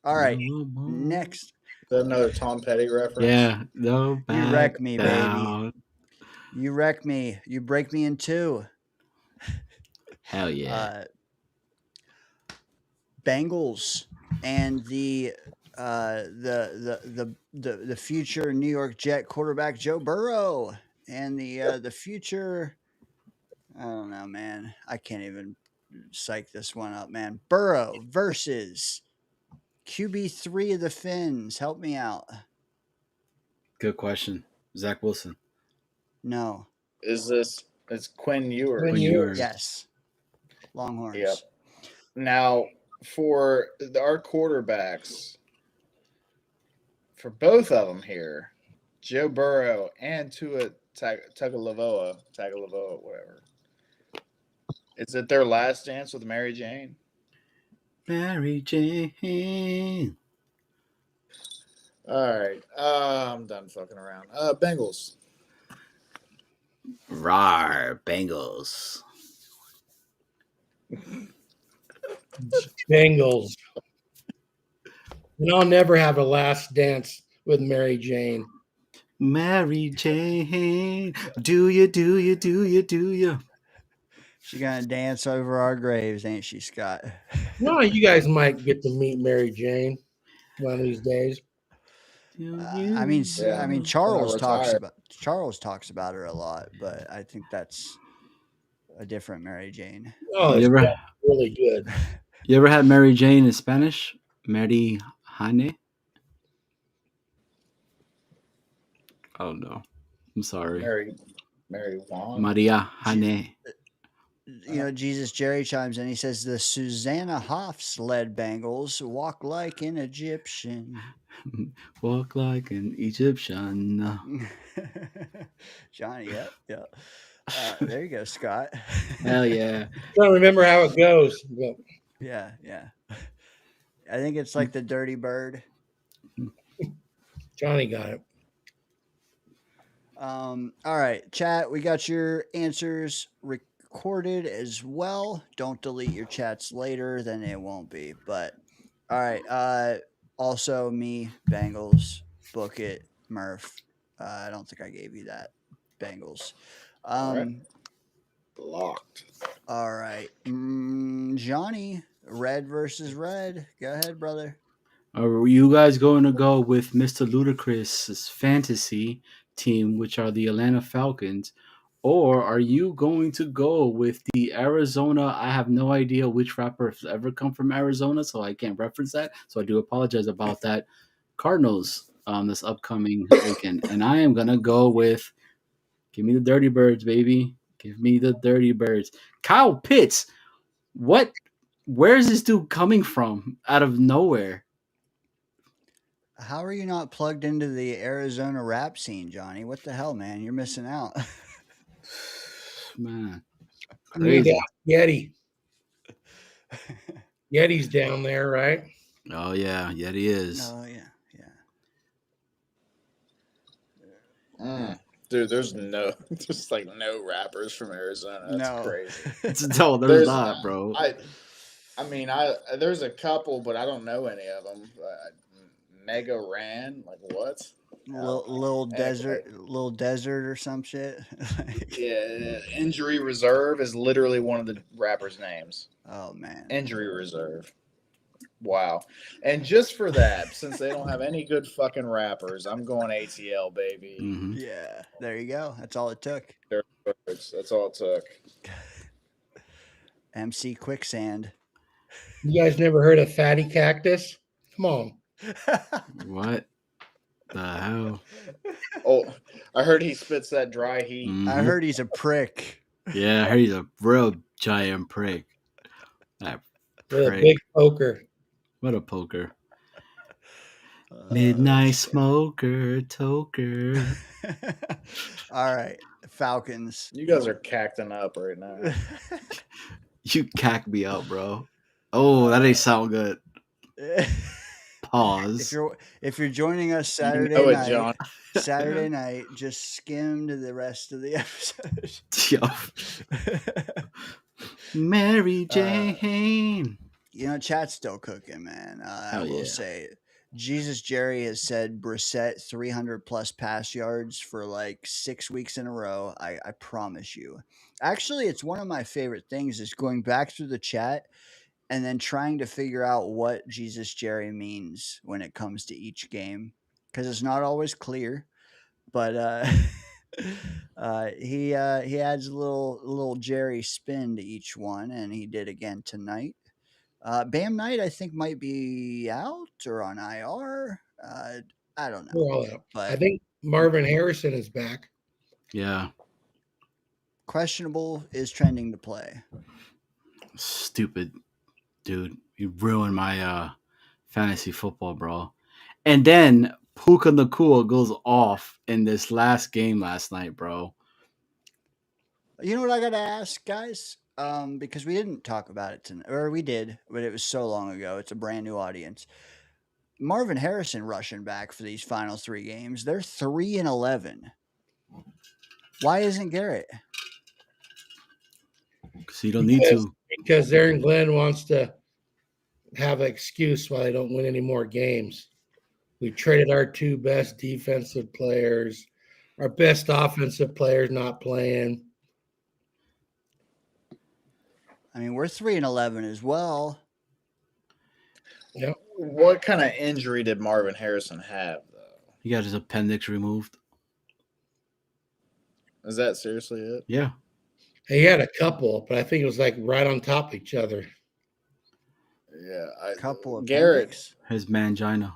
right. Next. Is that another Tom Petty reference? Yeah, no back You wreck me, down. baby. You wreck me. You break me in two. Hell yeah. Bengals and the future New York Jet quarterback Joe Burrow and the future. I don't know, man. I can't even psych this one up, man. Burrow versus QB3 of the Finns. Help me out. Good question. Zach Wilson. No. It's Quinn Ewers? Quinn Ewers. Yes. Longhorns. Yep. Now, for our quarterbacks, for both of them here, Joe Burrow and Tua Tagovailoa, whatever. Is it their last dance with Mary Jane? Mary Jane. All right. I'm done fucking around. Bengals. Rawr, Bengals. Bengals. And I'll never have a last dance with Mary Jane. Mary Jane. Do you? She's gonna dance over our graves, ain't she, Scott? No, you guys might get to meet Mary Jane one of these days. I mean, Charles talks about her a lot, but I think that's a different Mary Jane. Oh, it's really good. You ever had Mary Jane in Spanish? Mary Jane? Oh no, I'm sorry. Mary Juan. Maria Jane. You know, Jesus Jerry chimes in. He says the Susanna Hoffs led Bengals walk like an Egyptian. Walk like an Egyptian. Johnny, yep. There you go, Scott. Hell yeah. Don't remember how it goes. But... Yeah. I think it's like the Dirty Bird. Johnny got it. All right, chat. We got your answers recorded as well. Don't delete your chats later, then it won't be. But all right. Also, me, Bengals, book it, Murph. I don't think I gave you that. Bengals. All right. Locked. All right. Johnny, red versus red. Go ahead, brother. Are you guys going to go with Mr. Ludacris's fantasy team, which are the Atlanta Falcons, or are you going to go with the Arizona? I have no idea which rapper has ever come from Arizona, so I can't reference that. So I do apologize about that. Cardinals this upcoming weekend, and I am gonna go with give me the Dirty Birds, baby. Give me the Dirty Birds. Kyle Pitts. What? Where is this dude coming from? Out of nowhere. How are you not plugged into the Arizona rap scene, Johnny? What the hell, man? You're missing out. Man. Crazy. Yeti. Yeti's down there, right? Oh, yeah. Yeti is. Oh, yeah. Dude, there's no rappers from Arizona. That's crazy. No, there's not, bro. I mean, there's a couple, but I don't know any of them. Mega Ran, like what? Little desert or some shit. Yeah, Injury Reserve is literally one of the rappers' names. Oh man, Injury Reserve. Wow. And just for that, since they don't have any good fucking rappers, I'm going ATL, baby. Mm-hmm. Yeah, there you go. That's all it took. That's all it took. MC Quicksand. You guys never heard of Fatty Cactus? Come on. What? the hell? Oh, I heard he spits that dry heat. I Mhm. heard he's a prick. Yeah, I heard he's a real giant prick. That With a prick. big poker. What a poker. Oh, Midnight shit. smoker, toker. All right, Falcons. You guys are cacting up right now. You cack me up, bro. Oh, that ain't sound good. Pause. If you're joining us You Saturday know it, night, John. Saturday night, just skimmed the rest of the episode. Yo. Mary Jane. You know, chat's still cooking, man. I Hell will yeah. say, Jesus Jerry has said Brissett 300 plus pass yards for like 6 weeks in a row. I promise you. Actually, it's one of my favorite things is going back through the chat and then trying to figure out what Jesus Jerry means when it comes to each game because it's not always clear. But he adds a little Jerry spin to each one, and he did again tonight. Bam Knight, I think, might be out or on IR. I don't know. We're all out. But I think Marvin Harrison is back. Yeah. questionable is trending to play. Stupid dude. You ruined my fantasy football, bro. And then Puka Nakua goes off in this last game last night, bro. You know what I got to ask, guys? Because we didn't talk about it tonight, or we did, but it was so long ago. It's a brand new audience. Marvin Harrison rushing back for these final 3 games. They're 3-11. Why isn't Garrett? So you don't need to. Because Aaron Glenn wants to have an excuse why they don't win any more games. We traded our 2 best defensive players, our best offensive players not playing. I mean, we're 3-11 as well. Yep. What kind of injury did Marvin Harrison have, though? He got his appendix removed. Is that seriously it? Yeah. He had a couple, but I think it was like right on top of each other. Yeah. Couple of Garrett. appendix. His mangina.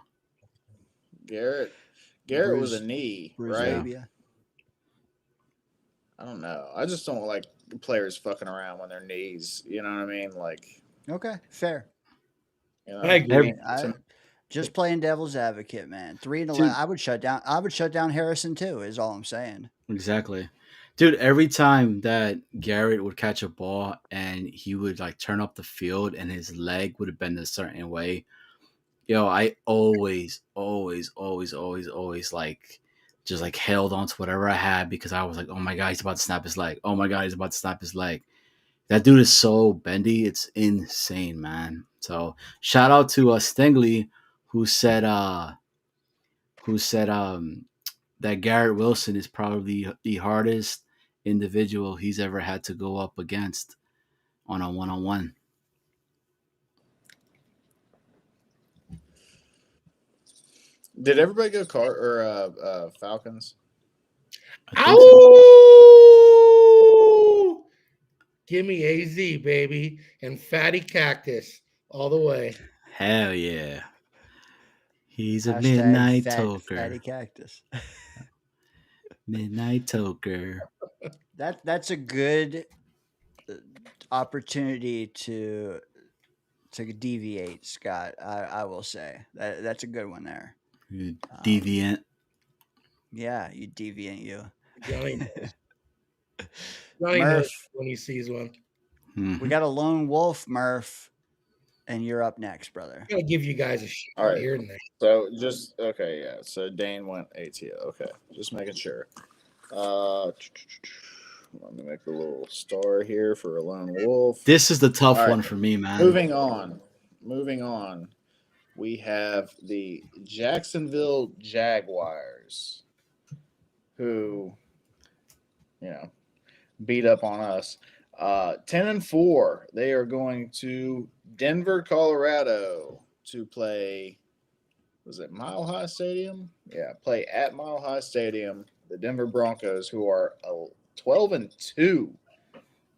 Garrett was a knee, Bruce right? labia. I don't know. I just don't like players fucking around when their knees. You know what I mean? Like, Okay, fair. you know, I agree. Just playing devil's advocate, man. 3-11. Dude. I would shut down Harrison too. Is all I'm saying. Exactly. Dude, every time that Garrett would catch a ball and he would like turn up the field and his leg would have been a certain way, I always like just like held on to whatever I had because I was like, oh my God, he's about to snap his leg. Oh my God, he's about to snap his leg. That dude is so bendy. It's insane, man. So shout out to Stingley who said that Garrett Wilson is probably the hardest individual he's ever had to go up against on a one-on-one. Did everybody go Falcons? Ow! Give me AZ, baby, and Fatty Cactus all the way. Hell yeah. He's a Hashtag midnight fatty toker. cactus. Midnight toker. That's a good opportunity to deviate, Scott. I will say that's a good one there. You deviant. Yeah, you deviant, you. Johnny knows. Johnny Murph. knows when he sees one. Mhm. We got a lone wolf, Murph, and you're up next, brother. I'm gonna give you guys a shot All right. here and there. So okay, yeah. So Dane went ATO. Okay, just making sure. Let me make a little star here for a lone wolf. This is the tough All right. one for me, man. Moving on. We have the Jacksonville Jaguars, who, beat up on us. 10-4. They are going to Denver, Colorado to play. Was it Mile High Stadium? Yeah, play at Mile High Stadium. The Denver Broncos, who are 12-2.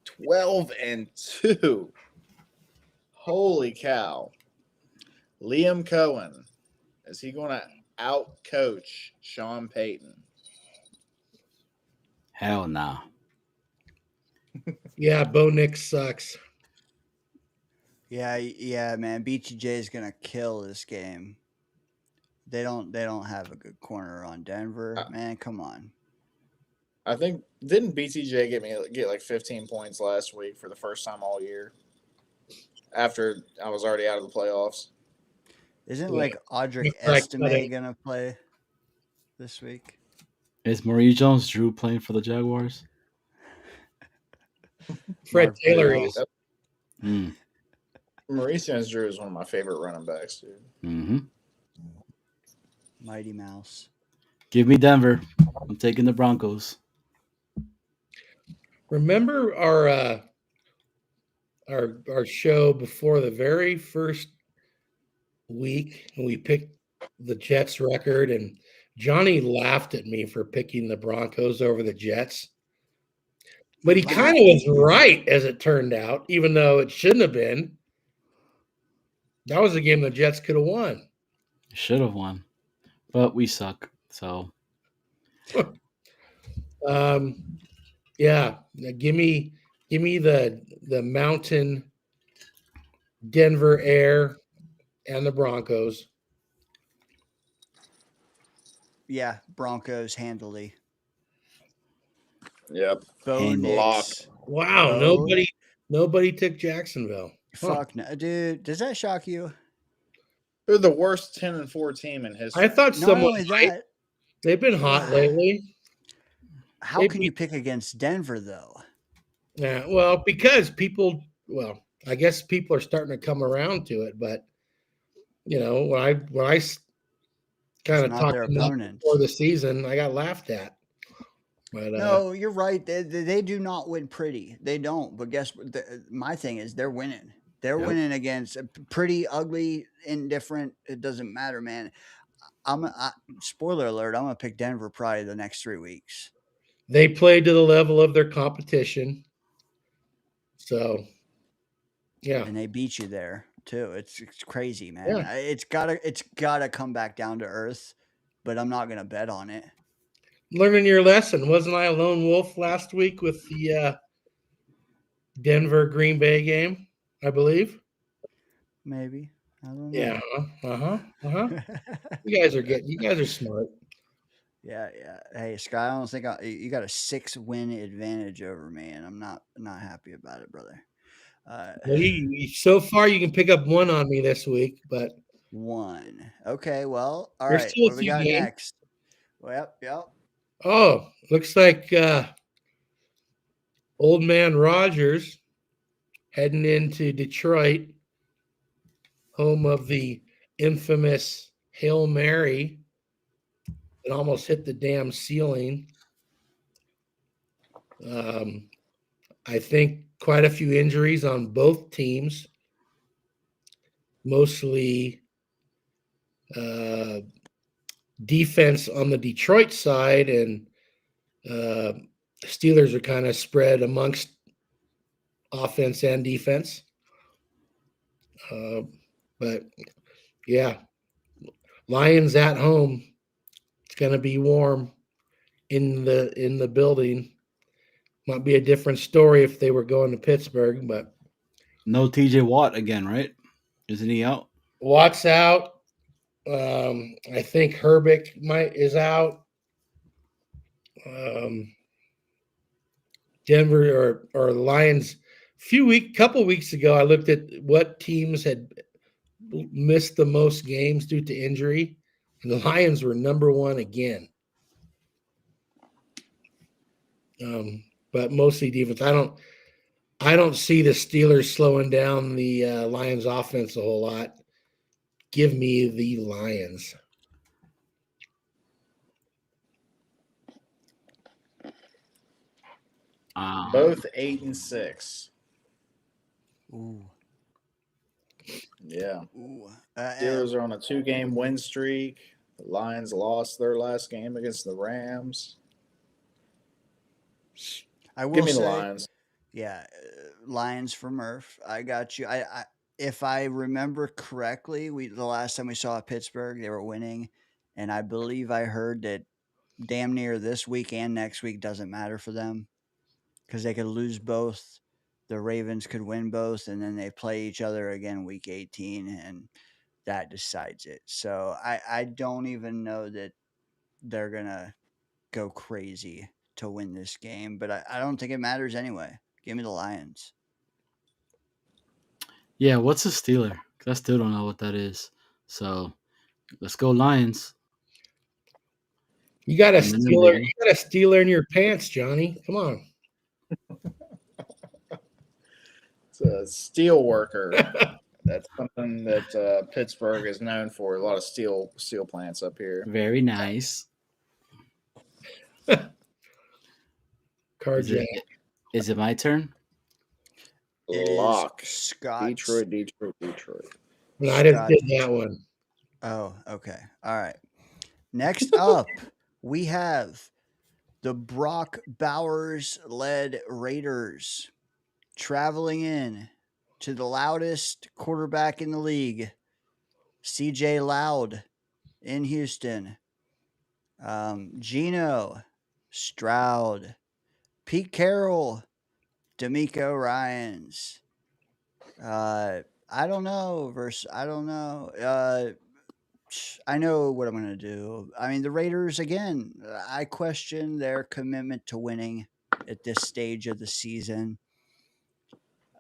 12-2. Holy cow. Liam Cohen, is he going to out coach Sean Payton? Hell no. Yeah, Bo Nix sucks. Yeah, man. BTJ is gonna kill this game. They don't have a good corner on Denver, man. Come on. I think didn't BTJ get like 15 points last week for the first time all year after I was already out of the playoffs. Isn't Yeah. like Audric Looks like Estime that gonna play this week? Is Marie Jones-Drew playing for the Jaguars? Fred Marv Taylor Burnell. is. Mm. Maurice Jones-Drew is one of my favorite running backs, dude. Mm-hmm. Mighty Mouse. Give me Denver. I'm taking the Broncos. Remember our show before the very first week when we picked the Jets record, and Johnny laughed at me for picking the Broncos over the Jets. But he kind of was right, as it turned out, even though it shouldn't have been. That was a game the Jets could have won. Should have won, but we suck. So Yeah, give me the Mountain, Denver Air, and the Broncos. Yeah, Broncos handily. Yep. Bo Nix. Wow, Bo- nobody took Jacksonville. Huh. Fuck no, dude. Does that shock you? They're the worst 10-4 team in history. I thought Not someone only that, they've been hot lately. how They can you pick against Denver though? Yeah, well, because I guess people are starting to come around to it, but when I kind of It's not talked their them up opponent. before the season, I got laughed at. But No, you're right. They do not win pretty. They don't. But guess what? My thing is they're winning. They're winning against a pretty, ugly, indifferent. It doesn't matter, man. Spoiler alert, I'm going to pick Denver probably the next 3 weeks. they played to the level of their competition. So, yeah. And they beat you there too. It's crazy, man. Yeah. It's gotta come back down to earth, but I'm not gonna bet on it. Learning your lesson. Wasn't I a lone wolf last week with the Denver Green Bay game, I believe? Maybe. I don't know. Yeah. You guys are smart. Yeah. Hey, Sky, I don't think you got a 6-win advantage over me, and I'm not happy about it, brother. Well, so far you can pick up one on me this week, but 1. Okay, well, all there's right. still a What we few got games. next? Well, yep. Oh, looks like old man Rogers heading into Detroit, home of the infamous Hail Mary that almost hit the damn ceiling. I think quite a few injuries on both teams, mostly defense on the Detroit side, and Steelers are kind of spread amongst offense and defense. But yeah, Lions at home. It's going to be warm in the building. Might be a different story if they were going to Pittsburgh, but no TJ Watt again, right? Isn't he out? Watt's out. I think Herbeck is out. Denver or Lions. Couple weeks ago, I looked at what teams had missed the most games due to injury, and the Lions were number 1 again. But mostly defense. I don't see the Steelers slowing down the Lions offense a whole lot. Give me the Lions. Both 8-6. Ooh. Yeah. Ooh. Steelers are on a 2-game win streak. The Lions lost their last game against the Rams. I will Give me say, the Lions. Yeah, Lions for Murph. I got you. If I remember correctly, the last time we saw Pittsburgh, they were winning, and I believe I heard that damn near this week and next week doesn't matter for them because they could lose both. The Ravens could win both, and then they play each other again week 18, and that decides it. So I don't even know that they're going to go crazy to win this game, but I don't think it matters anyway. Give me the Lions. Yeah, what's a Steeler? 'Cause I still don't know what that is. So let's go Lions. You got a And then Steeler. maybe- You got a Steeler in your pants, Johnny. Come on. It's a steel worker. That's something that Pittsburgh is known for. A lot of steel plants up here. Very nice. Carjack. Is it my turn? It is Lock. Scott. Detroit. No, I just Scott. did that one. Oh, okay. All right. Next up, we have the Brock Bowers led Raiders traveling in to the loudest quarterback in the league, CJ Loud in Houston. Geno, Stroud, Pete Carroll, D'Amico Ryans. I don't know. I don't know. I know what I'm going to do. I mean, the Raiders, again, I question their commitment to winning at this stage of the season.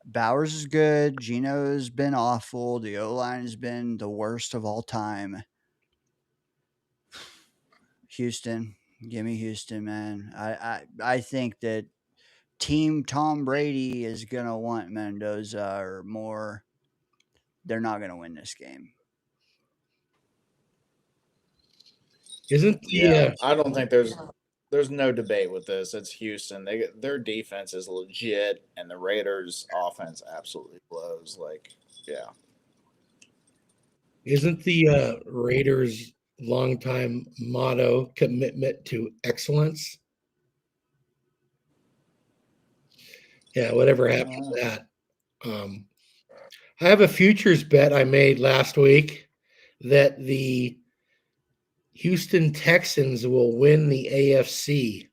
Bowers is good. Geno has been awful. The O-line has been the worst of all time. Houston. Give me Houston, man. I think that Team Tom Brady is going to want Mendoza or more. They're not going to win this game. Isn't the I don't think there's no debate with this. It's Houston. Their defense is legit, and the Raiders' offense absolutely blows. isn't the Raiders' longtime motto commitment to excellence? Yeah, whatever happened to that? I have a futures bet I made last week that the Houston Texans will win the AFC.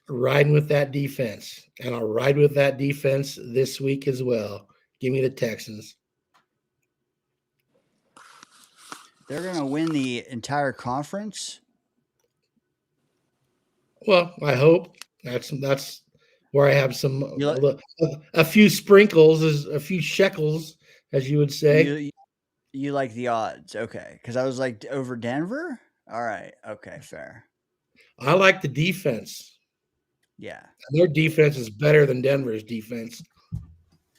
Riding with that defense, and I'll ride with that defense this week as well. Give me the Texans. They're going to win the entire conference. Well, I hope that's where I have some You a few sprinkles, a few shekels, as you would say. You like the odds, okay? Because I was like over Denver. All right, okay, fair. I like the defense. Yeah, Their defense is better than Denver's defense.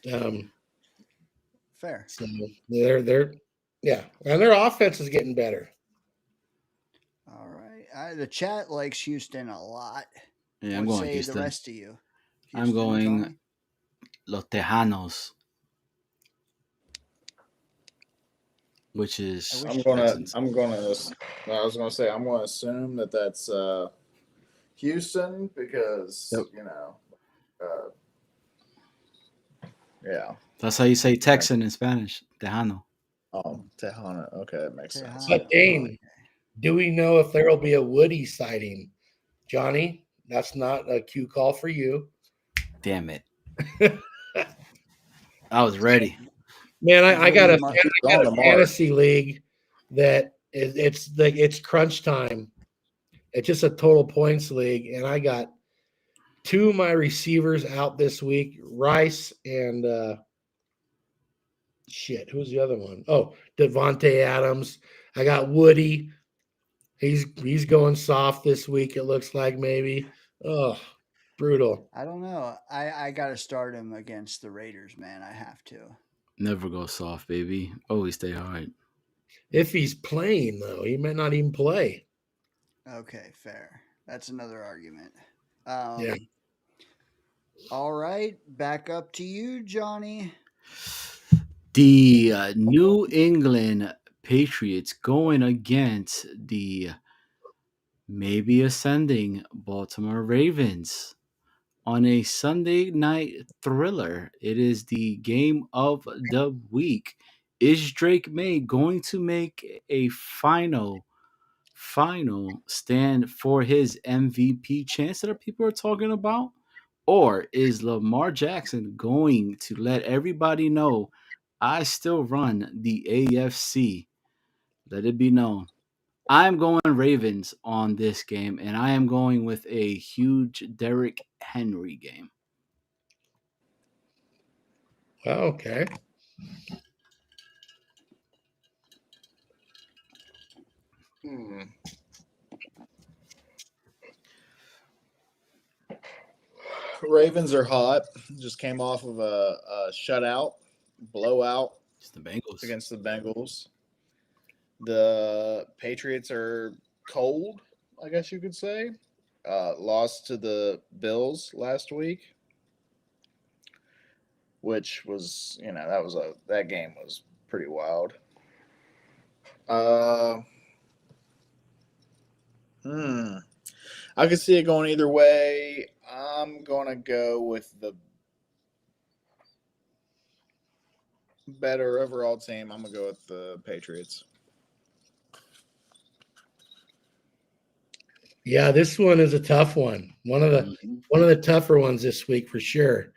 fair. So they're yeah, and their offense is getting better. All right, the chat likes Houston a lot. Yeah, I'm What going say Houston. the rest of you? I'm Houston, going Tommy? Los Tejanos, which is I was gonna say I'm gonna assume that that's Houston because yeah. That's how you say Texan in Spanish, Tejano. Oh, Tejano. Okay, that makes sense. But Dane, do we know if there will be a Woody sighting? Johnny, that's not a cue call for you. Damn it. I was ready. Man, I got a on the fantasy league that it's crunch time. It's just a total points league, and I got two of my receivers out this week, Rice and who's the other one? Oh, Devontae Adams. I got Woody. He's going soft this week, it looks like maybe. Oh, brutal. I don't know. I got to start him against the Raiders, man. I have to. Never go soft, baby. Always stay hard. If he's playing, though, he might not even play. Okay, fair. That's another argument. Yeah. All right, back up to you, Johnny. The New England Patriots going against the maybe ascending Baltimore Ravens on a Sunday night thriller. It is the game of the week. is Drake May going to make a final stand for his MVP chance that people are talking about? Or is Lamar Jackson going to let everybody know I still run the AFC? Let it be known. I'm going Ravens on this game, and I am going with a huge Derrick Henry game. Okay. Ravens are hot. Just came off of a shutout, blowout It's the Bengals. against the Bengals. The Patriots are cold, I guess you could say. Lost to the Bills last week, which was, that game was pretty wild. I could see it going either way. I'm gonna go with the better overall team. I'm gonna go with the Patriots. Yeah, this one is a tough one. One of the tougher ones this week for sure.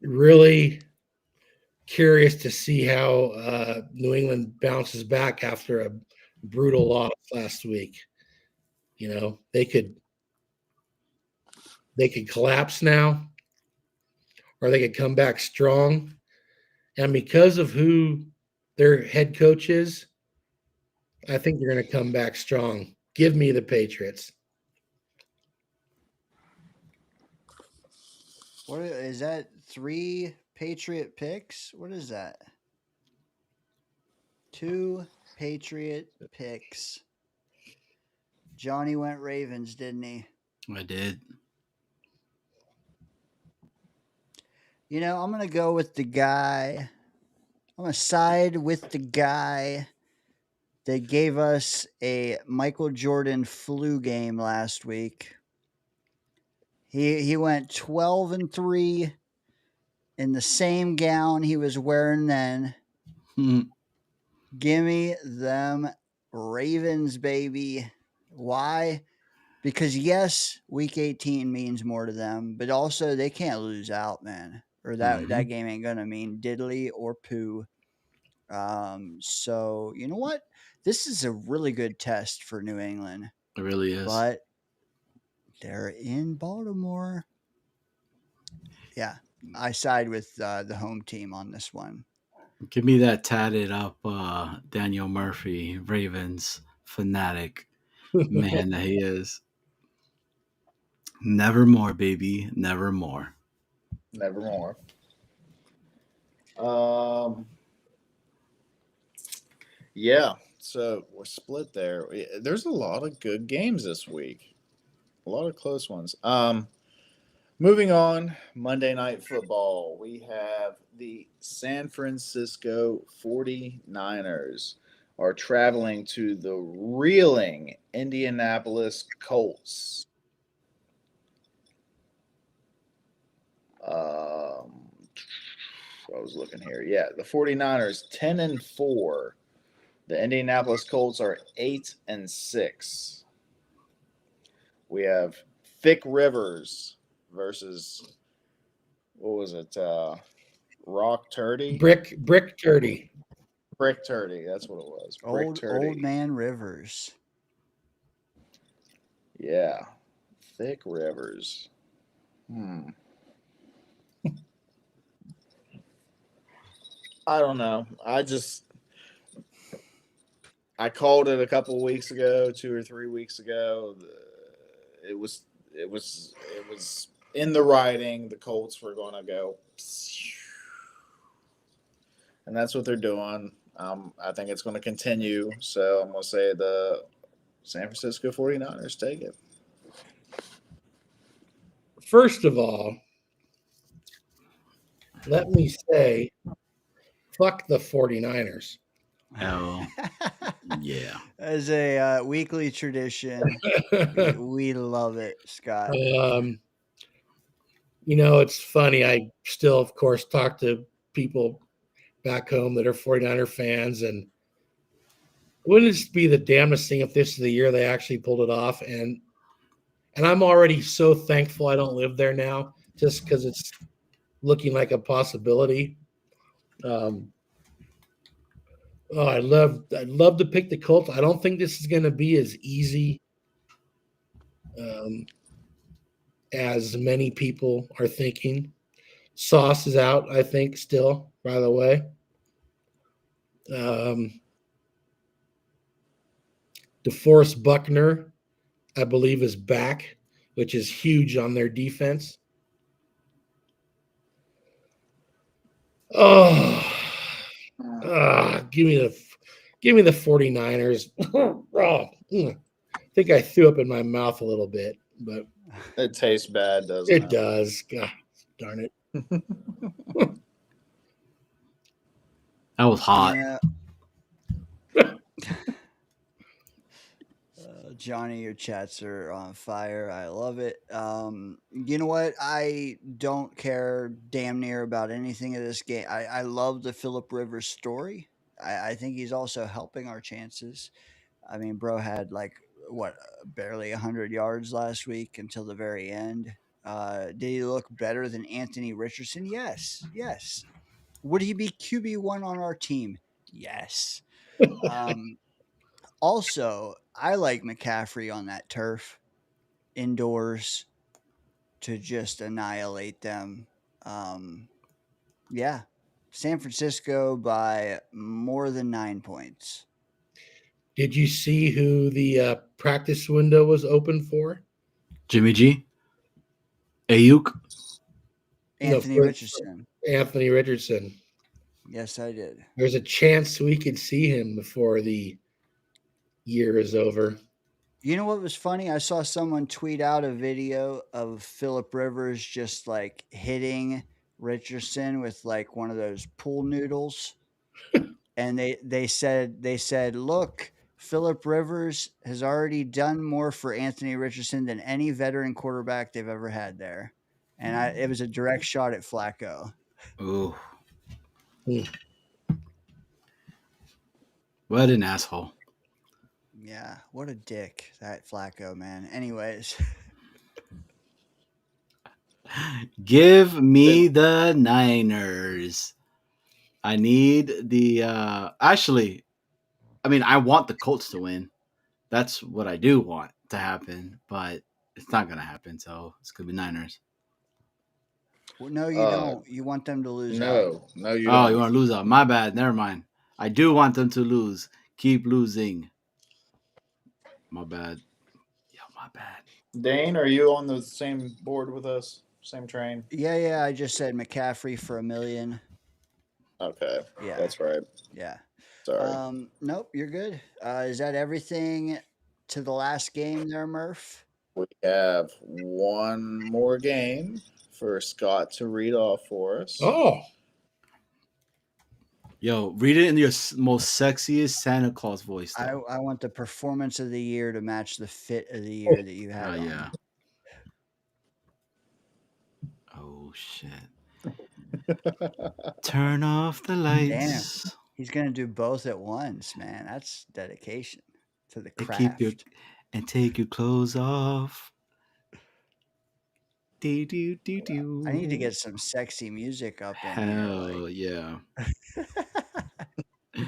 Really curious to see how New England bounces back after a brutal loss last week. They could collapse now, or they could come back strong. And because of who their head coach is, I think they're going to come back strong. Give me the Patriots. What is that? 3 Patriot picks? What is that? 2 Patriot picks. Johnny went Ravens, didn't he? I did. I'm going to go with the guy. I'm going to side with the guy that gave us a Michael Jordan flu game last week. He went 12-3 in the same gown he was wearing then. Gimme them Ravens, baby. Why? Because yes, week 18 means more to them, but also they can't lose out, man. Or that game ain't gonna mean diddly or poo. So you know what? This is a really good test for New England. It really is. But they're in Baltimore. Yeah, I side with the home team on this one. Give me that tatted up Daniel Murphy, Ravens fanatic man that he is. Nevermore, baby. Nevermore. Nevermore. Yeah, so we're split there. There's a lot of good games this week. A lot of close ones. Moving on, Monday Night Football. We have the San Francisco 49ers are traveling to the reeling Indianapolis Colts. I was looking here. Yeah, the 49ers 10-4. The Indianapolis Colts are 8-6. We have Thick Rivers versus, what was it? Rock Turdy? Brick Turdy. Brick Turdy. That's what it was. Brick Turdy. Old man Rivers. Yeah. Thick Rivers. I don't know. I called it a couple of weeks ago, 2 or 3 weeks ago. It was in the writing. The Colts were going to go, and that's what they're doing. I think it's going to continue. So I'm going to say the San Francisco 49ers take it. First of all, let me say, fuck the 49ers. Oh, yeah. As a weekly tradition, we love it, Scott. It's funny. I still, of course, talk to people back home that are 49er fans, and wouldn't it be the damnedest thing if this is the year they actually pulled it off? And I'm already so thankful I don't live there now, just because it's looking like a possibility. I'd love to pick the Colts. I don't think this is going to be as easy as many people are thinking. Sauce is out, I think, still, by the way. DeForest Buckner, I believe, is back, which is huge on their defense. Give me the 49ers. I think I threw up in my mouth a little bit, but It tastes bad, doesn't it? It does. God darn it. That was hot. Yeah. Johnny, your chats are on fire. I love it. You know what? I don't care damn near about anything of this game. I love the Phillip Rivers story. I think he's also helping our chances. I mean, bro had like barely 100 yards last week until the very end. Did he look better than Anthony Richardson? Yes, yes. Would he be QB1 on our team? Yes. Also, I like McCaffrey on that turf indoors to just annihilate them. Yeah, San Francisco by more than 9 points. Did you see who the practice window was open for? Jimmy G? Ayuk? Anthony Richardson. Anthony Richardson. Yes, I did. There's a chance we could see him before the year is over. You know what was funny? I saw someone tweet out a video of Phillip Rivers just like hitting Richardson with like one of those pool noodles. And they said, look, Phillip Rivers has already done more for Anthony Richardson than any veteran quarterback they've ever had there. And it was a direct shot at Flacco. Ooh. What an asshole. Yeah, what a dick, that Flacco, man. Anyways. Give me the Niners. I need the actually, I mean, I want the Colts to win. That's what I do want to happen, but it's not gonna happen, so it's gonna be Niners. Well, no, you don't. You want them to lose out. No, you Oh, don't. you want to lose out. My bad. Never mind. I do want them to lose. Keep losing. My bad. Yo, my bad. Dane, are you on the same board with us? Same train? Yeah. I just said McCaffrey for $1 million. Okay. Yeah. That's right. Yeah. Sorry. Nope, you're good. Is that everything to the last game there, Murph? We have one more game for Scott to read off for us. Oh. Yo, read it in your most sexiest Santa Claus voice. Though. I want the performance of the year to match the fit of the year that you had. Yeah. Oh shit. Turn off the lights. Damn. He's gonna do both at once, man. That's dedication to the craft. And take your clothes off. I need to get some sexy music up in Hell here. Yeah.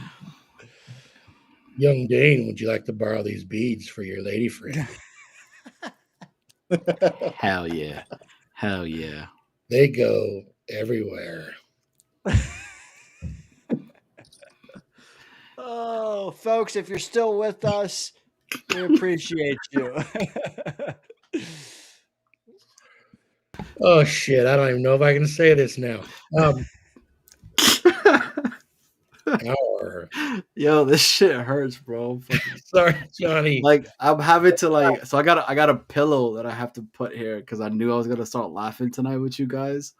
Young Dane, would you like to borrow these beads for your lady friend? Hell yeah. Hell yeah. They go everywhere. Oh, folks, if you're still with us, we appreciate you. Oh shit! I don't even know if I can say this now. Yo, this shit hurts, bro. Sorry, Johnny. Like I'm having to so I got a pillow that I have to put here because I knew I was gonna start laughing tonight with you guys.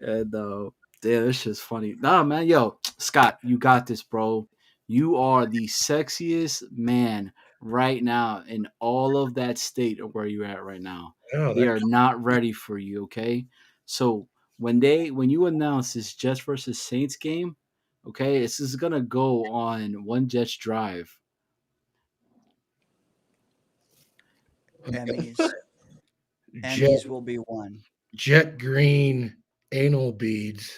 And damn, this shit's funny. Nah, man, yo, Scott, you got this, bro. You are the sexiest man right now in all of that state of where you're at right now. Oh, they are not ready for you, okay? So when you announce this Jets versus Saints game, okay, this is gonna go on one Jets drive. Emmys. Jet, Emmys will be one. jet green anal beads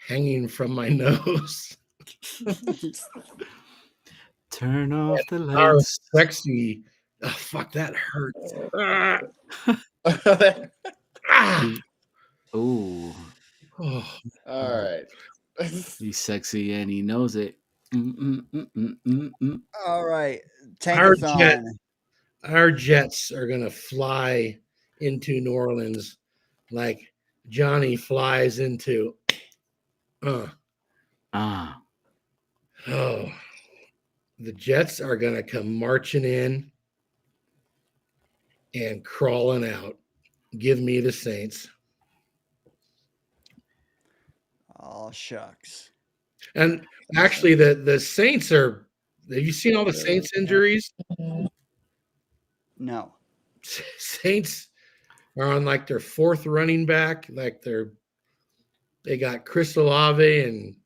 hanging from my nose. Turn off the Our lights. sexy. Oh, fuck, that hurts. Ah. Ooh, Oh, All right. he's sexy and he knows it. Mm-mm-mm-mm-mm-mm. All right, our Tankathon. Jets are gonna fly into New Orleans like Johnny flies into. Ah, Oh, the Jets are gonna come marching in and crawling out. Give me the Saints. Oh shucks. And actually, the Saints are. Have you seen all the Saints injuries? No. Saints are on like their fourth running back. Like they got Chris Olave and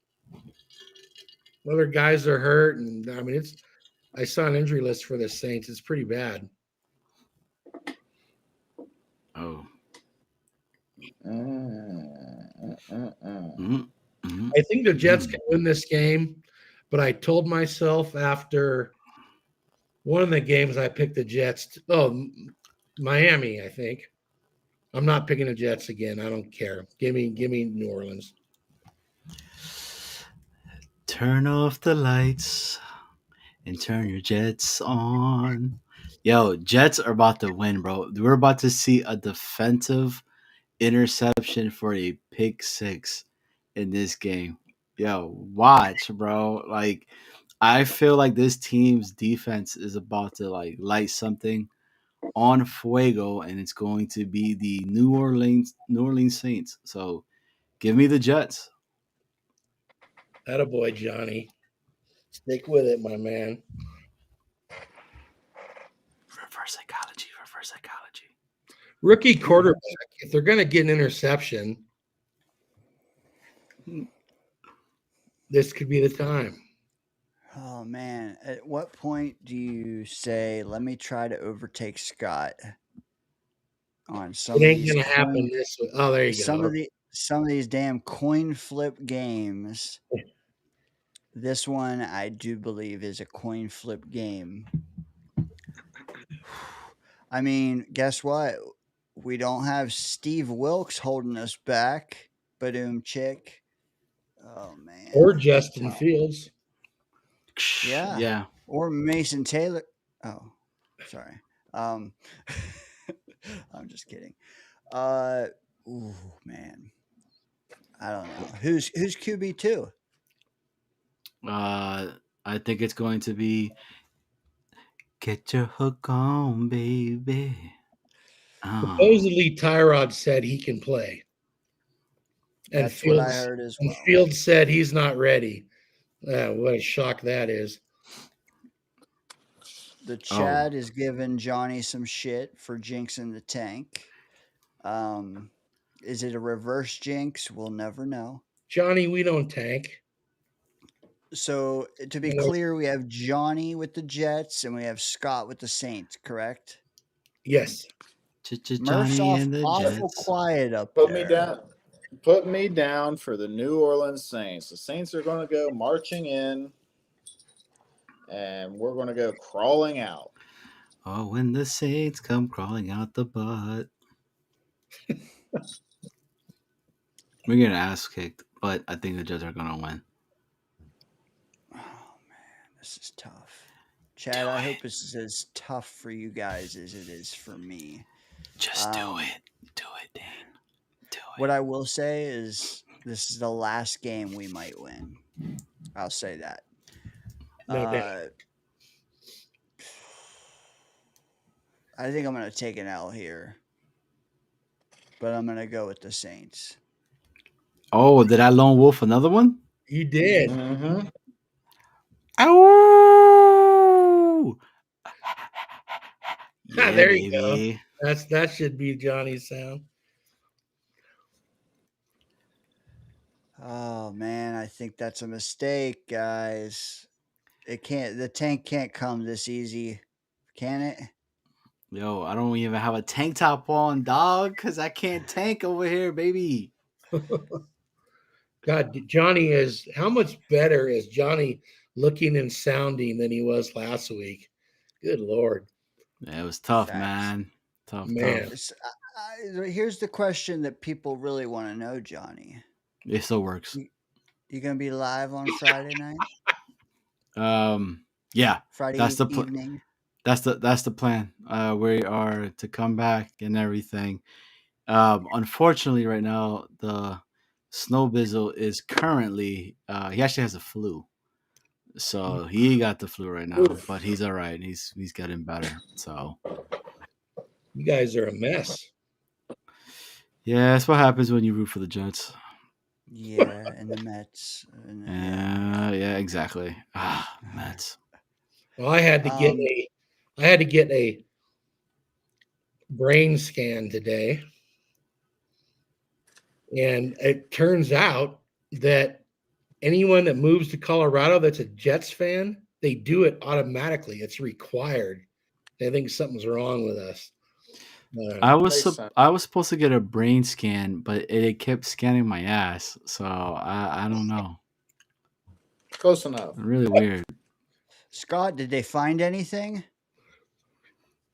other guys are hurt. And I mean, I saw an injury list for the Saints. It's pretty bad. oh. I think the Jets can win this game, but I told myself after one of the games I picked the Jets. Miami, I think. I'm not picking the Jets again. I don't care. Give me New Orleans. Turn off the lights and turn your Jets on. Yo, Jets are about to win, bro. We're about to see a defensive interception for a pick six in this game. Yo, watch, bro. Like, I feel like this team's defense is about to like light something on fuego, and it's going to be the New Orleans Saints. So, give me the Jets. Attaboy, Johnny. Stick with it, my man. Reverse psychology. Rookie quarterback, if they're going to get an interception, this could be the time. Oh man. At what point do you say, let me try to overtake Scott on some It of ain't these going to happen this way. Oh, there you go. Some of these damn coin flip games. This one I do believe is a coin flip game. I mean, guess what? We don't have Steve Wilkes holding us back. Badoom chick. Oh man. Or Justin Fields. Yeah. Yeah. Or Mason Taylor. Oh, sorry. I'm just kidding. Ooh, man. I don't know. Who's QB2? I think it's going to be get your hook on, baby. Oh. Supposedly, Tyrod said he can play. And That's what I heard as well. Fields said he's not ready. What a shock that is. The Chad is giving Johnny some shit for jinxing the tank. Is it a reverse jinx? We'll never know. Johnny, we don't tank. So to be clear, we have Johnny with the Jets and we have Scott with the Saints, correct? Yes. Murph's awful quiet up there. Put me down for the New Orleans Saints. The Saints are going to go marching in, and we're going to go crawling out. Oh, when the Saints come crawling out the butt. We're getting ass kicked, but I think the Jets are going to win. Oh, man, this is tough. Chad, I hope this is as tough for you guys as it is for me. Just do it. Do it, Dane. Do it. What I will say is this is the last game we might win. I'll say that. No doubt. I think I'm going to take an L here, but I'm going to go with the Saints. Oh, did I lone wolf another one? You did. Mm-hmm. Oh, yeah, there you baby. go. That should be Johnny's sound. Oh man, I think that's a mistake, guys. The tank can't come this easy, can it? Yo, I don't even have a tank top on, dog, because I can't tank over here, baby. God, Johnny is how much better is Johnny looking and sounding than he was last week? Good Lord, Yeah, it was tough, Facts. man. Tough. man. Here's the question that people really want to know, Johnny. It still works. You gonna be live on Friday night? Yeah, Friday that's the evening? that's the plan. We are to come back and everything. Unfortunately, right now the Snow Bizzle is currently he actually has a flu, so he got the flu right now, Oof. but he's all right. He's getting better. So You guys are a mess. yeah, that's what happens when you root for the Jets. Yeah, and the Mets. Yeah, exactly. Mets. Well, I had to get a brain scan today, and it turns out that anyone that moves to Colorado that's a Jets fan, they do it automatically. It's required. They think something's wrong with us. I Makes sense. was supposed to get a brain scan, but it kept scanning my ass, so I don't know. Close enough. Really weird. Scott, did they find anything?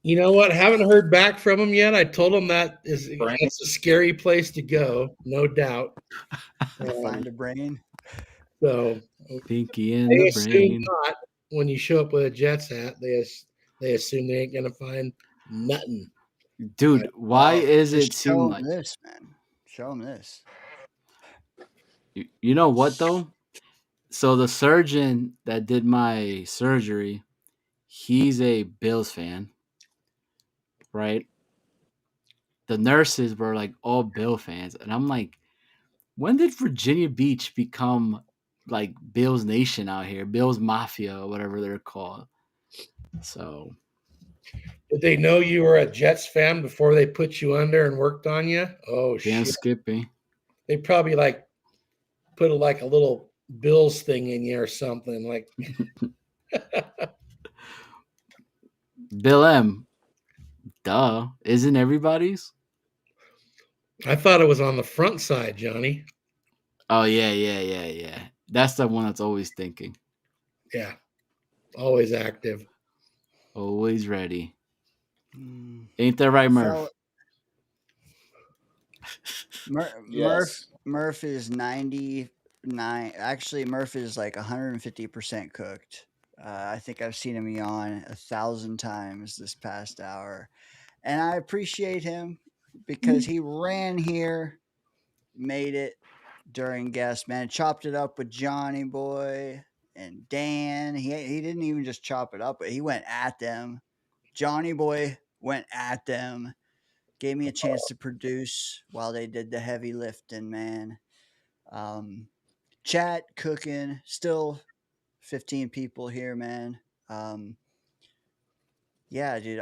You know what? Haven't heard back from them yet. I told them it's a scary place to go, no doubt. Find a brain. So Pinky in they the assume brain. not. When you show up with a Jets hat, they assume they ain't gonna find nothing. Dude, why is it Just show seem them like this, man. Show them this. you know what though? So the surgeon that did my surgery, he's a Bills fan, right? The nurses were like all Bill fans, and I'm like, when did Virginia Beach become like Bills Nation out here, Bills Mafia or whatever they're called? So Did they know you were a Jets fan before they put you under and worked on you? Oh damn shit! Skippy. They probably put a little Bills thing in you or something. Like Bill M. Duh. Isn't everybody's? I thought it was on the front side, Johnny. Oh yeah. That's the one that's always thinking. Yeah, always active. Always ready. Ain't that right, Murph? Yes. Murph is 99. Actually, Murph is like 150% cooked. I think I've seen him yawn 1,000 times this past hour. And I appreciate him because he ran here, made it during guest, man. Chopped it up with Johnny Boy and Dan. He didn't even just chop it up, but he went at them. Johnny Boy went at them. Gave me a chance to produce while they did the heavy lifting, man. Chat, cooking, still 15 people here, man. Yeah, dude.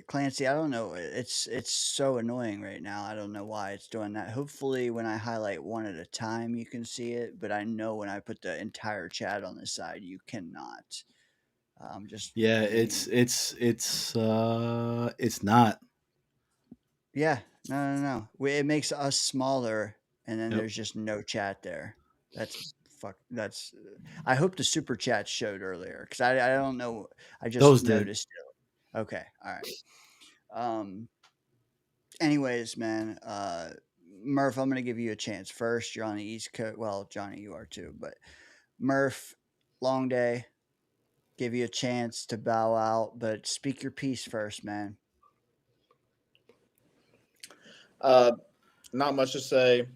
Clancy, I don't know. It's so annoying right now. I don't know why it's doing that. Hopefully, when I highlight one at a time, you can see it. But I know when I put the entire chat on this side, you cannot. Just Yeah, being, it's not. yeah, no. It makes us smaller, and then Yep. there's just no chat there. That's fuck. That's. I hope the super chat showed earlier because I don't know. I just Those did. noticed it. Okay, all right. Anyways, man, Murph, I'm gonna give you a chance. First, you're on the East Coast. Well, Johnny, you are too. But Murph, long day. Give you a chance to bow out, but speak your piece first, man. Not much to say.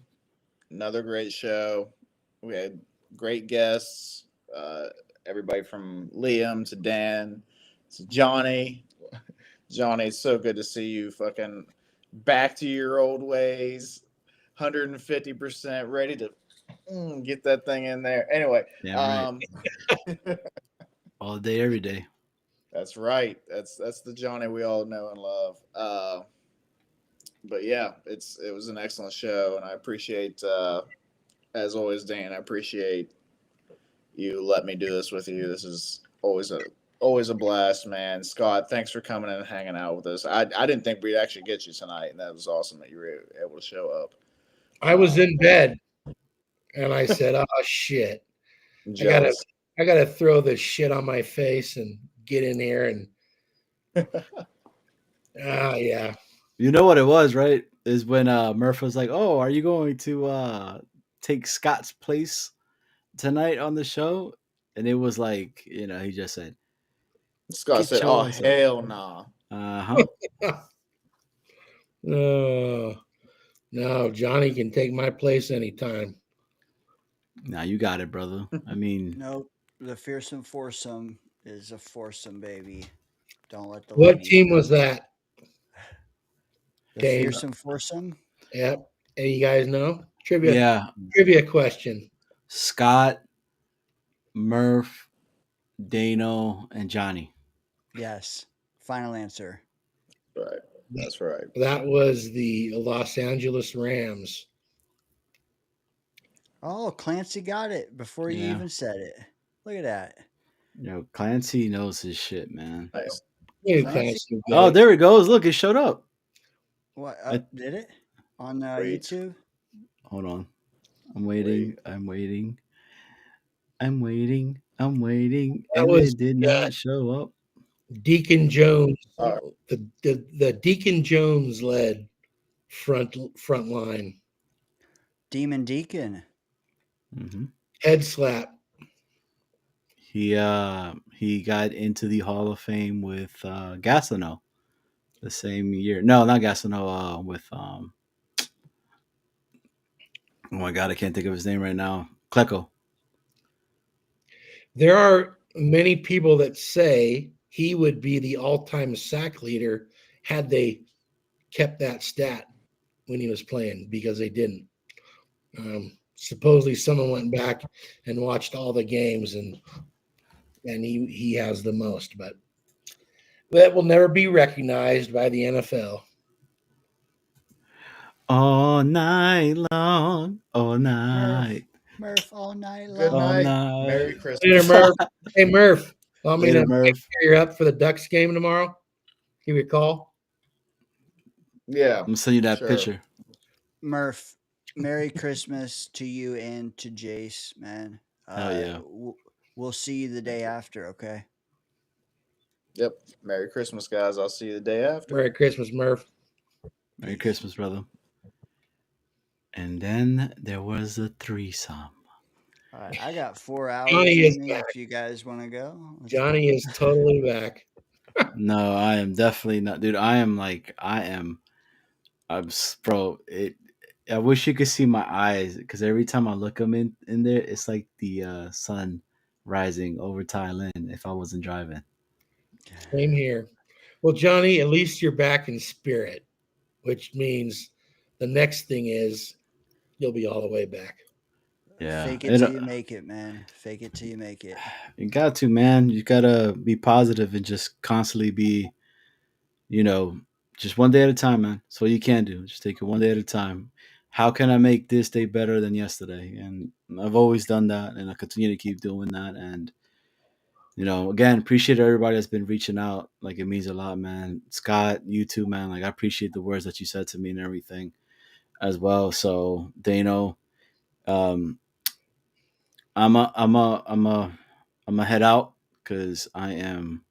Another great show. We had great guests. Everybody from Liam to Dan to Johnny. Johnny, it's so good to see you fucking back to your old ways. 150% ready to get that thing in there. Anyway, Damn right. All day, every day. That's right. That's the Johnny we all know and love. But yeah, it was an excellent show, and I appreciate as always, Dan. I appreciate you let me do this with you. This is always a blast, man. Scott, thanks for coming and hanging out with us. I didn't think we'd actually get you tonight, and that was awesome that you were able to show up. I was in bed and I said, "Oh shit, Jealous. I gotta throw this shit on my face and get in here and yeah." You know what it was, right? Is when Murph was like, "Oh, are you going to take Scott's place tonight on the show?" And it was like, he just said, Scott "Get said, your "Oh ass up." hell nah." Uh-huh. No, Johnny can take my place anytime. Now you got it, brother. I mean, Nope. The fearsome foursome is a foursome, baby. Don't let the What ladies team down. was that? The Dane? fearsome foursome? Yep. Any you guys know? Trivia question. Scott, Murph, Dano, and Johnny. Yes. Final answer. Right. That's right. That was the Los Angeles Rams. Oh, Clancy got it before you Yeah. even said it. Look at that. Clancy knows his shit, man. Nice. Clancy? Oh, there it goes. Look, it showed up. What? I- Did it? On Great. YouTube? Hold on. I'm waiting. I'm waiting. I'm waiting. I'm waiting. That And was it did not show up. Deacon Jones. All right. The Deacon Jones led front line. Demon Deacon. Mm-hmm. Head slap. He got into the Hall of Fame with Gassano the same year. No, not Gassano. With oh my god, I can't think of his name right now. Klecko. There are many people that say he would be the all-time sack leader had they kept that stat when he was playing, because they didn't. Supposedly someone went back and watched all the games, and he has the most, but that will never be recognized by the NFL. All night long, all night. Murph all night long. Good All night. night. Merry Christmas. Later, Murph. Hey, Murph. Want me Later, to make Murph. sure you're up for the Ducks game tomorrow? Give you a call. Yeah. I'm gonna send you that Sure. picture. Murph, Merry Christmas to you and to Jace, man. Hell yeah. We'll see you the day after, okay? Yep. Merry Christmas, guys. I'll see you the day after. Merry Christmas, Murph. Merry Christmas, brother. And then there was a threesome. All right, I got 4 hours Johnny is in me back. if you guys want to go. Johnny is totally back. No, I am definitely not, dude. I'm bro. I wish you could see my eyes, because every time I look them in there, it's like the sun rising over Thailand if I wasn't driving. Same here. Well, Johnny, at least you're back in spirit, which means the next thing is you'll be all the way back. Yeah, Fake it till you make it, man. Fake it till you make it. You got to, man. You gotta be positive and just constantly be, just one day at a time, man. That's what you can do. Just take it one day at a time. How can I make this day better than yesterday? And I've always done that, and I continue to keep doing that. And again, appreciate everybody that's been reaching out. Like, it means a lot, man. Scott, you too, man. Like, I appreciate the words that you said to me and everything as well. So, Dano, I'm a head out because I am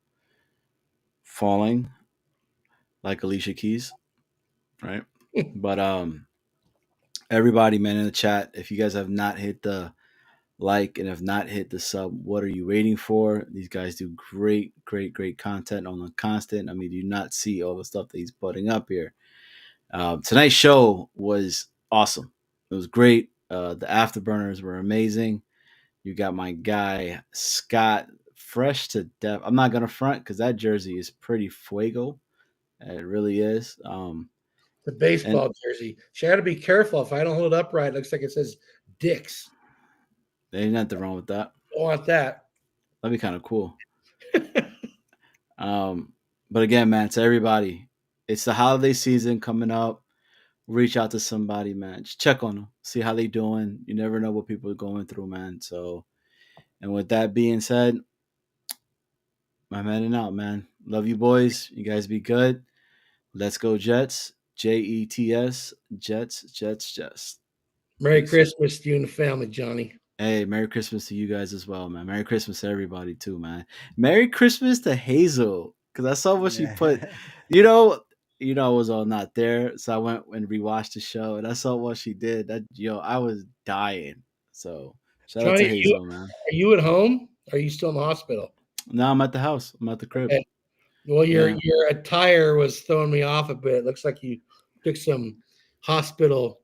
falling like Alicia Keys, right? But everybody, man, in the chat, if you guys have not hit the like and have not hit the sub, what are you waiting for? These guys do great content on the constant. I mean, do you not see all the stuff that he's putting up here? Tonight's show was awesome. It was great. The afterburners were amazing. You got my guy Scott, fresh to death. I'm not gonna front because that jersey is pretty fuego. It really is. The baseball jersey. So I got to be careful. If I don't hold it upright, it looks like it says Dicks. There ain't nothing wrong with that. Don't want that. That'd be kind of cool. But again, man, to everybody, it's the holiday season coming up. reach out to somebody, man. Just check on them, see how they doing. You never know what people are going through, man. So, and with that being said, I'm heading out, man. Love you, boys. You guys be good. Let's go, Jets. Jets. Jets. Jets. Jets. Merry Peace. Christmas to you and the family, Johnny. Hey, Merry Christmas to you guys as well, man. Merry Christmas to everybody too, man. Merry Christmas to Hazel, because I saw what she put. You know, I was all not there, so I went and rewatched the show, and I saw what she did. That I was dying. So shout out to Johnny, Hazel, man. are you at home? Or are you still in the hospital? No, I'm at the house. I'm at the crib. Okay. Well, your Yeah. your attire was throwing me off a bit. It looks like you took some hospital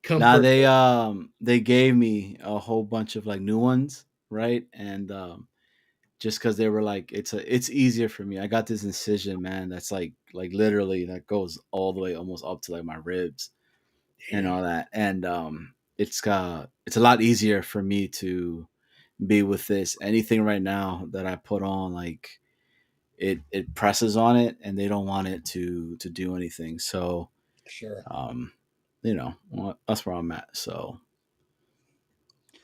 Nah, comfort. they gave me a whole bunch of like new ones, right? And just because they were like, it's easier for me. I got this incision, man. That's like literally that goes all the way almost up to like my ribs and all that. And it's a lot easier for me to be with this. Anything right now that I put on, like it presses on it, and they don't want it to do anything. So Sure. well, that's where I'm at. So,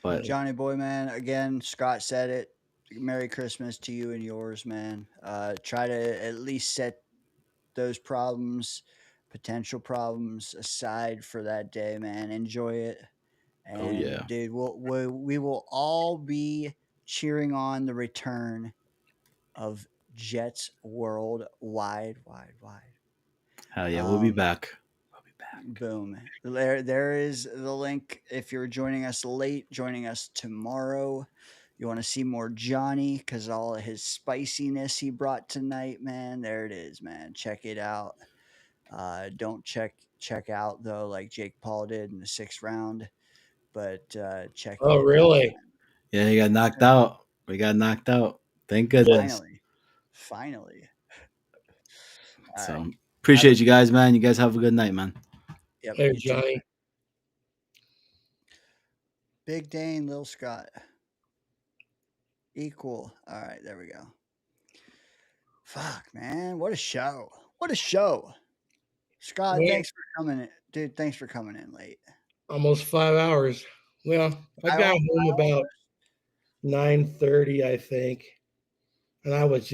but Johnny boy, man, again, Scott said it. Merry Christmas to you and yours, man. Try to at least set those potential problems aside for that day, man. Enjoy it. oh And yeah, dude, we will all be cheering on the return of Jets worldwide, wide. hell yeah, we'll be Um, back. Boom. There is the link. If you're joining us late, joining us tomorrow, you want to see more Johnny because all of his spiciness he brought tonight, man. There it is, man. Check it out. Don't check out though, like Jake Paul did in the 6th round, but check Oh, it out. really? Yeah, he got knocked Yeah. out. We got knocked out. Thank goodness. Finally. All right. So appreciate you guys, man. You guys have a good night, man. Yep. Hey, You too. Johnny. Big Dane, Lil Scott. Equal. All right, there we go. Fuck, man. What a show. What a show. Scott, Yeah. thanks for coming in. Dude, thanks for coming in late. Almost 5 hours. Well, I got home about 9:30, I think. And I was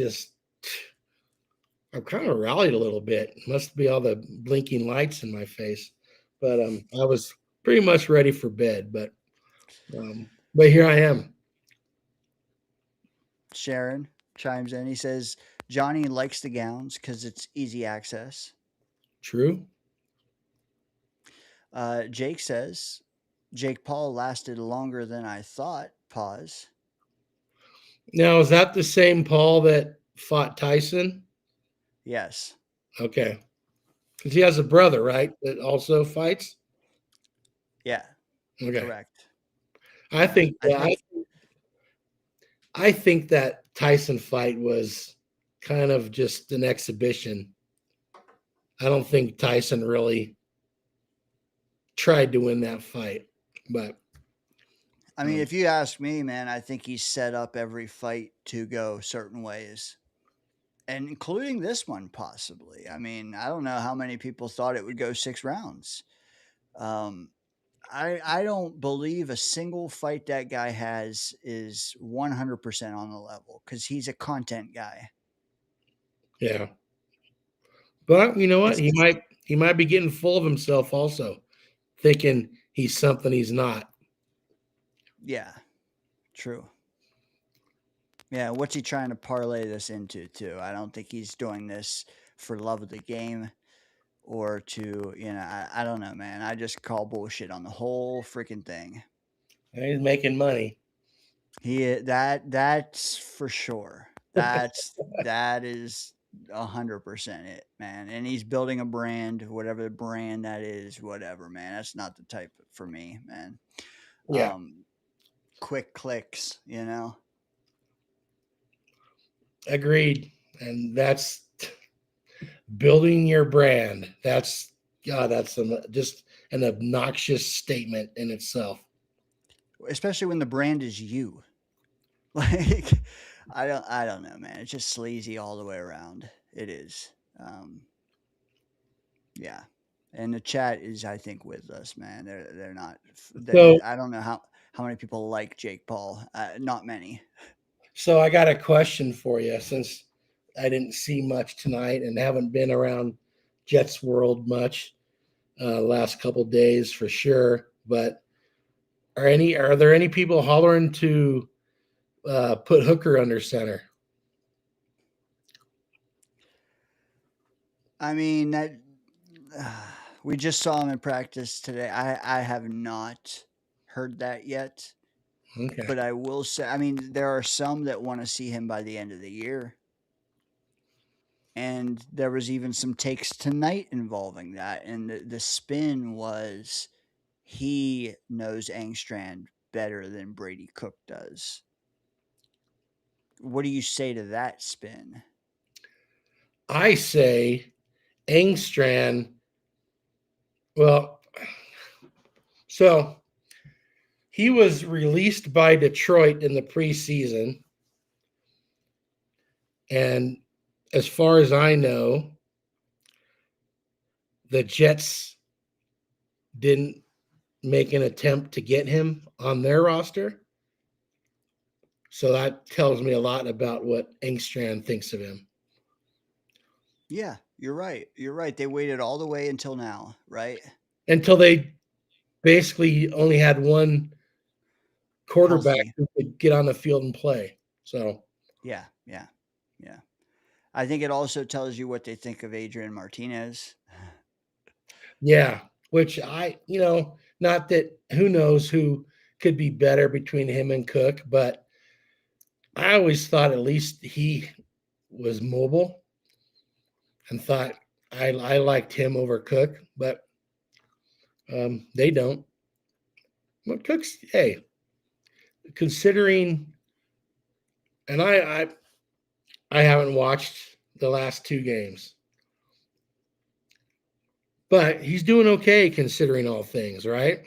I'm kind of rallied a little bit. Must be all the blinking lights in my face. But I was pretty much ready for bed, but here I am. Sharon chimes in. He says Johnny likes the gowns because it's easy access. True. Jake says Jake Paul lasted longer than I thought. Pause. Now, is that the same Paul that fought Tyson? Yes. Okay. Because he has a brother, right, that also fights? Yeah. Okay. Correct. I think that Tyson fight was kind of just an exhibition. I don't think Tyson really tried to win that fight, but I mean, if you ask me, man, I think he's set up every fight to go certain ways, and including this one, possibly. I mean, I don't know how many people thought it would go 6 rounds. I don't believe a single fight that guy has is 100% on the level because he's a content guy. yeah. But you know what? He might be getting full of himself also, thinking he's something he's not. Yeah, true. Yeah, what's he trying to parlay this into too? I don't think he's doing this for love of the game or to, I don't know, man. I just call bullshit on the whole freaking thing. And he's making money. That's for sure. That is 100% it, man. And he's building a brand, whatever the brand that is, whatever, man. That's not the type for me, man. Yeah. Quick clicks, Agreed. And that's building your brand. That's just an obnoxious statement in itself. Especially when the brand is you. Like, I don't know, man. It's just sleazy all the way around. It is. Yeah. And the chat is, I think, with us, man. They're not. So, I don't know how many people like Jake Paul. Not many. so I got a question for you since I didn't see much tonight and haven't been around Jets World much last couple days for sure. But are there any people hollering to put Hooker under center? I mean, that we just saw him in practice today. I have not heard that yet, Okay. but I will say, I mean, there are some that want to see him by the end of the year. And there was even some takes tonight involving that. And the spin was he knows Angstrand better than Brady Cook does. What do you say to that spin? I say Engstrand. Well, so he was released by Detroit in the preseason. And as far as I know, the Jets didn't make an attempt to get him on their roster. So that tells me a lot about what Engstrand thinks of him. Yeah, you're right. You're right. They waited all the way until now, right? Until they basically only had one quarterback Healthy. who could get on the field and play. So Yeah. I think it also tells you what they think of Adrian Martinez. yeah, which not that who knows who could be better between him and Cook, but I always thought at least he was mobile and thought I liked him over Cook, but they don't. Well, Cook's, hey, considering, and I haven't watched the last two games, but he's doing okay considering all things, right?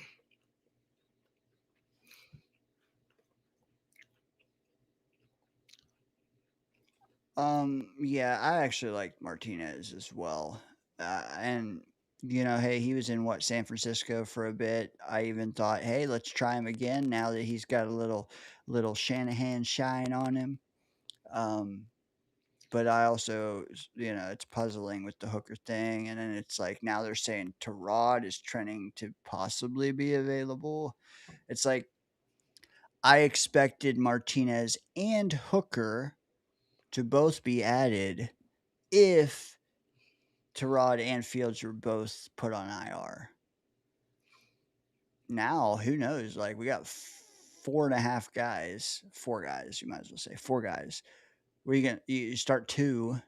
Yeah, I actually like Martinez as well. And hey, he was in San Francisco for a bit. I even thought, hey, let's try him again now that he's got a little Shanahan shine on him. But I also, it's puzzling with the Hooker thing, and then it's like now they're saying Terod is trending to possibly be available. It's like I expected Martinez and Hooker to both be added if Terod and Fields were both put on IR. Now, who knows? Like, we got 4.5 guys, 4 guys, you might as well say 4 guys. Where you start 2,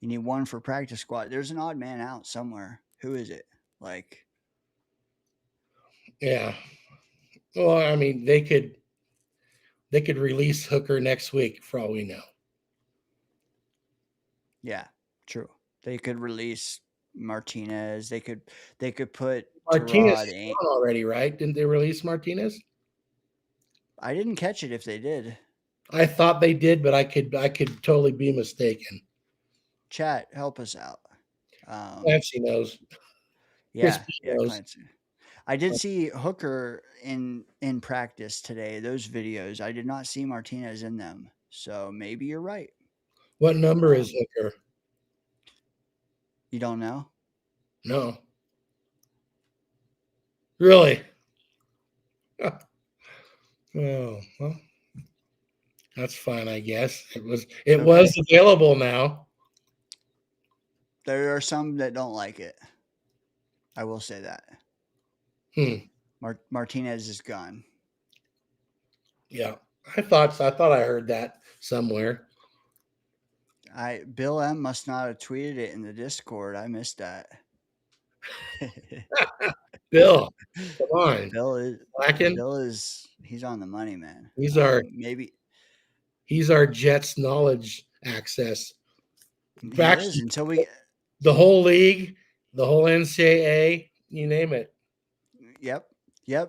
you need 1 for practice squad. There's an odd man out somewhere. Who is it? Like, Yeah. Well, I mean, they could release Hooker next week for all we know. yeah, true. They could release Martinez. They could put Martinez Terod is in. gone already, right? Didn't they release Martinez? I didn't catch it if they did. I thought they did, but I could totally be mistaken. Chat, help us out. Clancy knows. Yeah, knows. Clancy. I did see Hooker in practice today. Those videos, I did not see Martinez in them. So maybe you're right. What number is Hooker? You don't know? No. Really? Oh, well, that's fine, I guess. It was available now. There are some that don't like it. I will say that. Martinez is gone. Yeah. I thought I heard that somewhere. Bill M must not have tweeted it in the Discord. I missed that. Bill, come on. Bill is he's on the money, man. He's he's our Jets knowledge access. Actually, until we the whole league, the whole NCAA, you name it. Yep.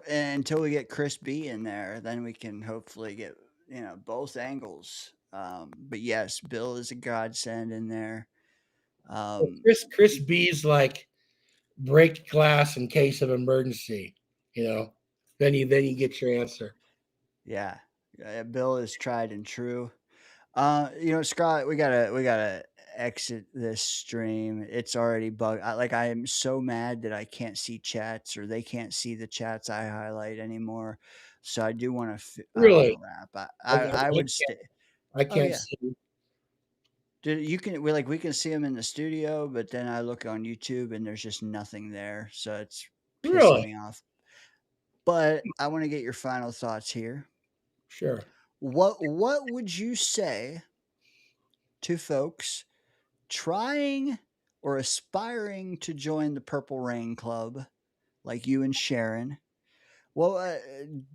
And until we get Chris B in there, then we can hopefully get both angles. But yes, Bill is a godsend in there. Chris B's like break glass in case of emergency. Then you get your answer. Yeah. Bill is tried and true. Scott, we gotta exit this stream. It's already bug. I am so mad that I can't see chats or they can't see the chats I highlight anymore. So I do want to. I want Really, to wrap. I I would can't, stay. I Oh can't yeah. see. You can we can see them in the studio, but then I look on YouTube and there's just nothing there, so it's pissing Really, me off. But I want to get your final thoughts here. sure. What would you say to folks trying or aspiring to join the Purple Rain Club, like you and Sharon? Well,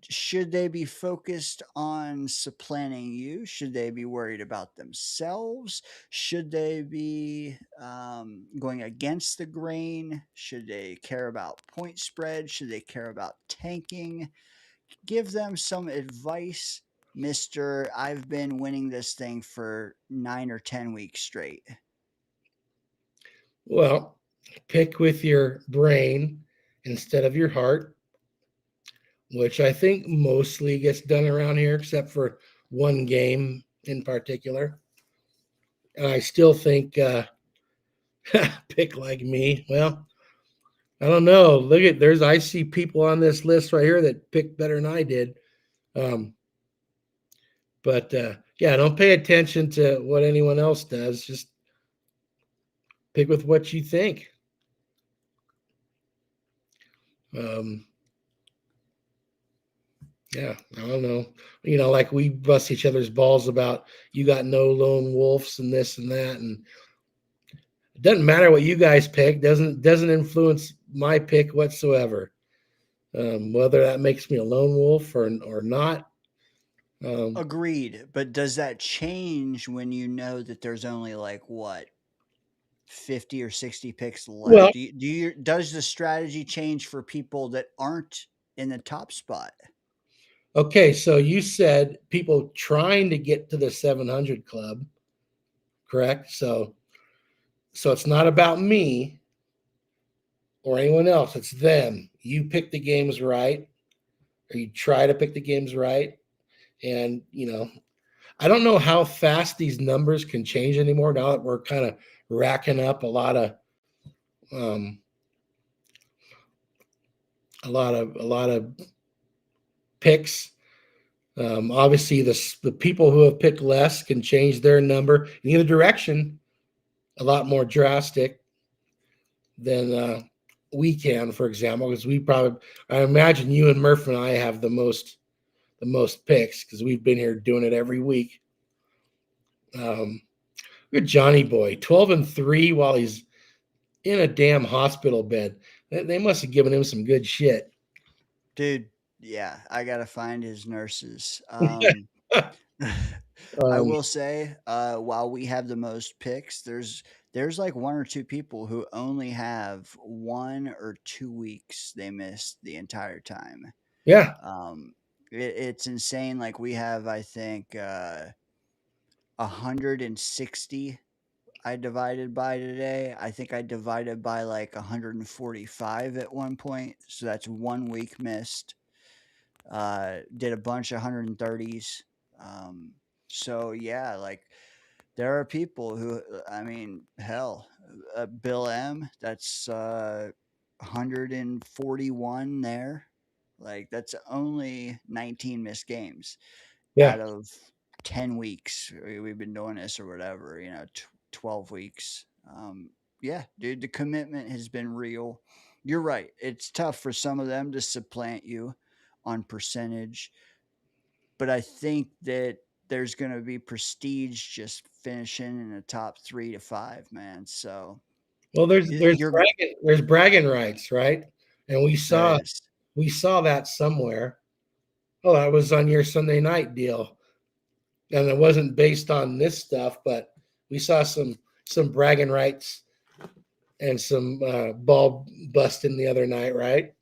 should they be focused on supplanting you? Should they be worried about themselves? Should they be going against the grain? Should they care about point spread? Should they care about tanking? Give them some advice, Mister. I've been winning this thing for 9 or 10 weeks straight. Well, pick with your brain instead of your heart, which I think mostly gets done around here, except for one game in particular. And I still think pick like me. Well, I don't know. I see people on this list right here that picked better than I did. Um, but yeah, don't pay attention to what anyone else does. Just pick with what you think. Um, yeah, I don't know. Like we bust each other's balls about you got no lone wolves and this and that, and it doesn't matter what you guys pick. Doesn't influence my pick whatsoever. Whether that makes me a lone wolf or not. Agreed. But does that change when you know that there's only like what 50 or 60 picks Well, left? Does the strategy change for people that aren't in the top spot? okay, so you said people trying to get to the 700 club, correct? So it's not about me or anyone else. It's them. You pick the games right, or you try to pick the games right, and I don't know how fast these numbers can change anymore. Now that we're kind of racking up um, a lot of picks. Obviously, the people who have picked less can change their number in either direction, a lot more drastic than we can, for example, because I imagine you and Murph and I have the most picks because we've been here doing it every week. Good Johnny boy, 12-3 while he's in a damn hospital bed. They must have given him some good shit. Dude, yeah, I got to find his nurses. I Um, will say, while we have the most picks, there's like one or two people who only have 1 or 2 weeks they missed the entire time. yeah, It's insane. Like we have, I think, 160 I divided by today. I think I divided by like 145 at one point. So that's 1 week missed. Did a bunch of 130s. So yeah, like there are people who, I mean, hell, Bill M, that's 141 there. Like that's only 19 missed games yeah. out of 10 weeks we've been doing this or whatever, 12 weeks. Yeah, dude, the commitment has been real. You're right. It's tough for some of them to supplant you on percentage, but I think that there's going to be prestige just finishing in the top 3 to 5, man. So Well, you're there's bragging rights, right? And there is. we saw that somewhere. Oh, that was on your Sunday night deal, and it wasn't based on this stuff, but we saw some bragging rights and some ball busting the other night, right?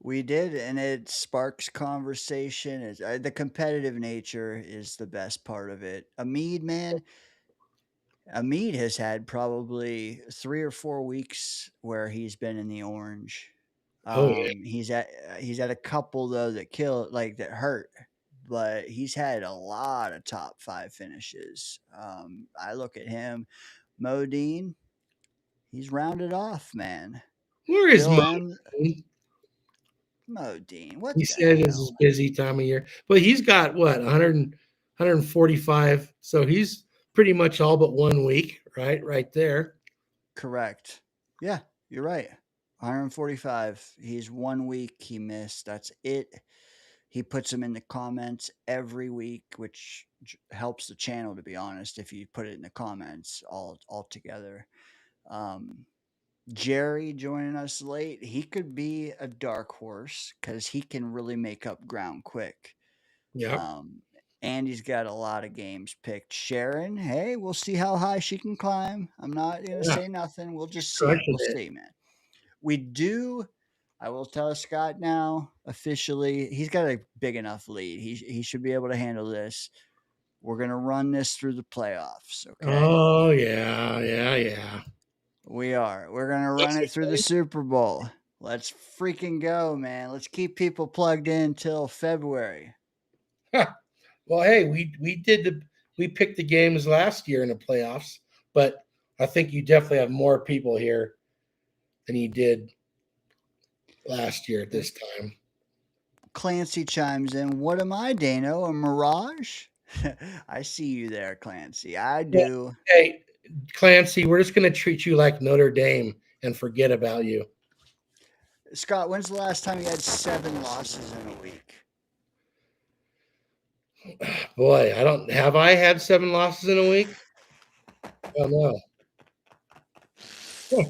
We did, and it sparks conversation. The competitive nature is the best part of it. Amid, man, Amit has had probably 3 or 4 weeks where he's been in the orange. Oh yeah. He's at a couple though that kill like that hurt, but he's had a lot of top 5 finishes. I look at him, Modine, he's rounded off, man. Where is Bill Mo? M. Modine, what He the said it's hell? his busy time of year, but he's got what 145. So he's pretty much all but 1 week, right? Right there. Correct. Yeah, you're right. 145. He's 1 week he missed. That's it. He puts them in the comments every week, which helps the channel, to be honest, if you put it in the comments all together. Um, Jerry joining us late. He could be a dark horse because he can really make up ground quick. Yeah. Andy's got a lot of games picked. Sharon, hey, we'll see how high she can climb. I'm not going to Yeah. say nothing. We'll just see. Crushing We'll it. see, man. We do. I will tell Scott now officially. He's got a big enough lead. He should be able to handle this. We're gonna run this through the playoffs. Okay. Oh yeah, yeah, yeah. We are. We're gonna run it through the Super Bowl. Let's freaking go, man. Let's keep people plugged in till February. Well, hey, we picked the games last year in the playoffs, but I think you definitely have more people here than you did last year at this time. Clancy chimes in. What am I, Dano? A mirage? I see you there, Clancy. I do. Hey, Clancy, we're just going to treat you like Notre Dame and forget about you. Scott, when's the last time you had 7 losses in a week? Boy, I had 7 losses in a week? Oh no.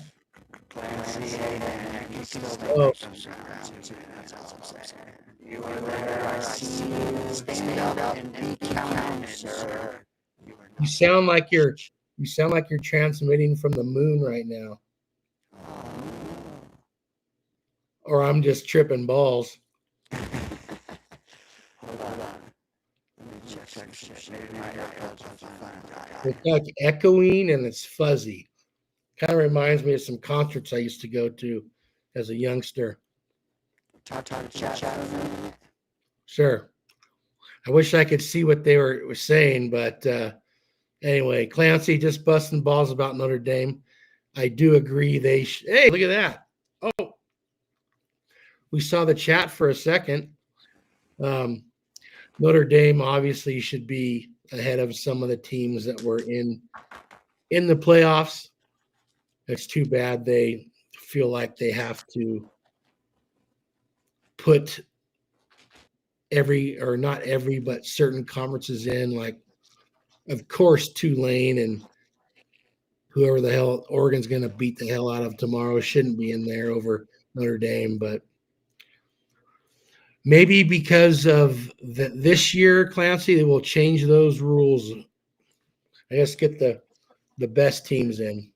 Clancy, hey man, you can still Oh. make some ground too. That's all I'm saying. You were there. I see you. Stand up and be counted, sir. You sound like you're transmitting from the moon right now. Or I'm just tripping balls. Hold on. Let me check shit. Maybe my AirPods will finally die. It's like echoing and it's fuzzy. Kind of reminds me of some concerts I used to go to as a youngster. Talk to chat a minute. Sure. I wish I could see what they were saying, but anyway, Clancy just busting balls about Notre Dame. I do agree. Hey, look at that. Oh, we saw the chat for a second. Notre Dame obviously should be ahead of some of the teams that were in the playoffs. It's too bad they feel like they have to put not every, but certain conferences in, like, of course, Tulane and whoever the hell Oregon's going to beat the hell out of tomorrow shouldn't be in there over Notre Dame. But maybe because of this year, Clancy, they will change those rules. I guess get the best teams in.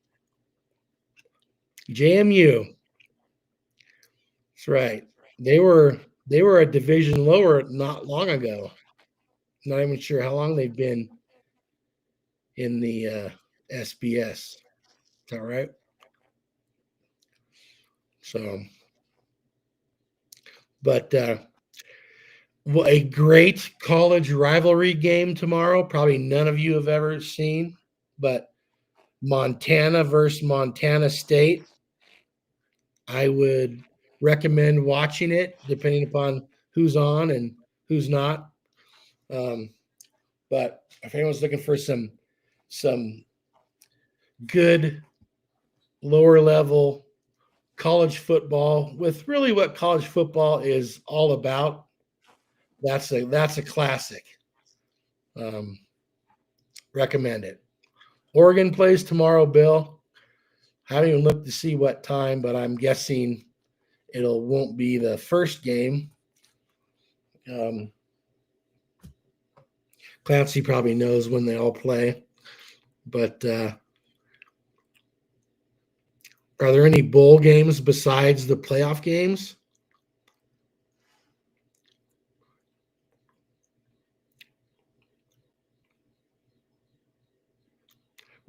JMU. That's right. They were a division lower not long ago. Not even sure how long they've been in the SBS. Is that right? So, but a great college rivalry game tomorrow. Probably none of you have ever seen, but Montana versus Montana State. I would recommend watching it, depending upon who's on and who's not. But if anyone's looking for some good lower level college football with really what college football is all about, that's a classic. Recommend it. Oregon plays tomorrow, Bill. I haven't even looked to see what time, but I'm guessing won't be the first game. Clancy probably knows when they all play, but are there any bowl games besides the playoff games?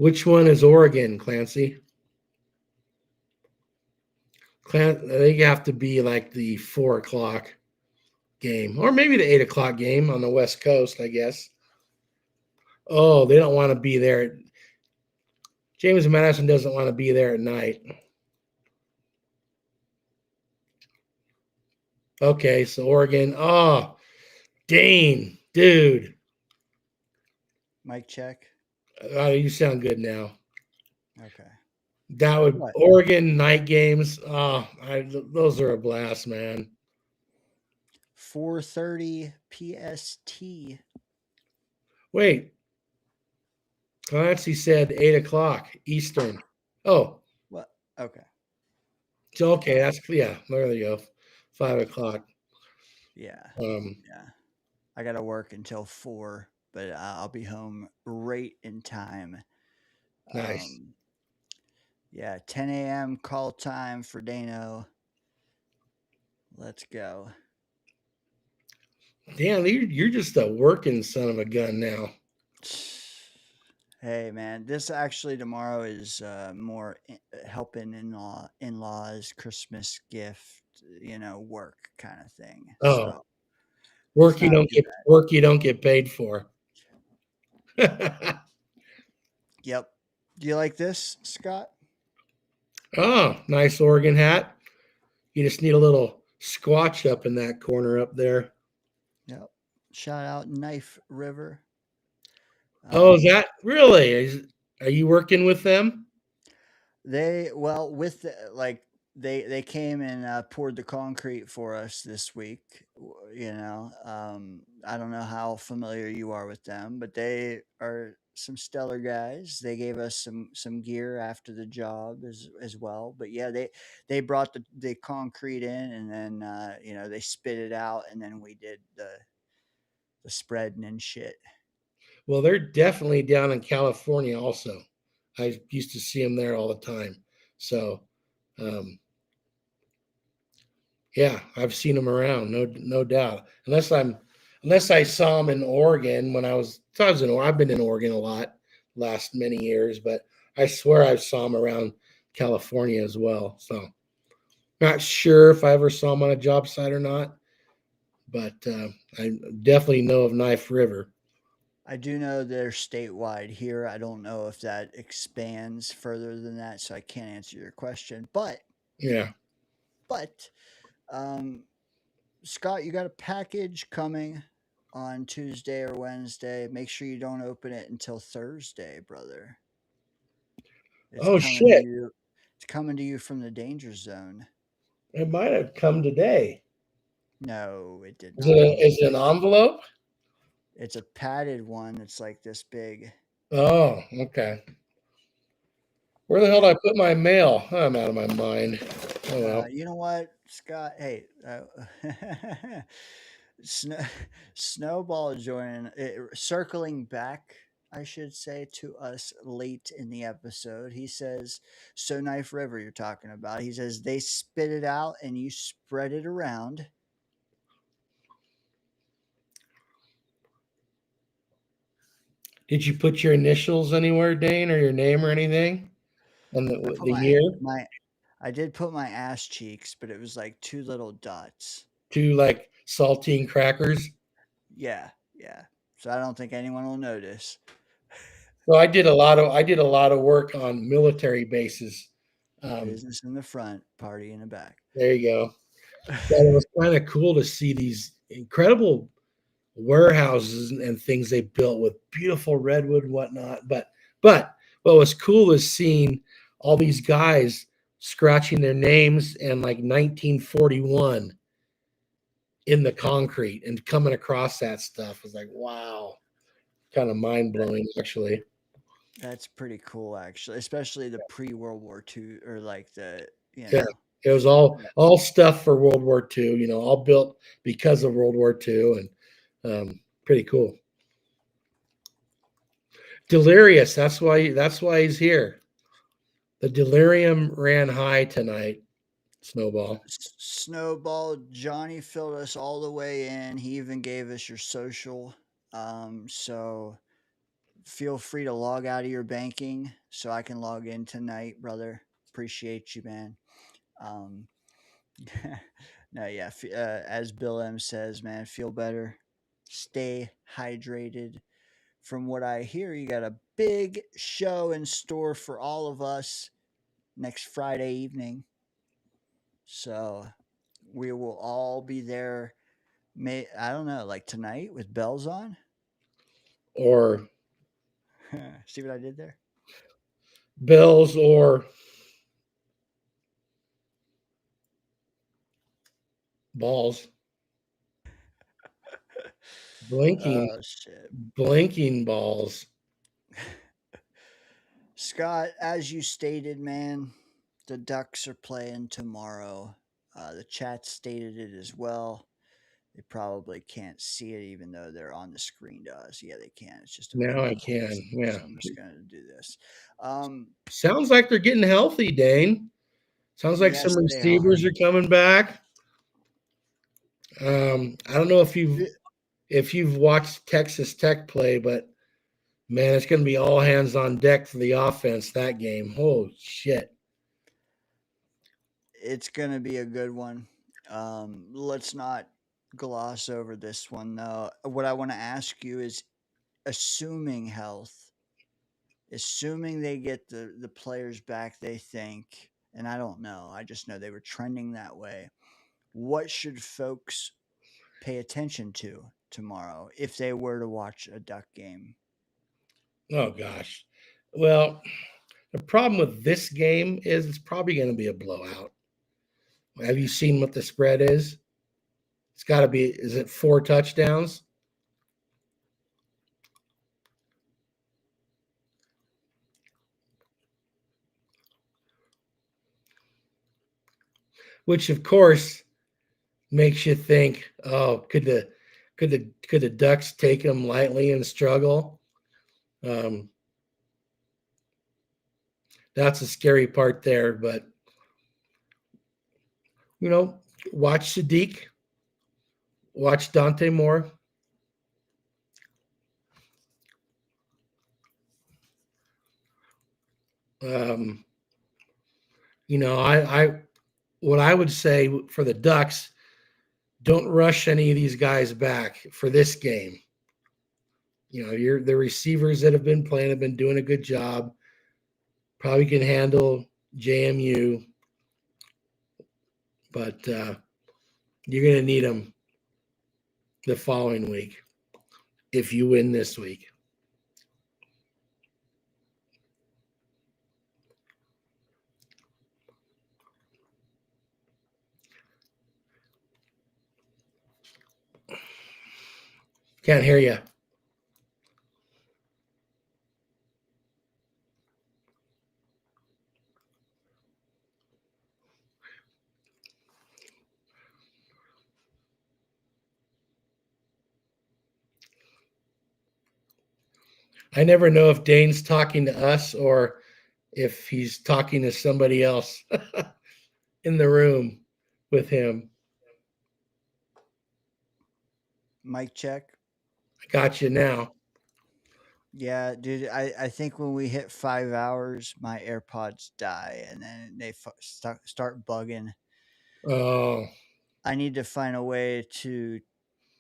Which one is Oregon, Clancy? They have to be like the 4 o'clock game, or maybe the 8 o'clock game on the West Coast, I guess. Oh, they don't want to be there. James Madison doesn't want to be there at night. Okay, so Oregon. Oh, Dane, dude. Mic check. You sound good now. Okay. That would What? Oregon night games. Oh, those are a blast, man. 4:30 PST. Wait, Clancy said 8 o'clock Eastern. Oh, What? Okay. so okay, that's yeah. There you go. 5 o'clock. Yeah. Yeah. I got to work until 4, but I'll be home right in time. Nice. Yeah, 10 a.m. call time for Dano. Let's go. Damn, you're just a working son of a gun now. Hey man, this actually tomorrow is more helping in-laws Christmas gift, work kind of thing. Oh, So work you don't get paid for. Yep. Do you like this, Scott? Oh, nice Oregon hat. You just need a little squatch up in that corner up there. Yep. Shout out Knife River. Oh, is that really? Are you working with them? They came and poured the concrete for us this week. I don't know how familiar you are with them, but they are some stellar guys. They gave us some gear after the job as well. But yeah, they brought the concrete in, and then they spit it out, and then we did the spreading and shit. Well, they're definitely down in California also. I used to see them there all the time. So, yeah, I've seen them around, no doubt. Unless I saw them in Oregon when I've been in Oregon a lot last many years, but I swear I saw them around California as well. So, not sure if I ever saw them on a job site or not, but I definitely know of Knife River. I do know they're statewide here. I don't know if that expands further than that, so I can't answer your question. But Yeah. Scott, you got a package coming on Tuesday or Wednesday. Make sure you don't open it until Thursday, brother. Shit. It's coming to you from the Danger Zone. It might have come today. No, it did Is not. it an envelope? It's a padded one that's like this big. Oh, okay. Where the hell did I put my mail? I'm out of my mind. Oh well. You know what, Scott? Hey, Snowball joining, circling back, I should say, to us late in the episode. He says, "So Knife River, you're talking about." He says they spit it out and you spread it around. Did you put your initials anywhere, Dane, or your name or anything? And the year? I did put my ass cheeks, but it was like 2 little dots. 2 like saltine crackers. Yeah. So I don't think anyone will notice. So I did a lot of work on military bases. Business in the front, party in the back. There you go. But it was kind of cool to see these incredible warehouses and things they built with beautiful redwood and whatnot. But what was cool is seeing all these guys scratching their names in like 1941 in the concrete and coming across that stuff was like, wow, kind of mind blowing actually. That's pretty cool, actually, especially the pre-World War II or like the Yeah, it was all stuff for World War II. All built because of World War II, and pretty cool. Delirious. That's why he's here. The delirium ran high tonight. Snowball. Johnny filled us all the way in. He even gave us your social. So feel free to log out of your banking so I can log in tonight, brother. Appreciate you, man. Um, no, yeah. As Bill M says, man, feel better. Stay hydrated. From what I hear, you got a big show in store for all of us next Friday evening. So we will all be there. I don't know, like tonight with bells on. Or See what I did there? Bills or balls. Blinking, Oh shit. blinking balls. Scott, as you stated, man, the Ducks are playing tomorrow. The chat stated it as well. They probably can't see it, even though they're on the screen to us. Yeah, they can. It's just a Now I video. can. Yeah. So I'm just going to do this. Sounds like they're getting healthy, Dane. Sounds like Yes, some they are. receivers are coming back. I don't know if you've watched Texas Tech play, but man, it's going to be all hands on deck for the offense that game. Holy shit. It's going to be a good one. Let's not gloss over this one, though. What I want to ask you is, assuming health, assuming they get the players back they think, and I don't know, I just know they were trending that way. What should folks pay attention to tomorrow if they were to watch a Duck game? Oh gosh. Well, the problem with this game is it's probably going to be a blowout. Have you seen what the spread is? It's got to be, is it 4 touchdowns? Which of course makes you think, oh, could the Ducks take them lightly and struggle? That's a scary part there, but watch Sadiq, watch Dante Moore. I what I would say for the Ducks, don't rush any of these guys back for this game. The receivers that have been playing have been doing a good job. Probably can handle JMU, but you're going to need them the following week if you win this week. Can't hear you. I never know if Dane's talking to us or if he's talking to somebody else in the room with him. Mic check. I got you now. Yeah, dude, I think when we hit 5 hours, my AirPods die and then they start bugging. Oh. I need to find a way to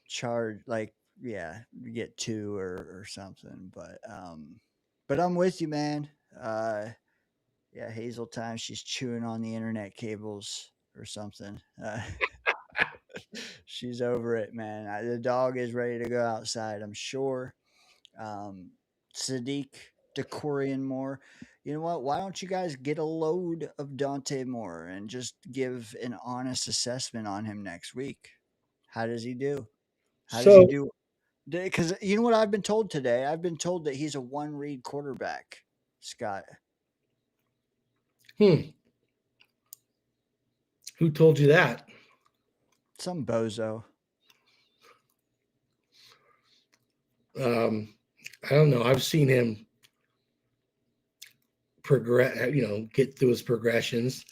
charge, like, get 2 or something. But I'm with you, man. Yeah, Hazel time, she's chewing on the internet cables or something. She's over it, man. The dog is ready to go outside, I'm sure. Sadiq, Decorian Moore. You know what? Why don't you guys get a load of Dante Moore and just give an honest assessment on him next week? How does he do? How does he do? Because you know what I've been told today? I've been told that he's a one-read quarterback, Scott. Who told you that? Some bozo. I don't know. I've seen him progress, get through his progressions.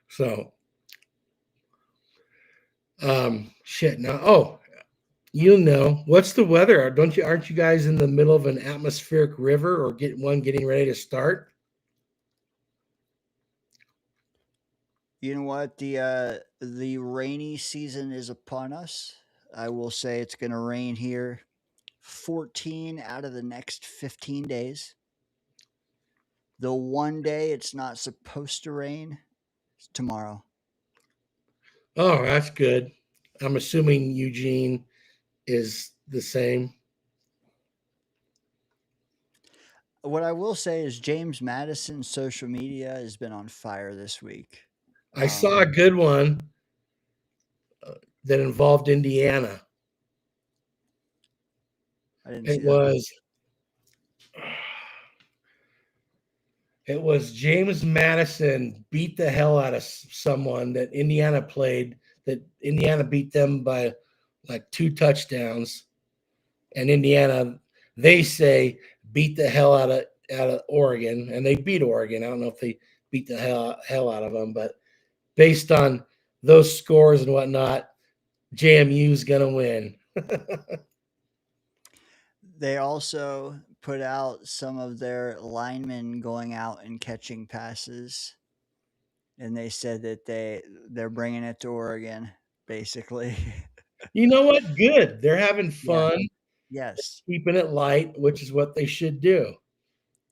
So, shit. Now, You know, what's the weather? Aren't you guys in the middle of an atmospheric river or getting ready to start? You know what? The rainy season is upon us. I will say it's going to rain here 14 out of the next 15 days. The one day it's not supposed to rain is tomorrow. Oh, that's good. I'm assuming Eugene is the same. What I will say is James Madison's social media has been on fire this week. I saw a good one that involved Indiana. I didn't It see that one. was James Madison beat the hell out of someone that Indiana played, that Indiana beat them by like 2 touchdowns, and Indiana, they say, beat the hell out of Oregon, and they beat Oregon. I don't know if they beat the hell out of them, but based on those scores and whatnot, JMU's gonna win. They also put out some of their linemen going out and catching passes, and they said that they're bringing it to Oregon, basically. You know what? Good. They're having Yeah. fun, Yes. keeping it light, which is what they should do.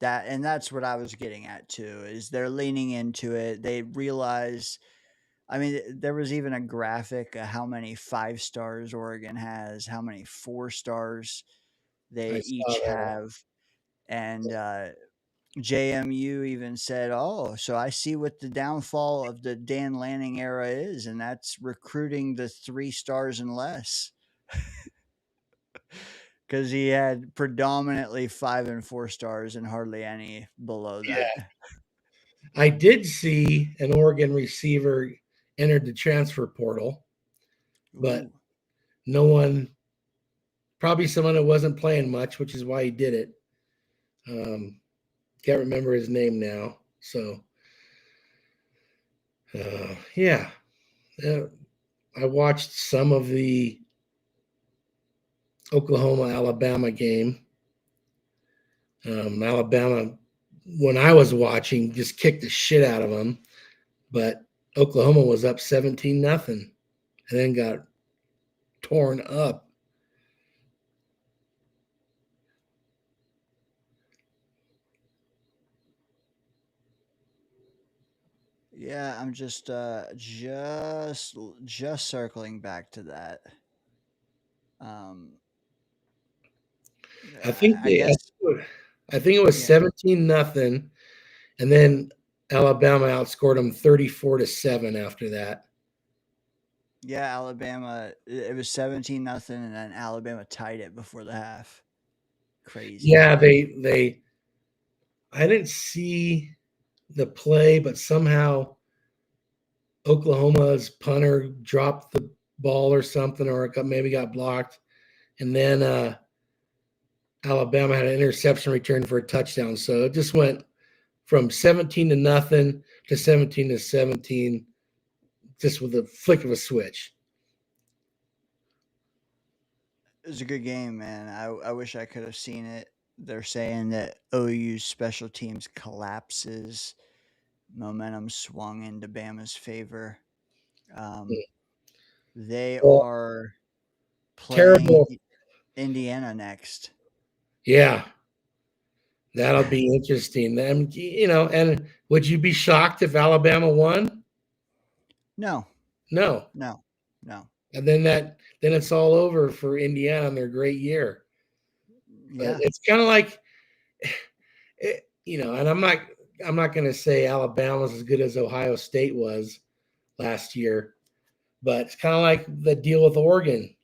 That's what I was getting at too. Is they're leaning into it. They realize. I mean, there was even a graphic of how many 5 stars Oregon has, how many 4 stars they I saw each that. have, and JMU even said, "Oh, so I see what the downfall of the Dan Lanning era is, and that's recruiting the 3 stars and less." Because he had predominantly 5 and 4 stars and hardly any below that. Yeah. I did see an Oregon receiver entered the transfer portal, but Ooh. no one, probably someone that wasn't playing much, which is why he did it. Can't remember his name now. So, yeah. I watched some of the Oklahoma Alabama game. Alabama, when I was watching, just kicked the shit out of them, but Oklahoma was up 17-0 and then got torn up. Yeah, I'm just circling back to that. I think I guess I think it was yeah, 17-0, and then Alabama outscored them 34-7 after that. yeah. Alabama. It was 17-0, and then Alabama tied it before the half. Crazy. Yeah, they I didn't see the play, but somehow Oklahoma's punter dropped the ball or something, or maybe got blocked, and then Alabama had an interception return for a touchdown. So it just went from 17-0 to 17-17, just with a flick of a switch. It was a good game, man. I wish I could have seen it. They're saying that OU's special teams collapses. Momentum swung into Bama's favor. They Well, are playing terrible. Indiana next. Yeah, that'll be interesting. And would you be shocked if Alabama won? No, No. no, no. And then it's all over for Indiana and their great year. But Yeah, it's kind of like, and I'm not going to say Alabama's as good as Ohio State was last year, but it's kind of like the deal with Oregon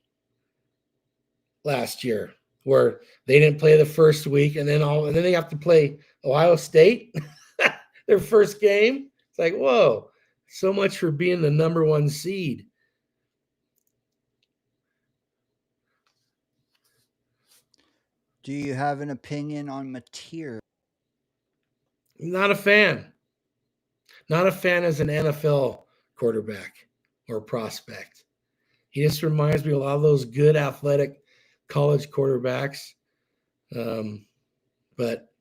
last year, where they didn't play the first week, and then they have to play Ohio State their first game. It's like, whoa, so much for being the number 1 seed. do you have an opinion on Mateer? Not a fan. Not a fan as an NFL quarterback or prospect. He just reminds me of a lot of those good athletic college quarterbacks. But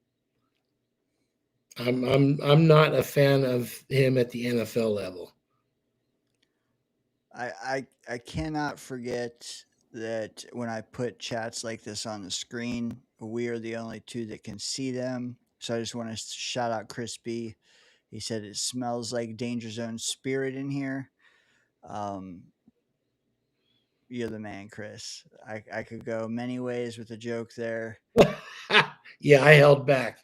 I'm not a fan of him at the NFL level. I cannot forget that when I put chats like this on the screen, we are the only two that can see them. So I just want to shout out Chris B. He said it smells like DayngerZone spirit in here. You're the man, Chris. I could go many ways with a joke there. Yeah, I held back.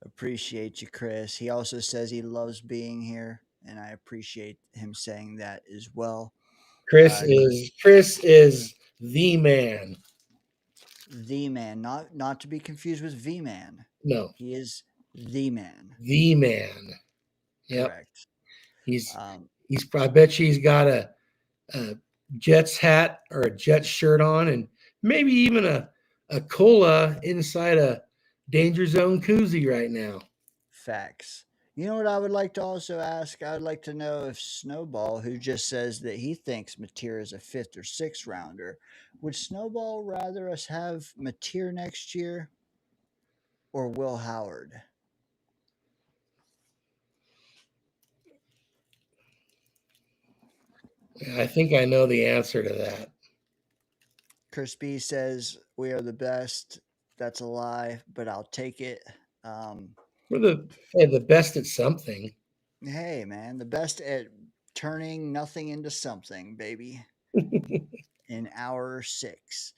Appreciate you, Chris. He also says he loves being here, and I appreciate him saying that as well. Chris is the man. The man, not to be confused with V Man. No, he is the man. The man. Yep. Correct. He's. I bet you he's got a Jets hat or a Jets shirt on, and maybe even a cola inside a DayngerZone koozie right now. Facts. You know what I would like to also ask? I would like to know if Snowball, who just says that he thinks Mateer is a 5th or 6th rounder, would Snowball rather us have Mateer next year or Will Howard? I think I know the answer to that. Chris B says we are the best. That's a lie, but I'll take it. We're the best at something. Hey, man, the best at turning nothing into something, baby. In hour 6.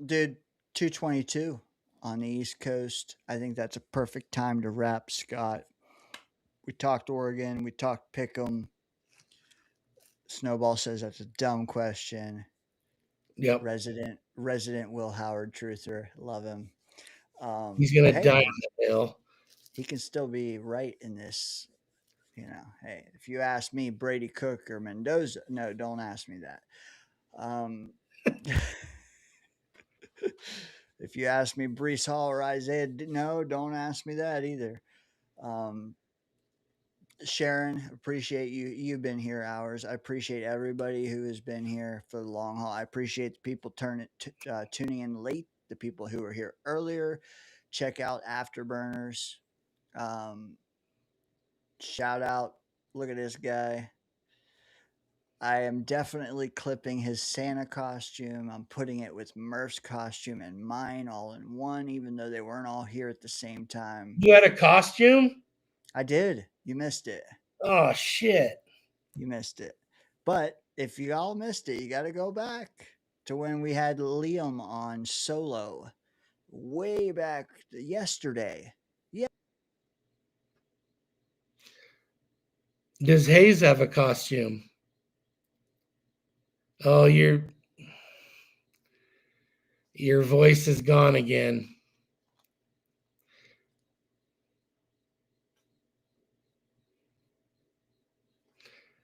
Dude, 2:22 on the East Coast. I think that's a perfect time to wrap, Scott. We talked Oregon. We talked Pick'em. Snowball says that's a dumb question. Yep. Resident Will Howard truther. Love him. He's gonna die on the hill. He can still be right in this. You know, hey, if you ask me, Brady Cook or Mendoza, no, don't ask me that. If you ask me Breece Hall or Isaiah, no, don't ask me that either. Sharon, appreciate you. You've been here hours. I appreciate everybody who has been here for the long haul. I appreciate the people tuning in late, the people who were here earlier. Check out Afterburners. Shout out. Look at this guy. I am definitely clipping his Santa costume. I'm putting it with Murph's costume and mine all in one, even though they weren't all here at the same time. You had a costume? I did. You missed it. Oh, shit. You missed it. But if you all missed it, you got to go back to when we had Liam on solo way back yesterday. Yeah. Does Hayes have a costume? Oh, your voice is gone again.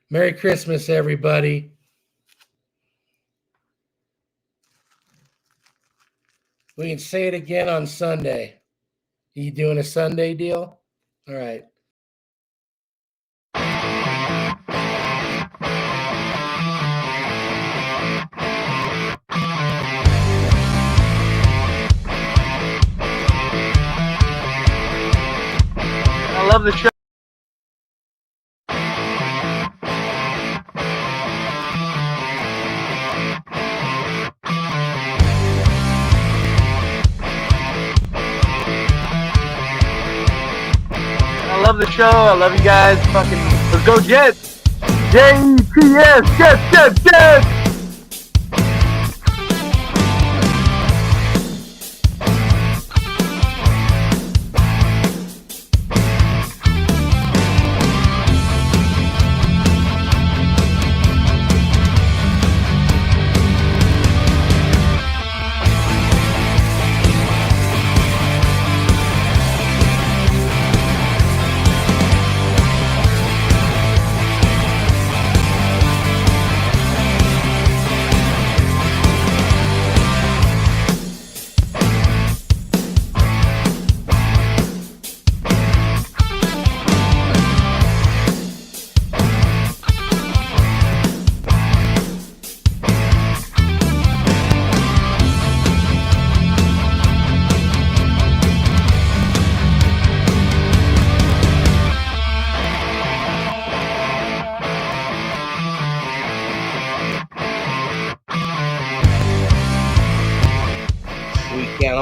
Merry Christmas, everybody. We can say it again on Sunday. Are you doing a Sunday deal? All right. I love the show. I love the show. I love you guys. Fucking, let's go Jets. JTS. Jets.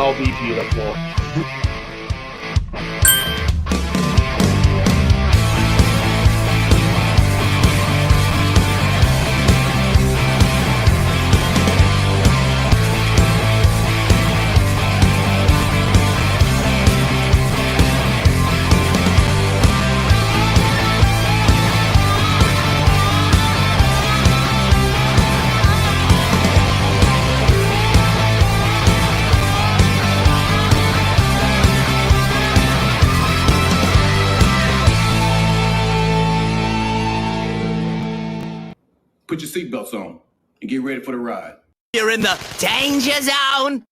all be beautiful. Put your seatbelts on and get ready for the ride. You're in the danger zone.